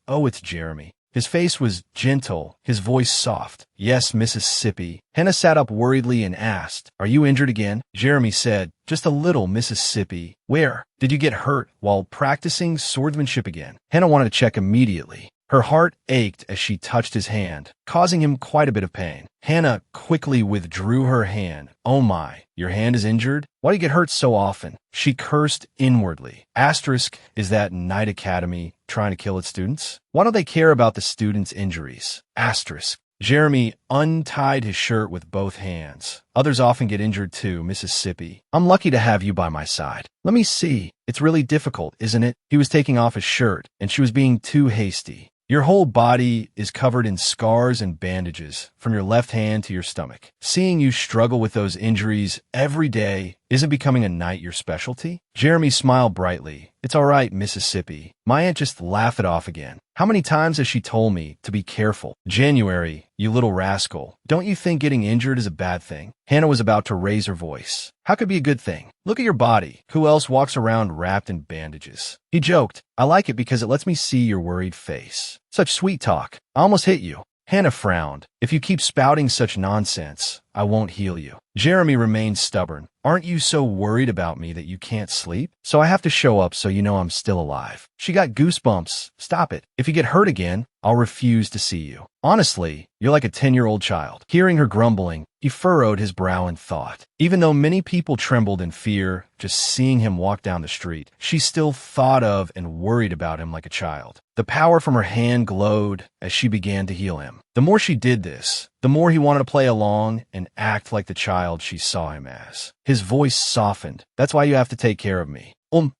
A: Oh, it's Jeremy. His face was gentle, his voice soft. Yes, Mississippi. Hannah sat up worriedly and asked, "Are you injured again?" Jeremy said, "Just a little, Mississippi." "Where? Did you get hurt while practicing swordsmanship again?" Hannah wanted to check immediately. Her heart ached as she touched his hand, causing him quite a bit of pain. Hannah quickly withdrew her hand. "Oh my, your hand is injured? Why do you get hurt so often?" She cursed inwardly. Asterisk, is that Knight Academy trying to kill its students? Why don't they care about the students' injuries? Asterisk. Jeremy untied his shirt with both hands. "Others often get injured too, Mississippi. I'm lucky to have you by my side." "Let me see. It's really difficult, isn't it?" He was taking off his shirt, and she was being too hasty. "Your whole body is covered in scars and bandages, from your left hand to your stomach. Seeing you struggle with those injuries every day, isn't becoming a knight your specialty?" Jeremy smiled brightly. "It's all right, Mississippi." My aunt just laughed it off again. "How many times has she told me to be careful?" "January, you little rascal. Don't you think getting injured is a bad thing?" Hannah was about to raise her voice. "How could it be a good thing? Look at your body. Who else walks around wrapped in bandages?" He joked, "I like it because it lets me see your worried face." "Such sweet talk. I almost hit you." Hannah frowned. "If you keep spouting such nonsense, I won't heal you." Jeremy remained stubborn. "Aren't you so worried about me that you can't sleep? So I have to show up so you know I'm still alive." She got goosebumps. "Stop it. If you get hurt again, I'll refuse to see you. Honestly, you're like a 10-year-old child." Hearing her grumbling, he furrowed his brow in thought. Even though many people trembled in fear just seeing him walk down the street, she still thought of and worried about him like a child. The power from her hand glowed as she began to heal him. The more she did this, the more he wanted to play along and act like the child she saw him as. His voice softened. "That's why you have to take care of me."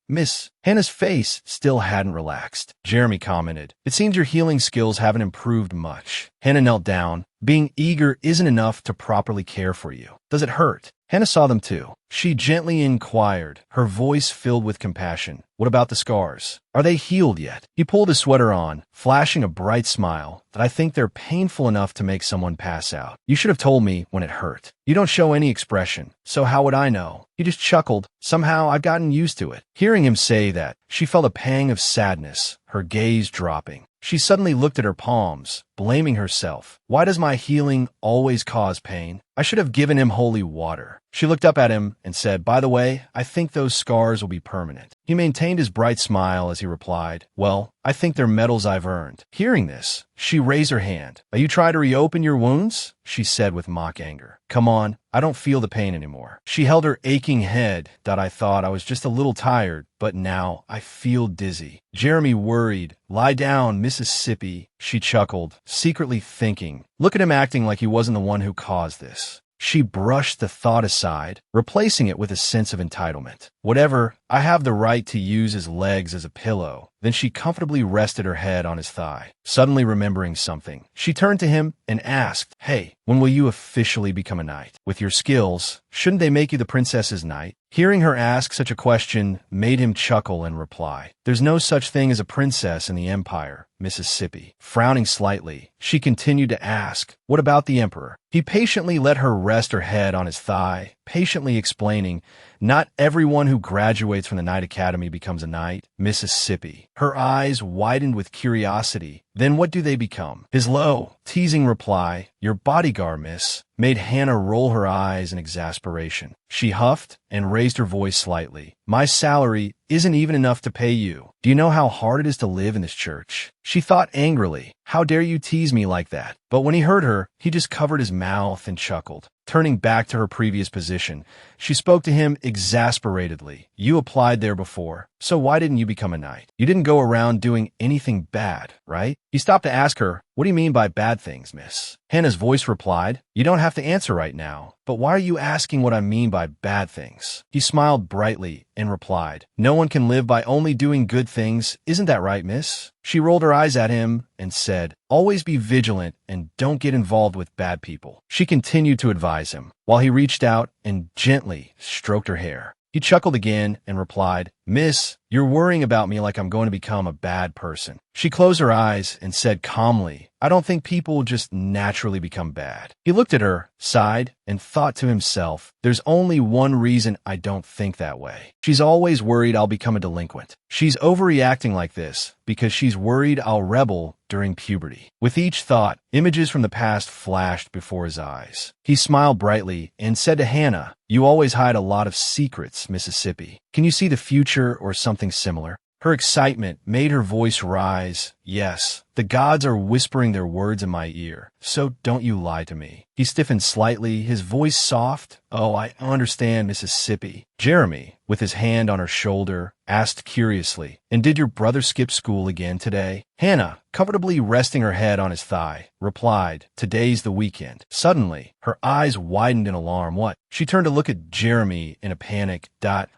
A: Miss." Hannah's face still hadn't relaxed. Jeremy commented, "It seems your healing skills haven't improved much." Hannah knelt down. "Being eager isn't enough to properly care for you. Does it hurt?" Hannah saw them too. She gently inquired, her voice filled with compassion. "What about the scars? Are they healed yet?" He pulled his sweater on, flashing a bright smile. "That I think they're painful enough to make someone pass out. You should have told me when it hurt. You don't show any expression, so how would I know?" He just chuckled. "Somehow I've gotten used to it." Hearing him say that, she felt a pang of sadness, her gaze dropping. She suddenly looked at her palms, blaming herself. "Why does my healing always cause pain? I should have given him holy water." She looked up at him and said, "By the way, I think those scars will be permanent." He maintained his bright smile as he replied, "Well, I think they're medals I've earned." Hearing this, she raised her hand. "Are you trying to reopen your wounds?" she said with mock anger. "Come on, I don't feel the pain anymore." She held her aching head. "I thought I was just a little tired, but now I feel dizzy." Jeremy worried. "Lie down, Mississippi." She chuckled, secretly thinking, "Look at him acting like he wasn't the one who caused this." She brushed the thought aside, replacing it with a sense of entitlement. "Whatever, I have the right to use his legs as a pillow." Then she comfortably rested her head on his thigh. Suddenly remembering something, she turned to him and asked, "Hey, when will you officially become a knight? With your skills, shouldn't they make you the princess's knight?" Hearing her ask such a question made him chuckle and reply, "There's no such thing as a princess in the Empire, Mississippi." Frowning slightly, she continued to ask, "What about the emperor?" He patiently let her rest her head on his thigh, patiently explaining, "Not everyone who graduates from the Knight Academy becomes a knight, Mississippi." Her eyes widened with curiosity. "Then what do they become?" His low, teasing reply, "Your bodyguard, miss," made Hannah roll her eyes in exasperation. She huffed and raised her voice slightly. "My salary isn't even enough to pay you. Do you know how hard it is to live in this church?" She thought angrily, "How dare you tease me like that?" But when he heard her, he just covered his mouth and chuckled. Turning back to her previous position, she spoke to him exasperatedly. "You applied there before, so why didn't you become a knight? You didn't go around doing anything bad, right?" He stopped to ask her, "What do you mean by bad things, miss?" Hannah's voice replied, "You don't have to answer right now, but why are you asking what I mean by bad things?" He smiled brightly and replied, "No one can live by only doing good things, isn't that right, miss?" She rolled her eyes at him and said, "Always be vigilant and don't get involved with bad people." She continued to advise him, while he reached out and gently stroked her hair. He chuckled again and replied, "Miss, you're worrying about me like I'm going to become a bad person." She closed her eyes and said calmly, "I don't think people just naturally become bad." He looked at her, sighed, and thought to himself, "There's only one reason I don't think that way. She's always worried I'll become a delinquent. She's overreacting like this because she's worried I'll rebel during puberty." With each thought, images from the past flashed before his eyes. He smiled brightly and said to Hannah, "You always hide a lot of secrets, Mississippi. Can you see the future or something similar?" Her excitement made her voice rise. "Yes, the gods are whispering their words in my ear, so don't you lie to me." He stiffened slightly, his voice soft. "Oh, I understand, Mississippi." Jeremy, with his hand on her shoulder, asked curiously, "And did your brother skip school again today?" Hannah, comfortably resting her head on his thigh, replied, "Today's the weekend." Suddenly, her eyes widened in alarm. "What?" She turned to look at Jeremy in a panic.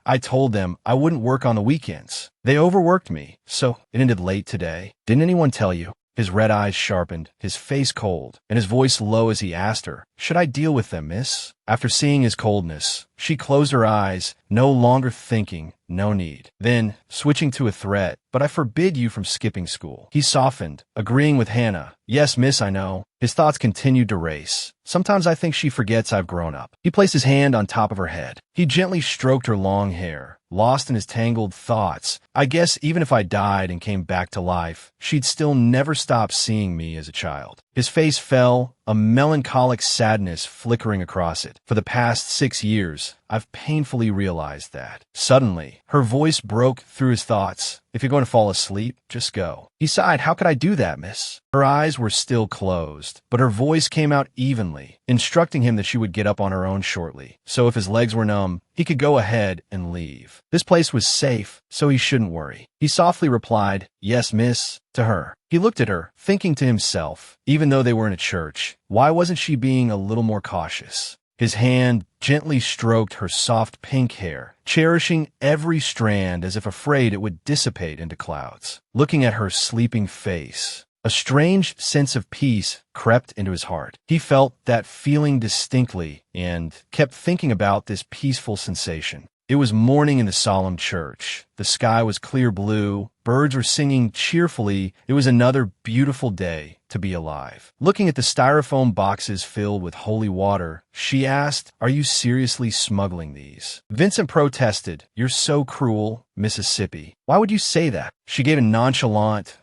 A: "I told them I wouldn't work on the weekends. They overworked me, so it ended late today. Didn't anyone tell you?" His red eyes sharpened, his face cold, and his voice low as he asked her, "Should I deal with them, miss?" After seeing his coldness, she closed her eyes, no longer thinking, "No need." Then, switching to a threat, "But I forbid you from skipping school." He softened, agreeing with Hannah. "Yes, miss, I know." His thoughts continued to race. "Sometimes I think she forgets I've grown up." He placed his hand on top of her head. He gently stroked her long hair, lost in his tangled thoughts. "I guess even if I died and came back to life, she'd still never stop seeing me as a child." His face fell, a melancholic sadness flickering across it. "For the past 6 years, I've painfully realized that." Suddenly, her voice broke through his thoughts. "If you're going to fall asleep, just go." He sighed. "How could I do that, miss?" Her eyes were still closed, but her voice came out evenly, instructing him that she would get up on her own shortly. So if his legs were numb, he could go ahead and leave. This place was safe, so he shouldn't worry. He softly replied, "Yes, miss," to her. He looked at her, thinking to himself, even though they were in a church, why wasn't she being a little more cautious? His hand gently stroked her soft pink hair, cherishing every strand as if afraid it would dissipate into clouds. Looking at her sleeping face, a strange sense of peace crept into his heart. He felt that feeling distinctly and kept thinking about this peaceful sensation. It was morning in the solemn church. The sky was clear blue. Birds were singing cheerfully. It was another beautiful day to be alive. Looking at the styrofoam boxes filled with holy water, she asked, "Are you seriously smuggling these?" Vincent protested, "You're so cruel, Mississippi. Why would you say that?" She gave a nonchalant,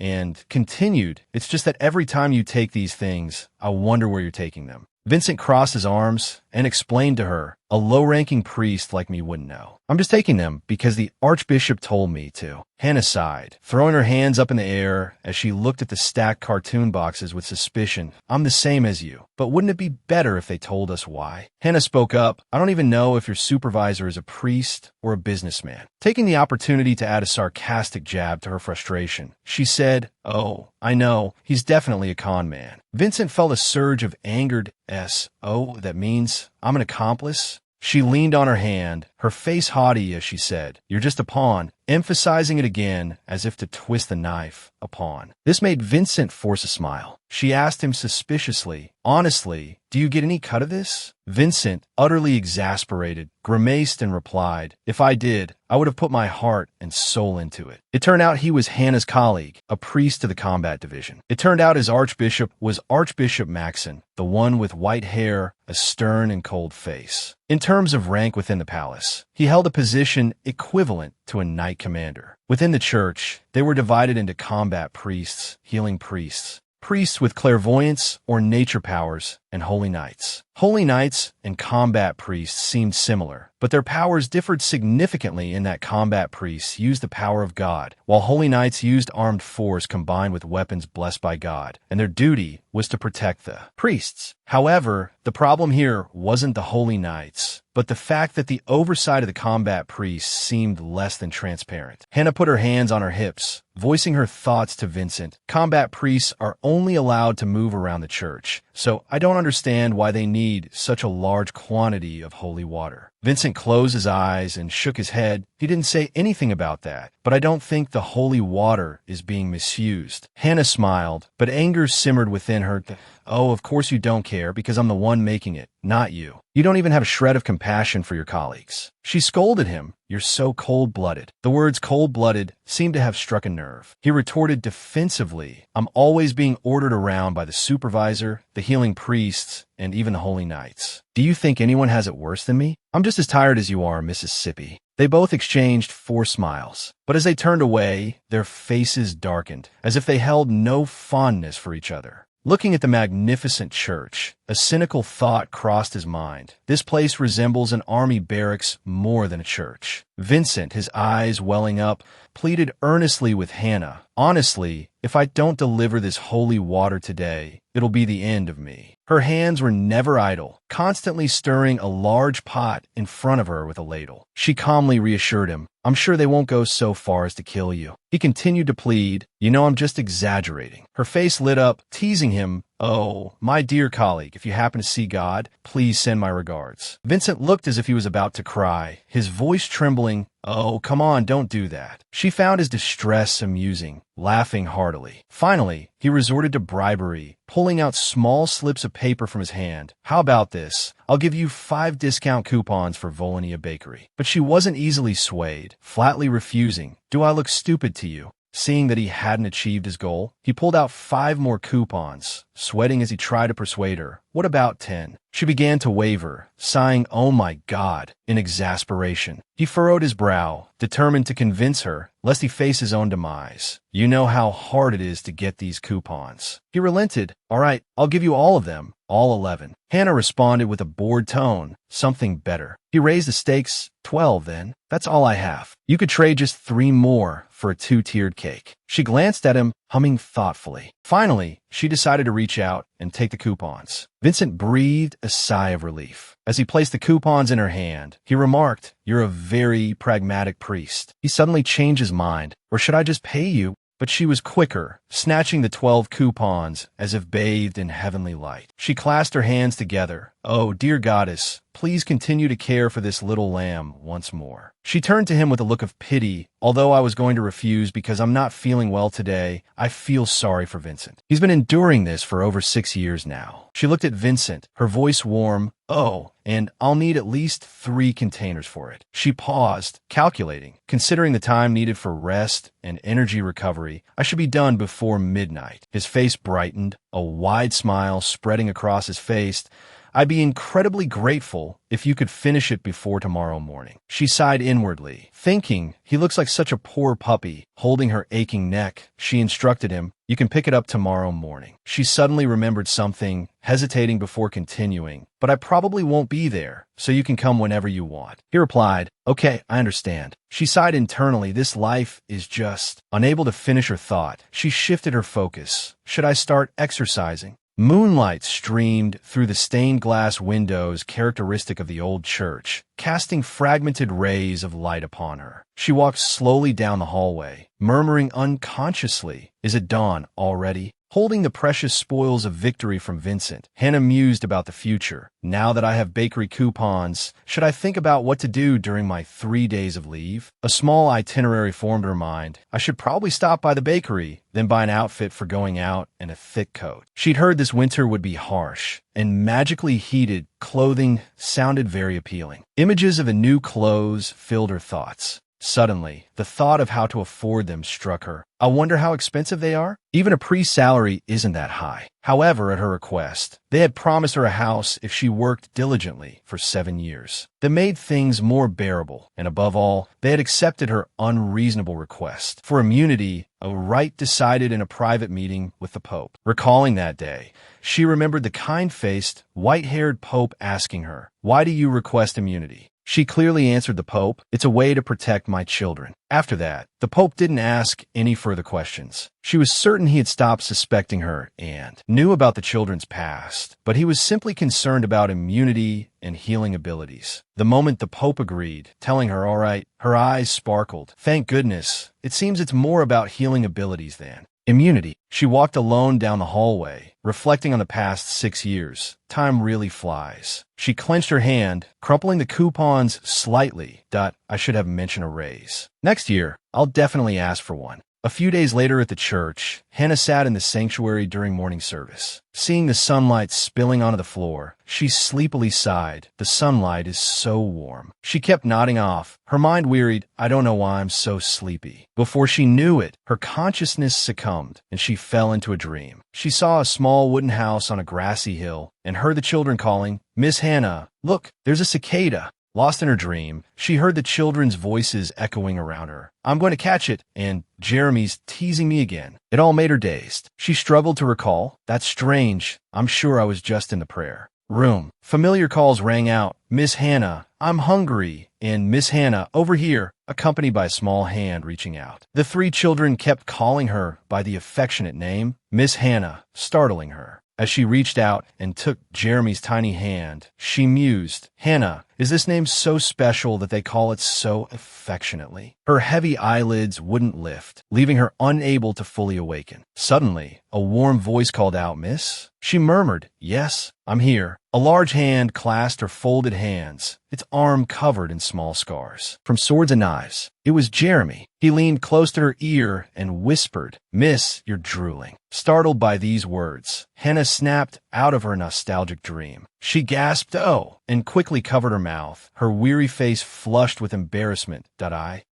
A: and continued, "It's just that every time you take these things, I wonder where you're taking them." Vincent crossed his arms and explained to her, "A low-ranking priest like me wouldn't know. I'm just taking them because the Archbishop told me to." Hannah sighed, throwing her hands up in the air as she looked at the stacked cartoon boxes with suspicion. "I'm the same as you, but wouldn't it be better if they told us why?" Hannah spoke up, "I don't even know if your supervisor is a priest or a businessman." Taking the opportunity to add a sarcastic jab to her frustration, she said, "Oh, I know, he's definitely a con man." Vincent felt a surge of angered "Oh, that means I'm an accomplice?" She leaned on her hand, her face haughty as she said, "You're just a pawn," emphasizing it again as if to twist the knife, a pawn. This made Vincent force a smile. She asked him suspiciously, "Honestly, do you get any cut of this?" Vincent, utterly exasperated, grimaced and replied, "If I did, I would have put my heart and soul into it." It turned out he was Hannah's colleague, a priest to the combat division. It turned out his archbishop was Archbishop Maxon, the one with white hair, a stern and cold face. In terms of rank within the palace, he held a position equivalent to a knight commander. Within the church, they were divided into combat priests, healing priests, priests with clairvoyance or nature powers, and holy knights. Holy knights and combat priests seemed similar, but their powers differed significantly in that combat priests used the power of God, while holy knights used armed force combined with weapons blessed by God, and their duty was to protect the priests. However, the problem here wasn't the holy knights, but the fact that the oversight of the combat priests seemed less than transparent. Hannah put her hands on her hips, voicing her thoughts to Vincent. "Combat priests are only allowed to move around the church, so I don't understand why they need such a large quantity of holy water." Vincent closed his eyes and shook his head. He didn't say anything about that, but I don't think the holy water is being misused. Hannah smiled, but anger simmered within her. Oh, of course you don't care because I'm the one making it, not you. You don't even have a shred of compassion for your colleagues. She scolded him. You're so cold-blooded. The words cold-blooded seemed to have struck a nerve. He retorted defensively. I'm always being ordered around by the supervisor, the healing priests, and even the holy knights. Do you think anyone has it worse than me? I'm just as tired as you are, Mississippi. They both exchanged 4 smiles, but as they turned away, their faces darkened, as if they held no fondness for each other. Looking at the magnificent church, a cynical thought crossed his mind. This place resembles an army barracks more than a church. Vincent, his eyes welling up, pleaded earnestly with Hannah. Honestly, if I don't deliver this holy water today, it'll be the end of me. Her hands were never idle, constantly stirring a large pot in front of her with a ladle. She calmly reassured him, I'm sure they won't go so far as to kill you. He continued to plead, you know I'm just exaggerating. Her face lit up, teasing him, oh, my dear colleague, if you happen to see God, please send my regards. Vincent looked as if he was about to cry, his voice trembling. Oh, come on, don't do that. She found his distress amusing, laughing heartily. Finally, he resorted to bribery, pulling out small slips of paper from his hand. How about this? I'll give you 5 discount coupons for Volonia Bakery. But she wasn't easily swayed, flatly refusing. Do I look stupid to you? Seeing that he hadn't achieved his goal, he pulled out 5 more coupons, sweating as he tried to persuade her. What about 10? She began to waver, sighing, oh my God, in exasperation. He furrowed his brow, determined to convince her, lest he face his own demise. You know how hard it is to get these coupons. He relented. All right, I'll give you all of them, all 11. Hannah responded with a bored tone, something better. He raised the stakes. 12, then. That's all I have. You could trade just 3 more for a 2-tiered cake. She glanced at him, humming thoughtfully. Finally, she decided to reach out and take the coupons. Vincent breathed a sigh of relief. As he placed the coupons in her hand, he remarked, you're a very pragmatic priest. He suddenly changed his mind. Or should I just pay you? But she was quicker, snatching the 12 coupons as if bathed in heavenly light. She clasped her hands together. Oh, dear goddess, please continue to care for this little lamb once more. She turned to him with a look of pity. Although I was going to refuse because I'm not feeling well today, I feel sorry for Vincent. He's been enduring this for over 6 years now. She looked at Vincent, her voice warm. Oh, and I'll need at least 3 containers for it. She paused, calculating. Considering the time needed for rest and energy recovery, I should be done before midnight. His face brightened, a wide smile spreading across his face. I'd be incredibly grateful if you could finish it before tomorrow morning. She sighed inwardly, thinking, he looks like such a poor puppy. Holding her aching neck, she instructed him, you can pick it up tomorrow morning. She suddenly remembered something, hesitating before continuing, but I probably won't be there, so you can come whenever you want. He replied, okay, I understand. She sighed internally, this life is just... Unable to finish her thought, she shifted her focus. Should I start exercising? Moonlight streamed through the stained glass windows characteristic of the old church, casting fragmented rays of light upon her. She walked slowly down the hallway, murmuring unconsciously, is it dawn already? Holding the precious spoils of victory from Vincent, Hannah mused about the future. Now that I have bakery coupons, should I think about what to do during my 3 days of leave? A small itinerary formed her mind. I should probably stop by the bakery, then buy an outfit for going out and a thick coat. She'd heard this winter would be harsh, and magically heated clothing sounded very appealing. Images of the new clothes filled her thoughts. Suddenly, the thought of how to afford them struck her. I wonder how expensive they are? Even a priest's salary isn't that high. However, at her request, they had promised her a house if she worked diligently for 7 years. That made things more bearable, and above all, they had accepted her unreasonable request for immunity, a right decided in a private meeting with the Pope. Recalling that day, she remembered the kind-faced, white-haired Pope asking her, why do you request immunity? She clearly answered the Pope, it's a way to protect my children. After that, the Pope didn't ask any further questions. She was certain he had stopped suspecting her and knew about the children's past, but he was simply concerned about immunity and healing abilities. The moment the Pope agreed, telling her all right, her eyes sparkled. Thank goodness. It seems it's more about healing abilities than. Immunity. She walked alone down the hallway, reflecting on the past 6 years. Time really flies. She clenched her hand, crumpling the coupons slightly. I should have mentioned a raise. Next year, I'll definitely ask for one. A few days later at the church, Hannah sat in the sanctuary during morning service. Seeing the sunlight spilling onto the floor, she sleepily sighed. The sunlight is so warm. She kept nodding off, her mind wearied. I don't know why I'm so sleepy. Before she knew it, her consciousness succumbed, and she fell into a dream. She saw a small wooden house on a grassy hill and heard the children calling, "Miss Hannah, look, there's a cicada." Lost in her dream, she heard the children's voices echoing around her. "I'm going to catch it," and "Jeremy's teasing me again." It all made her dazed. She struggled to recall. That's strange. I'm sure I was just in the prayer room. Familiar calls rang out. "Miss Hannah, I'm hungry," and "Miss Hannah, over here," accompanied by a small hand reaching out. The 3 children kept calling her by the affectionate name, Miss Hannah, startling her. As she reached out and took Jeremy's tiny hand, she mused, "Hannah, is this name so special that they call it so affectionately?" Her heavy eyelids wouldn't lift, leaving her unable to fully awaken. Suddenly, a warm voice called out, "Miss?" She murmured, "Yes, I'm here." A large hand clasped her folded hands, its arm covered in small scars from swords and knives. It was Jeremy. He leaned close to her ear and whispered, "Miss, you're drooling." Startled by these words, Hannah snapped out of her nostalgic dream. She gasped, "Oh," and quickly covered her mouth, her weary face flushed with embarrassment.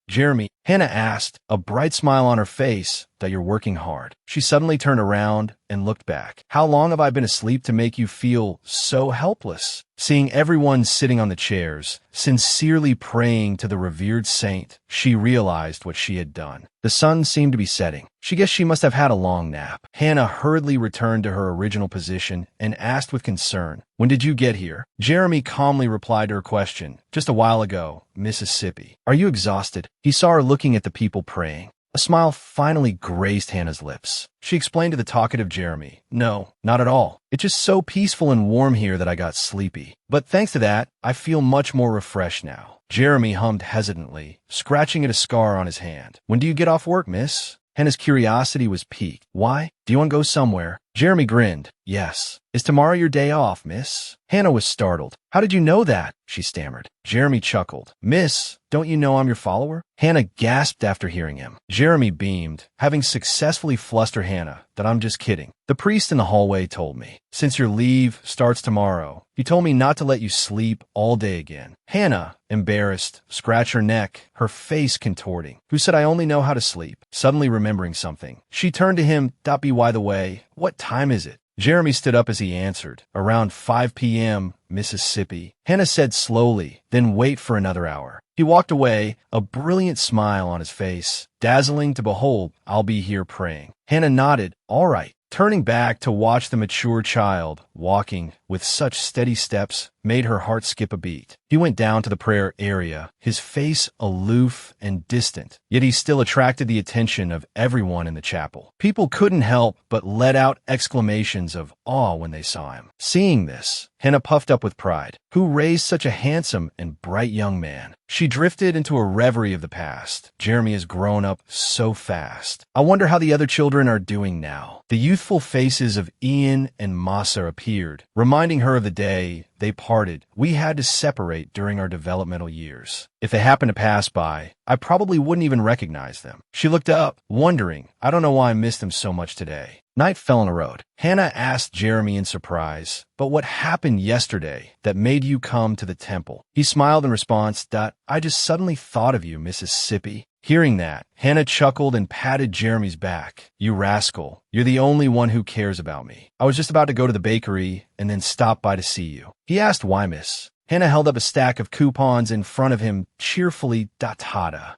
A: Jeremy, Hannah asked, a bright smile on her face. "That you're working hard." She suddenly turned around and looked back. "How long have I been asleep to make you feel so helpless?" Seeing everyone sitting on the chairs, sincerely praying to the revered saint, she realized what she had done. The sun seemed to be setting. She guessed she must have had a long nap. Hannah hurriedly returned to her original position and asked with concern, "When did you get here?" Jeremy calmly replied to her question, "Just a while ago, Mississippi." "Are you exhausted?" He saw her looking at the people praying. A smile finally grazed Hannah's lips. She explained to the talkative Jeremy, "No, not at all. It's just so peaceful and warm here that I got sleepy. But thanks to that, I feel much more refreshed now." Jeremy hummed hesitantly, scratching at a scar on his hand. "When do you get off work, miss?" Hannah's curiosity was piqued. "Why? Do you want to go somewhere?" Jeremy grinned. "Yes. Is tomorrow your day off, miss?" Hannah was startled. "How did you know that?" she stammered. Jeremy chuckled. "Miss, don't you know I'm your follower?" Hannah gasped after hearing him. Jeremy beamed, having successfully flustered Hannah. "That I'm just kidding. The priest in the hallway told me. Since your leave starts tomorrow, he told me not to let you sleep all day again." Hannah, embarrassed, scratched her neck, her face contorting. "Who said I only know how to sleep?" Suddenly remembering something, she turned to him. By the way, what time is it?" Jeremy stood up as he answered, "Around 5 p.m., Mississippi." Hannah said slowly, "Then wait for another hour." He walked away, a brilliant smile on his face, dazzling to behold. "I'll be here praying." Hannah nodded, "All right," turning back to watch the mature child walking with such steady steps made her heart skip a beat. He went down to the prayer area, his face aloof and distant, yet he still attracted the attention of everyone in the chapel. People couldn't help but let out exclamations of awe when they saw him. Seeing this, Hannah puffed up with pride. Who raised such a handsome and bright young man? She drifted into a reverie of the past. Jeremy has grown up so fast. I wonder how the other children are doing now. The youthful faces of Ian and Masa appeared, reminding her of the day they parted. We had to separate during our developmental years. If they happened to pass by, I probably wouldn't even recognize them. She looked up, wondering, I don't know why I missed them so much today. Night fell on the road. Hannah asked Jeremy in surprise, "But what happened yesterday that made you come to the temple?" He smiled in response, "I just suddenly thought of you, Mississippi." Hearing that, Hannah chuckled and patted Jeremy's back. "You rascal, you're the only one who cares about me. I was just about to go to the bakery and then stop by to see you." He asked why, miss. Hannah held up a stack of coupons in front of him cheerfully.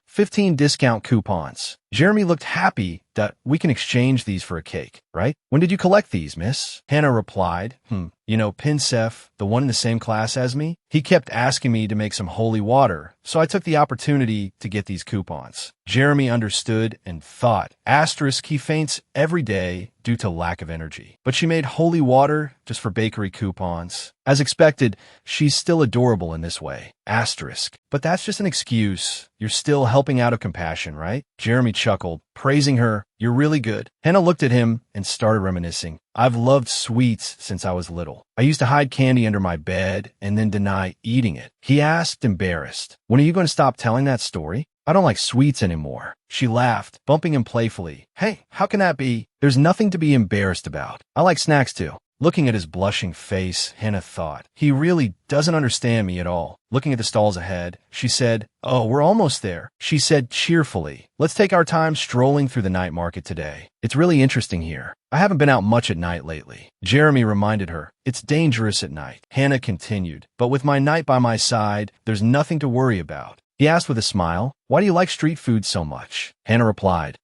A: 15 discount coupons. Jeremy looked happy. We can exchange these for a cake, right? When did you collect these, miss? Hannah replied, You know, Pinsef, the one in the same class as me, he kept asking me to make some holy water, so I took the opportunity to get these coupons. Jeremy understood and thought, he faints every day due to lack of energy. But she made holy water just for bakery coupons. As expected, she's still adorable in this way. Asterisk. But that's just an excuse. You're still helping out of compassion, right? Jeremy chuckled, praising her. You're really good. Hannah looked at him and started reminiscing. I've loved sweets since I was little. I used to hide candy under my bed and then deny eating it. He asked, embarrassed. When are you going to stop telling that story? I don't like sweets anymore. She laughed, bumping him playfully. Hey, how can that be? There's nothing to be embarrassed about. I like snacks too. Looking at his blushing face, Hannah thought, he really doesn't understand me at all. Looking at the stalls ahead, she said, oh, we're almost there. She said cheerfully, let's take our time strolling through the night market today. It's really interesting here. I haven't been out much at night lately. Jeremy reminded her, it's dangerous at night. Hannah continued, but with my knight by my side, there's nothing to worry about. He asked with a smile, why do you like street food so much? Hannah replied,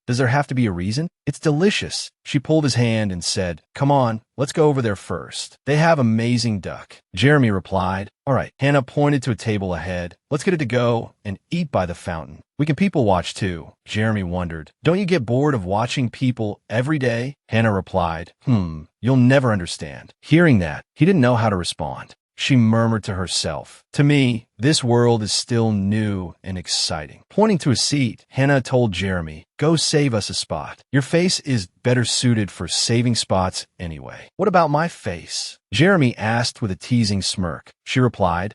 A: does there have to be a reason? It's delicious. She pulled his hand and said, come on, let's go over there first. They have amazing duck. Jeremy replied, all right. Hannah pointed to a table ahead. Let's get it to go and eat by the fountain. We can people watch too. Jeremy wondered, don't you get bored of watching people every day? Hannah replied, you'll never understand. Hearing that, he didn't know how to respond. She murmured to herself, to me, this world is still new and exciting. Pointing to a seat, Hannah told Jeremy, go save us a spot. Your face is better suited for saving spots anyway. What about my face? Jeremy asked with a teasing smirk. She replied,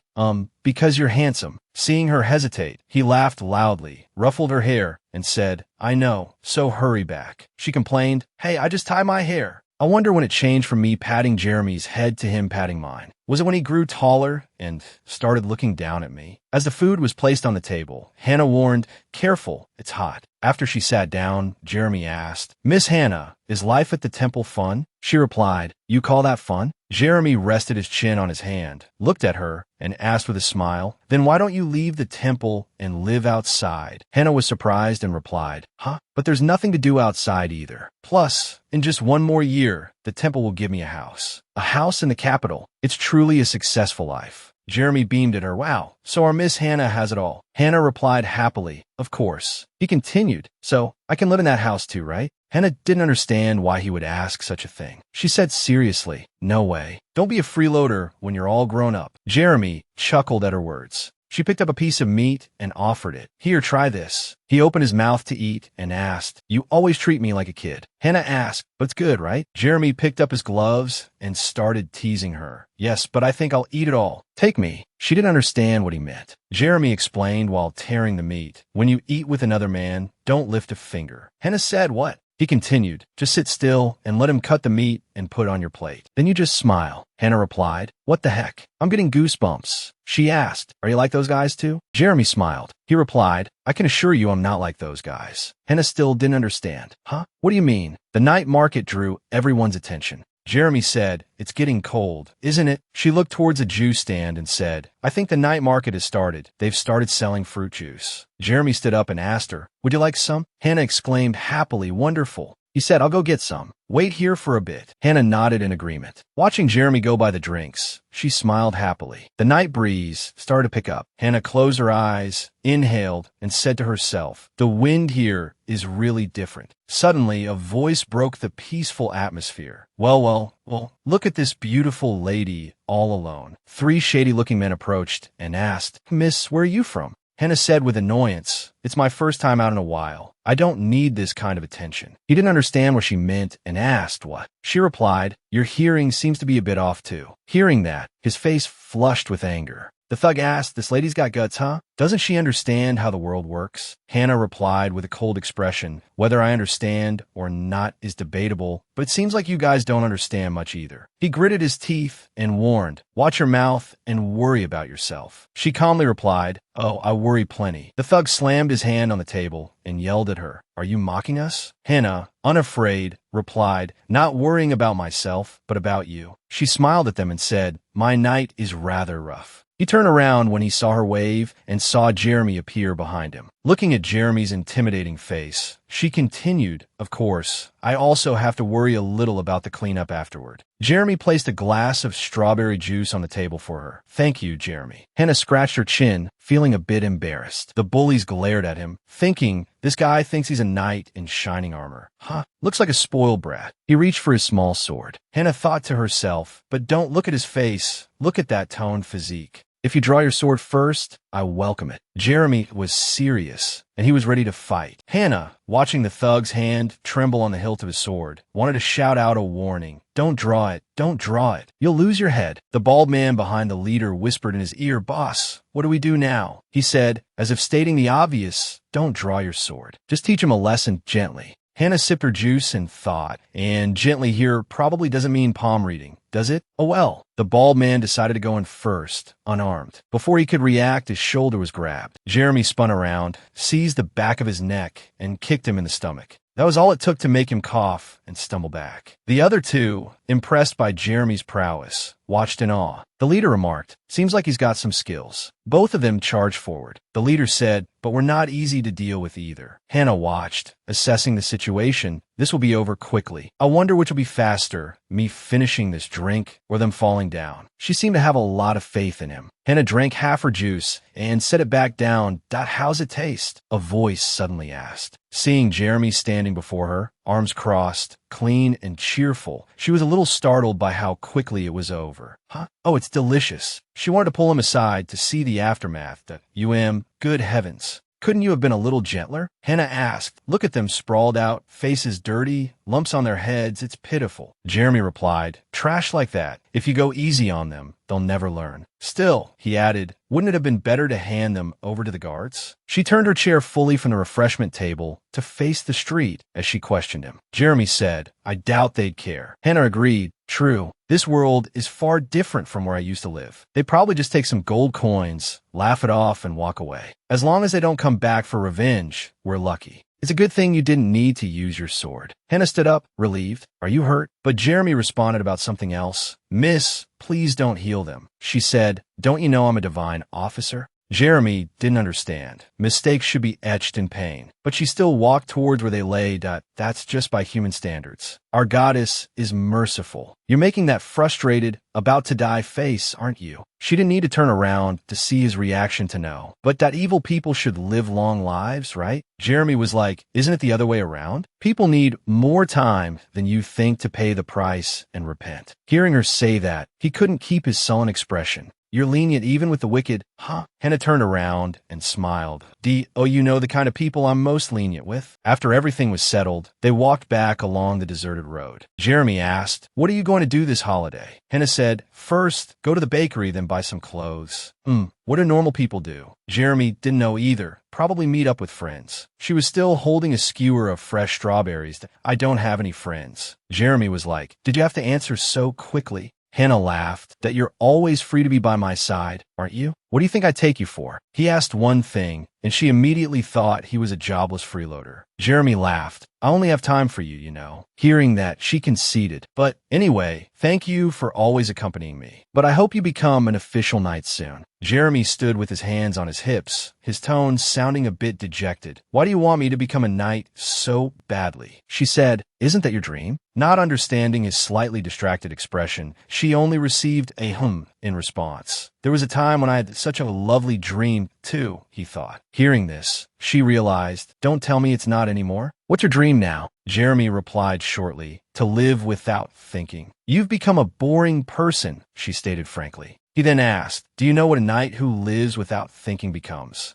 A: because you're handsome. Seeing her hesitate, he laughed loudly, ruffled her hair, and said, I know, so hurry back. She complained, hey, I just tie my hair. I wonder when it changed from me patting Jeremy's head to him patting mine. Was it when he grew taller and started looking down at me? As the food was placed on the table, Hannah warned, careful, it's hot. After she sat down, Jeremy asked, Miss Hannah, is life at the temple fun? She replied, you call that fun? Jeremy rested his chin on his hand, looked at her, and asked with a smile, then why don't you leave the temple and live outside? Hannah was surprised and replied, but there's nothing to do outside either. Plus, in just one more year, the temple will give me a house. A house in the capital. It's truly a successful life. Jeremy beamed at her. Wow, so our Miss Hannah has it all. Hannah replied happily, of course. He continued, so I can live in that house too, right? Hannah didn't understand why he would ask such a thing. She said seriously, no way. Don't be a freeloader when you're all grown up. Jeremy chuckled at her words. She picked up a piece of meat and offered it. Here, try this. He opened his mouth to eat and asked, you always treat me like a kid. Hannah asked, but it's good, right? Jeremy picked up his gloves and started teasing her. Yes, but I think I'll eat it all. Take me. She didn't understand what he meant. Jeremy explained while tearing the meat. When you eat with another man, don't lift a finger. Hannah said, what? He continued, just sit still and let him cut the meat and put it on your plate. Then you just smile. Hannah replied, what the heck? I'm getting goosebumps. She asked, are you like those guys too? Jeremy smiled. He replied, I can assure you I'm not like those guys. Hannah still didn't understand. What do you mean? The night market drew everyone's attention. Jeremy said, it's getting cold, isn't it? She looked towards a juice stand and said, I think the night market has started. They've started selling fruit juice. Jeremy stood up and asked her, would you like some? Hannah exclaimed happily, wonderful. He said, I'll go get some. Wait here for a bit. Hannah nodded in agreement. Watching Jeremy go by the drinks, she smiled happily. The night breeze started to pick up. Hannah closed her eyes, inhaled, and said to herself, the wind here is really different. Suddenly, a voice broke the peaceful atmosphere. Well, look at this beautiful lady all alone. 3 shady-looking men approached and asked, Miss, where are you from? Hannah said with annoyance, it's my first time out in a while. I don't need this kind of attention. He didn't understand what she meant and asked what. She replied, your hearing seems to be a bit off too. Hearing that, his face flushed with anger. The thug asked, this lady's got guts, huh? Doesn't she understand how the world works? Hannah replied with a cold expression, whether I understand or not is debatable, but it seems like you guys don't understand much either. He gritted his teeth and warned, watch your mouth and worry about yourself. She calmly replied, oh, I worry plenty. The thug slammed his hand on the table and yelled at her, are you mocking us? Hannah, unafraid, replied, not worrying about myself, but about you. She smiled at them and said, my night is rather rough. He turned around when he saw her wave and saw Jeremy appear behind him. Looking at Jeremy's intimidating face, she continued, of course, I also have to worry a little about the cleanup afterward. Jeremy placed a glass of strawberry juice on the table for her. Thank you, Jeremy. Hannah scratched her chin, feeling a bit embarrassed. The bullies glared at him, thinking, this guy thinks he's a knight in shining armor. Looks like a spoiled brat. He reached for his small sword. Hannah thought to herself, but don't look at his face. Look at that toned physique. If you draw your sword first, I welcome it. Jeremy was serious, and he was ready to fight. Hannah, watching the thug's hand tremble on the hilt of his sword, wanted to shout out a warning. Don't draw it. Don't draw it. You'll lose your head. The bald man behind the leader whispered in his ear, Boss, what do we do now? He said, as if stating the obvious, don't draw your sword. Just teach him a lesson gently. Hannah sipped her juice and thought, and gently here probably doesn't mean palm reading, does it? Oh well. The bald man decided to go in first, unarmed. Before he could react, his shoulder was grabbed. Jeremy spun around, seized the back of his neck, and kicked him in the stomach. That was all it took to make him cough and stumble back. The other two, impressed by Jeremy's prowess, watched in awe. The leader remarked, seems like he's got some skills. Both of them charged forward. The leader said, but we're not easy to deal with either. Hannah watched, assessing the situation. This will be over quickly. I wonder which will be faster, me finishing this drink or them falling down. She seemed to have a lot of faith in him. Hannah drank half her juice and set it back down. How's it taste? A voice suddenly asked. Seeing Jeremy standing before her, arms crossed, clean and cheerful, she was a little startled by how quickly it was over. Huh? Oh, it's delicious. She wanted to pull him aside to see the aftermath. Good heavens. Couldn't you have been a little gentler? Hannah asked. Look at them sprawled out, faces dirty, lumps on their heads. It's pitiful. Jeremy replied, trash like that. If you go easy on them, they'll never learn. Still, he added, wouldn't it have been better to hand them over to the guards? She turned her chair fully from the refreshment table to face the street as she questioned him. Jeremy said, I doubt they'd care. Hannah agreed, true. This world is far different from where I used to live. They probably just take some gold coins, laugh it off, and walk away. As long as they don't come back for revenge, we're lucky. It's a good thing you didn't need to use your sword. Hannah stood up, relieved. Are you hurt? But Jeremy responded about something else. Miss, please don't heal them. She said, don't you know I'm a divine officer? Jeremy didn't understand. Mistakes should be etched in pain. But she still walked towards where they lay. That's just by human standards. Our goddess is merciful. You're making that frustrated, about to die face, aren't you? She didn't need to turn around to see his reaction to know. But that evil people should live long lives, right? Jeremy was like, isn't it the other way around? People need more time than you think to pay the price and repent. Hearing her say that, he couldn't keep his sullen expression. You're lenient even with the wicked, huh? Hannah turned around and smiled. You know the kind of people I'm most lenient with? After everything was settled, they walked back along the deserted road. Jeremy asked, what are you going to do this holiday? Hannah said, first, go to the bakery, then buy some clothes. What do normal people do? Jeremy didn't know either. Probably meet up with friends. She was still holding a skewer of fresh strawberries. I don't have any friends. Jeremy was like, did you have to answer so quickly? Hannah laughed. That you're always free to be by my side, aren't you? What do you think I take you for? He asked one thing, and she immediately thought he was a jobless freeloader. Jeremy laughed. I only have time for you, you know. Hearing that, she conceded. But anyway, thank you for always accompanying me. But I hope you become an official knight soon. Jeremy stood with his hands on his hips, his tone sounding a bit dejected. Why do you want me to become a knight so badly? She said, isn't that your dream? Not understanding his slightly distracted expression, she only received a in response. There was a time when I had such a lovely dream, too, he thought. Hearing this, she realized, don't tell me it's not anymore. What's your dream now? Jeremy replied shortly, to live without thinking. You've become a boring person, she stated frankly. He then asked, do you know what a knight who lives without thinking becomes?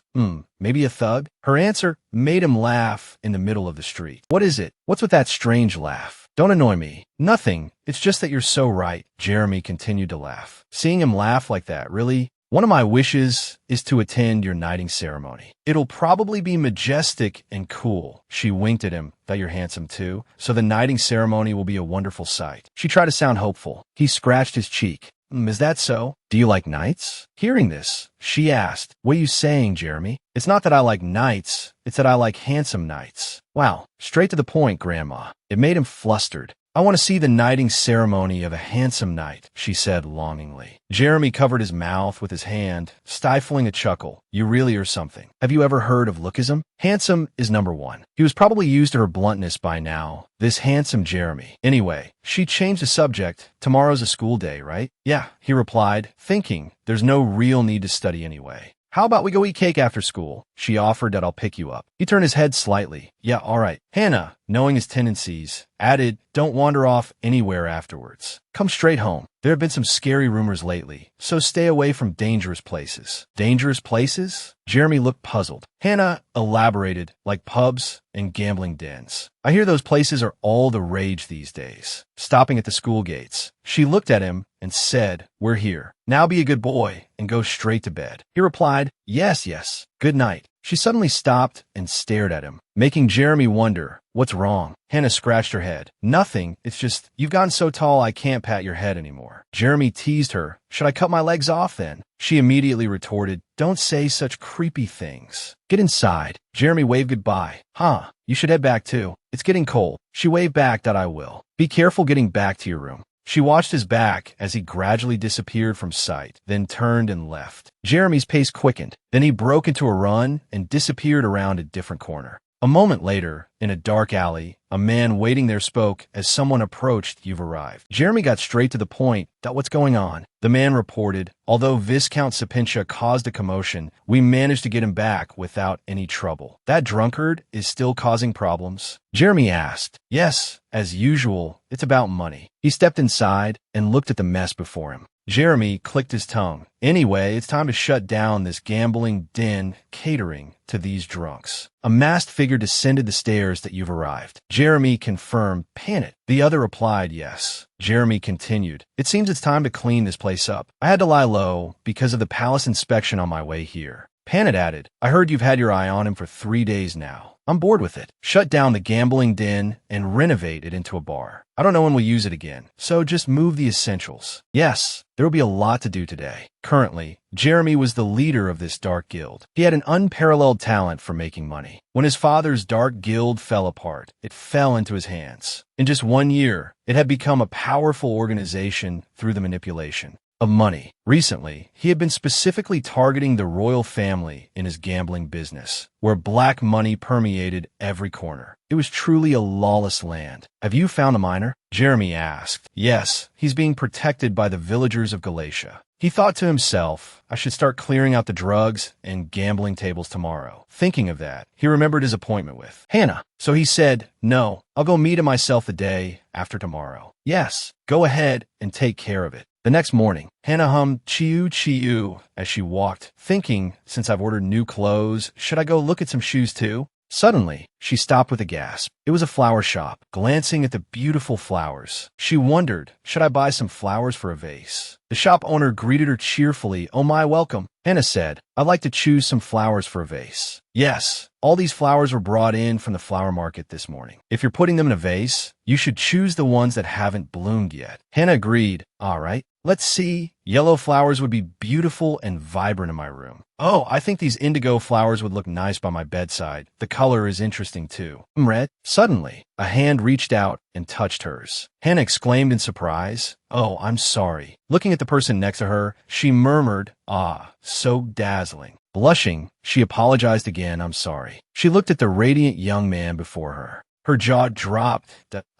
A: Maybe a thug? Her answer made him laugh in the middle of the street. What is it? What's with that strange laugh? Don't annoy me. Nothing. It's just that you're so right. Jeremy continued to laugh. Seeing him laugh like that, really? One of my wishes is to attend your knighting ceremony. It'll probably be majestic and cool. She winked at him. That you're handsome too. So the knighting ceremony will be a wonderful sight. She tried to sound hopeful. He scratched his cheek. Is that so? Do you like knights? Hearing this, she asked, what are you saying, Jeremy? It's not that I like knights, it's that I like handsome knights. Wow, straight to the point, Grandma. It made him flustered. I want to see the knighting ceremony of a handsome knight, she said longingly. Jeremy covered his mouth with his hand, stifling a chuckle. You really are something. Have you ever heard of lookism? Handsome is number one. He was probably used to her bluntness by now. This handsome Jeremy. Anyway, she changed the subject. Tomorrow's a school day, right? Yeah, he replied, thinking, there's no real need to study anyway. How about we go eat cake after school? She offered that I'll pick you up. He turned his head slightly. Yeah, all right. Hannah, knowing his tendencies, added, don't wander off anywhere afterwards. Come straight home. There have been some scary rumors lately, so stay away from dangerous places. Dangerous places? Jeremy looked puzzled. Hannah elaborated, like pubs and gambling dens. I hear those places are all the rage these days. Stopping at the school gates, she looked at him and said, we're here. Now be a good boy and go straight to bed. He replied, yes, yes. Good night. She suddenly stopped and stared at him, making Jeremy wonder, what's wrong? Hannah scratched her head. Nothing. It's just, you've gotten so tall I can't pat your head anymore. Jeremy teased her. Should I cut my legs off then? She immediately retorted, don't say such creepy things. Get inside. Jeremy waved goodbye. Huh, you should head back too. It's getting cold. She waved back that I will. Be careful getting back to your room. She watched his back as he gradually disappeared from sight, then turned and left. Jeremy's pace quickened. Then he broke into a run and disappeared around a different corner. A moment later, in a dark alley, a man waiting there spoke as someone approached, you've arrived. Jeremy got straight to the point. What's going on? The man reported, although Viscount Sapincha caused a commotion, we managed to get him back without any trouble. That drunkard is still causing problems? Jeremy asked. Yes, as usual, it's about money. He stepped inside and looked at the mess before him. Jeremy clicked his tongue. Anyway, it's time to shut down this gambling den catering to these drunks. A masked figure descended the stairs that you've arrived. Jeremy confirmed, Panic. The other replied, yes. Jeremy continued, it seems it's time to clean this place up. I had to lie low because of the palace inspection on my way here. Panet added, I heard you've had your eye on him for 3 days now. I'm bored with it. Shut down the gambling den and renovate it into a bar. I don't know when we'll use it again, so just move the essentials. Yes, there will be a lot to do today. Currently, Jeremy was the leader of this dark guild. He had an unparalleled talent for making money. When his father's dark guild fell apart, it fell into his hands. In just 1 year, it had become a powerful organization through the manipulation of money. Recently, he had been specifically targeting the royal family in his gambling business, where black money permeated every corner. It was truly a lawless land. Have you found the miner? Jeremy asked. Yes, he's being protected by the villagers of Galatia. He thought to himself, I should start clearing out the drugs and gambling tables tomorrow. Thinking of that, he remembered his appointment with Hannah. So he said, no, I'll go meet him myself the day after tomorrow. Yes, go ahead and take care of it. The next morning, Hannah hummed "Chiu Chiu" as she walked, thinking, since I've ordered new clothes, should I go look at some shoes too? Suddenly, she stopped with a gasp. It was a flower shop. Glancing at the beautiful flowers, she wondered, should I buy some flowers for a vase? The shop owner greeted her cheerfully. Oh my, welcome. Hannah said, I'd like to choose some flowers for a vase. Yes, all these flowers were brought in from the flower market this morning. If you're putting them in a vase, you should choose the ones that haven't bloomed yet. Hannah agreed. All right, let's see. Yellow flowers would be beautiful and vibrant in my room. Oh, I think these indigo flowers would look nice by my bedside. The color is interesting too. Red. Suddenly, a hand reached out and touched hers. Hannah exclaimed in surprise. Oh, I'm sorry. Looking at the person next to her, she murmured, ah, so dazzling. Blushing, she apologized again, I'm sorry. She looked at the radiant young man before her. Her jaw dropped.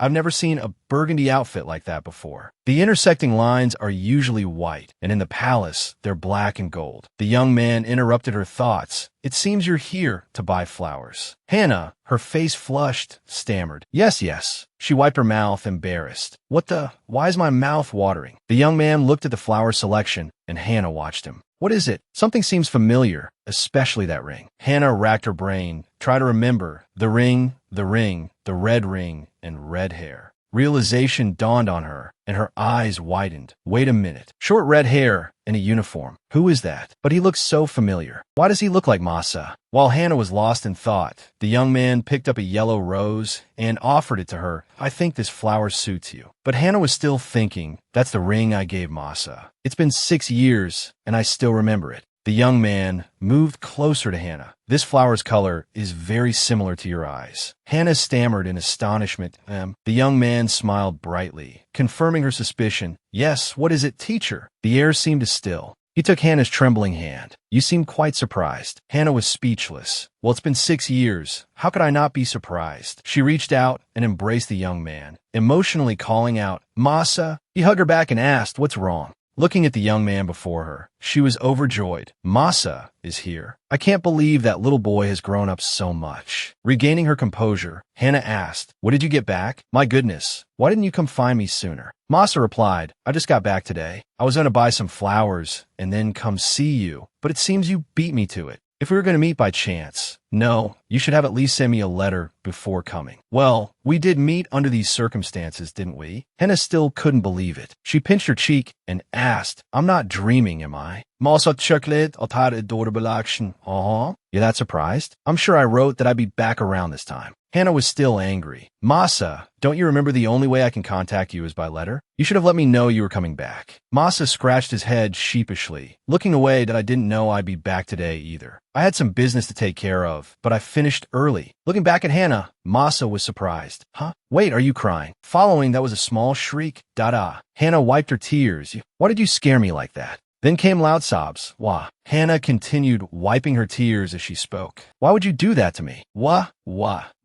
A: I've never seen a burgundy outfit like that before. The intersecting lines are usually white, and in the palace, they're black and gold. The young man interrupted her thoughts. It seems you're here to buy flowers. Hannah, her face flushed, stammered. Yes, yes. She wiped her mouth, embarrassed. Why is my mouth watering? The young man looked at the flower selection, and Hannah watched him. What is it? Something seems familiar, especially that ring. Hannah racked her brain, tried to remember. The ring, the red ring, and red hair. Realization dawned on her, and her eyes widened. Wait a minute. Short red hair and a uniform. Who is that? But he looks so familiar. Why does he look like Masa? While Hannah was lost in thought, the young man picked up a yellow rose and offered it to her. I think this flower suits you. But Hannah was still thinking, that's the ring I gave Masa. It's been 6 years, and I still remember it. The young man moved closer to Hannah. This flower's color is very similar to your eyes. Hannah stammered in astonishment. The young man smiled brightly, confirming her suspicion. Yes, what is it, teacher? The air seemed to still. He took Hannah's trembling hand. You seem quite surprised. Hannah was speechless. Well, it's been 6 years. How could I not be surprised? She reached out and embraced the young man, emotionally calling out, Masa. He hugged her back and asked, what's wrong? looking at the young man before her. She was overjoyed. Masa is here. I can't believe that little boy has grown up so much. Regaining her composure, Hannah asked, what did you get back? My goodness, why didn't you come find me sooner? Masa replied, I just got back today. I was going to buy some flowers and then come see you, but it seems you beat me to it. If we were going to meet by chance. No, you should have at least sent me a letter before coming. Well, we did meet under these circumstances, didn't we? Hannah still couldn't believe it. She pinched her cheek and asked, I'm not dreaming, am I? Masa chocolate or tar adorable action. You're that surprised? I'm sure I wrote that I'd be back around this time. Hannah was still angry. Masa, don't you remember the only way I can contact you is by letter? You should have let me know you were coming back. Masa scratched his head sheepishly, looking away that I didn't know I'd be back today either. I had some business to take care of, but I finished early. Looking back at Hannah, Masa was surprised. Huh? Wait, are you crying? Following that was a small shriek. Da-da. Hannah wiped her tears. Why did you scare me like that? Then came loud sobs. Wah. Hannah continued wiping her tears as she spoke. Why would you do that to me? Wah.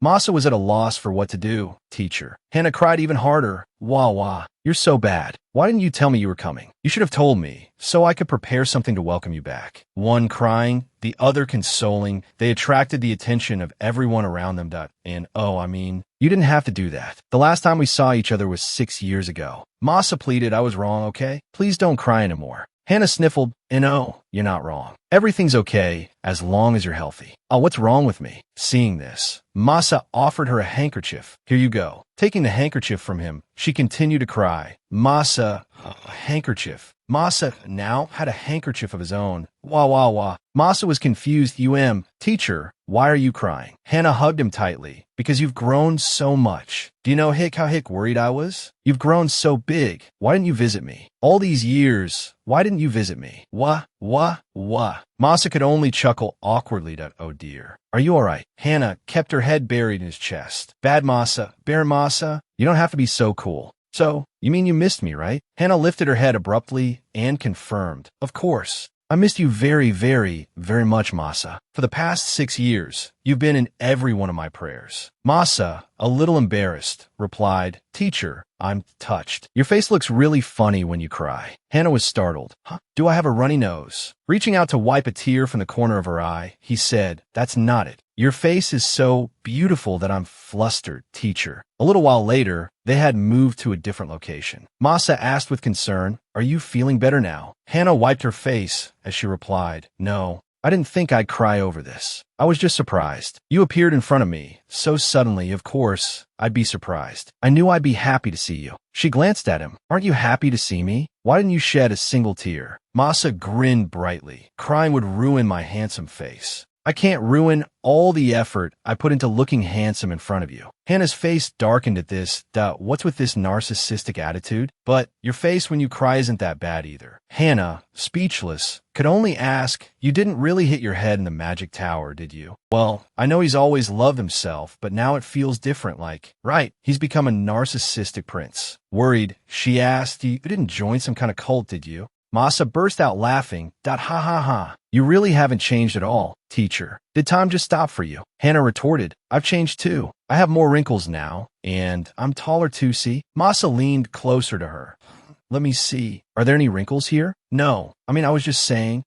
A: Masa was at a loss for what to do. Teacher. Hannah cried even harder. Wah. You're so bad. Why didn't you tell me you were coming? You should have told me, so I could prepare something to welcome you back. One crying, the other consoling. They attracted the attention of everyone around them. And you didn't have to do that. The last time we saw each other was 6 years ago. Masa pleaded I was wrong, okay? Please don't cry anymore. Hannah sniffled, no, you're not wrong. Everything's okay as long as you're healthy. Oh, what's wrong with me? Seeing this, Masa offered her a handkerchief. Here you go. Taking the handkerchief from him, she continued to cry. Masa, a handkerchief. Masa now had a handkerchief of his own. Wah. Masa was confused. Teacher, why are you crying? Hannah hugged him tightly. Because you've grown so much. Do you know how worried I was? You've grown so big. Why didn't you visit me? All these years, why didn't you visit me? Wah. Masa could only chuckle awkwardly. Oh dear. Are you all right? Hannah kept her head buried in his chest. Bad Masa, Bear Masa, you don't have to be so cool. So, you mean you missed me, right? Hannah lifted her head abruptly and confirmed. Of course. I missed you very, very, very much, Masa. For the past 6 years, you've been in every one of my prayers. Masa, a little embarrassed, replied, Teacher, I'm touched. Your face looks really funny when you cry. Hannah was startled. Huh? Do I have a runny nose? Reaching out to wipe a tear from the corner of her eye, he said, That's not it. Your face is so beautiful that I'm flustered, teacher. A little while later, they had moved to a different location. Masa asked with concern, Are you feeling better now? Hannah wiped her face as she replied, No, I didn't think I'd cry over this. I was just surprised. You appeared in front of me, so suddenly, of course, I'd be surprised. I knew I'd be happy to see you. She glanced at him. Aren't you happy to see me? Why didn't you shed a single tear? Masa grinned brightly. Crying would ruin my handsome face. I can't ruin all the effort I put into looking handsome in front of you. Hannah's face darkened at this. What's with this narcissistic attitude? But your face when you cry isn't that bad either. Hannah, speechless, could only ask, You didn't really hit your head in the magic tower, did you? Well, I know he's always loved himself, but now it feels different right, he's become a narcissistic prince. Worried, she asked, You didn't join some kind of cult, did you? Masa burst out laughing. Ha. You really haven't changed at all, teacher. Did time just stop for you? Hannah retorted. I've changed too. I have more wrinkles now, and I'm taller too, see? Masa leaned closer to her. Let me see. Are there any wrinkles here? No. I was just saying.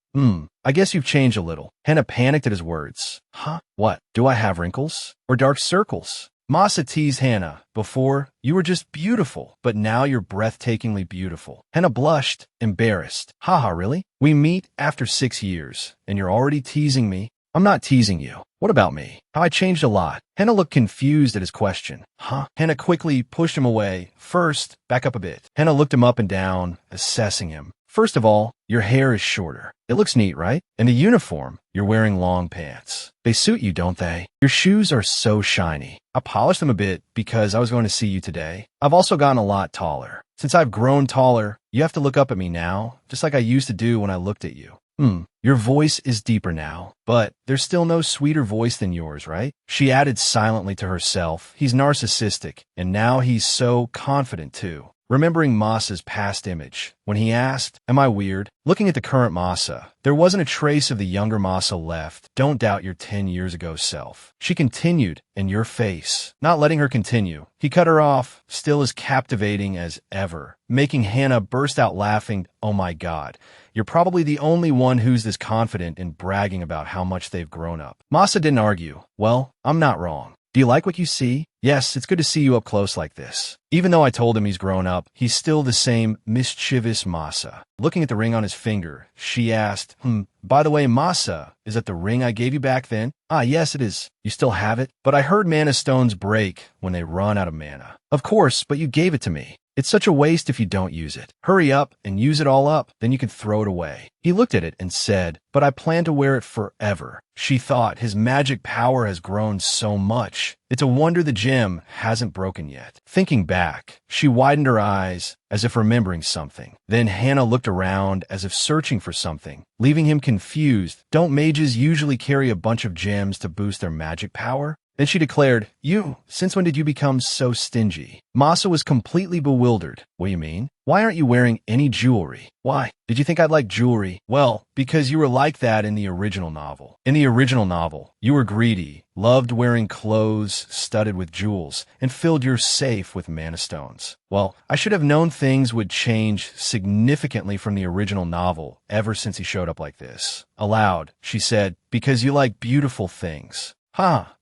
A: I guess you've changed a little. Hannah panicked at his words. Huh? What? Do I have wrinkles? Or dark circles? Masa teased Hannah. Before, you were just beautiful, but now you're breathtakingly beautiful. Hannah blushed, embarrassed. Haha, really? We meet after 6 years, and you're already teasing me? I'm not teasing you. What about me? How I changed a lot. Hannah looked confused at his question. Huh? Hannah quickly pushed him away. First, back up a bit. Hannah looked him up and down, assessing him. First of all, your hair is shorter. It looks neat, right? And the uniform, you're wearing long pants. They suit you, don't they? Your shoes are so shiny. I polished them a bit because I was going to see you today. I've also gotten a lot taller. Since I've grown taller, you have to look up at me now, just like I used to do when I looked at you. Your voice is deeper now, but there's still no sweeter voice than yours, right? She added silently to herself, he's narcissistic, and now he's so confident too. remembering Masa's past image. When he asked, "Am I weird?" Looking at the current Masa, there wasn't a trace of the younger Masa left. "Don't doubt your 10 years ago self," she continued, "in your face." Not letting her continue, he cut her off, still as captivating as ever, making Hannah burst out laughing. "Oh my God. You're probably the only one who's this confident in bragging about how much they've grown up." Masa didn't argue. "Well, I'm not wrong. Do you like what you see? Yes, it's good to see you up close like this." Even though I told him he's grown up, he's still the same mischievous Masa. Looking at the ring on his finger, she asked, "By the way, Masa, is that the ring I gave you back then?" "Ah, yes, it is." "You still have it?" "But I heard mana stones break when they run out of mana." "Of course, but you gave it to me. It's such a waste if you don't use it. Hurry up and use it all up, then you can throw it away." He looked at it and said, "But I plan to wear it forever." She thought, his magic power has grown so much. It's a wonder the gem hasn't broken yet. Thinking back, she widened her eyes, as if remembering something. Then Hannah looked around as if searching for something, leaving him confused. "Don't mages usually carry a bunch of gems to boost their magic power?" Then she declared, Since when did you become so stingy?" Masa was completely bewildered. "What do you mean? Why aren't you wearing any jewelry?" "Why? Did you think I'd like jewelry?" "Well, because you were like that in the original novel. In the original novel, you were greedy, loved wearing clothes studded with jewels, and filled your safe with mana stones." "Well, I should have known things would change significantly from the original novel ever since he showed up like this." Aloud, she said, "Because you like beautiful things."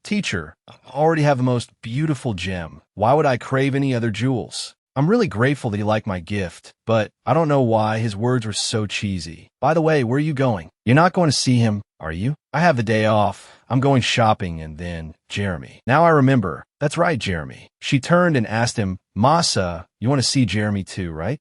A: Teacher, I already have the most beautiful gem. Why would I crave any other jewels?" "I'm really grateful that he liked my gift, but I don't know why his words were so cheesy. By the way, where are you going?" "You're not going to see him, are you?" "I have the day off. I'm going shopping and then Jeremy." Now I remember. That's right, Jeremy. She turned and asked him, "Masa, you want to see Jeremy too, right?"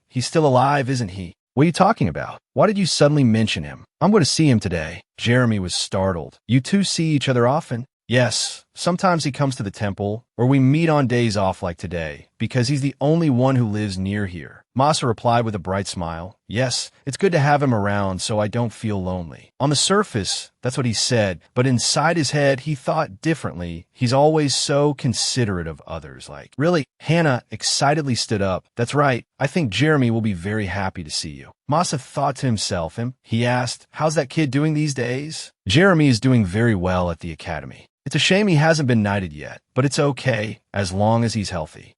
A: He's still alive, isn't he?" "What are you talking about? Why did you suddenly mention him?" "I'm going to see him today." Jeremy was startled. "You two see each other often?" "Yes. Sometimes he comes to the temple, or we meet on days off like today, because he's the only one who lives near here." Masa replied with a bright smile. "Yes, it's good to have him around so I don't feel lonely." On the surface, that's what he said, but inside his head, he thought differently. He's always so considerate of others, like, "Really?" Hannah excitedly stood up. "That's right. I think Jeremy will be very happy to see you." Masa thought to himself, he asked, "How's that kid doing these days?" "Jeremy is doing very well at the academy. It's a shame he hasn't been knighted yet, but it's okay, as long as he's healthy."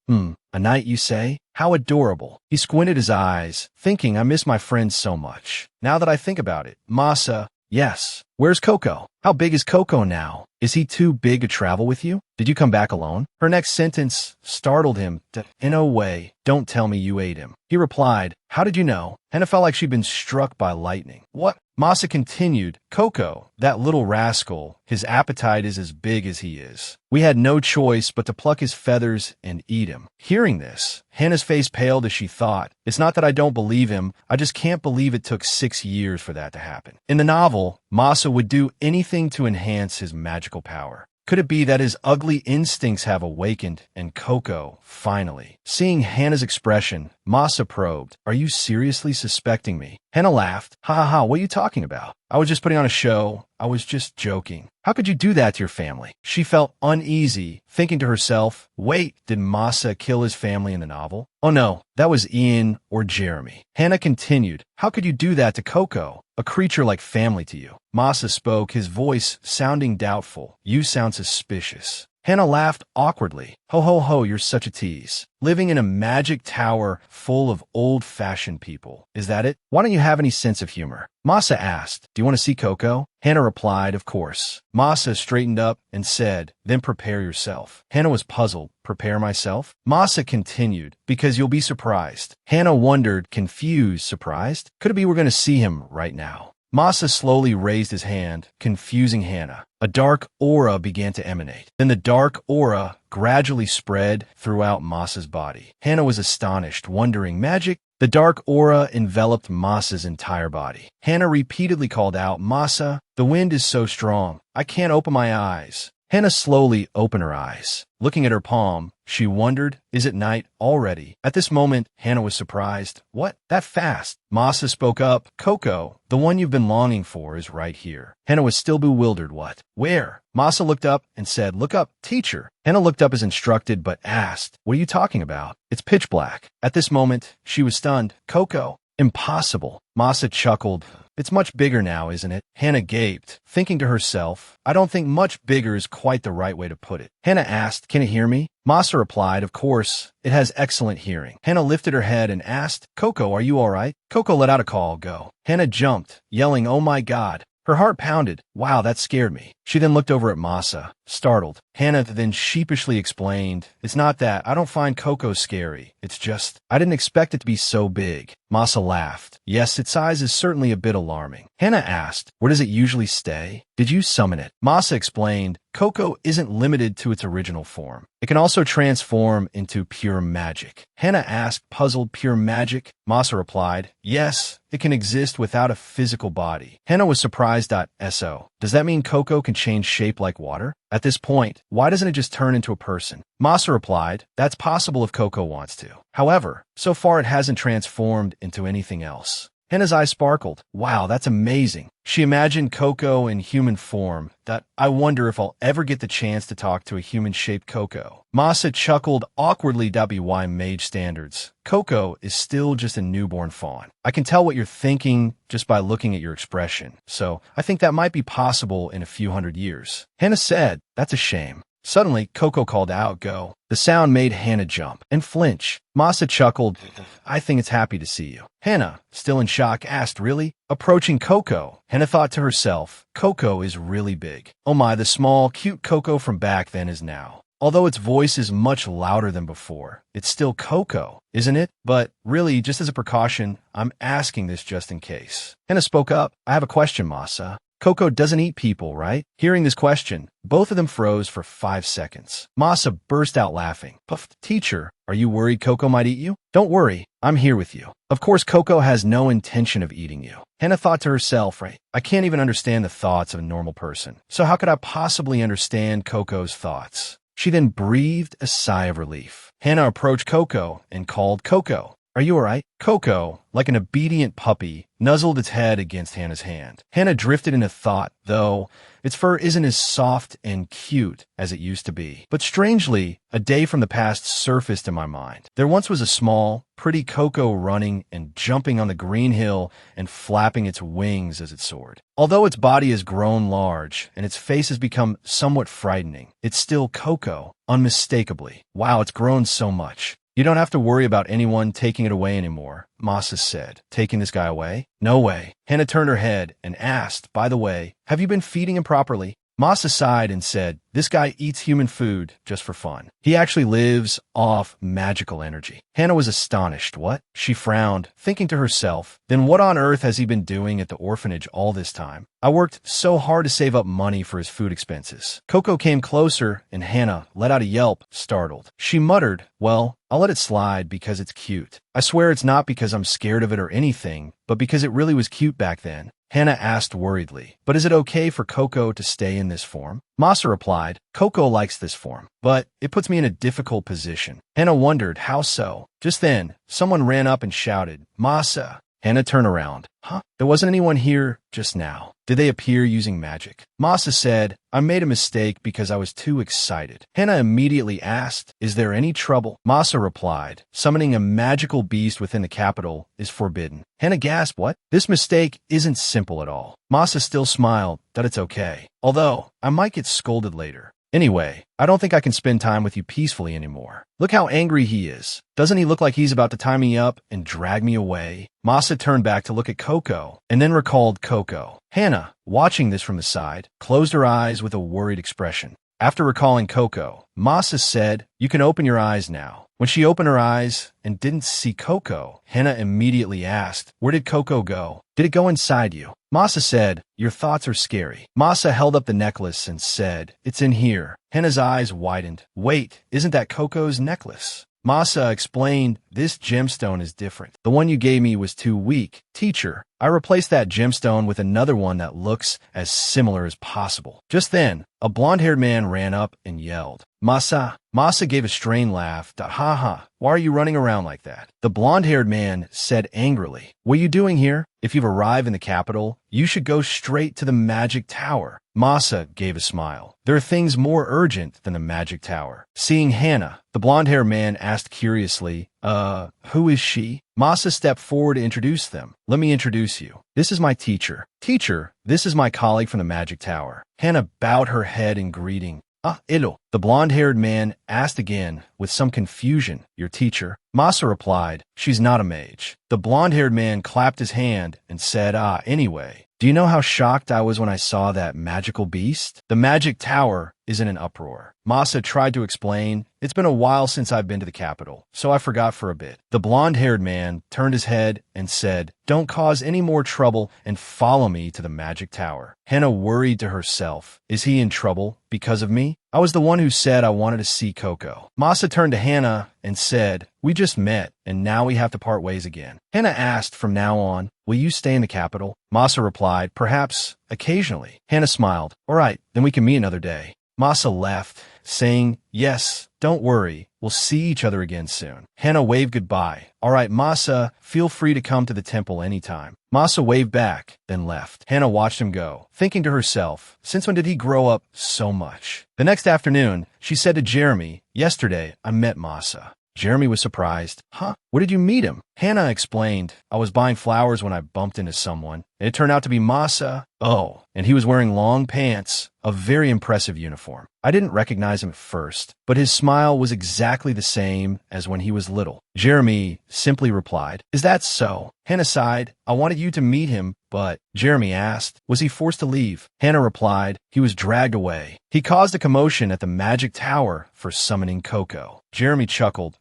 A: A knight, you say? How adorable." He squinted his eyes, thinking, I miss my friends so much. Now that I think about it, Masa, yes. Where's Coco? How big is Coco now? Is he too big to travel with you? Did you come back alone? Her next sentence startled him. In no way. Don't tell me you ate him. He replied, "How did you know?" Hannah felt like she'd been struck by lightning. "What?" Masa continued, "Coco, that little rascal, his appetite is as big as he is. We had no choice but to pluck his feathers and eat him." Hearing this, Hannah's face paled as she thought, "It's not that I don't believe him, I just can't believe it took 6 years for that to happen." In the novel, Masa would do anything to enhance his magical power. Could it be that his ugly instincts have awakened and Coco, finally? Seeing Hannah's expression, Masa probed, "Are you seriously suspecting me?" Hannah laughed. Ha, what are you talking about? "I was just putting on a show. I was just joking." "How could you do that to your family?" She felt uneasy, thinking to herself, wait, did Masa kill his family in the novel? Oh no, that was Ian or Jeremy. Hannah continued, "How could you do that to Coco, a creature like family to you?" Masa spoke, his voice sounding doubtful. "You sound suspicious." Hannah laughed awkwardly. Ho, you're such a tease. Living in a magic tower full of old-fashioned people. Is that it? Why don't you have any sense of humor? Masa asked, "Do you want to see Coco?" Hannah replied, "Of course." Masa straightened up and said, "Then prepare yourself." Hannah was puzzled. "Prepare myself?" Masa continued, "Because you'll be surprised." Hannah wondered, confused, surprised? Could it be we're going to see him right now? Masa slowly raised his hand, confusing Hannah. A dark aura began to emanate. Then the dark aura gradually spread throughout Masa's body. Hannah was astonished, wondering, magic? The dark aura enveloped Masa's entire body. Hannah repeatedly called out, "Masa, the wind is so strong. I can't open my eyes." Hannah slowly opened her eyes. Looking at her palm, she wondered, is it night already? At this moment, Hannah was surprised. What? That fast? Masa spoke up. Coco, the one you've been longing for is right here. Hannah was still bewildered. What? Where? Masa looked up and said, look up, teacher. Hannah looked up as instructed but asked, what are you talking about? It's pitch black. At this moment, she was stunned. Coco. Impossible. Masa chuckled. It's much bigger now, isn't it? Hannah gaped, thinking to herself, I don't think much bigger is quite the right way to put it. Hannah asked, can it hear me? Masa replied, of course, it has excellent hearing. Hannah lifted her head and asked, Coco, are you all right? Coco let out a call, go. Hannah jumped, yelling, oh my God. Her heart pounded. Wow, that scared me. She then looked over at Masa, startled. Hannah then sheepishly explained, it's not that. I don't find Coco scary. It's just, I didn't expect it to be so big. Masa laughed. Yes, its size is certainly a bit alarming. Hannah asked, where does it usually stay? Did you summon it? Masa explained, Coco isn't limited to its original form. It can also transform into pure magic. Hannah asked, puzzled, pure magic? Masa replied, yes, it can exist without a physical body. Hannah was surprised. So, does that mean Coco can change shape like water? At this point, why doesn't it just turn into a person? Masa replied, that's possible if Coco wants to. However, so far it hasn't transformed into anything else. Hannah's eyes sparkled. Wow, that's amazing. She imagined Coco in human form. That I wonder if I'll ever get the chance to talk to a human-shaped Coco. Masa chuckled awkwardly. WY mage standards. Coco is still just a newborn fawn. I can tell what you're thinking just by looking at your expression. So I think that might be possible in a few hundred years. Hannah said, that's a shame. Suddenly, Coco called out, go. The sound made Hannah jump and flinch. Masa chuckled, I think it's happy to see you. Hannah, still in shock, asked, really? Approaching Coco, Hannah thought to herself, Coco is really big. Oh my, the small, cute Coco from back then is now. Although its voice is much louder than before, it's still Coco, isn't it? But really, just as a precaution, I'm asking this just in case. Hannah spoke up, I have a question, Masa. Coco doesn't eat people, right? Hearing this question, both of them froze for 5 seconds. Masa burst out laughing. Puffed, teacher, are you worried Coco might eat you? Don't worry, I'm here with you. Of course, Coco has no intention of eating you. Hannah thought to herself, right, I can't even understand the thoughts of a normal person. So how could I possibly understand Coco's thoughts? She then breathed a sigh of relief. Hannah approached Coco and called, Coco, are you all right? Coco, like an obedient puppy, nuzzled its head against Hannah's hand. Hannah drifted into thought, though its fur isn't as soft and cute as it used to be. But strangely, a day from the past surfaced in my mind. There once was a small, pretty Coco running and jumping on the green hill and flapping its wings as it soared. Although its body has grown large and its face has become somewhat frightening, it's still Coco, unmistakably. Wow, it's grown so much. You don't have to worry about anyone taking it away anymore, Masa said. Taking this guy away? No way. Hannah turned her head and asked, by the way, have you been feeding him properly? Masa sighed and said, this guy eats human food just for fun. He actually lives off magical energy. Hannah was astonished. What? She frowned, thinking to herself, then what on earth has he been doing at the orphanage all this time? I worked so hard to save up money for his food expenses. Coco came closer and Hannah let out a yelp, startled. She muttered, well, I'll let it slide because it's cute. I swear it's not because I'm scared of it or anything, but because it really was cute back then. Hannah asked worriedly, but is it okay for Coco to stay in this form? Masa replied, Coco likes this form, but it puts me in a difficult position. Hannah wondered, how so? Just then, someone ran up and shouted, Masa. Hannah turned around. Huh? There wasn't anyone here just now. Did they appear using magic? Masa said, I made a mistake because I was too excited. Hannah immediately asked, is there any trouble? Masa replied, summoning a magical beast within the capital is forbidden. Hannah gasped, what? This mistake isn't simple at all. Masa still smiled that it's okay, although I might get scolded later. Anyway, I don't think I can spend time with you peacefully anymore. Look how angry he is. Doesn't he look like he's about to tie me up and drag me away? Masa turned back to look at Coco and then recalled Coco. Hannah, watching this from the side, closed her eyes with a worried expression. After recalling Coco, Masa said, you can open your eyes now. When she opened her eyes and didn't see Coco, Hannah immediately asked, where did Coco go? Did it go inside you? Masa said, your thoughts are scary. Masa held up the necklace and said, it's in here. Hana's eyes widened. Wait, isn't that Coco's necklace? Masa explained, this gemstone is different. The one you gave me was too weak. Teacher, I replaced that gemstone with another one that looks as similar as possible. Just then, a blonde-haired man ran up and yelled, Masa. Masa gave a strained laugh. Ha ha, why are you running around like that? The blonde-haired man said angrily, what are you doing here? If you've arrived in the capital, you should go straight to the magic tower. Masa gave a smile. There are things more urgent than the magic tower. Seeing Hana, the blonde-haired man asked curiously, who is she? Masa stepped forward to introduce them. Let me introduce you. This is my teacher. Teacher, this is my colleague from the magic tower. Hana bowed her head in greeting. Ilo. The blonde-haired man asked again, with some confusion, your teacher? Masa replied, she's not a mage. The blonde-haired man clapped his hand and said, anyway. Do you know how shocked I was when I saw that magical beast? The magic tower is in an uproar. Masa tried to explain, it's been a while since I've been to the capital, so I forgot for a bit. The blonde-haired man turned his head and said, don't cause any more trouble and follow me to the magic tower. Hana worried to herself, is he in trouble because of me? I was the one who said I wanted to see Coco. Masa turned to Hana and said, we just met, and now we have to part ways again. Hana asked, from now on, will you stay in the capital? Masa replied, perhaps, occasionally. Hana smiled, all right, then we can meet another day. Masa left, saying, yes, don't worry, we'll see each other again soon. Hana waved goodbye. All right, Masa, feel free to come to the temple anytime. Masa waved back, then left. Hana watched him go, thinking to herself, since when did he grow up so much? The next afternoon, she said to Jeremy, yesterday, I met Masa. Jeremy was surprised. Huh? Where did you meet him? Hana explained, I was buying flowers when I bumped into someone, and it turned out to be Masa. Oh, and he was wearing long pants, a very impressive uniform. I didn't recognize him at first, but his smile was exactly the same as when he was little. Jeremy simply replied, is that so? Hana sighed, I wanted you to meet him, but Jeremy asked, was he forced to leave? Hana replied, he was dragged away. He caused a commotion at the magic tower for summoning Coco. Jeremy chuckled,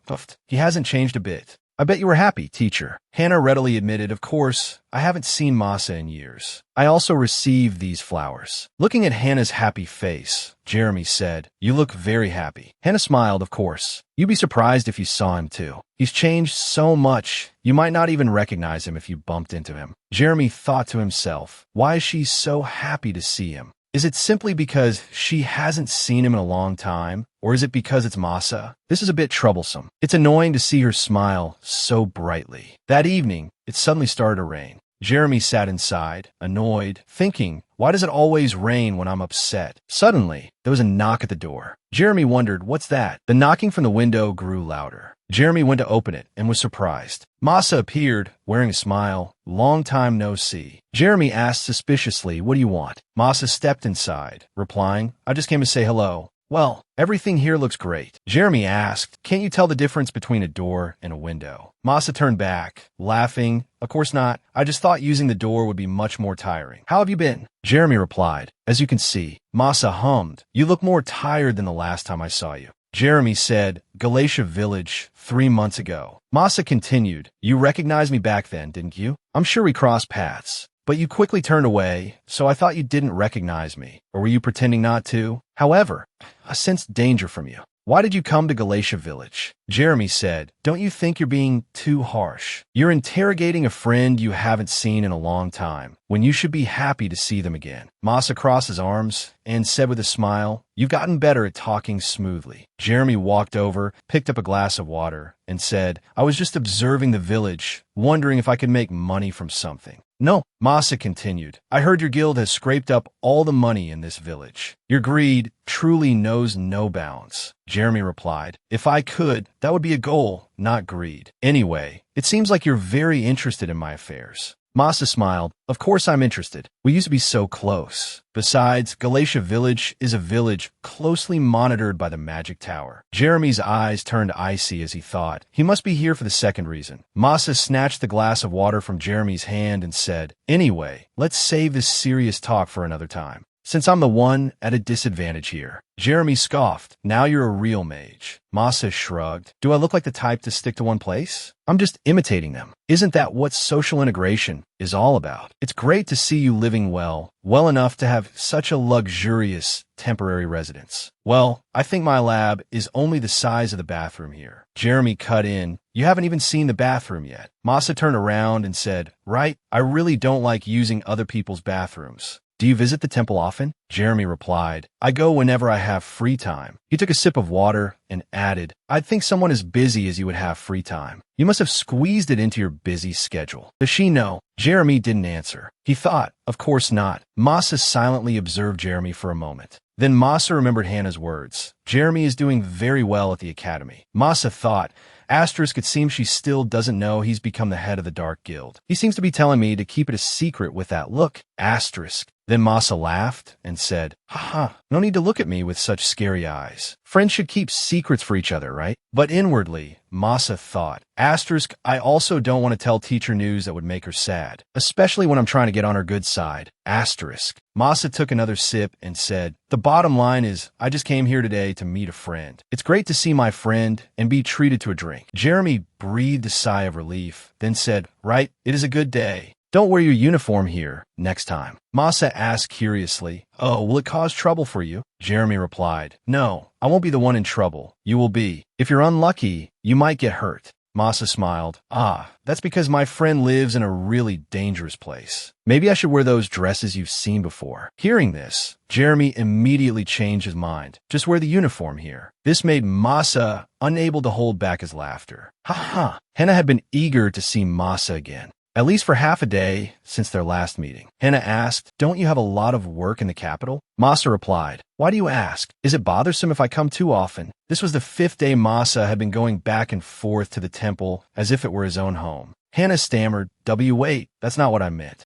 A: he hasn't changed a bit. I bet you were happy, teacher. Hana readily admitted, of course, I haven't seen Masa in years. I also received these flowers. Looking at Hana's happy face, Jeremy said, you look very happy. Hana smiled, of course. You'd be surprised if you saw him too. He's changed so much, you might not even recognize him if you bumped into him. Jeremy thought to himself, why is she so happy to see him? Is it simply because she hasn't seen him in a long time? Or is it because it's Masa? This is a bit troublesome. It's annoying to see her smile so brightly. That evening, it suddenly started to rain. Jeremy sat inside, annoyed, thinking, why does it always rain when I'm upset? Suddenly, there was a knock at the door. Jeremy wondered, what's that? The knocking from the window grew louder. Jeremy went to open it and was surprised. Masa appeared, wearing a smile. Long time no see. Jeremy asked suspiciously, what do you want? Masa stepped inside, replying, I just came to say hello. Well, everything here looks great. Jeremy asked, can't you tell the difference between a door and a window? Masa turned back, laughing, of course not. I just thought using the door would be much more tiring. How have you been? Jeremy replied, as you can see. Masa hummed, you look more tired than the last time I saw you. Jeremy said, Galatia Village, 3 months ago. Masa continued, you recognized me back then, didn't you? I'm sure we crossed paths. But you quickly turned away, so I thought you didn't recognize me. Or were you pretending not to? However, I sensed danger from you. Why did you come to Galatia Village? Jeremy said, don't you think you're being too harsh? You're interrogating a friend you haven't seen in a long time, when you should be happy to see them again. Masa crossed his arms and said with a smile, you've gotten better at talking smoothly. Jeremy walked over, picked up a glass of water, and said, I was just observing the village, wondering if I could make money from something. No, Masa continued, I heard your guild has scraped up all the money in this village. Your greed truly knows no bounds. Jeremy replied, if I could, that would be a goal, not greed. Anyway, it seems like you're very interested in my affairs. Masa smiled, of course I'm interested. We used to be so close. Besides, Galatia Village is a village closely monitored by the magic tower. Jeremy's eyes turned icy as he thought, he must be here for the second reason. Masa snatched the glass of water from Jeremy's hand and said, anyway, let's save this serious talk for another time. since I'm the one at a disadvantage here. Jeremy scoffed. Now you're a real mage. Masa shrugged. Do I look like the type to stick to one place? I'm just imitating them. Isn't that what social integration is all about? It's great to see you living well enough to have such a luxurious temporary residence. Well, I think my lab is only the size of the bathroom here. Jeremy cut in. You haven't even seen the bathroom yet. Masa turned around and said, right, I really don't like using other people's bathrooms. Do you visit the temple often? Jeremy replied, I go whenever I have free time. He took a sip of water and added, I'd think someone as busy as you would have free time. You must have squeezed it into your busy schedule. Does she know? Jeremy didn't answer. He thought, of course not. Masa silently observed Jeremy for a moment. Then Masa remembered Hannah's words. Jeremy is doing very well at the academy. Masa thought, Asterisk, it seems she still doesn't know he's become the head of the Dark Guild. He seems to be telling me to keep it a secret with that look. Asterisk. Then Masa laughed and said, haha, no need to look at me with such scary eyes. Friends should keep secrets for each other, right? But inwardly, Masa thought, Asterisk, I also don't want to tell teacher news that would make her sad, especially when I'm trying to get on her good side. Asterisk. Masa took another sip and said, the bottom line is, I just came here today to meet a friend. It's great to see my friend and be treated to a drink. Jeremy breathed a sigh of relief, then said, right, it is a good day. Don't wear your uniform here next time. Masa asked curiously, oh, will it cause trouble for you? Jeremy replied, no, I won't be the one in trouble. You will be. If you're unlucky, you might get hurt. Masa smiled. Ah, that's because my friend lives in a really dangerous place. Maybe I should wear those dresses you've seen before. Hearing this, Jeremy immediately changed his mind. Just wear the uniform here. This made Masa unable to hold back his laughter. Ha ha. Hannah had been eager to see Masa again, at least for half a day since their last meeting. Hannah asked, don't you have a lot of work in the capital? Masa replied, why do you ask? Is it bothersome if I come too often? This was the 5th day Masa had been going back and forth to the temple as if it were his own home. Hannah stammered, wait, that's not what I meant.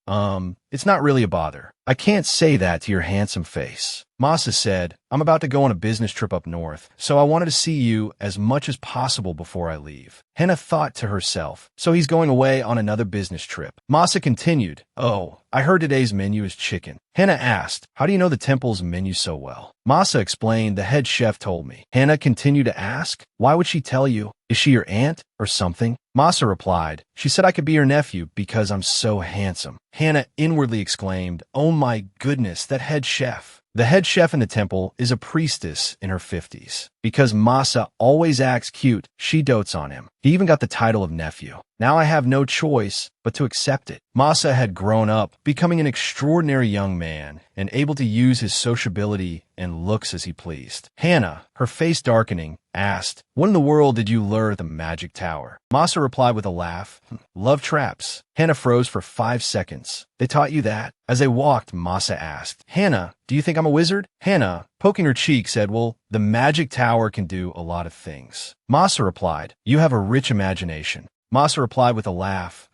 A: It's not really a bother. I can't say that to your handsome face. Masa said, I'm about to go on a business trip up north, so I wanted to see you as much as possible before I leave. Hannah thought to herself, so he's going away on another business trip. Masa continued, oh, I heard today's menu is chicken. Hannah asked, how do you know the temple's menu so well? Masa explained, the head chef told me. Hannah continued to ask, why would she tell you? Is she your aunt or something? Masa replied, she said I could be her nephew because I'm so handsome. Hannah inwardly exclaimed, oh my goodness, that head chef. The head chef in the temple is a priestess in her 50s. Because Masa always acts cute, she dotes on him. He even got the title of nephew. Now I have no choice but to accept it. Masa had grown up, becoming an extraordinary young man and able to use his sociability and looks as he pleased. Hannah, her face darkening, asked, what in the world did you lure at the magic tower? Masa replied with a laugh, love traps. Hannah froze for 5 seconds. They taught you that? As they walked, Masa asked, Hannah, do you think I'm a wizard? Hannah, poking her cheek, said, well, the magic tower can do a lot of things. Masa replied, you have a rich imagination. Masa replied with a laugh,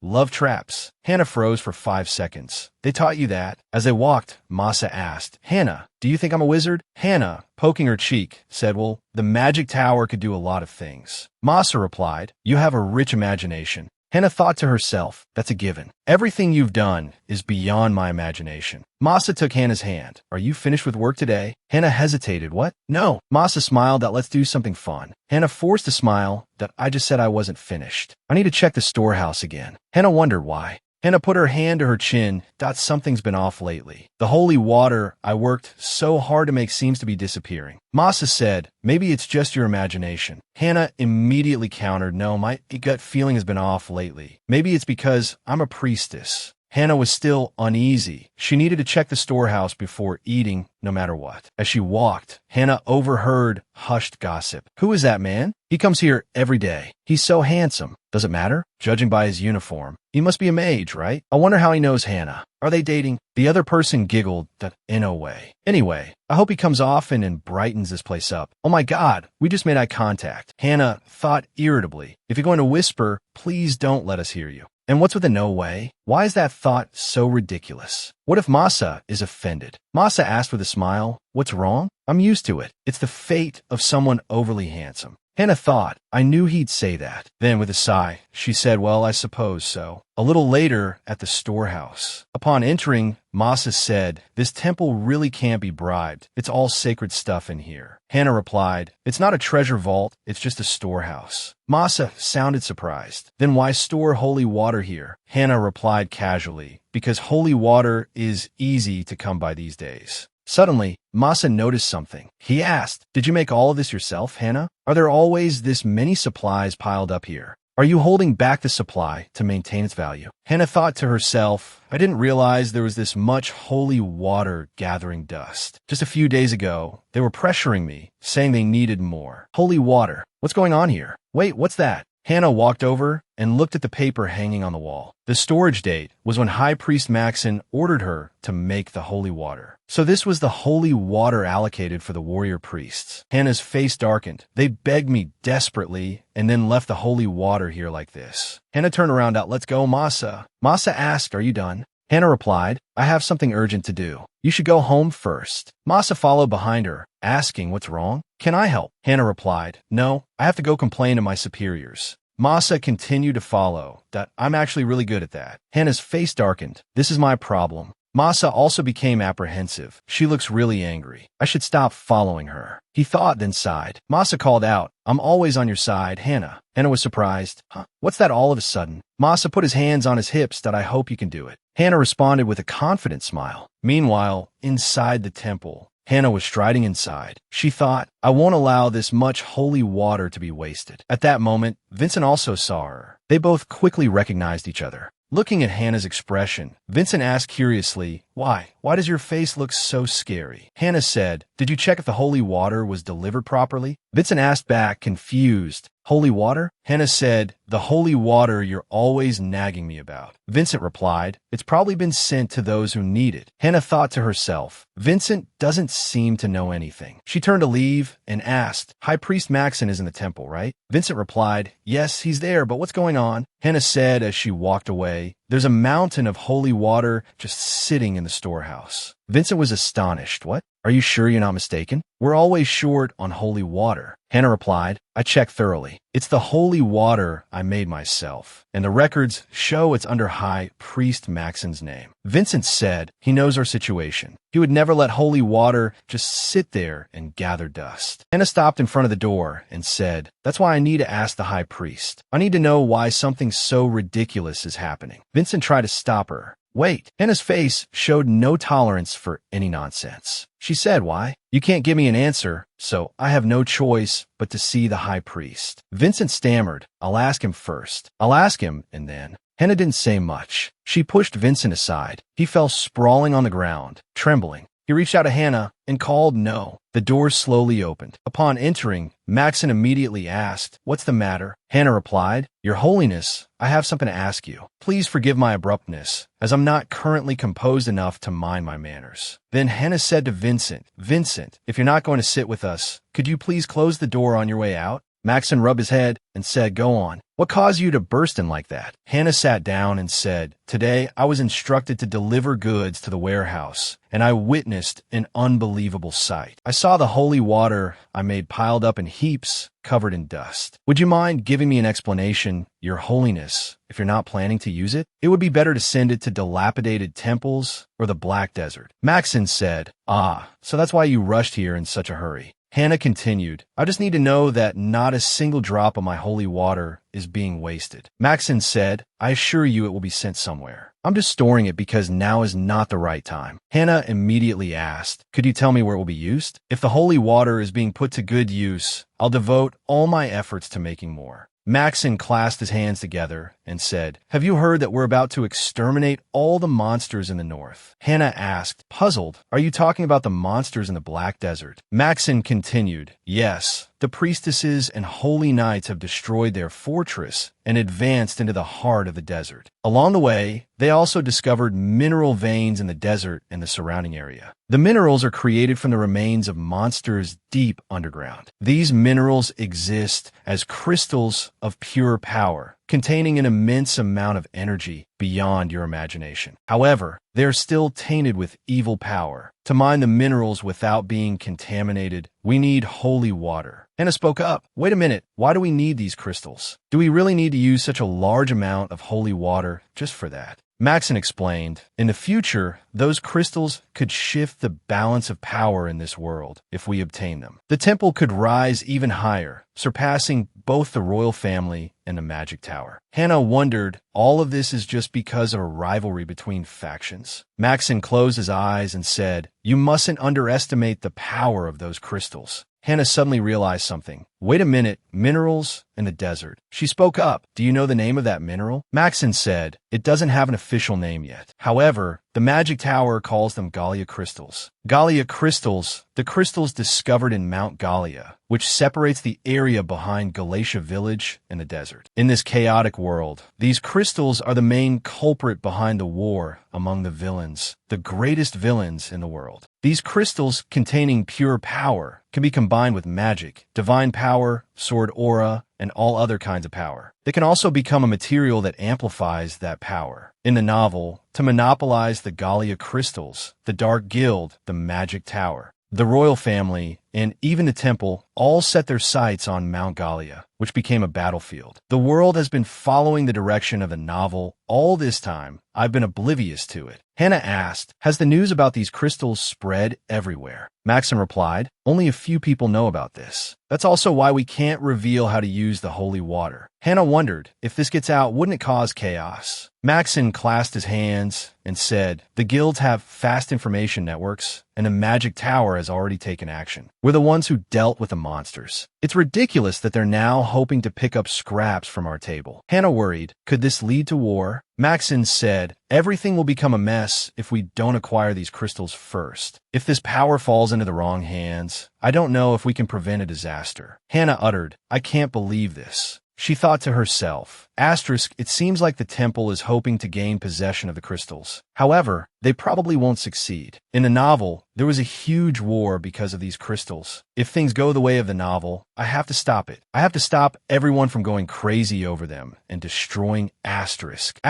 A: love traps. Hannah froze for 5 seconds. They taught you that? As they walked, Masa asked, Hannah, do you think I'm a wizard? Hannah, poking her cheek, said, well, the magic tower could do a lot of things. Masa replied, you have a rich imagination. Hannah thought to herself, that's a given. Everything you've done is beyond my imagination. Masa took Hannah's hand. Are you finished with work today? Hannah hesitated. What? No. Masa smiled that let's do something fun. Hannah forced a smile that I just said I wasn't finished. I need to check the storehouse again. Hannah wondered why. Hannah put her hand to her chin. Something's been off lately. The holy water I worked so hard to make seems to be disappearing. Masa said, maybe it's just your imagination. Hannah immediately countered, no, my gut feeling has been off lately. Maybe it's because I'm a priestess. Hannah was still uneasy. She needed to check the storehouse before eating, no matter what. As she walked, Hannah overheard hushed gossip. Who is that man? He comes here every day. He's so handsome. Does it matter? Judging by his uniform, he must be a mage, right? I wonder how he knows Hannah. Are they dating? The other person giggled that in a way. Anyway, I hope he comes often and brightens this place up. Oh my God, we just made eye contact. Hannah thought irritably, if you're going to whisper, please don't let us hear you. And what's with the no way? Why is that thought so ridiculous? What if Masa is offended? Masa asked with a smile, what's wrong? I'm used to it. It's the fate of someone overly handsome. Hannah thought, I knew he'd say that. Then, with a sigh, she said, well, I suppose so. A little later, at the storehouse. Upon entering, Masa said, this temple really can't be bribed. It's all sacred stuff in here. Hannah replied, it's not a treasure vault, it's just a storehouse. Masa sounded surprised. Then why store holy water here? Hannah replied casually, because holy water is easy to come by these days. Suddenly, Masa noticed something. He asked, did you make all of this yourself, Hannah? Are there always this many supplies piled up here? Are you holding back the supply to maintain its value? Hannah thought to herself, I didn't realize there was this much holy water gathering dust. Just a few days ago, they were pressuring me, saying they needed more. Holy water. What's going on here? Wait, what's that? Hannah walked over and looked at the paper hanging on the wall. The storage date was when High Priest Maxon ordered her to make the holy water. So this was the holy water allocated for the warrior priests. Hannah's face darkened. They begged me desperately and then left the holy water here like this. Hannah turned around out, let's go, Masa. Masa asked, are you done? Hannah replied, I have something urgent to do. You should go home first. Masa followed behind her, asking, what's wrong? Can I help? Hannah replied, no, I have to go complain to my superiors. Masa continued to follow. I'm actually really good at that. Hannah's face darkened. This is my problem. Masa also became apprehensive. She looks really angry. I should stop following her. He thought, then sighed. Masa called out, I'm always on your side, Hannah. Hannah was surprised. Huh? What's that all of a sudden? Masa put his hands on his hips. I hope you can do it. Hannah responded with a confident smile. Meanwhile, inside the temple, Hannah was striding inside. She thought, I won't allow this much holy water to be wasted. At that moment, Vincent also saw her. They both quickly recognized each other. Looking at Hannah's expression, Vincent asked curiously, why? Why does your face look so scary? Hannah said, did you check if the holy water was delivered properly? Vincent asked back, confused, holy water? Hannah said, the holy water you're always nagging me about. Vincent replied, it's probably been sent to those who need it. Hannah thought to herself, Vincent doesn't seem to know anything. She turned to leave and asked, High Priest Maxon is in the temple, right? Vincent replied, yes, he's there, but what's going on? Hannah said as she walked away, there's a mountain of holy water just sitting in the storehouse. Vincent was astonished. What? Are you sure you're not mistaken? We're always short on holy water. Hannah replied, I checked thoroughly. It's the holy water I made myself, and the records show it's under High Priest Maxon's name. Vincent said he knows our situation. He would never let holy water just sit there and gather dust. Hannah stopped in front of the door and said, that's why I need to ask the high priest. I need to know why something so ridiculous is happening. Vincent tried to stop her. Wait. Hannah's face showed no tolerance for any nonsense. She said, why? You can't give me an answer, so I have no choice but to see the high priest. Vincent stammered, I'll ask him first. I'll ask him, and then. Hannah didn't say much. She pushed Vincent aside. He fell sprawling on the ground, trembling. He reached out to Hannah and called no. The door slowly opened. Upon entering, Maxon immediately asked, what's the matter? Hannah replied, Your Holiness, I have something to ask you. Please forgive my abruptness, as I'm not currently composed enough to mind my manners. Then Hannah said to Vincent, Vincent, if you're not going to sit with us, could you please close the door on your way out? Maxon rubbed his head and said, go on. What caused you to burst in like that? Hannah sat down and said, today I was instructed to deliver goods to the warehouse, and I witnessed an unbelievable sight. I saw the holy water I made piled up in heaps, covered in dust. Would you mind giving me an explanation, Your Holiness, if you're not planning to use it? It would be better to send it to dilapidated temples or the Black Desert. Maxon said, so that's why you rushed here in such a hurry. Hannah continued, I just need to know that not a single drop of my holy water is being wasted. Maxon said, I assure you it will be sent somewhere. I'm just storing it because now is not the right time. Hannah immediately asked, could you tell me where it will be used? If the holy water is being put to good use, I'll devote all my efforts to making more. Maxon clasped his hands together and said, have you heard that we're about to exterminate all the monsters in the north? Hannah asked, puzzled, are you talking about the monsters in the Black Desert? Maxon continued, yes. The priestesses and holy knights have destroyed their fortress and advanced into the heart of the desert. Along the way, they also discovered mineral veins in the desert and the surrounding area. The minerals are created from the remains of monsters deep underground. These minerals exist as crystals of pure power, containing an immense amount of energy beyond your imagination. However, they are still tainted with evil power. To mine the minerals without being contaminated, we need holy water. Hannah spoke up. Wait a minute, why do we need these crystals? Do we really need to use such a large amount of holy water just for that? Maxon explained, in the future, those crystals could shift the balance of power in this world if we obtain them. The temple could rise even higher, surpassing both the royal family and the magic tower. Hannah wondered, all of this is just because of a rivalry between factions. Maxon closed his eyes and said, you mustn't underestimate the power of those crystals. Hannah suddenly realized something. Wait a minute, minerals in the desert. She spoke up. Do you know the name of that mineral? Maxon said, it doesn't have an official name yet. However, the magic tower calls them Galia crystals. Galia crystals, the crystals discovered in Mount Galia, which separates the area behind Galatia village and the desert. In this chaotic world, these crystals are the main culprit behind the war among the villains, the greatest villains in the world. These crystals containing pure power can be combined with magic, divine power, sword aura, and all other kinds of power. They can also become a material that amplifies that power. In the novel, to monopolize the Galia crystals, the Dark Guild, the Magic Tower, the royal family, and even the temple all set their sights on Mount Galia, which became a battlefield. The world has been following the direction of the novel all this time. I've been oblivious to it. Hannah asked, has the news about these crystals spread everywhere? Maxon replied, only a few people know about this. That's also why we can't reveal how to use the holy water. Hannah wondered, if this gets out, wouldn't it cause chaos? Maxon clasped his hands and said, the guilds have fast information networks, and the Magic Tower has already taken action. We're the ones who dealt with the monsters. It's ridiculous that they're now hoping to pick up scraps from our table. Hannah worried, could this lead to war? Maxon said, everything will become a mess if we don't acquire these crystals first. If this power falls into the wrong hands, I don't know if we can prevent a disaster. Hannah uttered, I can't believe this. She thought to herself, asterisk, it seems like the temple is hoping to gain possession of the crystals. However, they probably won't succeed. In the novel, there was a huge war because of these crystals. If things go the way of the novel, I have to stop it. I have to stop everyone from going crazy over them and destroying Asterisk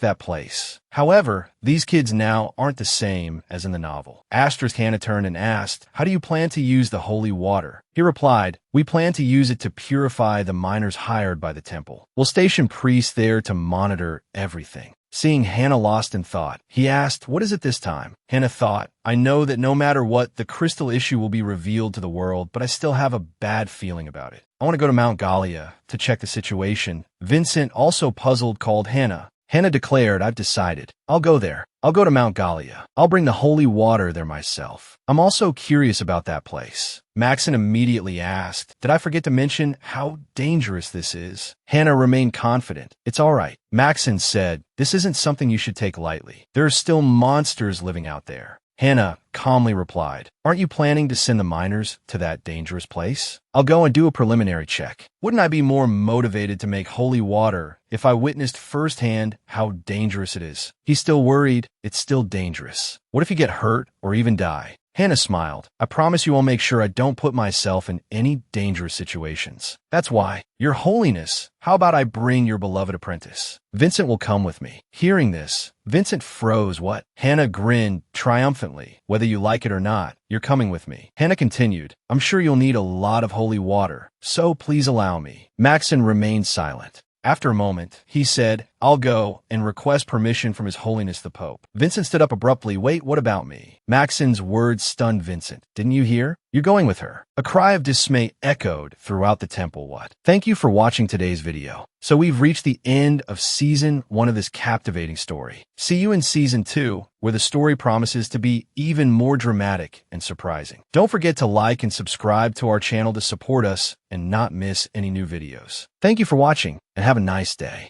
A: that place. However, these kids now aren't the same as in the novel. Asterisk Hannah turned and asked, how do you plan to use the holy water? He replied, we plan to use it to purify the miners hired by the temple. We'll station priests there to monitor everything. Seeing Hannah lost in thought, he asked, what is it this time? Hannah thought, I know that no matter what, the crystal issue will be revealed to the world, but I still have a bad feeling about it. I want to go to Mount Galia to check the situation. Vincent, also puzzled, called Hannah. Hannah declared, I've decided. I'll go there. I'll go to Mount Galia. I'll bring the holy water there myself. I'm also curious about that place. Maxon immediately asked, did I forget to mention how dangerous this is? Hannah remained confident. It's all right. Maxon said, this isn't something you should take lightly. There are still monsters living out there. Hannah calmly replied, aren't you planning to send the miners to that dangerous place? I'll go and do a preliminary check. Wouldn't I be more motivated to make holy water if I witnessed firsthand how dangerous it is? He's still worried. It's still dangerous. What if you get hurt or even die? Hannah smiled. I promise you I'll make sure I don't put myself in any dangerous situations. That's why. Your Holiness, how about I bring your beloved apprentice? Vincent will come with me. Hearing this, Vincent froze. What? Hannah grinned triumphantly. Whether you like it or not, you're coming with me. Hannah continued, I'm sure you'll need a lot of holy water, so please allow me. Maxon remained silent. After a moment, he said, I'll go and request permission from His Holiness the Pope. Vincent stood up abruptly. Wait, what about me? Maxon's words stunned Vincent. Didn't you hear? You're going with her. A cry of dismay echoed throughout the temple. What? Thank you for watching today's video. So we've reached the end of Season 1 of this captivating story. See you in Season 2, where the story promises to be even more dramatic and surprising. Don't forget to like and subscribe to our channel to support us and not miss any new videos. Thank you for watching, and have a nice day.